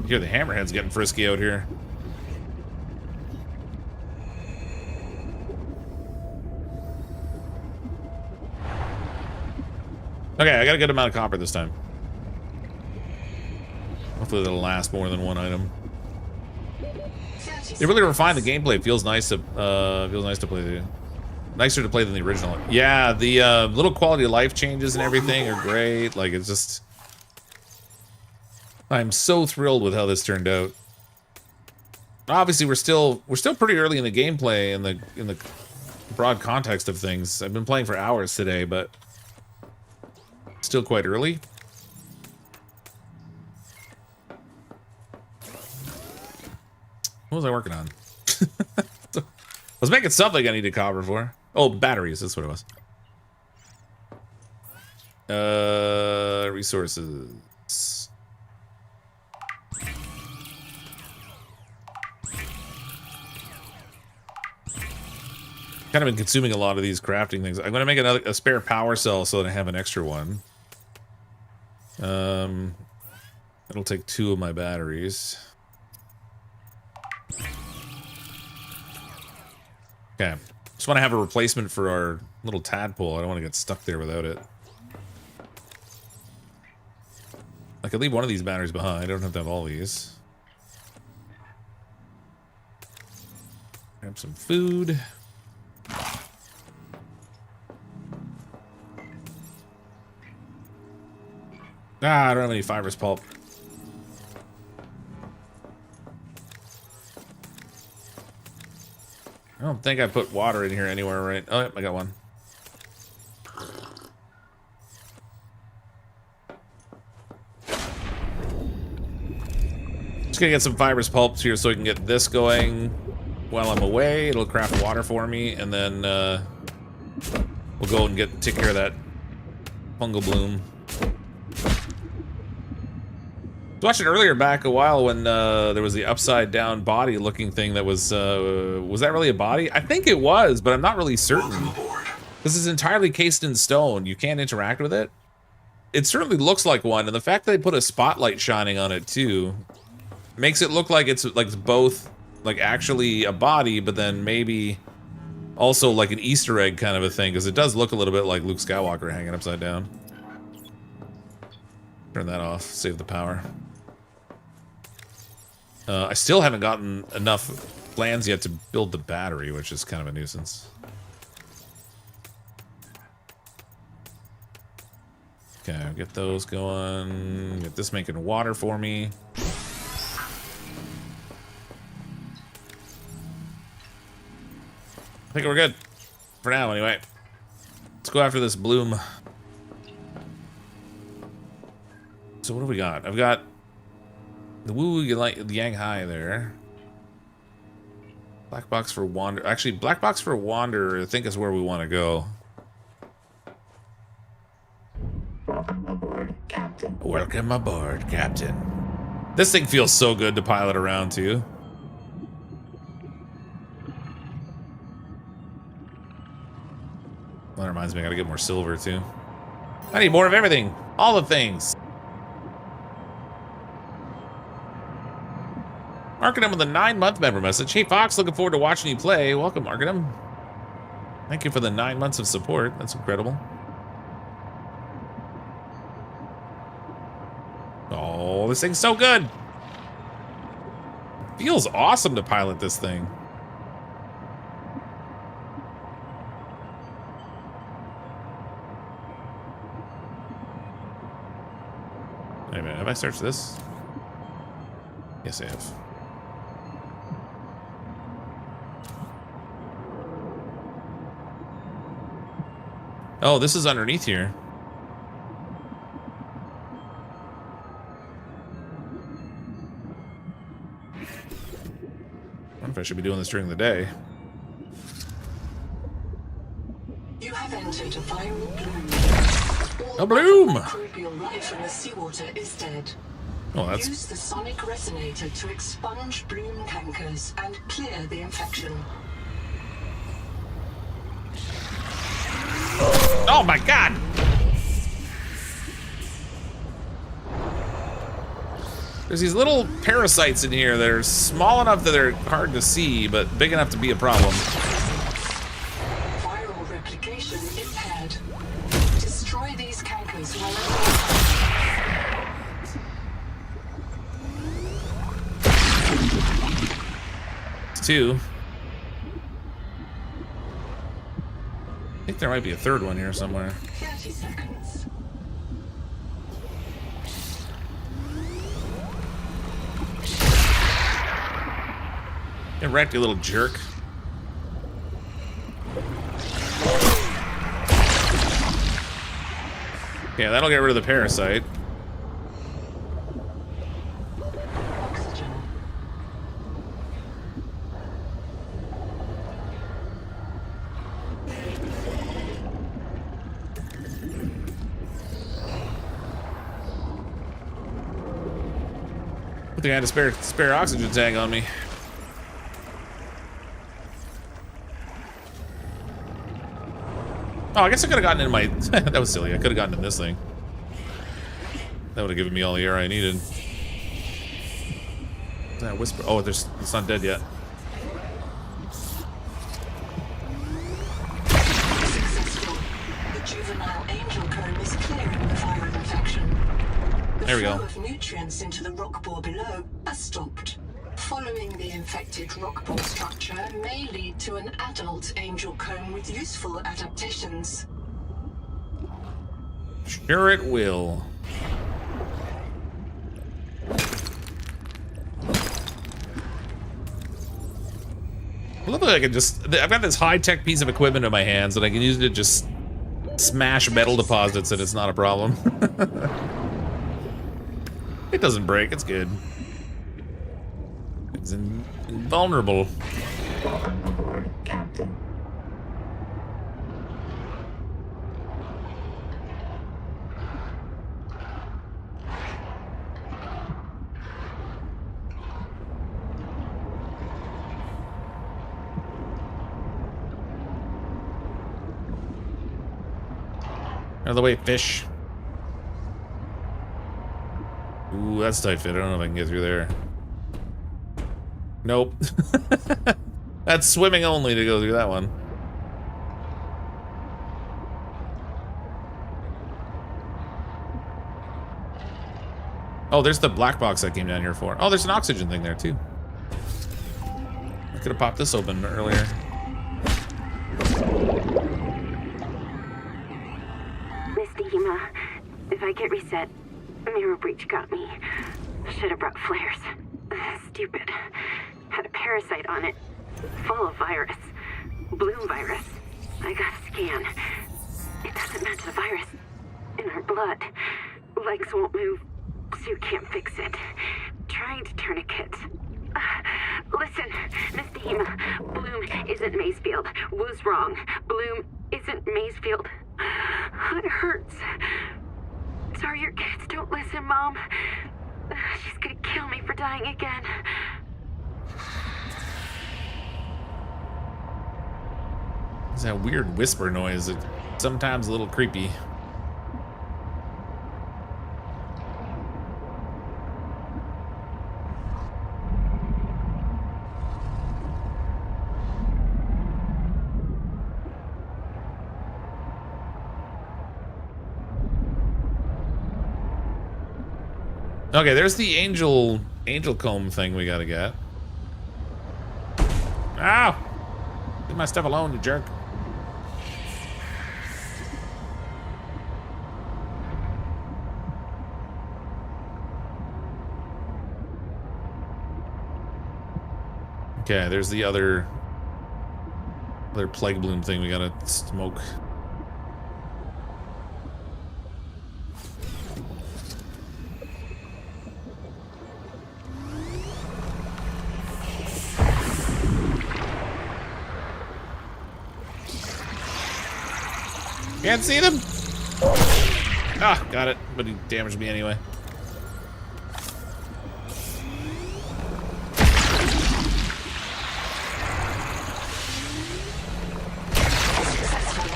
Hear the hammerheads getting frisky out here. Okay, I got a good amount of copper this time. Hopefully that'll last more than one item. They really refined the gameplay. It feels nice to play. Nicer to play than the original. Yeah, the little quality of life changes and everything are great. Like, it's just, I'm so thrilled with how this turned out. Obviously, we're still pretty early in the gameplay in the broad context of things. I've been playing for hours today, but still quite early. What was I working on? I was making something I needed copper for. Oh, batteries. That's what it was. Resources. Kind of been consuming a lot of these crafting things. I'm going to make a spare power cell so that I have an extra one. It'll take 2 of my batteries. Okay. Just want to have a replacement for our little tadpole. I don't want to get stuck there without it. I could leave one of these batteries behind. I don't have to have all these. Grab some food. I don't have any fibrous pulp. I don't think I put water in here anywhere, right? Oh, yep, I got one. Just gonna get some fibrous pulps here so I can get this going while I'm away. It'll craft water for me, and then we'll go and take care of that Fungal Bloom. I was watching earlier back a while when there was the upside down body looking thing that was that really a body? I think it was, but I'm not really certain. This is entirely cased in stone. You can't interact with it. It certainly looks like one, and the fact that they put a spotlight shining on it too makes it look like it's both like actually a body, but then maybe also like an Easter egg kind of a thing, because it does look a little bit like Luke Skywalker hanging upside down. Turn that off, save the power. I still haven't gotten enough plans yet to build the battery, which is kind of a nuisance. Okay, I'll get those going. Get this making water for me. I think we're good. For now, anyway. Let's go after this bloom. So what do we got? I've got the woo yang hai there. Black box for wander. Actually, black box for wander, I think is where we want to go. Welcome aboard, Captain. Welcome aboard, Captain. This thing feels so good to pilot around too. That reminds me, I gotta get more silver too. I need more of everything. All the things. Arcanum with a 9-month member message. Hey Fox, looking forward to watching you play. Welcome, Arcanum. Thank you for the 9 months of support. That's incredible. Oh, this thing's so good. Feels awesome to pilot this thing. Wait a minute, have I searched this? Yes, I have. Oh, this is underneath here. I wonder if I should be doing this during the day. You have entered a viral bloom. A bloom! Microbial life in the seawater is dead. Oh, that's... Use the sonic resonator to expunge bloom cankers and clear the infection. Oh my god! There's these little parasites in here that are small enough that they're hard to see, but big enough to be a problem. Viral replication impaired. Destroy these cankers wherever It's 2. I think there might be a 3rd one here somewhere. 30 seconds. Get wrecked, you little jerk. Yeah, that'll get rid of the parasite. Oxygen. I think I had a spare oxygen tank on me. Oh, I guess I could have gotten in my... That was silly. I could have gotten in this thing. That would have given me all the air I needed. That whisper... Oh, it's not dead yet. Successful. The juvenile angel comb is clearing the viral infection. There we go. The flow of nutrients into the rock bore below has stopped. Following the infected rock bore structure may lead to an adult angel comb with useful adaptations. Sure it will. I love that I can just... I've got this high-tech piece of equipment in my hands and I can use it to just smash metal deposits and it's not a problem. It doesn't break, it's good. It's invulnerable. Welcome aboard, Captain. Out of the way, fish. Ooh, that's a tight fit. I don't know if I can get through there. Nope. That's swimming only to go through that one. Oh, there's the black box I came down here for. Oh, there's an oxygen thing there, too. I could have popped this open earlier. Misty Hema, if I get reset, mirror breach got me. Should have brought flares. Stupid. Had a parasite on it. Full of virus. Bloom virus. I got a scan. It doesn't match the virus in our blood. Legs won't move. Suit can't fix it. Trying to tourniquet. Listen, Misty Hema, Bloom isn't Macefield. Was wrong. Bloom isn't Macefield. It hurts. Sorry your kids don't listen, Mom. She's gonna kill me for dying again. It's that weird whisper noise. It's sometimes a little creepy. Okay, there's the angel comb thing we gotta get. Ow! Leave my stuff alone, you jerk. Okay, there's the other plague bloom thing we gotta smoke. Can't see them. Ah, got it. But he damaged me anyway. Successful.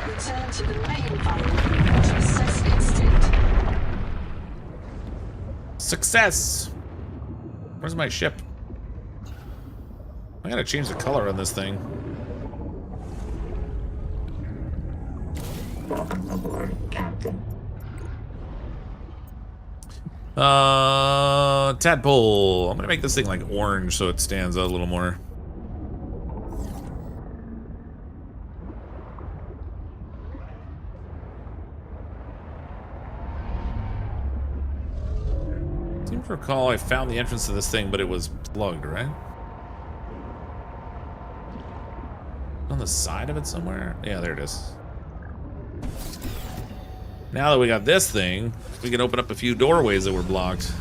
Return to the main environment to assess instinct. Success. Where's my ship? I gotta change the color on this thing. Tadpole. I'm gonna make this thing like orange so it stands out a little more. I seem to recall I found the entrance to this thing, but it was plugged, right? On the side of it somewhere? Yeah, there it is. Now that we got this thing, we can open up a few doorways that were blocked.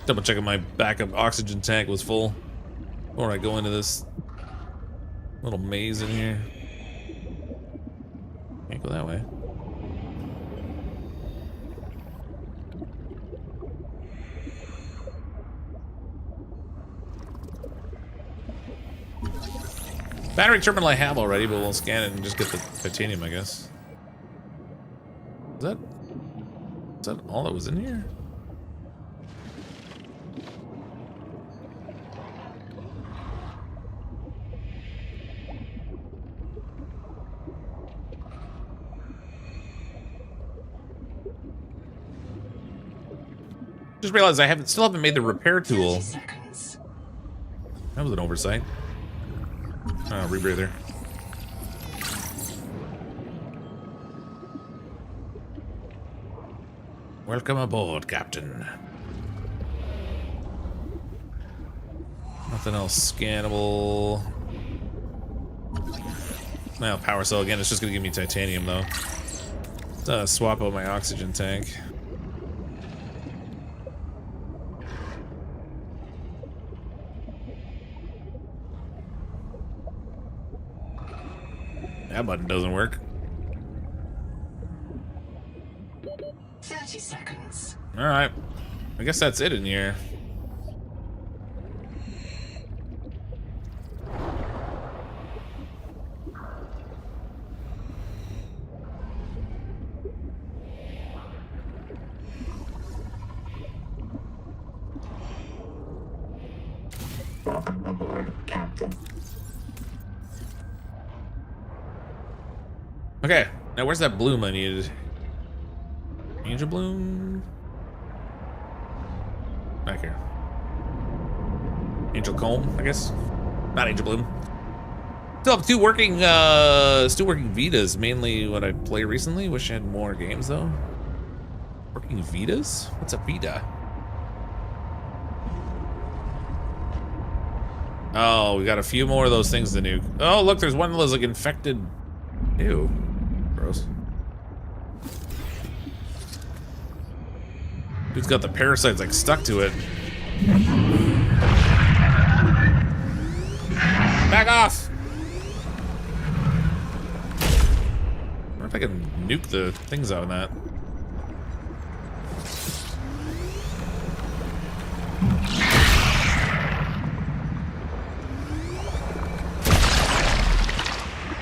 Double checking my backup oxygen tank was full before I go into this little maze in here. Can't go that way. Battery terminal I have already, but we'll scan it and just get the titanium, I guess. Is that all that was in here? Just realized I still haven't made the repair tool. That was an oversight. Oh, rebreather. Welcome aboard, Captain. Nothing else scannable. Well, power cell again. It's just gonna give me titanium though. Let's swap out my oxygen tank. That button doesn't work. 30 seconds. Alright. I guess that's it in here. Okay, now where's that bloom I needed? Angel bloom? Back here. Angel comb, I guess. Not angel bloom. Still have still working Vitas, mainly what I played recently. Wish I had more games though. Working Vitas? What's a Vita? Oh, we got a few more of those things to nuke. Oh, look, there's one of those like infected. Ew. Gross. Dude's got the parasites like stuck to it. Back off! I wonder if I can nuke the things out of that.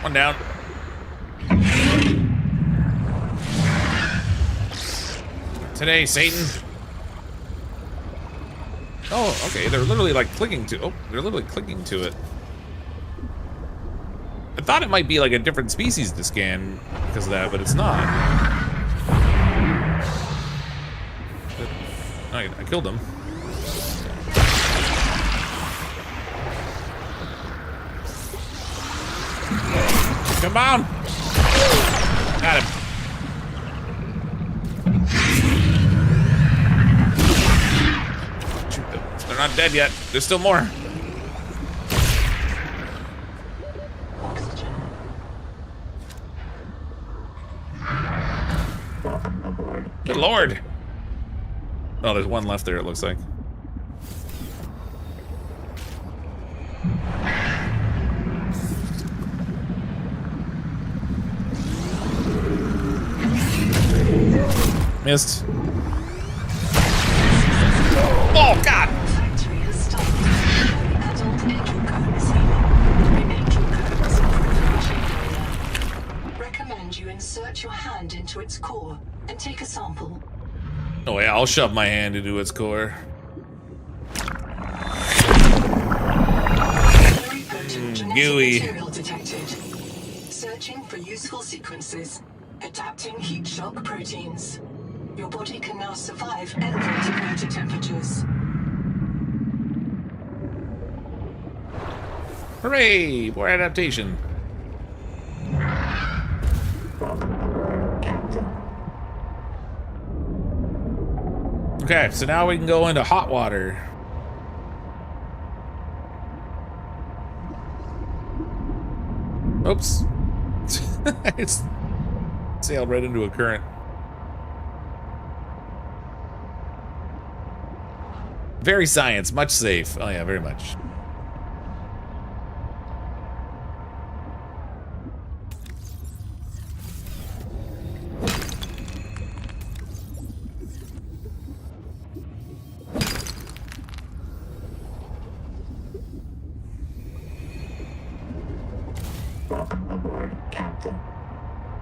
One down. Today, Satan. Oh, okay. They're literally like clicking to. Oh, they're literally clicking to it. I thought it might be like a different species to scan because of that, but it's not. I killed him. Come on! Got him. Shoot them. They're not dead yet. There's still more. Good Lord. Oh, there's one left there, it looks like. Missed. Oh, God! Factory has started. Adult angel cones. Angel cones. Recommend you insert your hand into its core and take a sample. Oh yeah, I'll shove my hand into its core. Very potent genetic Gooey. material detected. Searching for useful sequences. Adapting heat shock proteins. Your body can now survive elevated water temperatures. Hooray! More adaptation. Okay, so now we can go into hot water. Oops. It's sailed right into a current. Very science, much safe. Oh yeah, very much.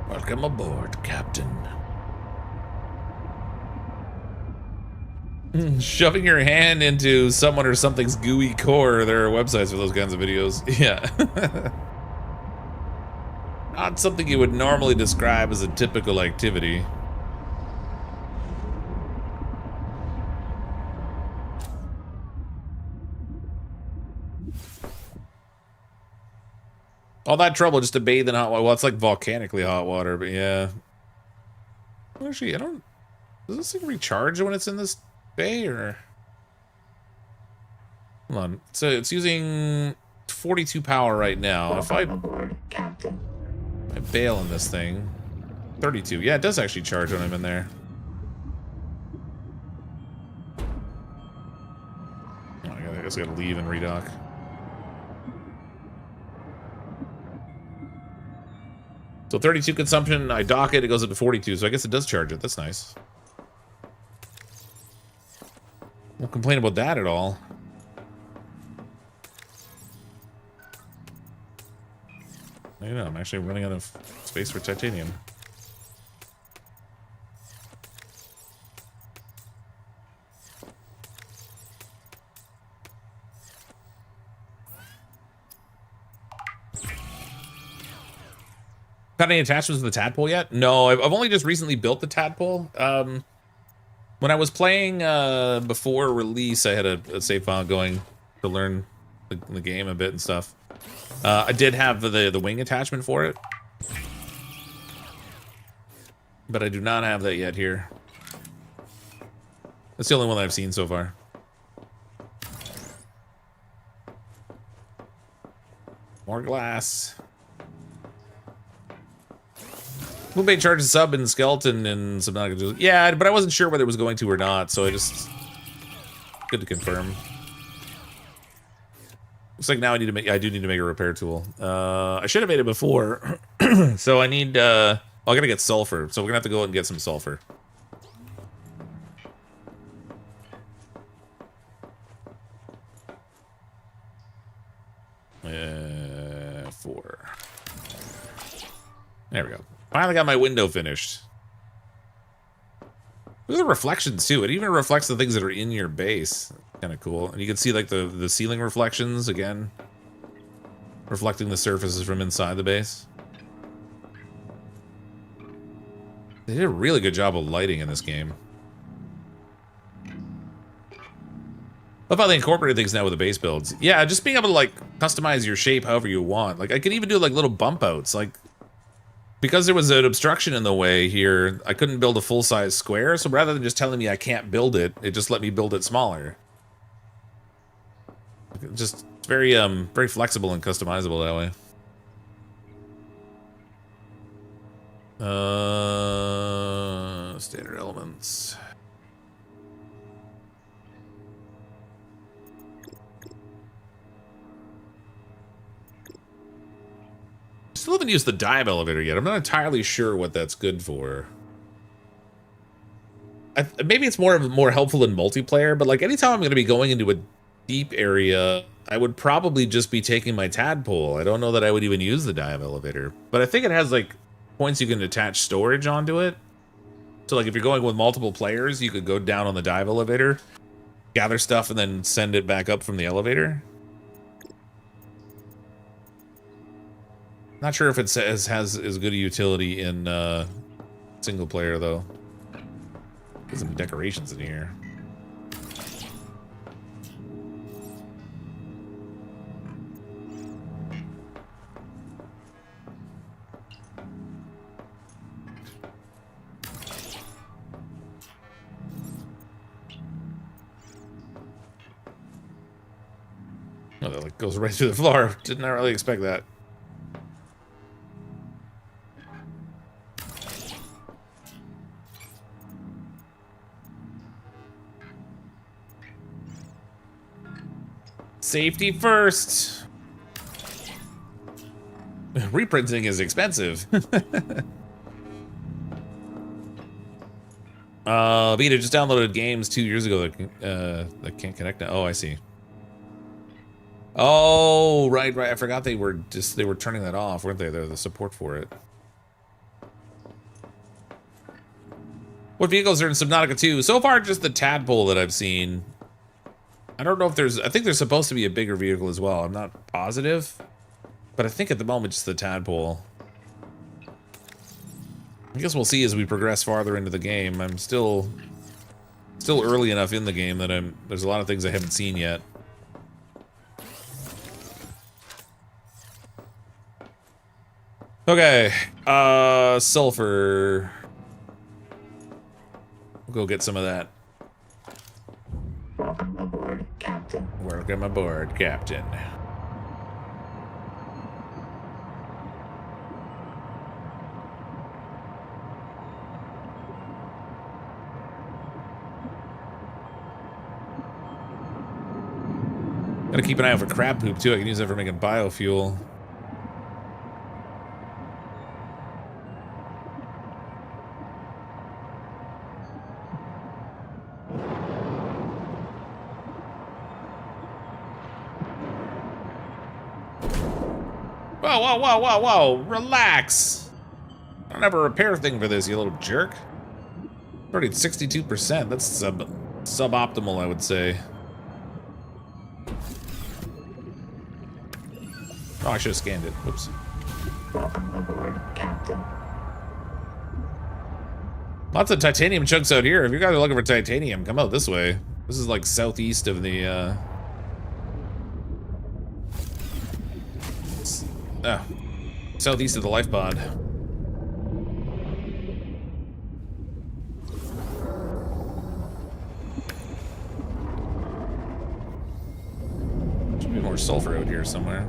Welcome aboard, Captain. Shoving your hand into someone or something's gooey core. There are websites for those kinds of videos. Yeah. Not something you would normally describe as a typical activity. All that trouble just to bathe in hot water. Well, it's like volcanically hot water, but yeah. Actually, I don't... Does this thing recharge when it's in this bay, or... Hold on. So it's using 42 power right now. If I bail in this thing... 32. Yeah, it does actually charge when I'm in there. Oh, I guess I gotta leave and redock. So 32 consumption, I dock it, it goes up to 42, so I guess it does charge it. That's nice. Won't complain about that at all. I know, I'm actually running out of space for titanium. Got any attachments to the Tadpole yet? No, I've only just recently built the Tadpole. When I was playing before release, I had a save file going to learn the game a bit and stuff. I did have the wing attachment for it, but I do not have that yet here. That's the only one that I've seen so far. More glass. Moonbait charges sub and skeleton and Subnautica. Yeah, but I wasn't sure whether it was going to or not, so I just... Good to confirm. Looks like now I do need to make a repair tool. I should have made it before. So I need, I gotta get sulfur. So we're gonna have to go and get some sulfur. Four. There we go. Finally got my window finished. Look at the reflections too. It even reflects the things that are in your base. Kind of cool. And you can see like the ceiling reflections again, reflecting the surfaces from inside the base. They did a really good job of lighting in this game. Love how they incorporated things now with the base builds. Yeah, just being able to like customize your shape however you want. Like I could even do like little bump outs. Like because there was an obstruction in the way here, I couldn't build a full-size square. So rather than just telling me I can't build it, it just let me build it smaller. Just very very flexible and customizable that way. Standard elements. Still haven't used the dive elevator yet. I'm not entirely sure what that's good for. Maybe it's more helpful in multiplayer, but like anytime I'm going to be going into a deep area, I would probably just be taking my Tadpole. I don't know that I would even use the dive elevator, but I think it has like points you can attach storage onto it. So like if you're going with multiple players, you could go down on the dive elevator, gather stuff, and then send it back up from the elevator. Not sure if it has as good a utility in single player though. There's some decorations in here. Oh, that like goes right through the floor. Did not really expect that. Safety first. Reprinting is expensive. Vita just downloaded games 2 years ago that can't connect now. Oh, I see. Oh, right. I forgot they were turning that off, weren't they? They're the support for it. What vehicles are in Subnautica 2? So far, just the Tadpole that I've seen. I don't know if I think there's supposed to be a bigger vehicle as well. I'm not positive, but I think at the moment just the Tadpole. I guess we'll see as we progress farther into the game. I'm still early enough in the game that there's a lot of things I haven't seen yet. Okay, sulfur. We'll go get some of that. Welcome aboard, Captain. Welcome aboard, Captain. Gotta keep an eye out for crab poop too. I can use that for making biofuel. Whoa, whoa, whoa, whoa, whoa! Relax! I don't have a repair thing for this, you little jerk. Already at 62%. That's suboptimal, I would say. Oh, I should have scanned it. Whoops. Lots of titanium chunks out here. If you guys are looking for titanium, come out this way. This is like southeast of the, southeast of the lifepod. Should be more sulfur out here somewhere.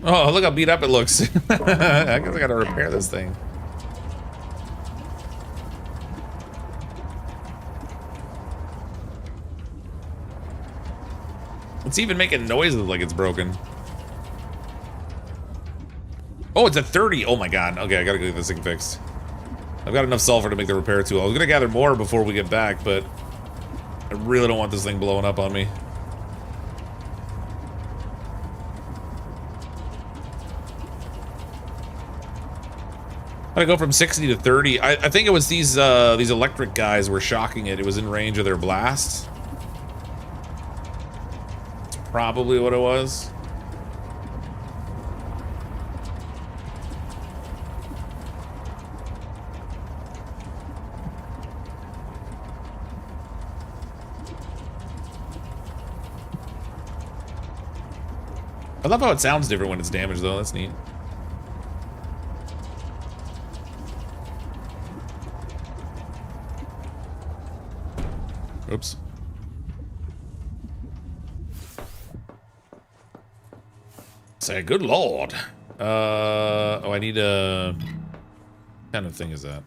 Oh, look how beat up it looks. I guess I gotta repair this thing. It's even making noises like it's broken. Oh, it's at 30. Oh my god. Okay, I gotta go get this thing fixed. I've got enough sulfur to make the repair tool. I was gonna gather more before we get back, but I really don't want this thing blowing up on me. I go from 60 to 30. I think it was these electric guys were shocking it. It was in range of their blast. That's probably what it was. I love how it sounds different when it's damaged, though. That's neat. Oops. Say, good lord. Oh, I need a... What kind of thing is that?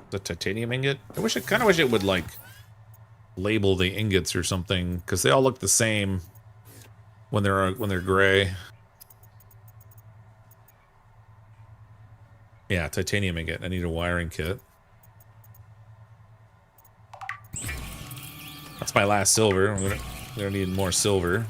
The titanium ingot? I kind of wish it would, like, label the ingots or something, because they all look the same when they're gray. Yeah, titanium ingot. I need a wiring kit. That's my last silver. I'm gonna need more silver.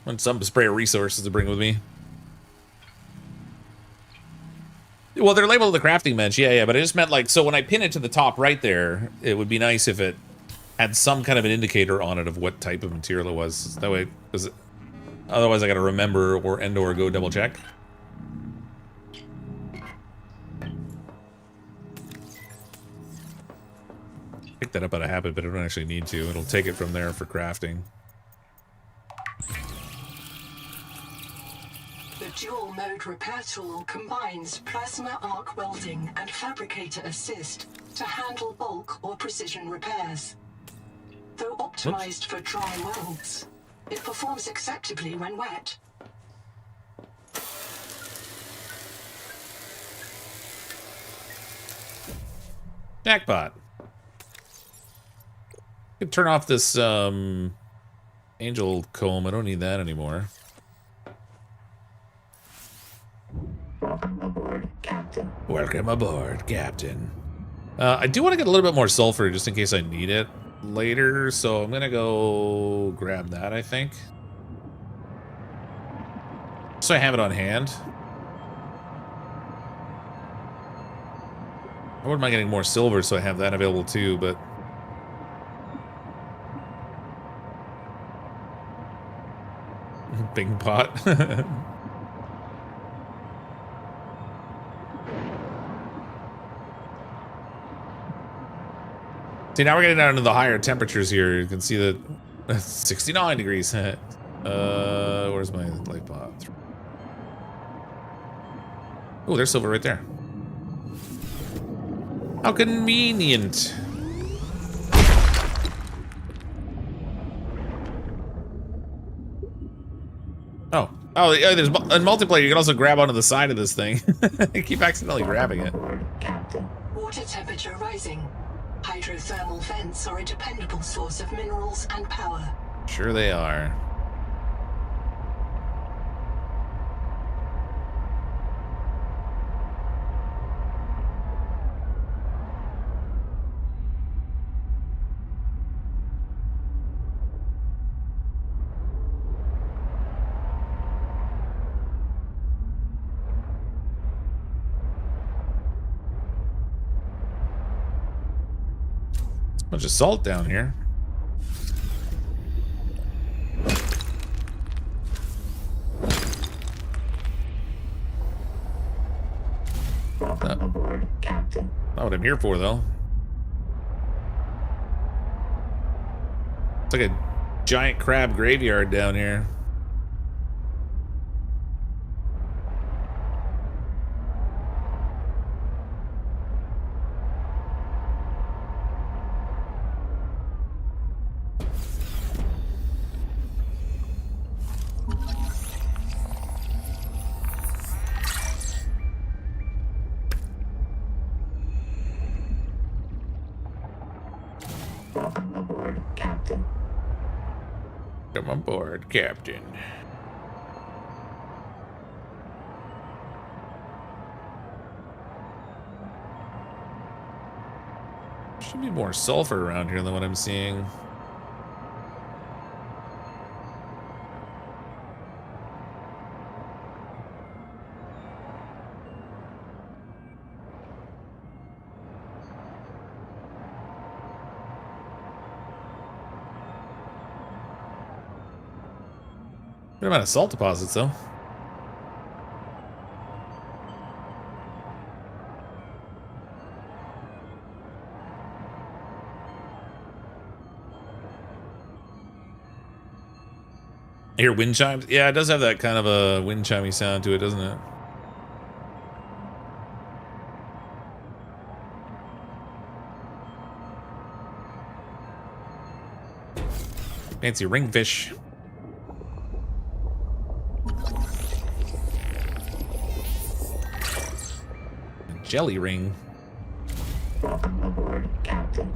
Want some spray resources to bring with me. Well, they're labeled the crafting bench, yeah, but I just meant like, so when I pin it to the top right there, it would be nice if it had some kind of an indicator on it of what type of material it was. That way, because otherwise I gotta remember or go double check. Pick that up out of habit, but I don't actually need to. It'll take it from there for crafting. The dual-mode repair tool combines plasma arc welding and fabricator assist to handle bulk or precision repairs. Though optimized for dry welds, it performs acceptably when wet. Jackpot. I can turn off this angel comb. I don't need that anymore. Welcome aboard, Captain. Welcome aboard, Captain. I do want to get a little bit more sulfur just in case I need it later, so I'm gonna go grab that, I think. So I have it on hand. I wouldn't mind getting more silver so I have that available too, but... Big pot. See, now we're getting down into the higher temperatures here. You can see that 69 degrees. Where's my light pot? Oh, there's silver right there. How convenient. Oh, yeah, there's in multiplayer. You can also grab onto the side of this thing. I keep accidentally grabbing it. Water temperature rising. Hydrothermal vents are a dependable source of minerals and power. Sure they are. Bunch of salt down here. Not what I'm here for, though. It's like a giant crab graveyard down here. Welcome aboard, Captain. Come aboard, Captain. Should be more sulfur around here than what I'm seeing. Good amount of salt deposits, though. I hear wind chimes. Yeah, it does have that kind of a wind chimey sound to it, doesn't it? Fancy ringfish. Jelly ring. Welcome aboard, Captain.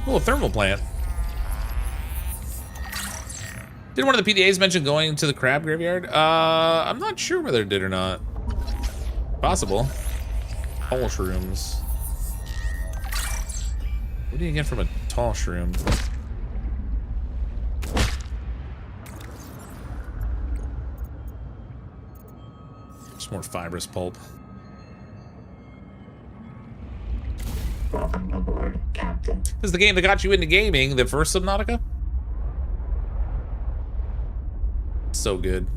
Oh, a thermal plant. Did one of the PDAs mention going to the crab graveyard? I'm not sure whether it did or not. Possible. Tall shrooms. What do you get from a tall shroom? Just more fibrous pulp. Welcome aboard, Captain. This is the game that got you into gaming, the first Subnautica? So good.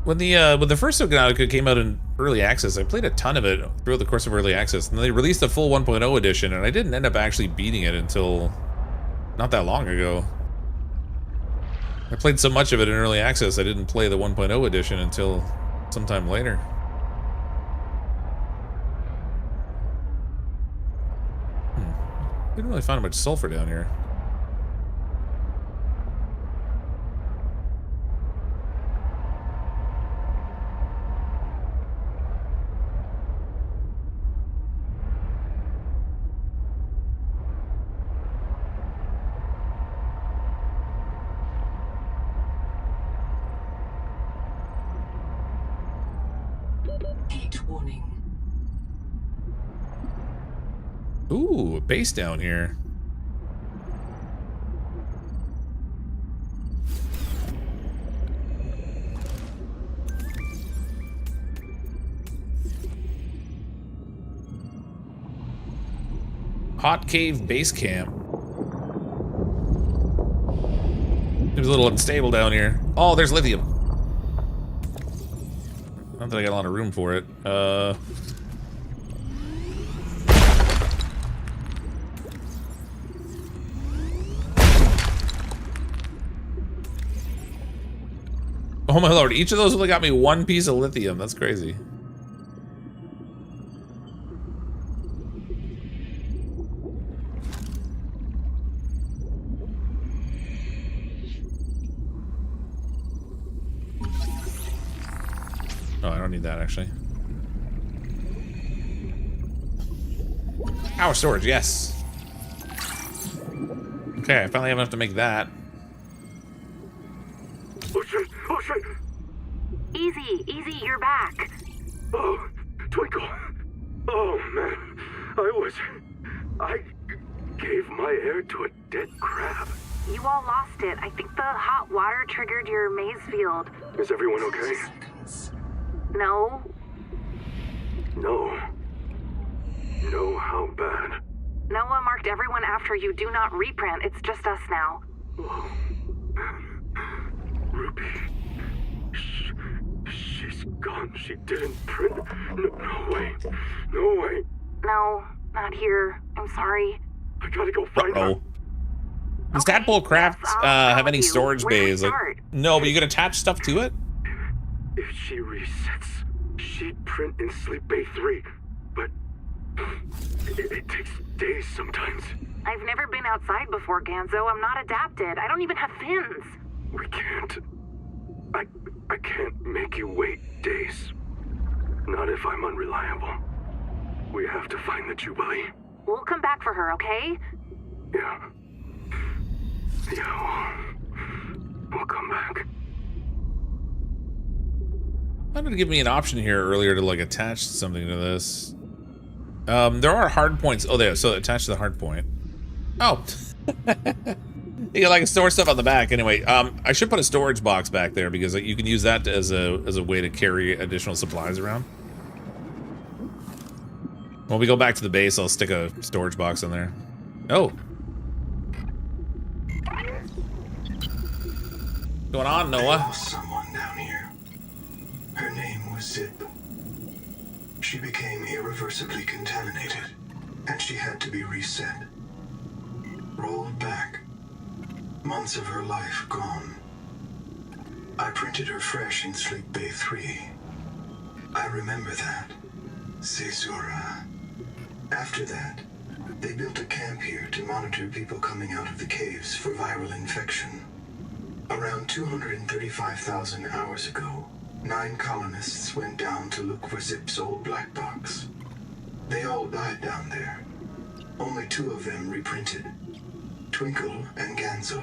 When the first Subnautica came out in early access, I played a ton of it throughout the course of early access, and they released the full 1.0 edition, and I didn't end up actually beating it until not that long ago. I played so much of it in early access, I didn't play the 1.0 edition until sometime later. Didn't really find much sulfur down here. Heat warning. Ooh, a base down here. Hot Cave Base Camp. Seems a little unstable down here. Oh, there's lithium. Not that I got a lot of room for it. Oh my lord, each of those only got me one piece of lithium. That's crazy. Oh, I don't need that actually. Power storage, yes. Okay, I finally have enough to make that. Oh shit! Oh shit! Easy, you're back. Oh, Twinkle. Oh man, I gave my air to a dead crab. You all lost it. I think the hot water triggered your maze field. Is everyone okay? No. No. No, how bad? Noah marked everyone after you. Do not reprint. It's just us now. Oh, Ruby. She's gone. She didn't print. No way. No way. No, not here. I'm sorry. I gotta go find her. Does Tadpole Craft have any storage bays? Like, no, but you can attach stuff to it? If she resets, she'd print in Sleep Bay 3. But it takes days sometimes. I've never been outside before, Ganzo. I'm not adapted. I don't even have fins. We can't. I can't make you wait days. Not if I'm unreliable. We have to find the Jubilee. We'll come back for her, okay? Yeah. Yeah, we'll come back. I'm gonna give me an option here earlier to like attach something to this. There are hard points. Oh, there. So attach to the hard point. Oh. You can like store stuff on the back. Anyway, I should put a storage box back there because you can use that as a way to carry additional supplies around. When we go back to the base, I'll stick a storage box in there. Oh. What's going on, Noah? I lost someone down here. Her name was Zip. She became irreversibly contaminated, and she had to be reset. Rolled back. Months of her life gone. I printed her fresh in Sleep Bay 3. I remember that. Caesura. After that, they built a camp here to monitor people coming out of the caves for viral infection. Around 235,000 hours ago, 9 colonists went down to look for Zip's old black box. They all died down there. Only 2 of them reprinted. Twinkle and Ganzo.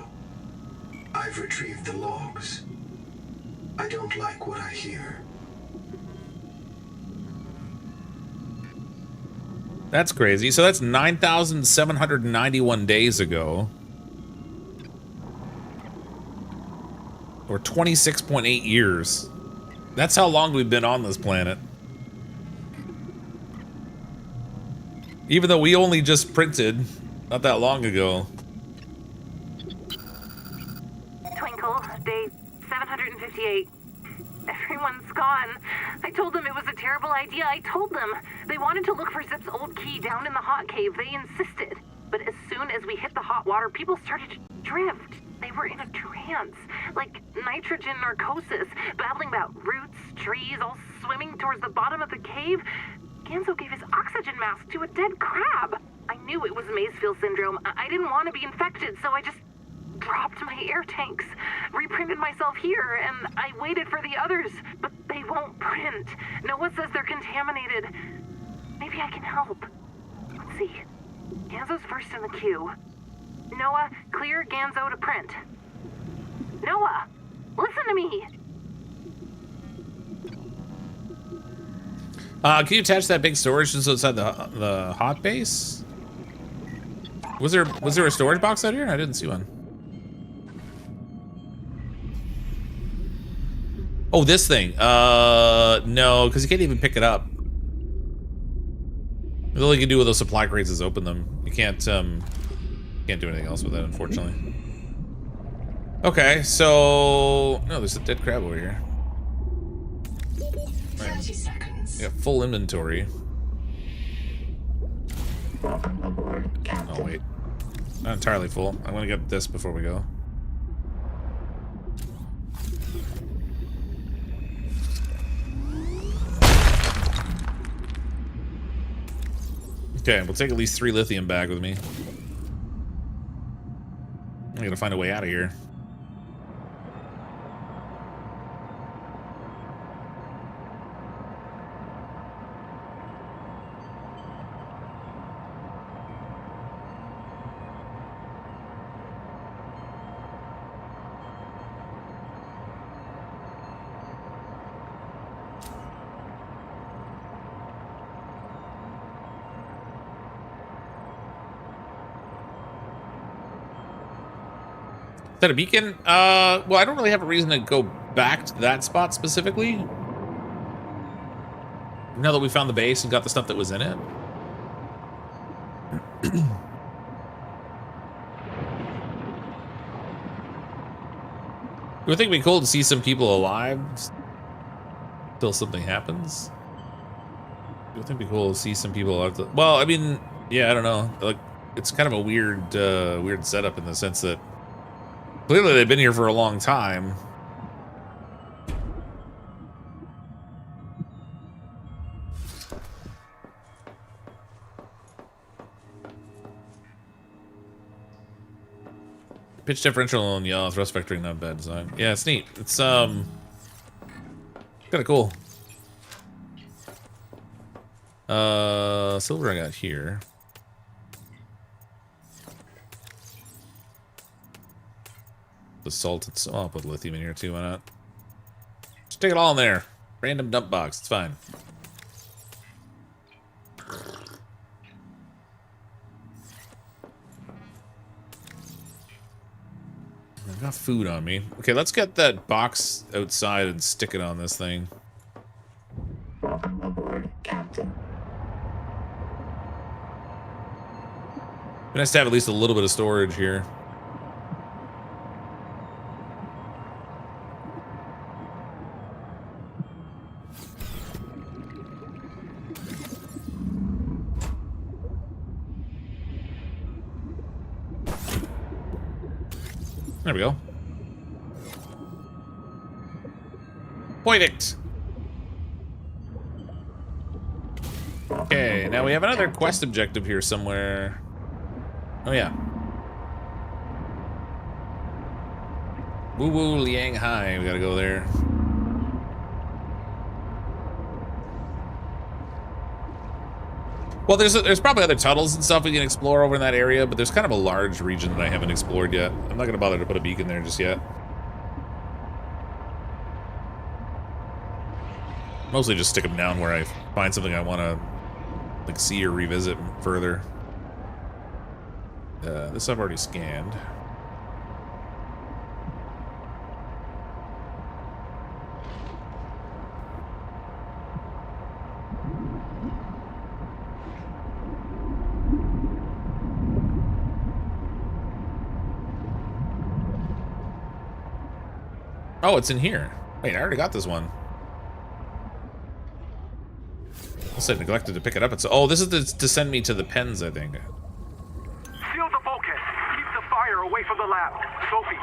I've retrieved the logs. I don't like what I hear. That's crazy. So that's 9,791 days ago. Or 26.8 years. That's how long we've been on this planet. Even though we only just printed not that long ago. Twinkle, day 758. Everyone's gone. I told them it was a terrible idea. I told them. They wanted to look for Zip's old key down in the hot cave. They insisted. But as soon as we hit the hot water, people started to drift. They were in a trance, like nitrogen narcosis, babbling about roots, trees, all swimming towards the bottom of the cave. Ganzo gave his oxygen mask to a dead crab. I knew it was Mazefield syndrome. I didn't want to be infected, so I just dropped my air tanks, reprinted myself here, and I waited for the others, but they won't print. Noah says they're contaminated. Maybe I can help. Let's see. Ganzo's first in the queue. Noah, clear Ganzo to print. Noah, listen to me. Can you attach that big storage just outside the hot base? Was there a storage box out here? I didn't see one. Oh, this thing. No, because you can't even pick it up. All you can do with those supply crates is open them. You can't do anything else with that, unfortunately. Okay, so no, there's a dead crab over here. 30 seconds. We got full inventory. Welcome aboard, Captain. Oh wait, not entirely full. I'm gonna get this before we go. Okay, we'll take at least 3 lithium back with me. I gotta find a way out of here. Is that a beacon? Well, I don't really have a reason to go back to that spot specifically. Now that we found the base and got the stuff that was in it. You would think it'd be cool to see some people alive till something happens. You would think it'd be cool to see some people alive. Well, I mean, yeah, I don't know. Like, it's kind of a weird, weird setup in the sense that clearly they've been here for a long time. Pitch differential and yaw, thrust vectoring, not bad design. Yeah, it's neat. It's kind of cool. Silver I got here. The salt, I'll put lithium in here too, why not? Just take it all in there. Random dump box, it's fine. I've got food on me. Okay, let's get that box outside and stick it on this thing. Welcome aboard, Captain. Be nice to have at least a little bit of storage here. There we go. Point it. Okay, now we have another quest objective here somewhere. Oh yeah. Woo Woo Liang Hai, we gotta go there. Well, there's probably other tunnels and stuff we can explore over in that area, but there's kind of a large region that I haven't explored yet. I'm not gonna bother to put a beacon there just yet. Mostly just stick them down where I find something I want to like see or revisit further. This I've already scanned. Oh, it's in here. Wait, I already got this one. I neglected to pick it up. It's oh, this is to send me to the pens, I think. Seal the bulkhead. Keep the fire away from the lab. Sophie.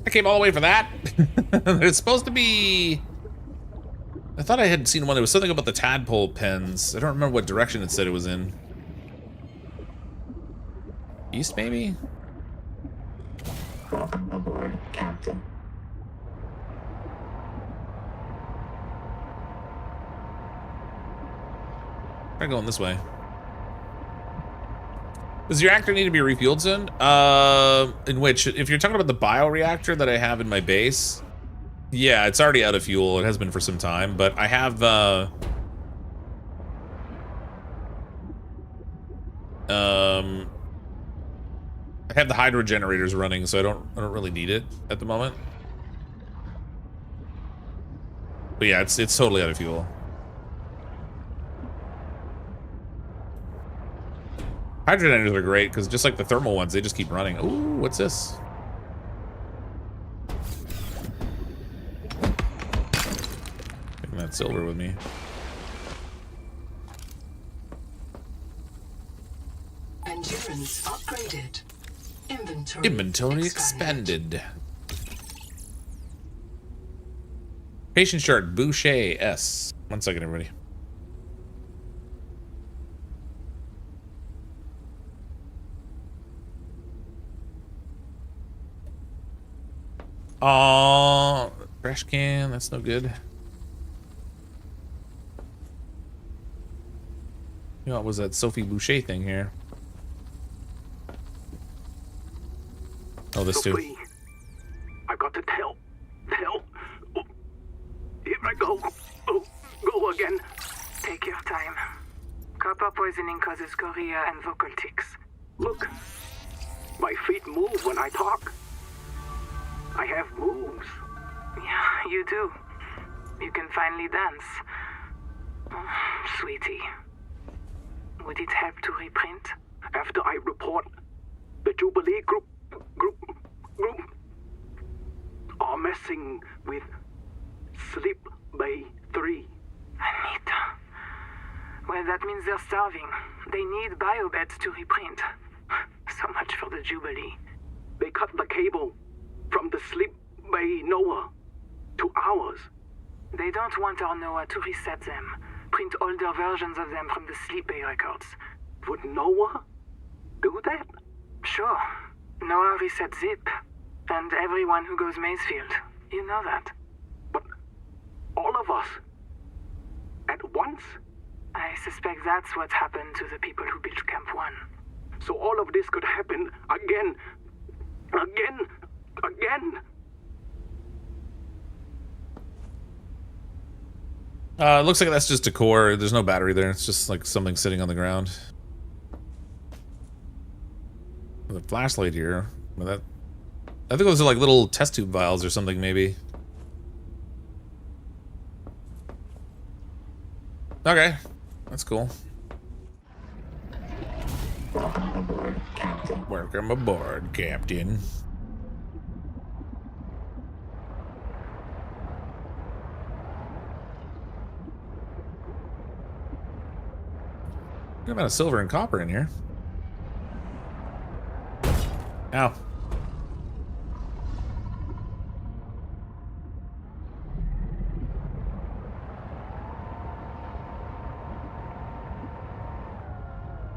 I came all the way for that. It's supposed to be. I thought I had seen one. There was something about the Tadpole pens. I don't remember what direction it said it was in. East, maybe? Welcome aboard, Captain. Try going this way. Does your reactor need to be refueled soon? In which, if you're talking about the bioreactor that I have in my base, yeah, it's already out of fuel. It has been for some time, but I have, I have the hydro generators running, so I don't really need it at the moment. But yeah, it's totally out of fuel. Hydrogenators are great because just like the thermal ones, they just keep running. Ooh, what's this? Taking that silver with me. Endurance upgraded. Inventory expanded. Patient chart, Boucher S. 1 second, everybody. Oh, trash can. That's no good. You know, what was that Sophie Boucher thing here? Oh, this too. Sophie, I've got to tell. Oh, here I go. Oh, go again. Take your time. Copper poisoning causes chorea and vocal tics. Look, my feet move when I talk. I have moves. Yeah, you do. You can finally dance. Oh, sweetie. Would it help to reprint? After I report, the Jubilee group are messing with Sleep Bay 3. Anita. Well, that means they're starving. They need biobeds to reprint. So much for the Jubilee. They cut the cable from the Sleep Bay Noah to ours. They don't want our Noah to reset them. Print older versions of them from the Sleep Bay records. Would Noah do that? Sure. Noah reset Zip. And everyone who goes Maysfield. You know that. But all of us at once? I suspect that's what happened to the people who built Camp 1. So all of this could happen again. It looks like that's just a core. There's no battery there. It's just like something sitting on the ground. The flashlight here. Well, that, I think those are like little test tube vials or something, maybe. Okay, that's cool. Welcome aboard, Captain. Welcome aboard, Captain. Good amount of silver and copper in here. Ow.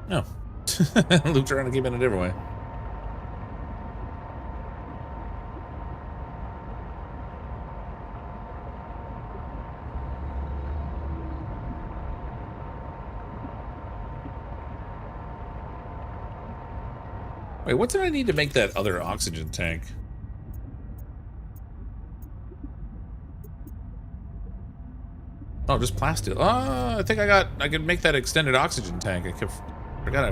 No. Looped around and came in a different way. Wait, what did I need to make that other oxygen tank? Oh, just plastic. Oh, I think I could make that extended oxygen tank. Forgot I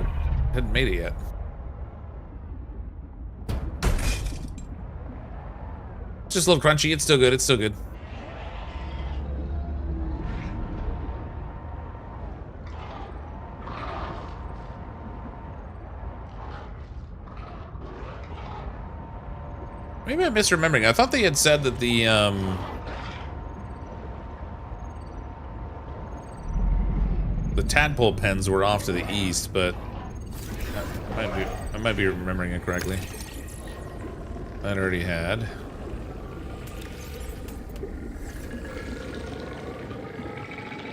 hadn't made it yet. It's just a little crunchy. It's still good. It's still good. Maybe I'm misremembering. I thought they had said that the tadpole pens were off to the east, but I might be remembering it correctly. That already had.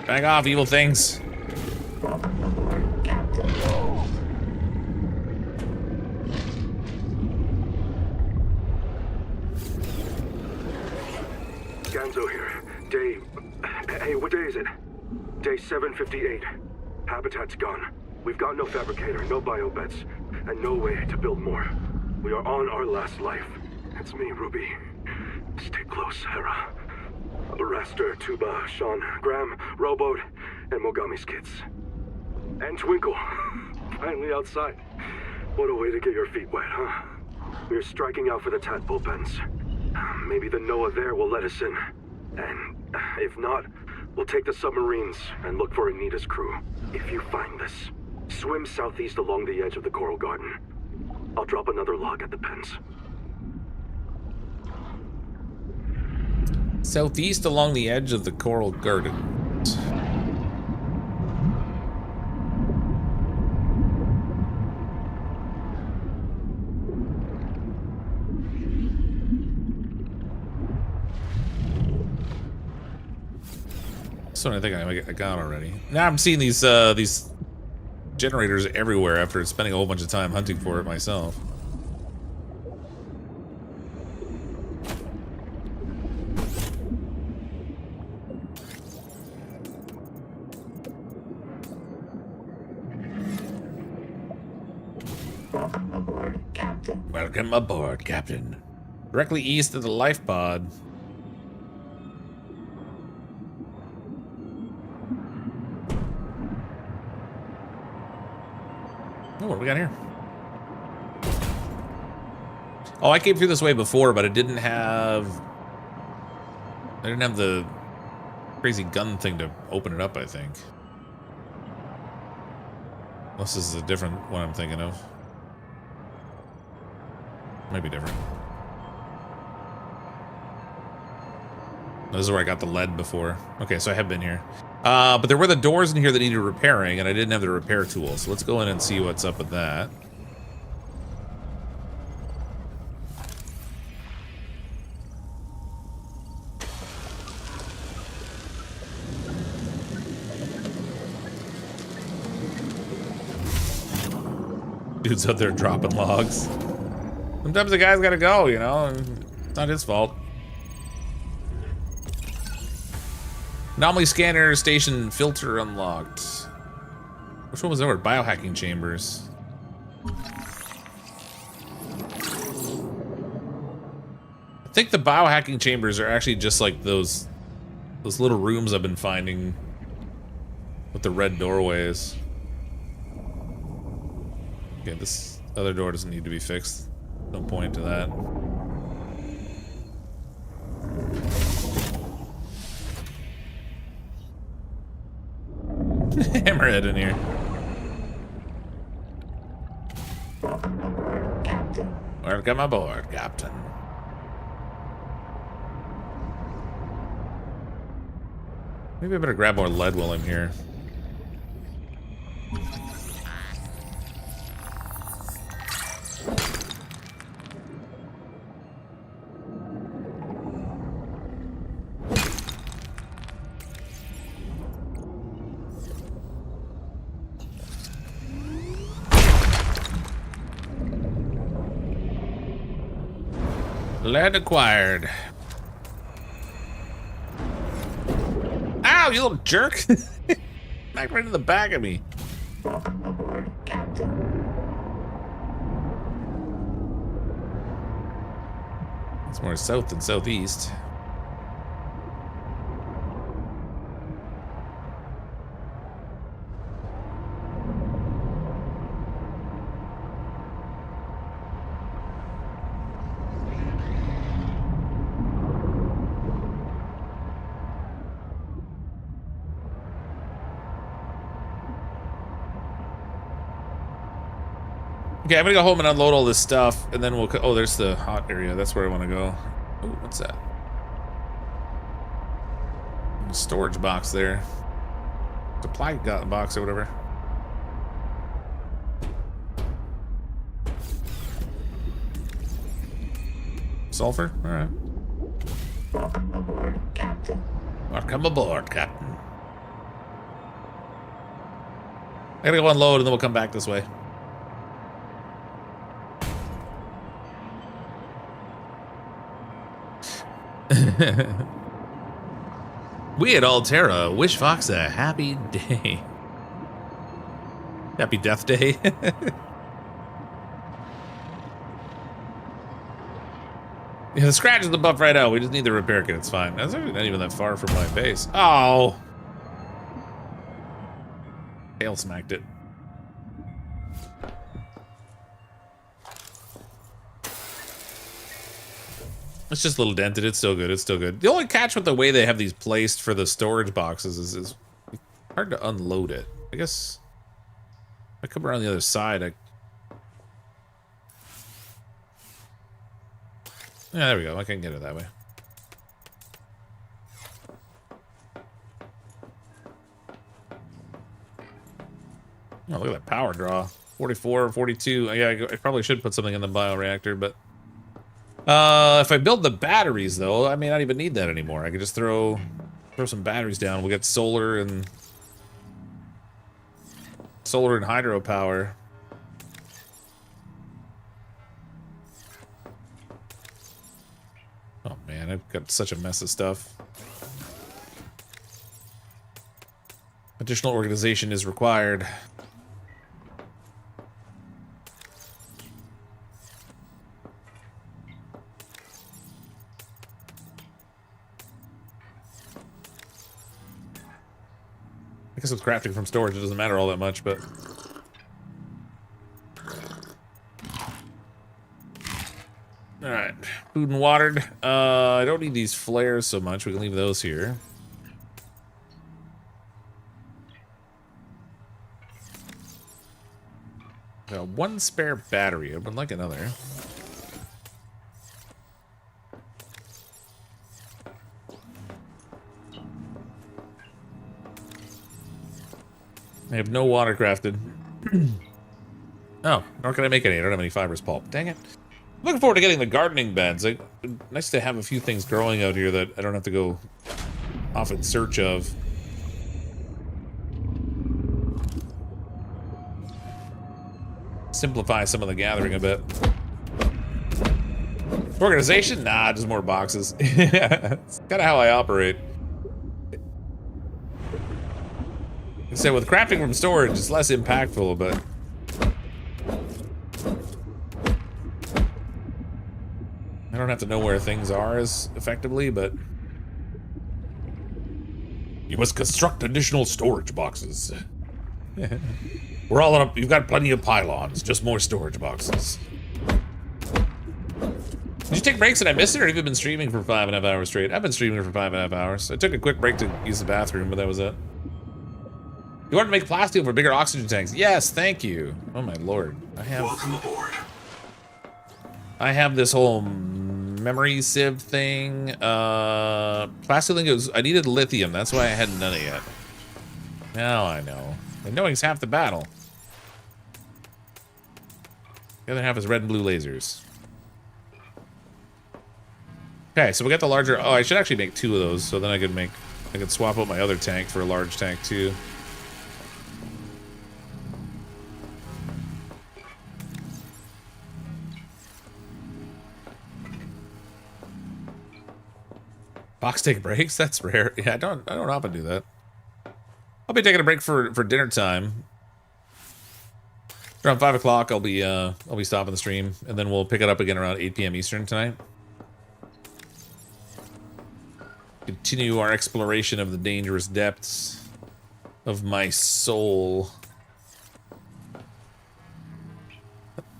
Back off, evil things. Welcome aboard, Captain. Ganzo here. Hey, what day is it? Day 758. Habitat's gone. We've got no fabricator, no biobeds, and no way to build more. We are on our last life. It's me, Ruby. Stay close, Hera. Raster, Tuba, Sean, Graham, Rowboat, and Mogami's kids. And Twinkle. Finally outside. What a way to get your feet wet, huh? We're striking out for the tadpole pens. Maybe the Noah there will let us in. And if not, we'll take the submarines and look for Anita's crew. If you find this, Swim southeast along the edge of the coral garden. I'll drop another log at the pens. Southeast along the edge of the coral garden. That's what I think I got already. Now I'm seeing these generators everywhere after spending a whole bunch of time hunting for it myself. Welcome aboard, Captain. Welcome aboard, Captain. Directly east of the lifepod. Oh, what do we got here? Oh, I came through this way before, but I didn't have the crazy gun thing to open it up, I think. Unless this is a different one I'm thinking of. Might be different. This is where I got the lead before. Okay, so I have been here. But there were the doors in here that needed repairing, and I didn't have the repair tool. So let's go in and see what's up with that. Dude's out there dropping logs. Sometimes the guy's gotta go, you know? It's not his fault. Anomaly scanner station filter unlocked. Which one was over? Biohacking chambers. I think the biohacking chambers are actually just like those little rooms I've been finding with the red doorways. Okay, this other door doesn't need to be fixed. No point to that. Hammerhead in here. Welcome aboard, Captain. Welcome aboard, Captain. Maybe I better grab more lead while I'm here. Lead acquired. Ow, you little jerk! Back right in the back of me. Welcome aboard, Captain. It's more south than southeast. Okay, I'm gonna go home and unload all this stuff, and then we'll. Oh, there's the hot area. That's where I want to go. Oh, what's that? Storage box there. Supply box or whatever. Sulfur? All right. Welcome aboard, Captain. Welcome aboard, Captain. I gotta go unload, and then we'll come back this way. We at Altera wish Fox a happy day. Happy Death Day. Yeah, the scratch is the buff right out. We just need the repair kit. It's fine. That's actually not even that far from my base. Oh. Tail smacked it. It's just a little dented. It's still good. It's still good. The only catch with the way they have these placed for the storage boxes is hard to unload it. I guess I come around the other side. Yeah, there we go. I can get it that way. Oh, look at that power draw. 44, 42. Yeah, I probably should put something in the bioreactor, but... if I build the batteries, though, I may not even need that anymore. I could just throw some batteries down. We'll get solar and hydropower. Oh, man, I've got such a mess of stuff. Additional organization is required. I guess with crafting from storage, it doesn't matter all that much, but... Alright, food and watered. I don't need these flares so much. We can leave those here. Got one spare battery. I would like another. I have no water crafted. Oh, nor can I make any. I don't have any fibrous pulp. Dang it. Looking forward to getting the gardening beds. Nice to have a few things growing out here that I don't have to go off in search of. Simplify some of the gathering a bit. Organization? Nah, just more boxes. It's kind of how I operate. I said with crafting from storage, it's less impactful, but... I don't have to know where things are as effectively, but... You must construct additional storage boxes. We're all up. You've got plenty of pylons, just more storage boxes. Did you take breaks and I missed it, or have you been streaming for 5.5 hours straight? I've been streaming for 5.5 hours. I took a quick break to use the bathroom, but that was it. You want to make plastic for bigger oxygen tanks? Yes, thank you. Oh my lord. Welcome aboard. I have this whole memory sieve thing. Plastic goes. I needed lithium. That's why I hadn't done it yet. Now I know. And knowing's half the battle. The other half is red and blue lasers. Okay, so we got the larger. Oh, I should actually make 2 of those, so then I could swap out my other tank for a large tank too. Box take breaks? That's rare. Yeah, I don't often do that. I'll be taking a break for dinner time. Around 5 o'clock, I'll be stopping the stream, and then we'll pick it up again around 8 p.m. Eastern tonight. Continue our exploration of the dangerous depths of my soul.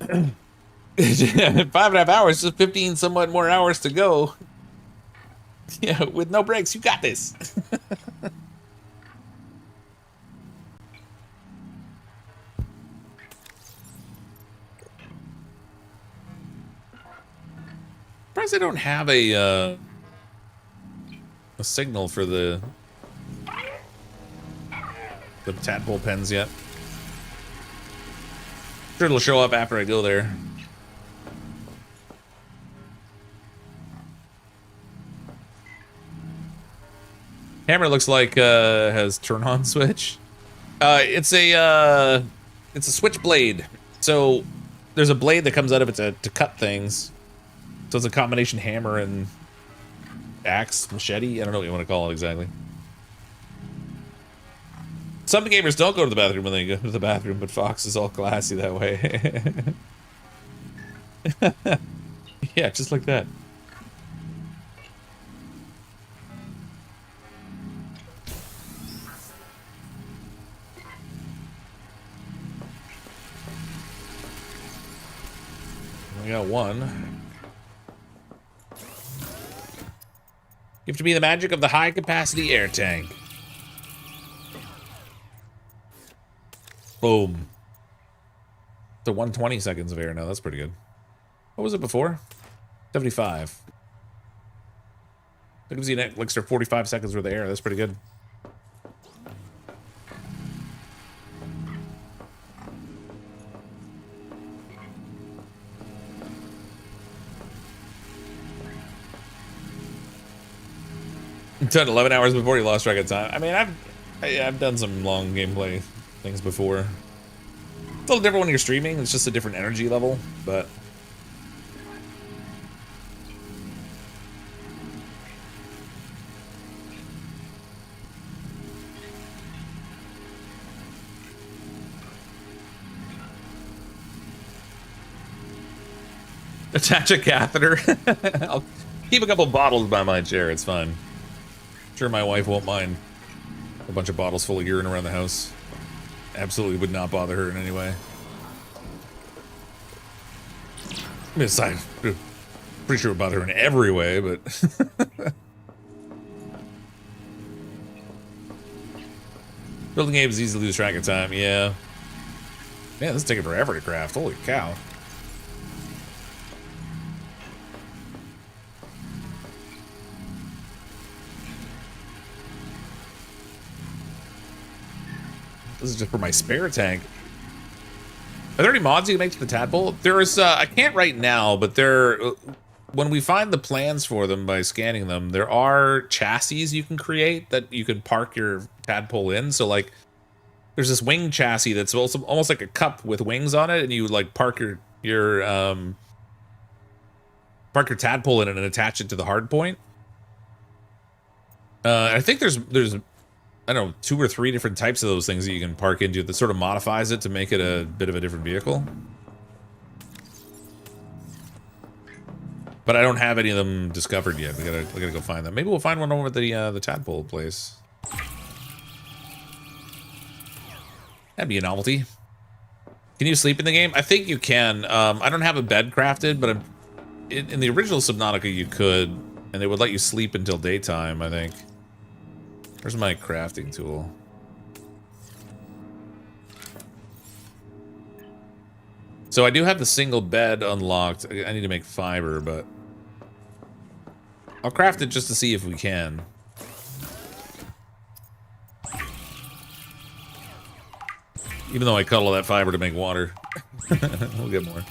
5.5 hours, just 15 somewhat more hours to go. Yeah, with no breaks, you got this. Surprised I don't have a signal for the tadpole pens yet. Sure, it'll show up after I go there. Hammer looks like has turn on switch. It's a switch blade. So there's a blade that comes out of it to cut things. So it's a combination hammer and axe, machete. I don't know what you want to call it exactly. Some gamers don't go to the bathroom when they go to the bathroom, but Fox is all classy that way. Yeah, just like that. We got one. Give to me the magic of the high-capacity air tank. Boom. To 120 seconds of air now. That's pretty good. What was it before? 75. That gives you an extra 45 seconds worth of air. That's pretty good. Done 11 hours before you lost track of time. I mean, I've done some long gameplay things before. It's a little different when you're streaming. It's just a different energy level, but attach a catheter. I'll keep a couple bottles by my chair. It's fine. Sure, my wife won't mind a bunch of bottles full of urine around the house. Absolutely would not bother her in any way. I mean, aside, pretty sure it would bother her in every way, but building games is easy to lose track of time. Yeah, man, this is taking forever to craft. Holy cow! This is just for my spare tank. Are there any mods you can make to the Tadpole? There is, I can't right now, but when we find the plans for them by scanning them, there are chassis you can create that you can park your Tadpole in. So like, there's this wing chassis that's also almost like a cup with wings on it, and you like park your Tadpole in it and attach it to the hard point. I think there's I don't know, 2 or 3 different types of those things that you can park into that sort of modifies it to make it a bit of a different vehicle. But I don't have any of them discovered yet. We gotta go find them. Maybe we'll find one over at the Tadpole place. That'd be a novelty. Can you sleep in the game? I think you can. I don't have a bed crafted, but in the original Subnautica you could, and they would let you sleep until daytime, I think. Where's my crafting tool? So I do have the single bed unlocked. I need to make fiber, but I'll craft it just to see if we can. Even though I cut all that fiber to make water. We'll get more.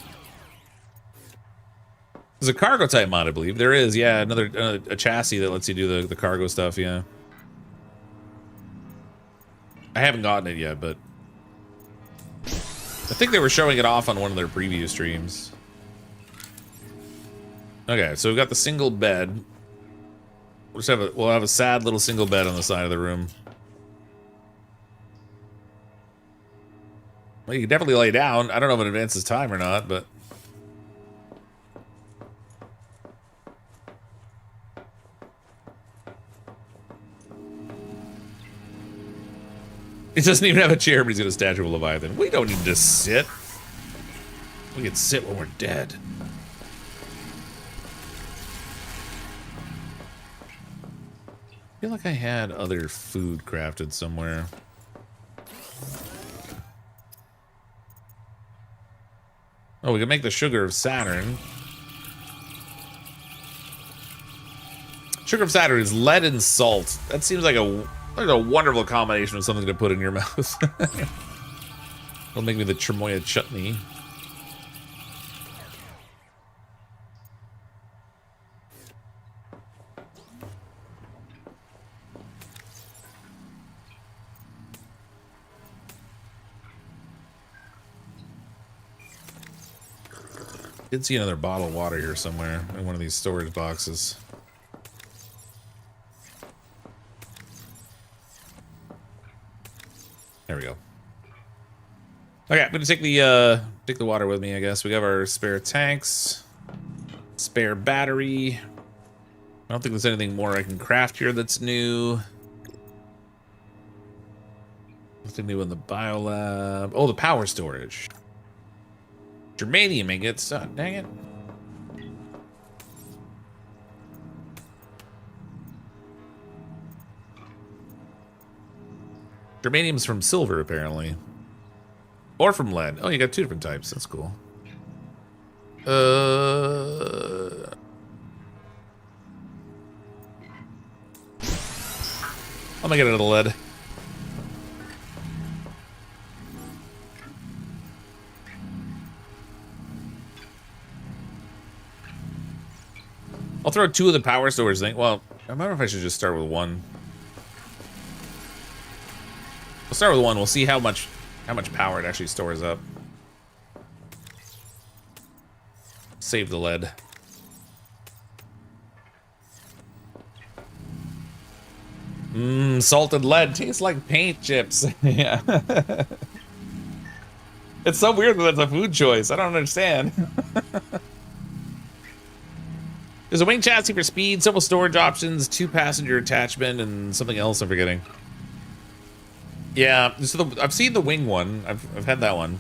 There's a cargo type mod, I believe. There is, yeah, another a chassis that lets you do the cargo stuff, yeah. I haven't gotten it yet, but I think they were showing it off on one of their preview streams. Okay, so we've got the single bed. We'll have a sad little single bed on the side of the room. Well, you can definitely lay down. I don't know if it advances time or not, but it doesn't even have a chair, but he's got a statue of Leviathan. We don't need to sit. We can sit when we're dead. I feel like I had other food crafted somewhere. Oh, we can make the sugar of Saturn. Sugar of Saturn is lead and salt. That seems like a wonderful combination of something to put in your mouth. It'll make me the Tremoya chutney. Did see another bottle of water here somewhere in one of these storage boxes. There we go. Okay, I'm gonna take the water with me, I guess. We have our spare tanks, spare battery. I don't think there's anything more I can craft here that's new. Nothing new in the biolab. Oh, the power storage. Germanium ingots. Oh, dang it. Germanium's from silver, apparently. Or from lead. Oh, you got 2 different types. That's cool. I'll make it out of the lead. I'll throw 2 of the power storage thing. Well, I wonder if I should just start with 1. We'll start with 1. We'll see how much power it actually stores up. Save the lead. Salted lead tastes like paint chips. Yeah. It's so weird that that's a food choice. I don't understand. There's a wing chassis for speed, several storage options, 2 passenger attachment, and something else I'm forgetting. Yeah, so I've seen the wing one. I've had that one.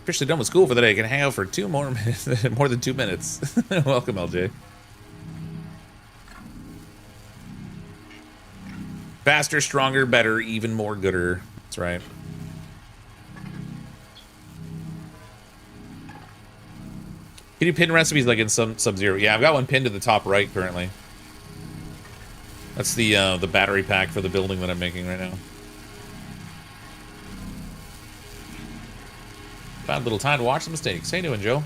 Officially done with school for the day. Can hang out for 2 more minutes, more than 2 minutes. Welcome, LJ. Faster, stronger, better, even more gooder. That's right. Can you pin recipes like in Sub-Zero? Yeah, I've got one pinned to the top right currently. That's the battery pack for the building that I'm making right now. Found a little time to watch the mistakes. How you doing, Joe?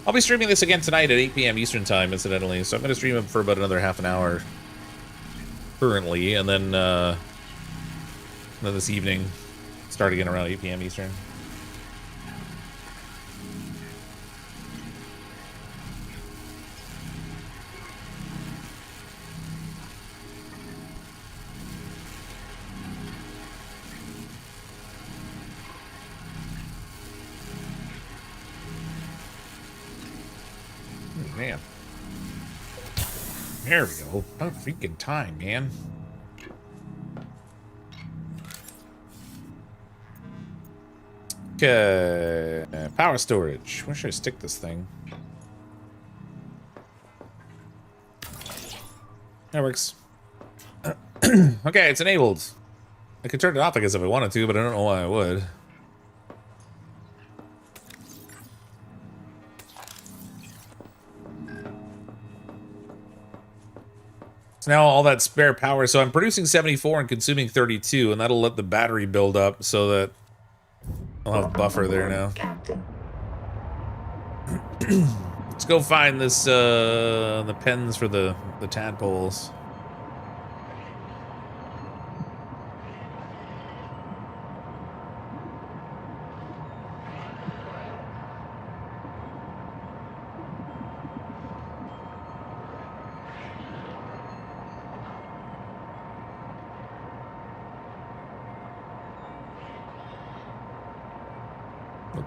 I'll be streaming this again tonight at 8 p.m. Eastern time, incidentally. So I'm going to stream it for about another half an hour currently, and then this evening, start again around 8 p.m. Eastern. Man. There we go. About freaking time, man. Okay. Power storage. Where should I stick this thing? That works. Okay, it's enabled. I could turn it off, I guess, if I wanted to, but I don't know why I would. Now all that spare power, so I'm producing 74 and consuming 32, and that'll let the battery build up so that I'll have buffer there now. Let's go find this the pens for the tadpoles.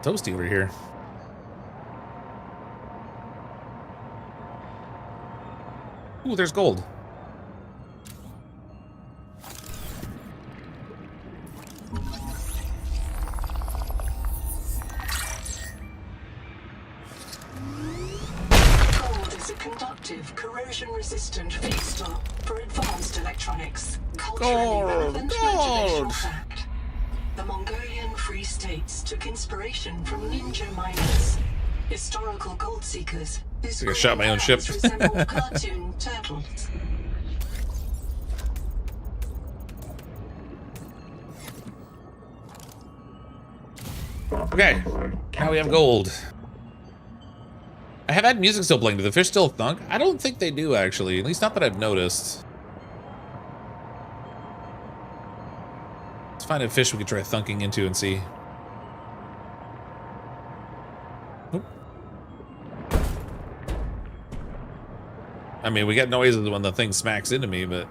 Toasty over here. Ooh, there's gold. Gold is a conductive, corrosion-resistant feedstock for advanced electronics. Culturally relevant motivational fact. The Mongolian Free States took inspiration from ninja miners, historical gold seekers whose I shot my own ship. resemble cartoon turtles. Okay, now we have gold. I have had music still playing. Do the fish still thunk? I don't think they do, actually. At least not that I've noticed. Let's find a fish we could try thunking into and see. Nope. I mean, we get noises when the thing smacks into me, but...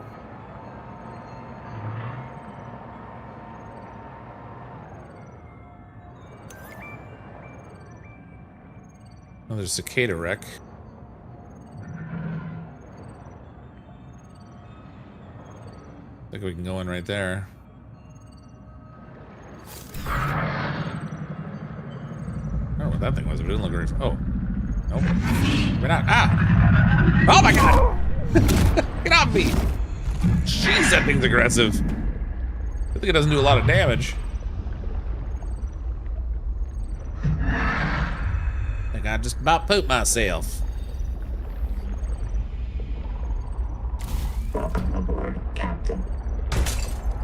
Oh, there's a cicada wreck. I think we can go in right there. I don't know what that thing was, but it didn't look very... Oh. Nope. We're not... Ah! Oh my god! Get off me! Jeez, that thing's aggressive. think it doesn't do a lot of damage. I think I just about pooped myself. Captain.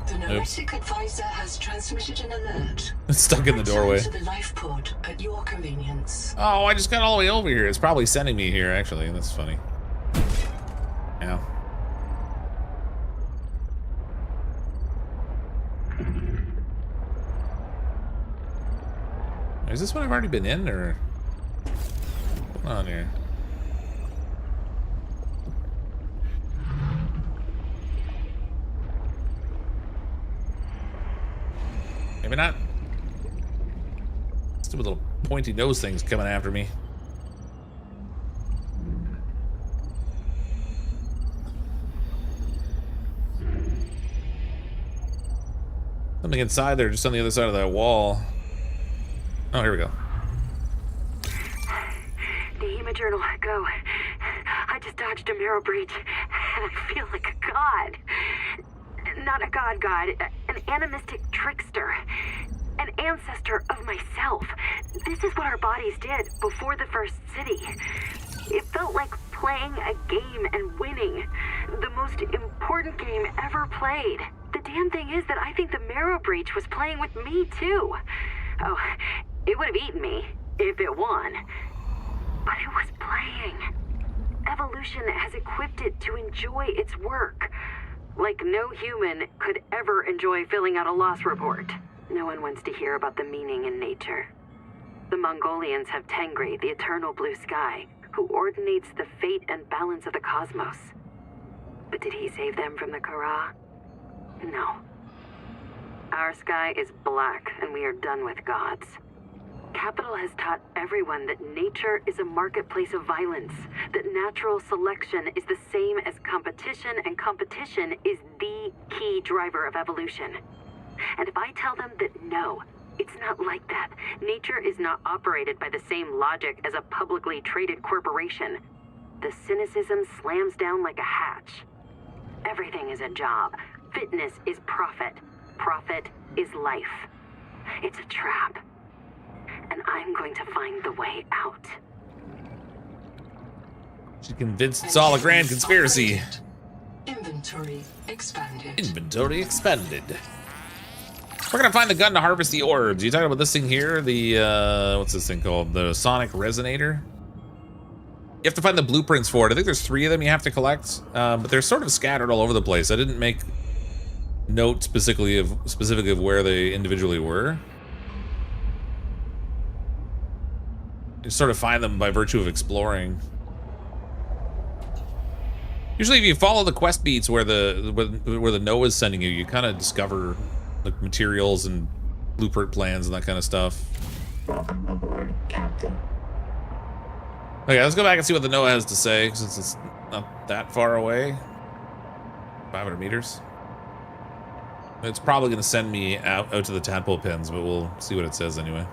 The Noetic advisor has transmitted an alert. It's stuck in the doorway. Return to the life pod at your convenience. Oh, I just got all the way over here. It's probably sending me here, actually. That's funny. Yeah. Is this one I've already been in, or what's going on here? Maybe not. Stupid little pointy nose things coming after me. Something inside there, just on the other side of that wall. Oh, here we go. The HEMA journal, go. I just dodged a marrow breach, and I feel like a god. Not a god, an animistic trickster. An ancestor of myself. This is what our bodies did before the first city. It felt like playing a game and winning. The most important game ever played. The damn thing is that I think the marrow breach was playing with me, too. Oh, it would have eaten me if it won. But it was playing. Evolution has equipped it to enjoy its work. Like no human could ever enjoy filling out a loss report. No one wants to hear about the meaning in nature. The Mongolians have Tengri, the eternal blue sky, who ordinates the fate and balance of the cosmos. But did he save them from the Kara? No. Our sky is black, and we are done with gods. Capital has taught everyone that nature is a marketplace of violence, that natural selection is the same as competition, and competition is the key driver of evolution. And if I tell them that no, it's not like that, nature is not operated by the same logic as a publicly traded corporation, the cynicism slams down like a hatch. Everything is a job. Fitness is profit. Profit is life. It's a trap. And I'm going to find the way out. She's convinced it's all a grand conspiracy. Inventory expanded. Inventory expanded. We're gonna find the gun to harvest the orbs. You talking about this thing here? The, what's this thing called? The sonic resonator? You have to find the blueprints for it. I think there's 3 of them you have to collect, but they're sort of scattered all over the place. I didn't make note specifically of where they individually were. You sort of find them by virtue of exploring. Usually if you follow the quest beats where the Noah is sending you, you kind of discover like materials and blueprint plans and that kind of stuff. Captain. Okay, let's go back and see what the Noah has to say, since it's not that far away. 500 meters. It's probably going to send me out to the Tadpole pens, but we'll see what it says anyway.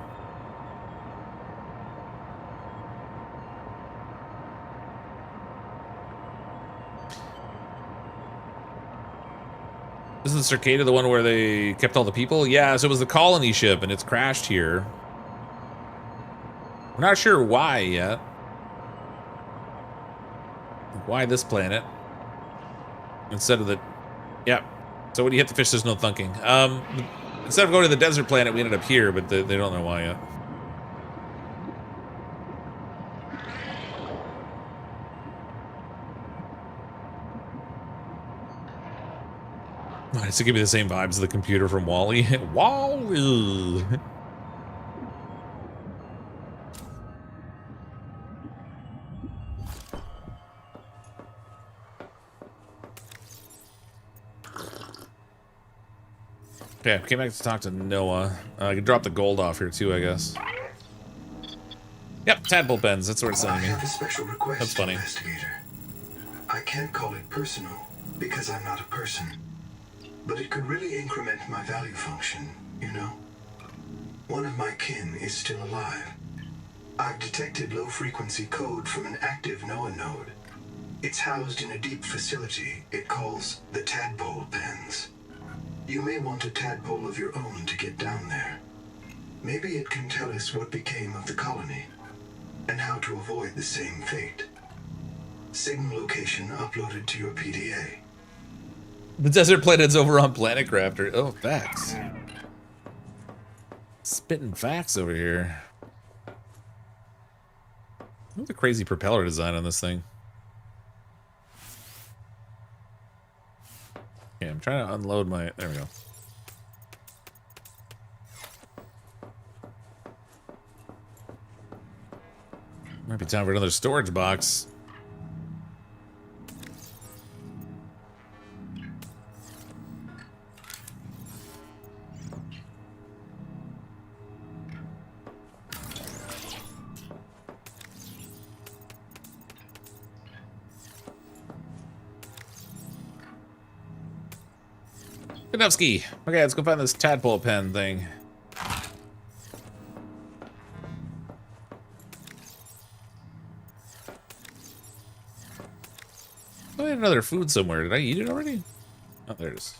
Isn't the Cicada the one where they kept all the people? Yeah, so it was the colony ship, and it's crashed here. We're not sure why yet. Why this planet? Instead of the... Yep. So when you hit the fish, there's no thunking. Instead of going to the desert planet, we ended up here, but they don't know why yet. Does it give me the same vibes as the computer from WALL-E? WALL-E! Okay, came back to talk to Noah. I can drop the gold off here too, I guess. Yep, Tadpole pens. That's where it's sending me. I have a special request, That's funny. Investigator. I can't call it personal because I'm not a person, but it could really increment my value function, you know? One of my kin is still alive. I've detected low-frequency code from an active Noah node. It's housed in a deep facility it calls the Tadpole pens. You may want a tadpole of your own to get down there. Maybe it can tell us what became of the colony, and how to avoid the same fate. Signal location uploaded to your PDA. The desert planet's over on Planet Crafter. Oh, facts. Spitting facts over here. What's the crazy propeller design on this thing? Okay, I'm trying to unload my... There we go. Might be time for another storage box. Kanofsky. Okay, let's go find this tadpole pen thing. I had another food somewhere. Did I eat it already? Oh, there it is.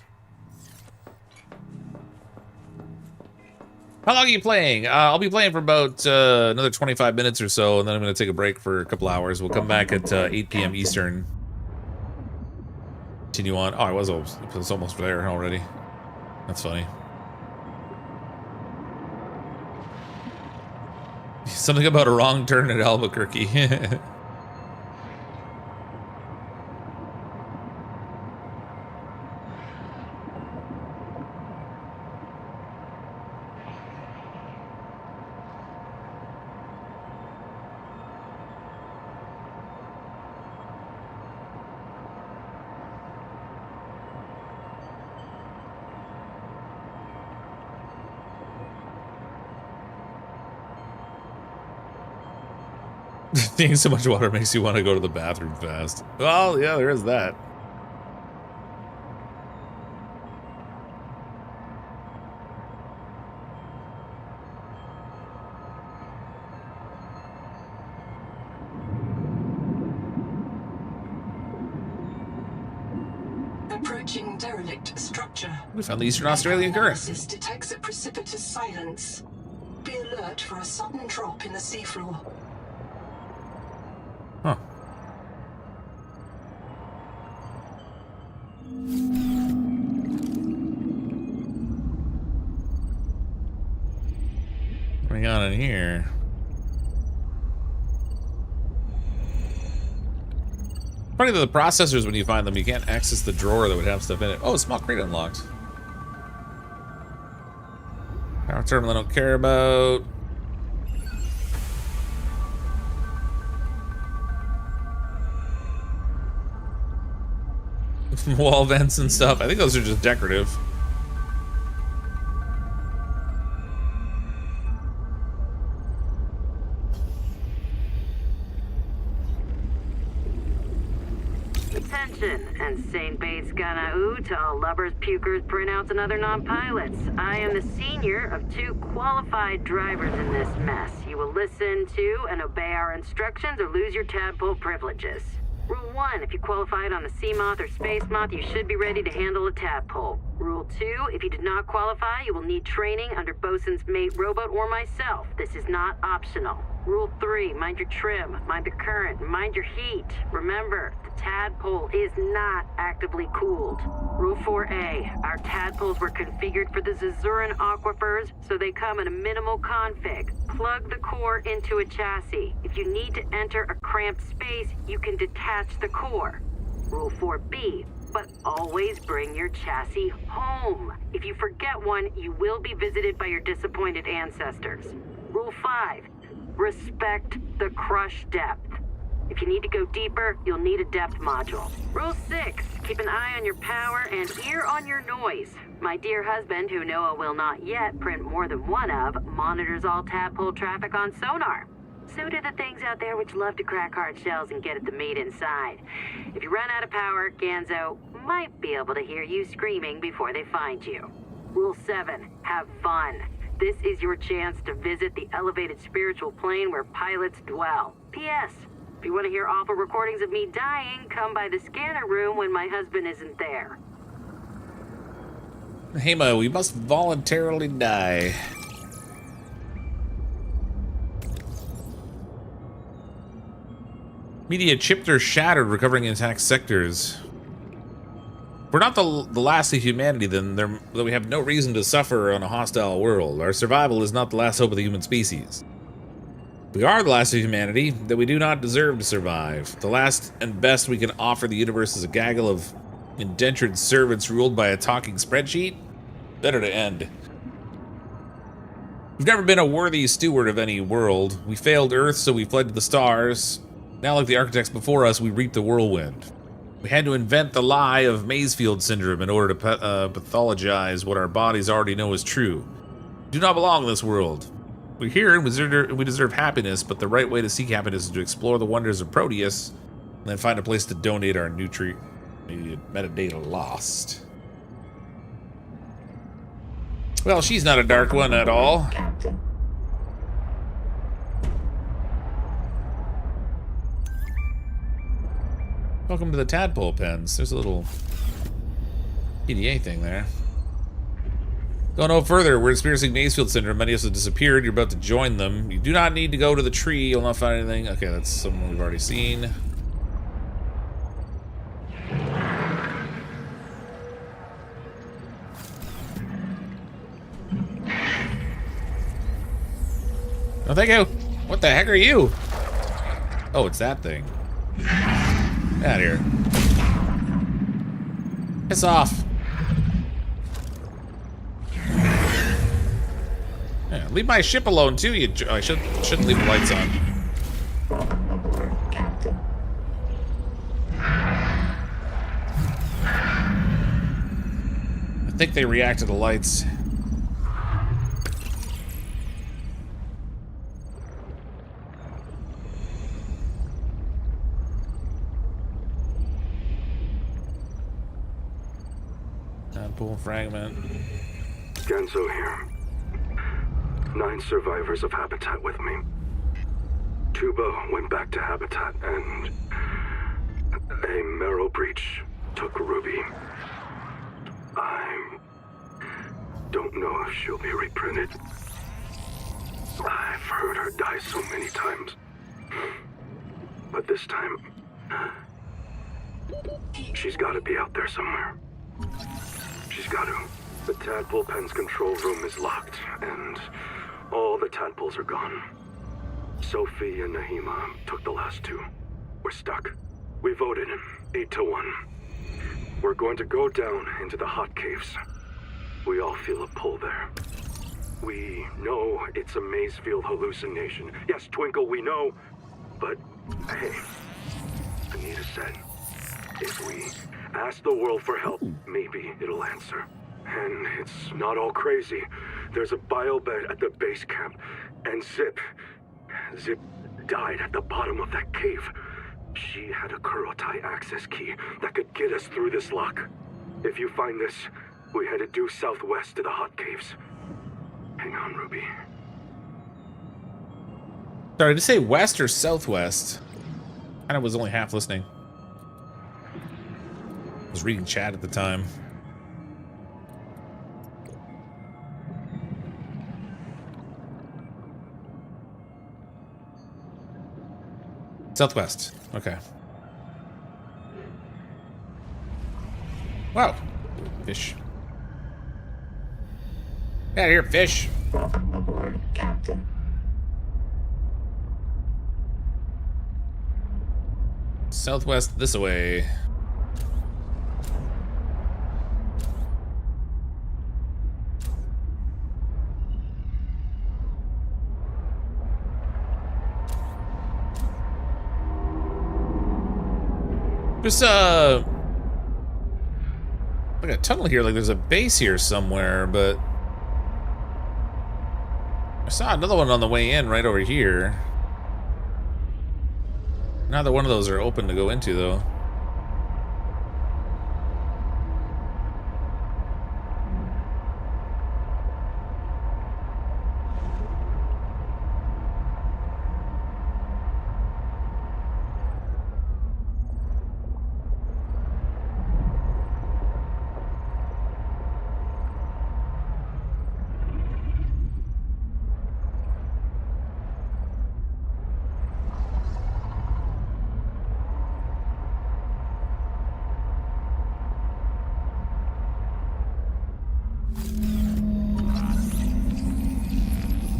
How long are you playing? I'll be playing for about another 25 minutes or so, and then I'm going to take a break for a couple hours. We'll come back at 8 p.m. Eastern. Continue on. Oh, it was almost there already. That's funny. Something about a wrong turn at Albuquerque. Seeing so much water makes you want to go to the bathroom fast. Well, yeah, there is that. Approaching derelict structure. We found the Eastern Australian current. Analysis detects a precipitous silence. Be alert for a sudden drop in the seafloor. Huh. What do we got in here? Funny that the processors, when you find them, you can't access the drawer that would have stuff in it. Oh, a small crate unlocked. Power terminal I don't care about. Wall vents and stuff. I think those are just decorative. Attention, and St. Bates Ganau to all lubbers, pukers, printouts, and other non-pilots. I am the senior of 2 qualified drivers in this mess. You will listen to and obey our instructions or lose your tadpole privileges. Rule 1, if you qualified on a sea moth or space moth, you should be ready to handle a tadpole. Rule 2, if you did not qualify, you will need training under bosun's mate robot or myself. This is not optional. Rule 3, mind your trim, mind the current, mind your heat. Remember, the tadpole is not actively cooled. Rule 4A, our tadpoles were configured for the Zazuran aquifers, so they come in a minimal config. Plug the core into a chassis. If you need to enter a cramped space, you can detach the core. Rule 4B, but always bring your chassis home. If you forget one, you will be visited by your disappointed ancestors. Rule 5, respect the crush depth. If you need to go deeper, you'll need a depth module. Rule 6, keep an eye on your power and ear on your noise. My dear husband, who Noah will not yet print more than one of, monitors all tadpole traffic on sonar. So do the things out there which love to crack hard shells and get at the meat inside. If you run out of power, Ganzo might be able to hear you screaming before they find you. Rule 7, have fun. This is your chance to visit the elevated spiritual plane where pilots dwell. P.S. If you want to hear awful recordings of me dying, come by the scanner room when my husband isn't there. Hema, we must voluntarily die. Media chipped or shattered, recovering intact sectors. We're not the last of humanity, then we have no reason to suffer on a hostile world. Our survival is not the last hope of the human species. We are the last of humanity, that we do not deserve to survive. The last and best we can offer the universe is a gaggle of indentured servants ruled by a talking spreadsheet. Better to end. We've never been a worthy steward of any world. We failed Earth, so we fled to the stars. Now, like the architects before us, we reap the whirlwind. We had to invent the lie of Maysfield syndrome in order to pathologize what our bodies already know is true. We do not belong in this world. We're here and we deserve happiness, but the right way to seek happiness is to explore the wonders of Proteus and then find a place to donate our metadata lost. Well, she's not a dark one at all. Welcome to the Tadpole pens. There's a little PDA thing there. Go no further. We're experiencing Maysfield syndrome. Many of us have disappeared. You're about to join them. You do not need to go to the tree. You'll not find anything. Okay, that's someone we've already seen. Oh, thank you. What the heck are you? Oh, it's that thing. Get out of here. Piss off. Yeah, leave my ship alone too. I shouldn't leave the lights on. I think they react to the lights. Tadpole fragment. Genzo here. 9 survivors of Habitat with me. Tuba went back to Habitat and a marrow breach took Ruby. I don't know if she'll be reprinted. I've heard her die so many times. But this time, she's got to be out there somewhere. She's got to. The Tadpole pen's control room is locked, and all the tadpoles are gone. Sophie and Nahima took the last 2. We're stuck. We voted 8-1. We're going to go down into the hot caves. We all feel a pull there. We know it's a Maysfield hallucination. Yes, Twinkle, we know. But, hey, Anita said, if we ask the world for help, maybe it'll answer. And it's not all crazy. There's a biobed at the base camp, and Zip died at the bottom of that cave. She had a Kurotai access key that could get us through this lock. If you find this, we headed due southwest to the hot caves. Hang on, Ruby. Sorry, did you say west or southwest? I was only half listening. I was reading chat at the time. Southwest. Okay. Wow. Fish. Get out of here, fish. Captain. Southwest this way. There's like a tunnel here, like there's a base here somewhere, but I saw another one on the way in right over here. Neither one of those are open to go into, though.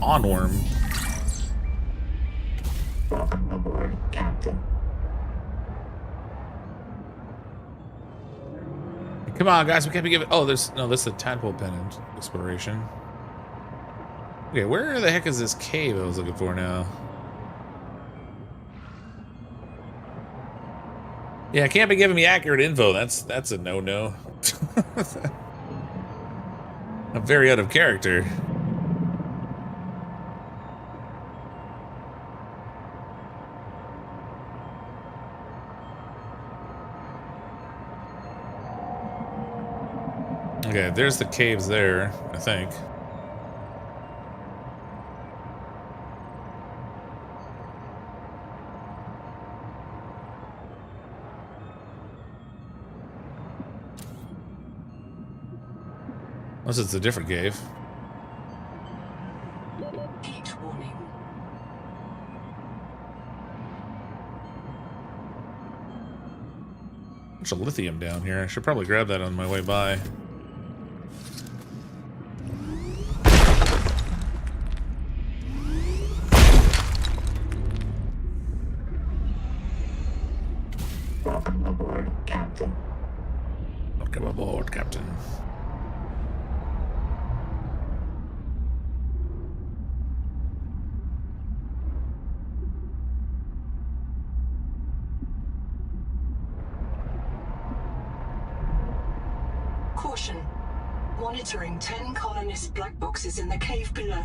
onworm. Welcome aboard, Captain. Come on, guys, we can't be giving. Oh, this is the Tadpole pennant exploration. Okay, where the heck is this cave I was looking for now? Yeah, can't be giving me accurate info. That's a no-no. I'm very out of character. Okay, there's the caves there, I think. Unless it's a different cave. Heat warning. Bunch of lithium down here. I should probably grab that on my way by. Welcome aboard, Captain. Welcome aboard, Captain. Caution. Monitoring 10 colonist black boxes in the cave below.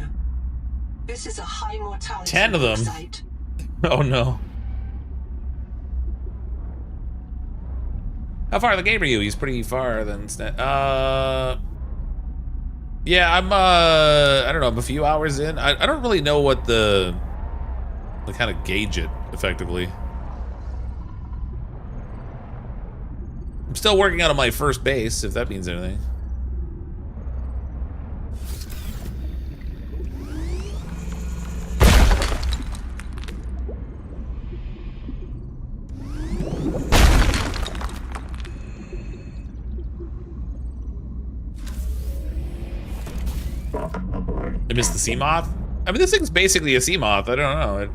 This is a high mortality 10 of them. site. Oh no. How far of the game are you? He's pretty far then. Yeah, I'm I don't know, I'm a few hours in. I don't really know what the kind of gauge it effectively. I'm still working out of my first base, if that means anything. Welcome aboard. I missed the sea moth. I mean, this thing's basically a sea moth. I don't know. It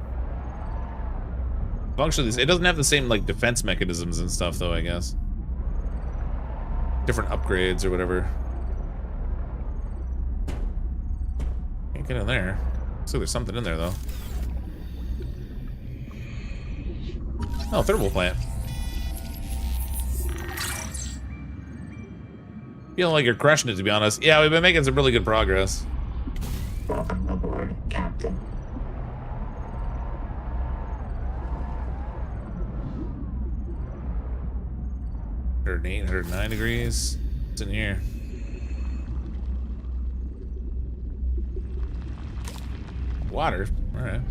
functions. It doesn't have the same like defense mechanisms and stuff, though. I guess different upgrades or whatever. Can't get in there. So there's something in there though. Oh, thermal plant. Feeling like you're crushing it, to be honest. Yeah, we've been making some really good progress. Welcome aboard, Captain. Hundred 109 degrees. What's in here? Water. All right.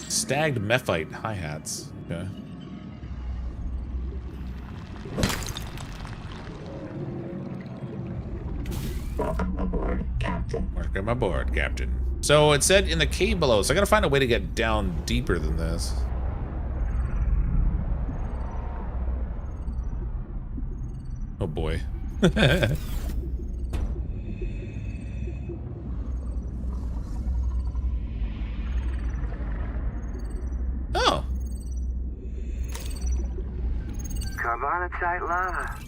Stagged mephite hi-hats. Okay. Welcome aboard, Captain. Welcome aboard, Captain. So it said in the cave below, so I gotta find a way to get down deeper than this. Oh boy. Oh. Carbonatite lava.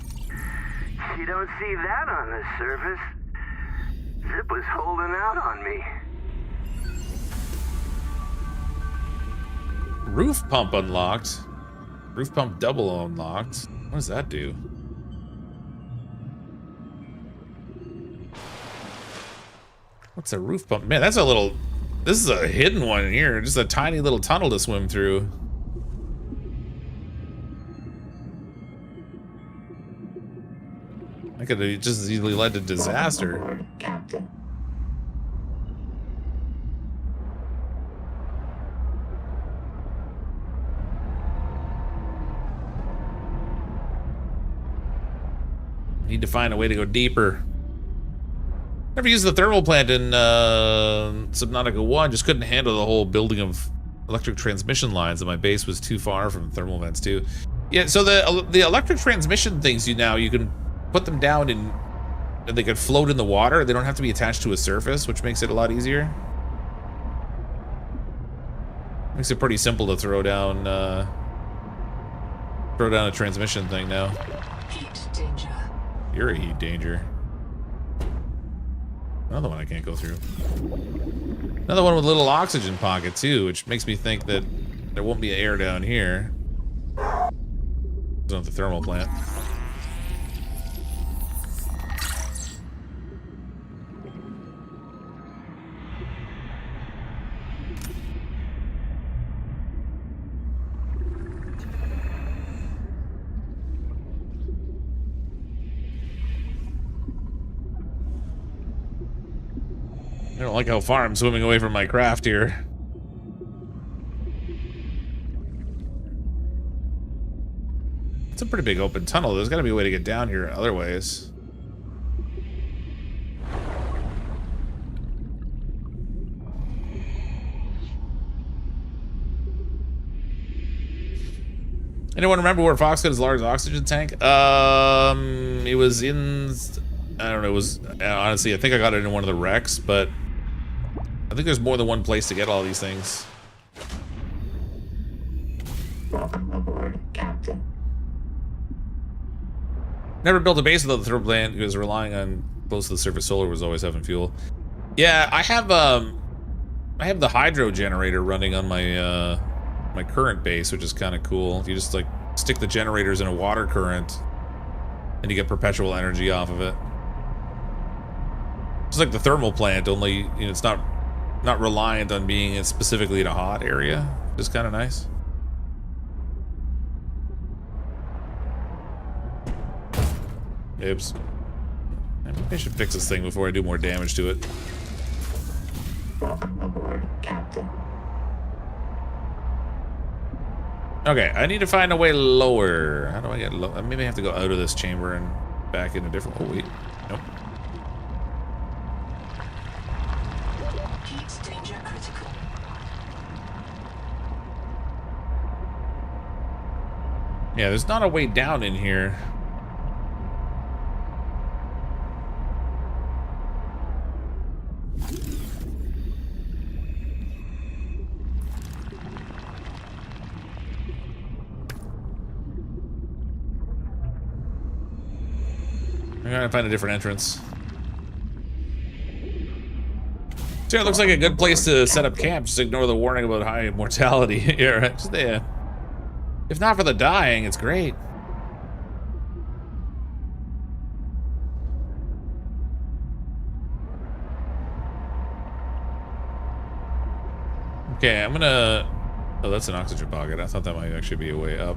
You don't see that on the surface. Zip was holding out on me. Roof pump unlocked. Roof pump double unlocked. What does that do? What's a roof pump? Man, that's a little... This is a hidden one in here. Just a tiny little tunnel to swim through. I could have just easily led to disaster. Captain. Need to find a way to go deeper. Never used the thermal plant in Subnautica 1. Just couldn't handle the whole building of electric transmission lines, and my base was too far from thermal vents too. Yeah, so the electric transmission things you can put them down in they could float in the water. They don't have to be attached to a surface, which makes it a lot easier. Makes it pretty simple to throw down a transmission thing now. Heat danger. You're a heat danger. Another one I can't go through. Another one with a little oxygen pocket too, which makes me think that there won't be air down here. It's not the thermal plant. I don't like how far I'm swimming away from my craft here. It's a pretty big open tunnel. There's got to be a way to get down here other ways. Anyone remember where Fox got his large oxygen tank? It was in... I don't know, it was... honestly, I think I got it in one of the wrecks, but... I think there's more than one place to get all these things. Welcome aboard, Captain. Never built a base without the thermal plant because relying on close to the surface solar was always having fuel. Yeah, I have the hydro generator running on my my current base, which is kind of cool. If you just like stick the generators in a water current, and you get perpetual energy off of it. Just like the thermal plant, only you know, it's not reliant on being specifically in a hot area. Just kind of nice. Oops. Maybe I should fix this thing before I do more damage to it. Welcome aboard, Captain. Okay, I need to find a way lower. How do I get low? Maybe I have to go out of this chamber and back in a different... Oh, wait. Nope. Heat danger critical. Yeah, there's not a way down in here. I'm gonna find a different entrance. So it looks like a good place to set up camp. Just ignore the warning about high mortality. Yeah, right. Just, if not for the dying, it's great. Okay, I'm gonna... Oh, that's an oxygen pocket. I thought that might actually be a way up.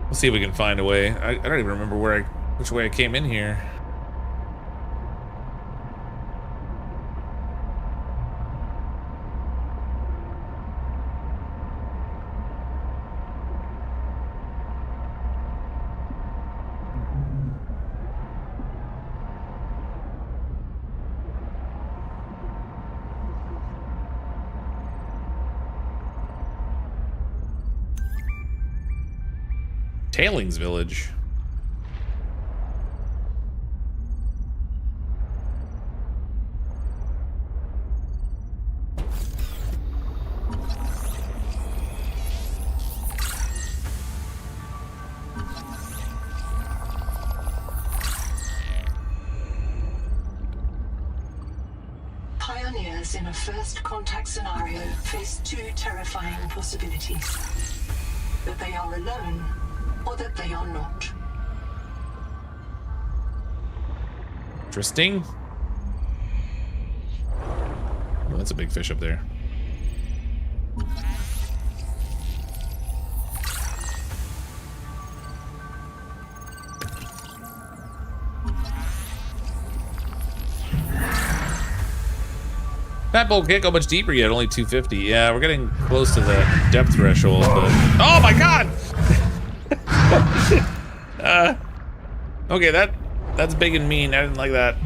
We'll see if we can find a way. I don't even remember which way I came in here. Tailings Village. Pioneers in a first contact scenario face two terrifying possibilities. That they are alone, or that they are not. Interesting. Oh, that's a big fish up there. Tadpole can't go much deeper yet, only 250. Yeah, we're getting close to the depth threshold, but... Oh my god! Okay, that's big and mean. I didn't like that.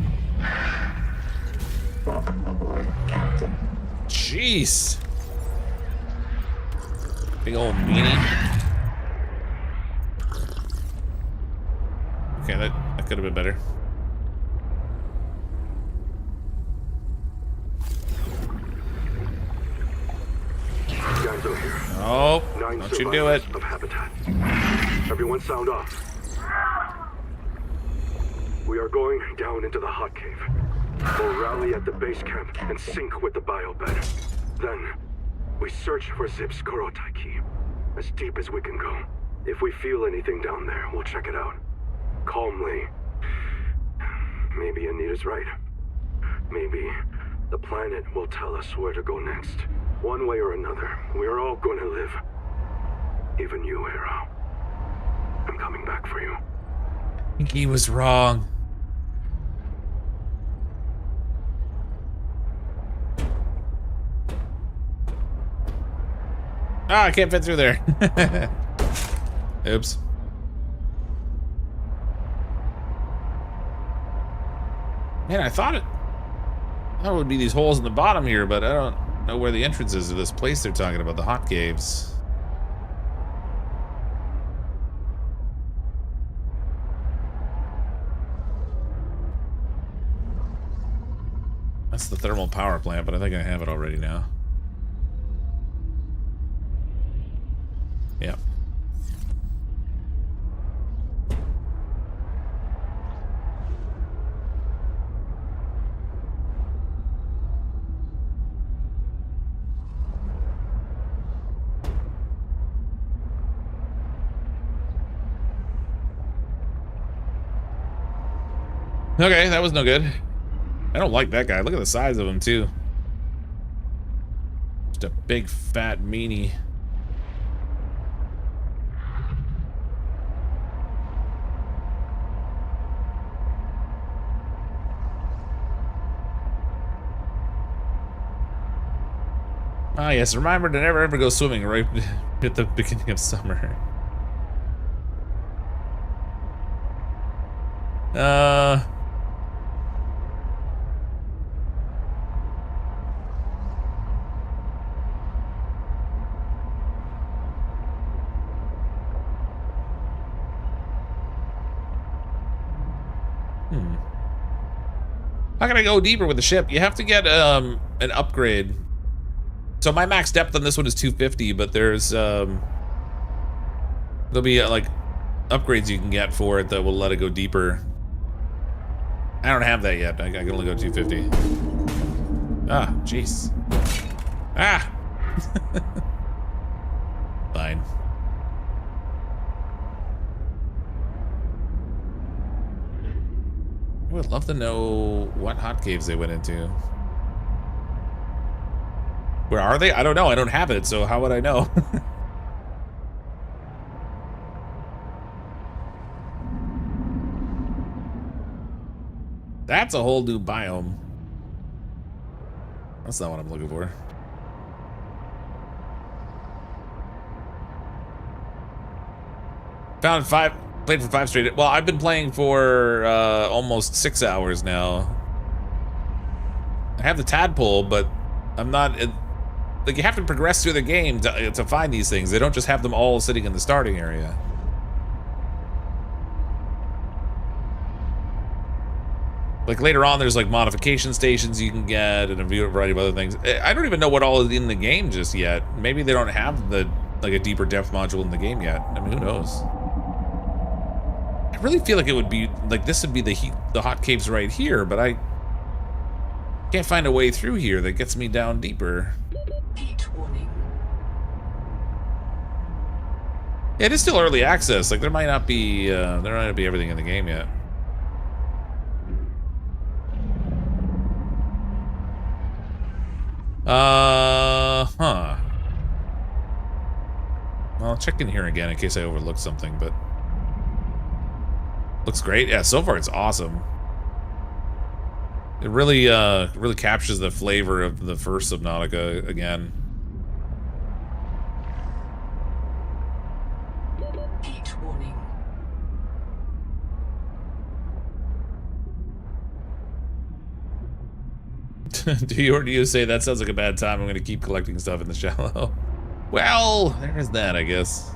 Jeez. Big old meanie. Okay, that could have been better. Guys are here. Oh, 9 don't you do it. survivors of habitat. Everyone sound off. We are going down into the hot cave. We'll rally at the base camp and sync with the biobed. Then, we search for Zip's Kurotai key, as deep as we can go. If we feel anything down there, we'll check it out. Calmly. Maybe Anita's right. Maybe the planet will tell us where to go next. One way or another, we are all gonna live. Even you, Hero. I'm coming back for you. I think he was wrong. Ah, I can't fit through there. Oops. Man, I thought it would be these holes in the bottom here, but I don't know where the entrance is to this place they're talking about, the hot caves. That's the thermal power plant, but I think I have it already now. Yeah. Okay, that was no good. I don't like that guy. Look at the size of him, too. Just a big, fat meanie. Ah, yes, remember to never ever go swimming right at the beginning of summer. How can I go deeper with the ship? You have to get an upgrade. So my max depth on this one is 250, but there's there'll be like upgrades you can get for it that will let it go deeper. I don't have that yet. I can only go 250. Ah, jeez. Ah. Fine. I would love to know what hot caves they went into. Where are they? I don't know. I don't have it, so how would I know? That's a whole new biome. That's not what I'm looking for. Found 5, played for 5 straight. Well, I've been playing for almost 6 hours now. I have the Tadpole, but I'm not... Like, you have to progress through the game to find these things. They don't just have them all sitting in the starting area. Like, later on, there's, like, modification stations you can get and a variety of other things. I don't even know what all is in the game just yet. Maybe they don't have like, a deeper depth module in the game yet. I mean, who knows? I really feel like it would be, like, this would be the hot caves right here, but I can't find a way through here that gets me down deeper. Heat warning. Yeah, it is still early access. Like, there might not be everything in the game yet. Huh. Well, I'll check in here again in case I overlooked something, but looks great. Yeah, so far it's awesome. It really really captures the flavor of the first Subnautica again. Heat warning. Do you say that sounds like a bad time? I'm gonna keep collecting stuff in the shallow. Well, there's that, I guess.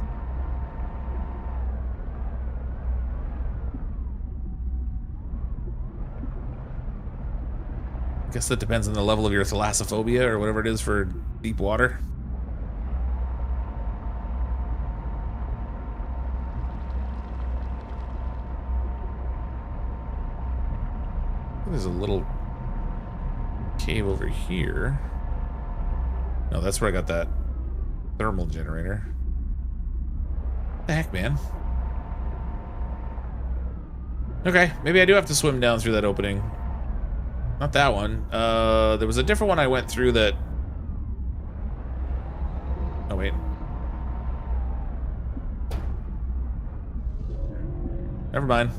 Guess that depends on the level of your thalassophobia or whatever it is for deep water. There's a little cave over here. No, that's where I got that thermal generator. What the heck, man? Okay, maybe I do have to swim down through that opening. Not that one. There was a different one I went through that... Oh, wait. Never mind.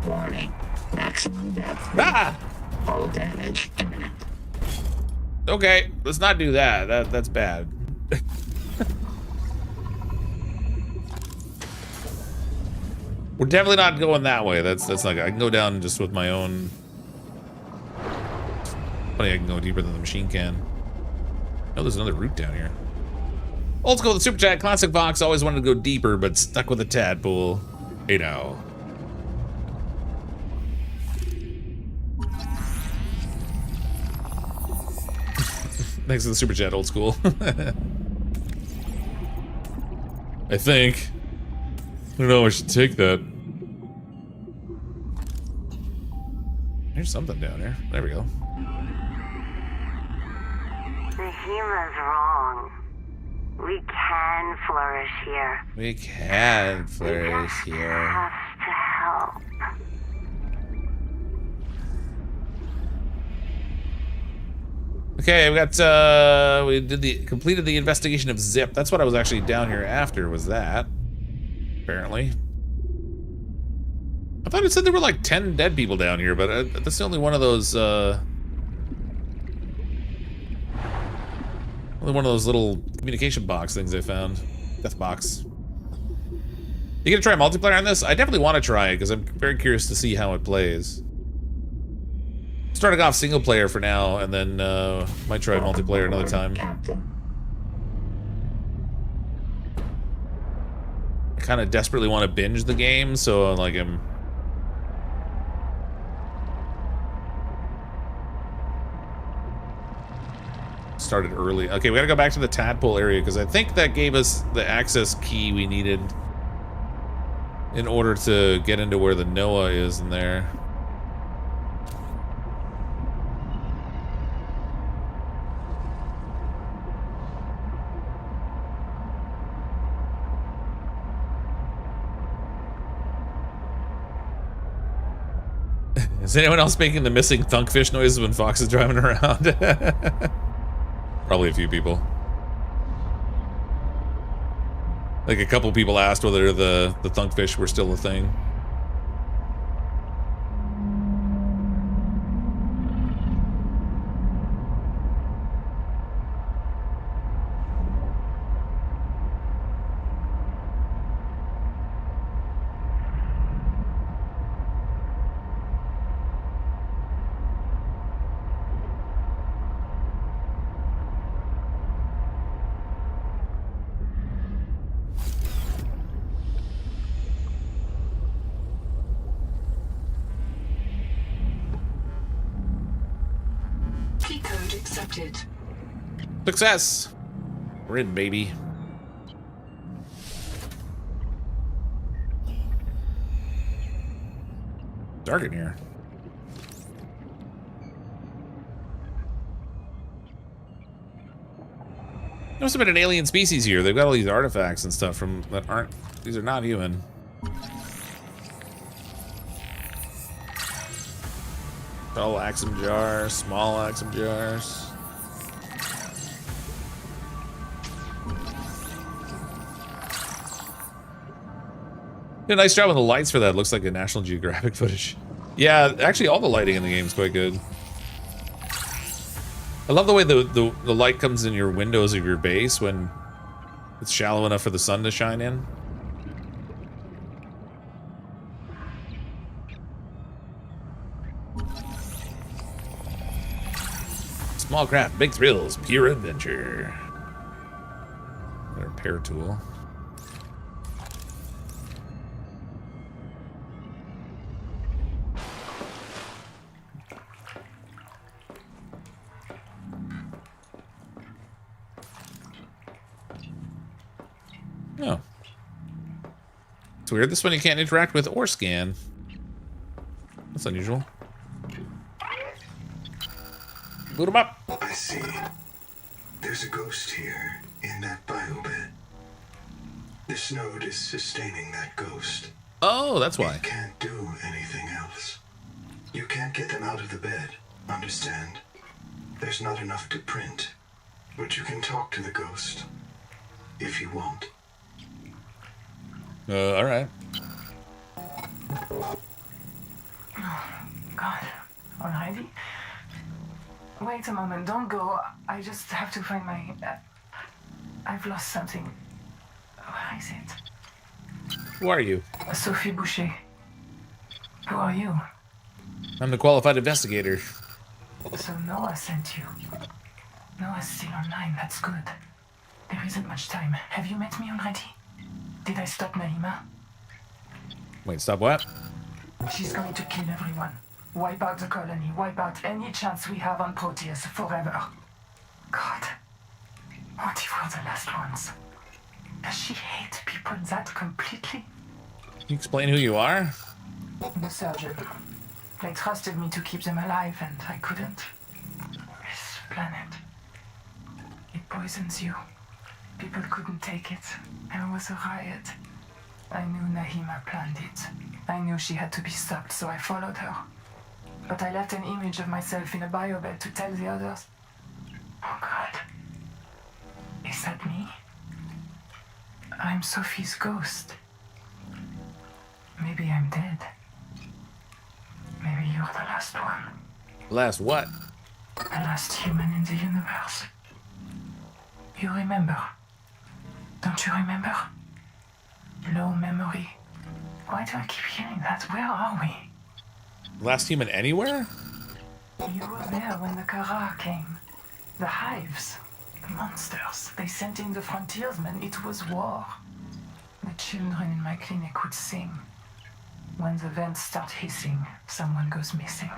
Warning. Maximum depth. Ah! Hull damage imminent. Okay, let's not do that. That's bad. We're definitely not going that way. That's not good. I can go down just with my own... Funny, I can go deeper than the machine can. Oh, there's another route down here. Old school, the Super Chat, CrypticFox always wanted to go deeper, but stuck with a tadpole. Hey now. Thanks for the Super Chat, old school. I think. I don't know, I should take that. There's something down here. There we go. Nahima's wrong. We can flourish here. We can flourish here. Have to help. Okay, we got completed the investigation of Zip. That's what I was actually down here after, was that. Apparently. I thought it said there were like 10 dead people down here, but that's only one of those, only one of those little communication box things I found. Death box. You gonna try multiplayer on this? I definitely want to try it, because I'm very curious to see how it plays. Starting off single player for now, and then might try multiplayer another time. I kind of desperately want to binge the game, so like I'm... Started early. Okay, we gotta go back to the Tadpole area, because I think that gave us the access key we needed in order to get into where the Noah is in there. Is anyone else making the missing thunkfish noises when Fox is driving around? Probably a few people. Like a couple people asked whether the thunkfish were still a thing. Key code accepted. Success! We're in, baby. Dark in here. There must have been an alien species here. They've got all these artifacts and stuff from that aren't... These are not human. All Axum jars, small Axum jars. Did a nice job with the lights for that. Looks like a National Geographic footage. Yeah, actually all the lighting in the game is quite good. I love the way the light comes in your windows of your base when it's shallow enough for the sun to shine in. Small craft, big thrills, pure adventure. Repair tool. Oh. It's weird. This one you can't interact with or scan. That's unusual. Boot him up. I see. There's a ghost here in that biobed. This node is sustaining that ghost. Oh, that's why. It can't do anything else. You can't get them out of the bed, understand? There's not enough to print. But you can talk to the ghost. If you want. Alright. God, already? Wait a moment, don't go. I just have to find my... I've lost something. Where is it? Who are you? Sophie Boucher. Who are you? I'm the qualified investigator. So Noah sent you. Noah's still online, that's good. There isn't much time. Have you met me already? Did I stop Naima? Wait, stop what? She's going to kill everyone. Wipe out the colony, wipe out any chance we have on Proteus forever. God, what if we're the last ones? Does she hate people that completely? Can you explain who you are? The surgeon. They trusted me to keep them alive and I couldn't. This planet. It poisons you. People couldn't take it. There was a riot. I knew Nahima planned it. I knew she had to be stopped, so I followed her. But I left an image of myself in a biobed to tell the others. Oh God. Is that me? I'm Sophie's ghost. Maybe I'm dead. Maybe you're the last one. Last what? The last human in the universe. You remember? Don't you remember? Low memory. Why do I keep hearing that? Where are we? Last human anywhere? You were there when the Kara came. The hives. The monsters. They sent in the frontiersmen. It was war. The children in my clinic would sing. When the vents start hissing, someone goes missing.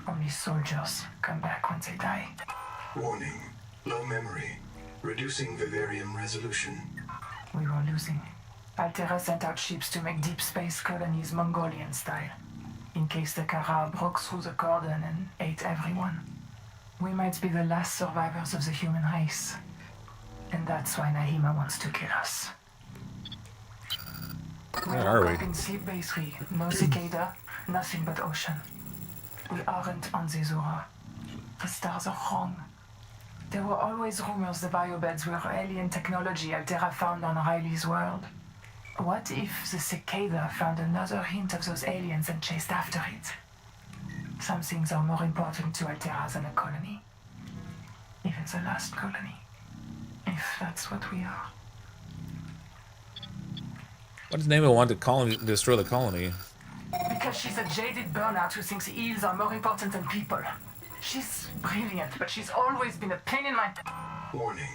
Only soldiers come back when they die. Warning. Low memory. Reducing vivarium resolution. We were losing. Altera sent out ships to make deep space colonies Mongolian style, in case the Kara broke through the cordon and ate everyone. We might be the last survivors of the human race. And that's why Nahima wants to kill us. Where are we? In Sleep Bay 3, no cicada, nothing but ocean. We aren't on Zezura. The stars are wrong. There were always rumors the biobeds were alien technology Altera found on Riley's world. What if the cicada found another hint of those aliens and chased after it? Some things are more important to Altera than a colony. Even the last colony. If that's what we are. What does Nemo want to destroy the colony? Because she's a jaded burnout who thinks eels are more important than people. She's brilliant, but she's always been a pain in my... Warning.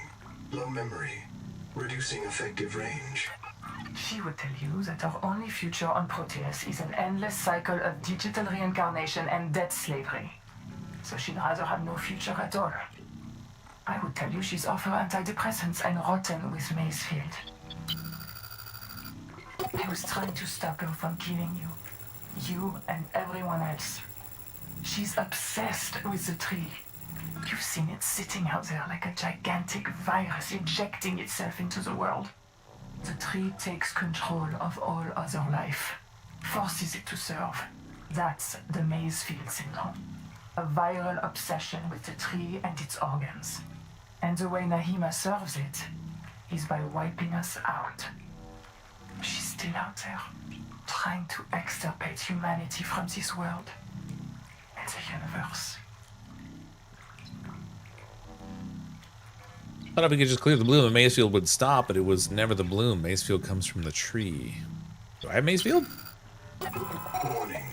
Low memory. Reducing effective range. She would tell you that our only future on Proteus is an endless cycle of digital reincarnation and debt slavery. So she'd rather have no future at all. I would tell you she's off her antidepressants and rotten with Macefield. I was trying to stop her from killing you. You and everyone else. She's obsessed with the tree. You've seen it sitting out there like a gigantic virus injecting itself into the world. The tree takes control of all other life, forces it to serve. That's the Macefield syndrome. A viral obsession with the tree and its organs. And the way Nahima serves it is by wiping us out. She's still out there, trying to extirpate humanity from this world and the universe. I thought if we could just clear the bloom, Macefield would stop, but it was never the bloom. Macefield comes from the tree. Do I have Macefield? Warning.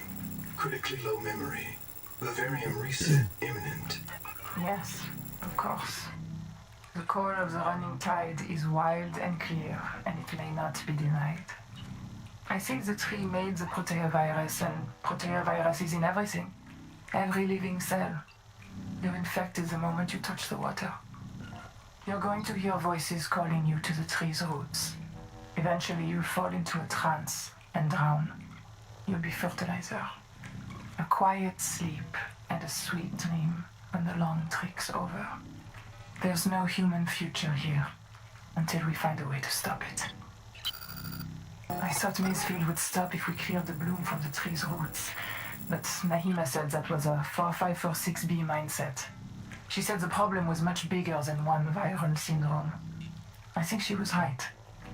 Critically low memory. Vivarium reset imminent. Yes, of course. The core of the running tide is wild and clear, and it may not be denied. I think the tree made the proteovirus, and proteovirus is in everything. Every living cell. You're infected the moment you touch the water. You're going to hear voices calling you to the tree's roots. Eventually you'll fall into a trance and drown. You'll be fertilizer. A quiet sleep and a sweet dream when the long trick's over. There's no human future here until we find a way to stop it. I thought Maysfield would stop if we cleared the bloom from the tree's roots, but Nahima said that was a 4546B mindset. She said the problem was much bigger than one viral syndrome. I think she was right.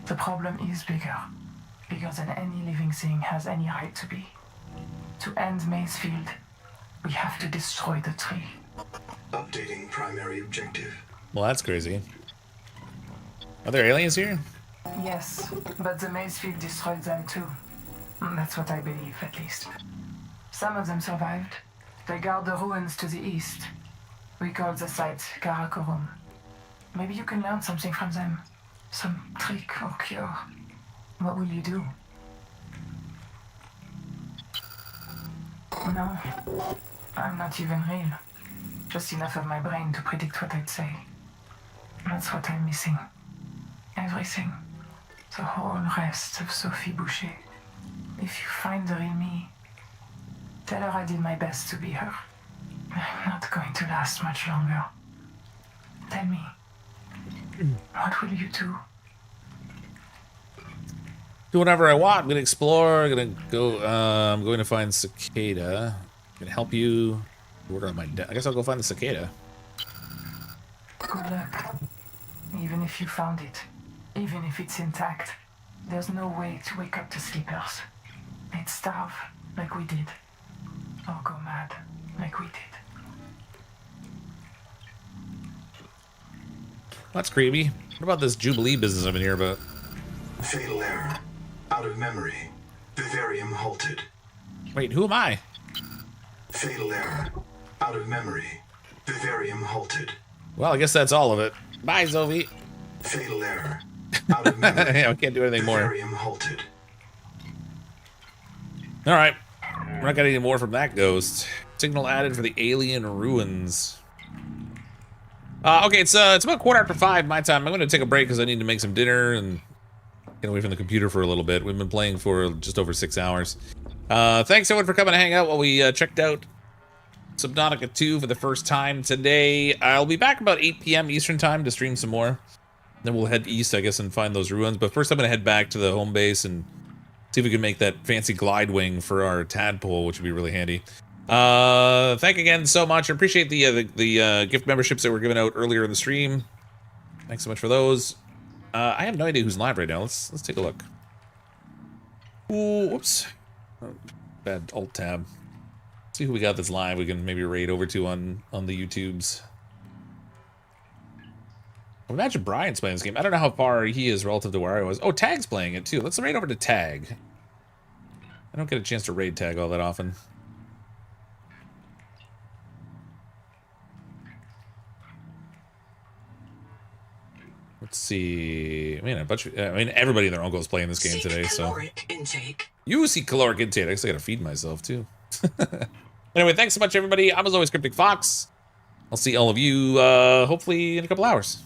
The problem is bigger. Bigger than any living thing has any right to be. To end Maysfield, we have to destroy the tree. Updating primary objective. Well, that's crazy. Are there aliens here? Yes, but the Maysfield destroyed them too. That's what I believe, at least. Some of them survived. They guard the ruins to the east. We call the site Karakorum. Maybe you can learn something from them. Some trick or cure. What will you do? No, I'm not even real. Just enough of my brain to predict what I'd say. That's what I'm missing. Everything. The whole rest of Sophie Boucher. If you find the real me, tell her I did my best to be her. I'm not going to last much longer. Tell me, what will you do? Do whatever I want. I'm gonna explore. I'm gonna go. I'm going to find Cicada. I'm gonna help you. Order on my desk. I guess I'll go find the Cicada. Good luck. Even if you found it, even if it's intact, there's no way to wake up the sleepers. They'd starve like we did, or go mad like we did. That's creepy. What about this Jubilee business I've been hearing about? Fatal error. Out of memory. Vivarium halted. Wait, who am I? Fatal error. Out of memory. Vivarium halted. Well, I guess that's all of it. Bye, Zoe. Fatal error. Out of memory. Yeah, we can't do anything more. Vivarium halted. All right. We're not getting any more from that ghost. Signal added for the alien ruins. Okay, it's about 5:15 my time. I'm going to take a break because I need to make some dinner and get away from the computer for a little bit. We've been playing for just over 6 hours. Thanks everyone for coming to hang out while we checked out Subnautica 2 for the first time today. I'll be back about 8 p.m. Eastern time to stream some more. Then we'll head east, I guess, and find those ruins. But first I'm going to head back to the home base and see if we can make that fancy glide wing for our Tadpole, which would be really handy. Thank you again so much. I appreciate the gift memberships that were given out earlier in the stream. Thanks so much for those. I have no idea who's live right now. Let's take a look. Ooh, whoops. Oh, bad alt tab. Let's see who we got that's live. We can maybe raid over to on the YouTubes. I imagine Brian's playing this game. I don't know how far he is relative to where I was. Oh, Tag's playing it too. Let's raid over to Tag. I don't get a chance to raid Tag all that often. Let's see. I mean, everybody and their uncle is playing this game today, so. You see caloric intake. I guess I gotta feed myself too. Anyway, thanks so much, everybody. I'm as always CrypticFox. I'll see all of you hopefully in a couple hours.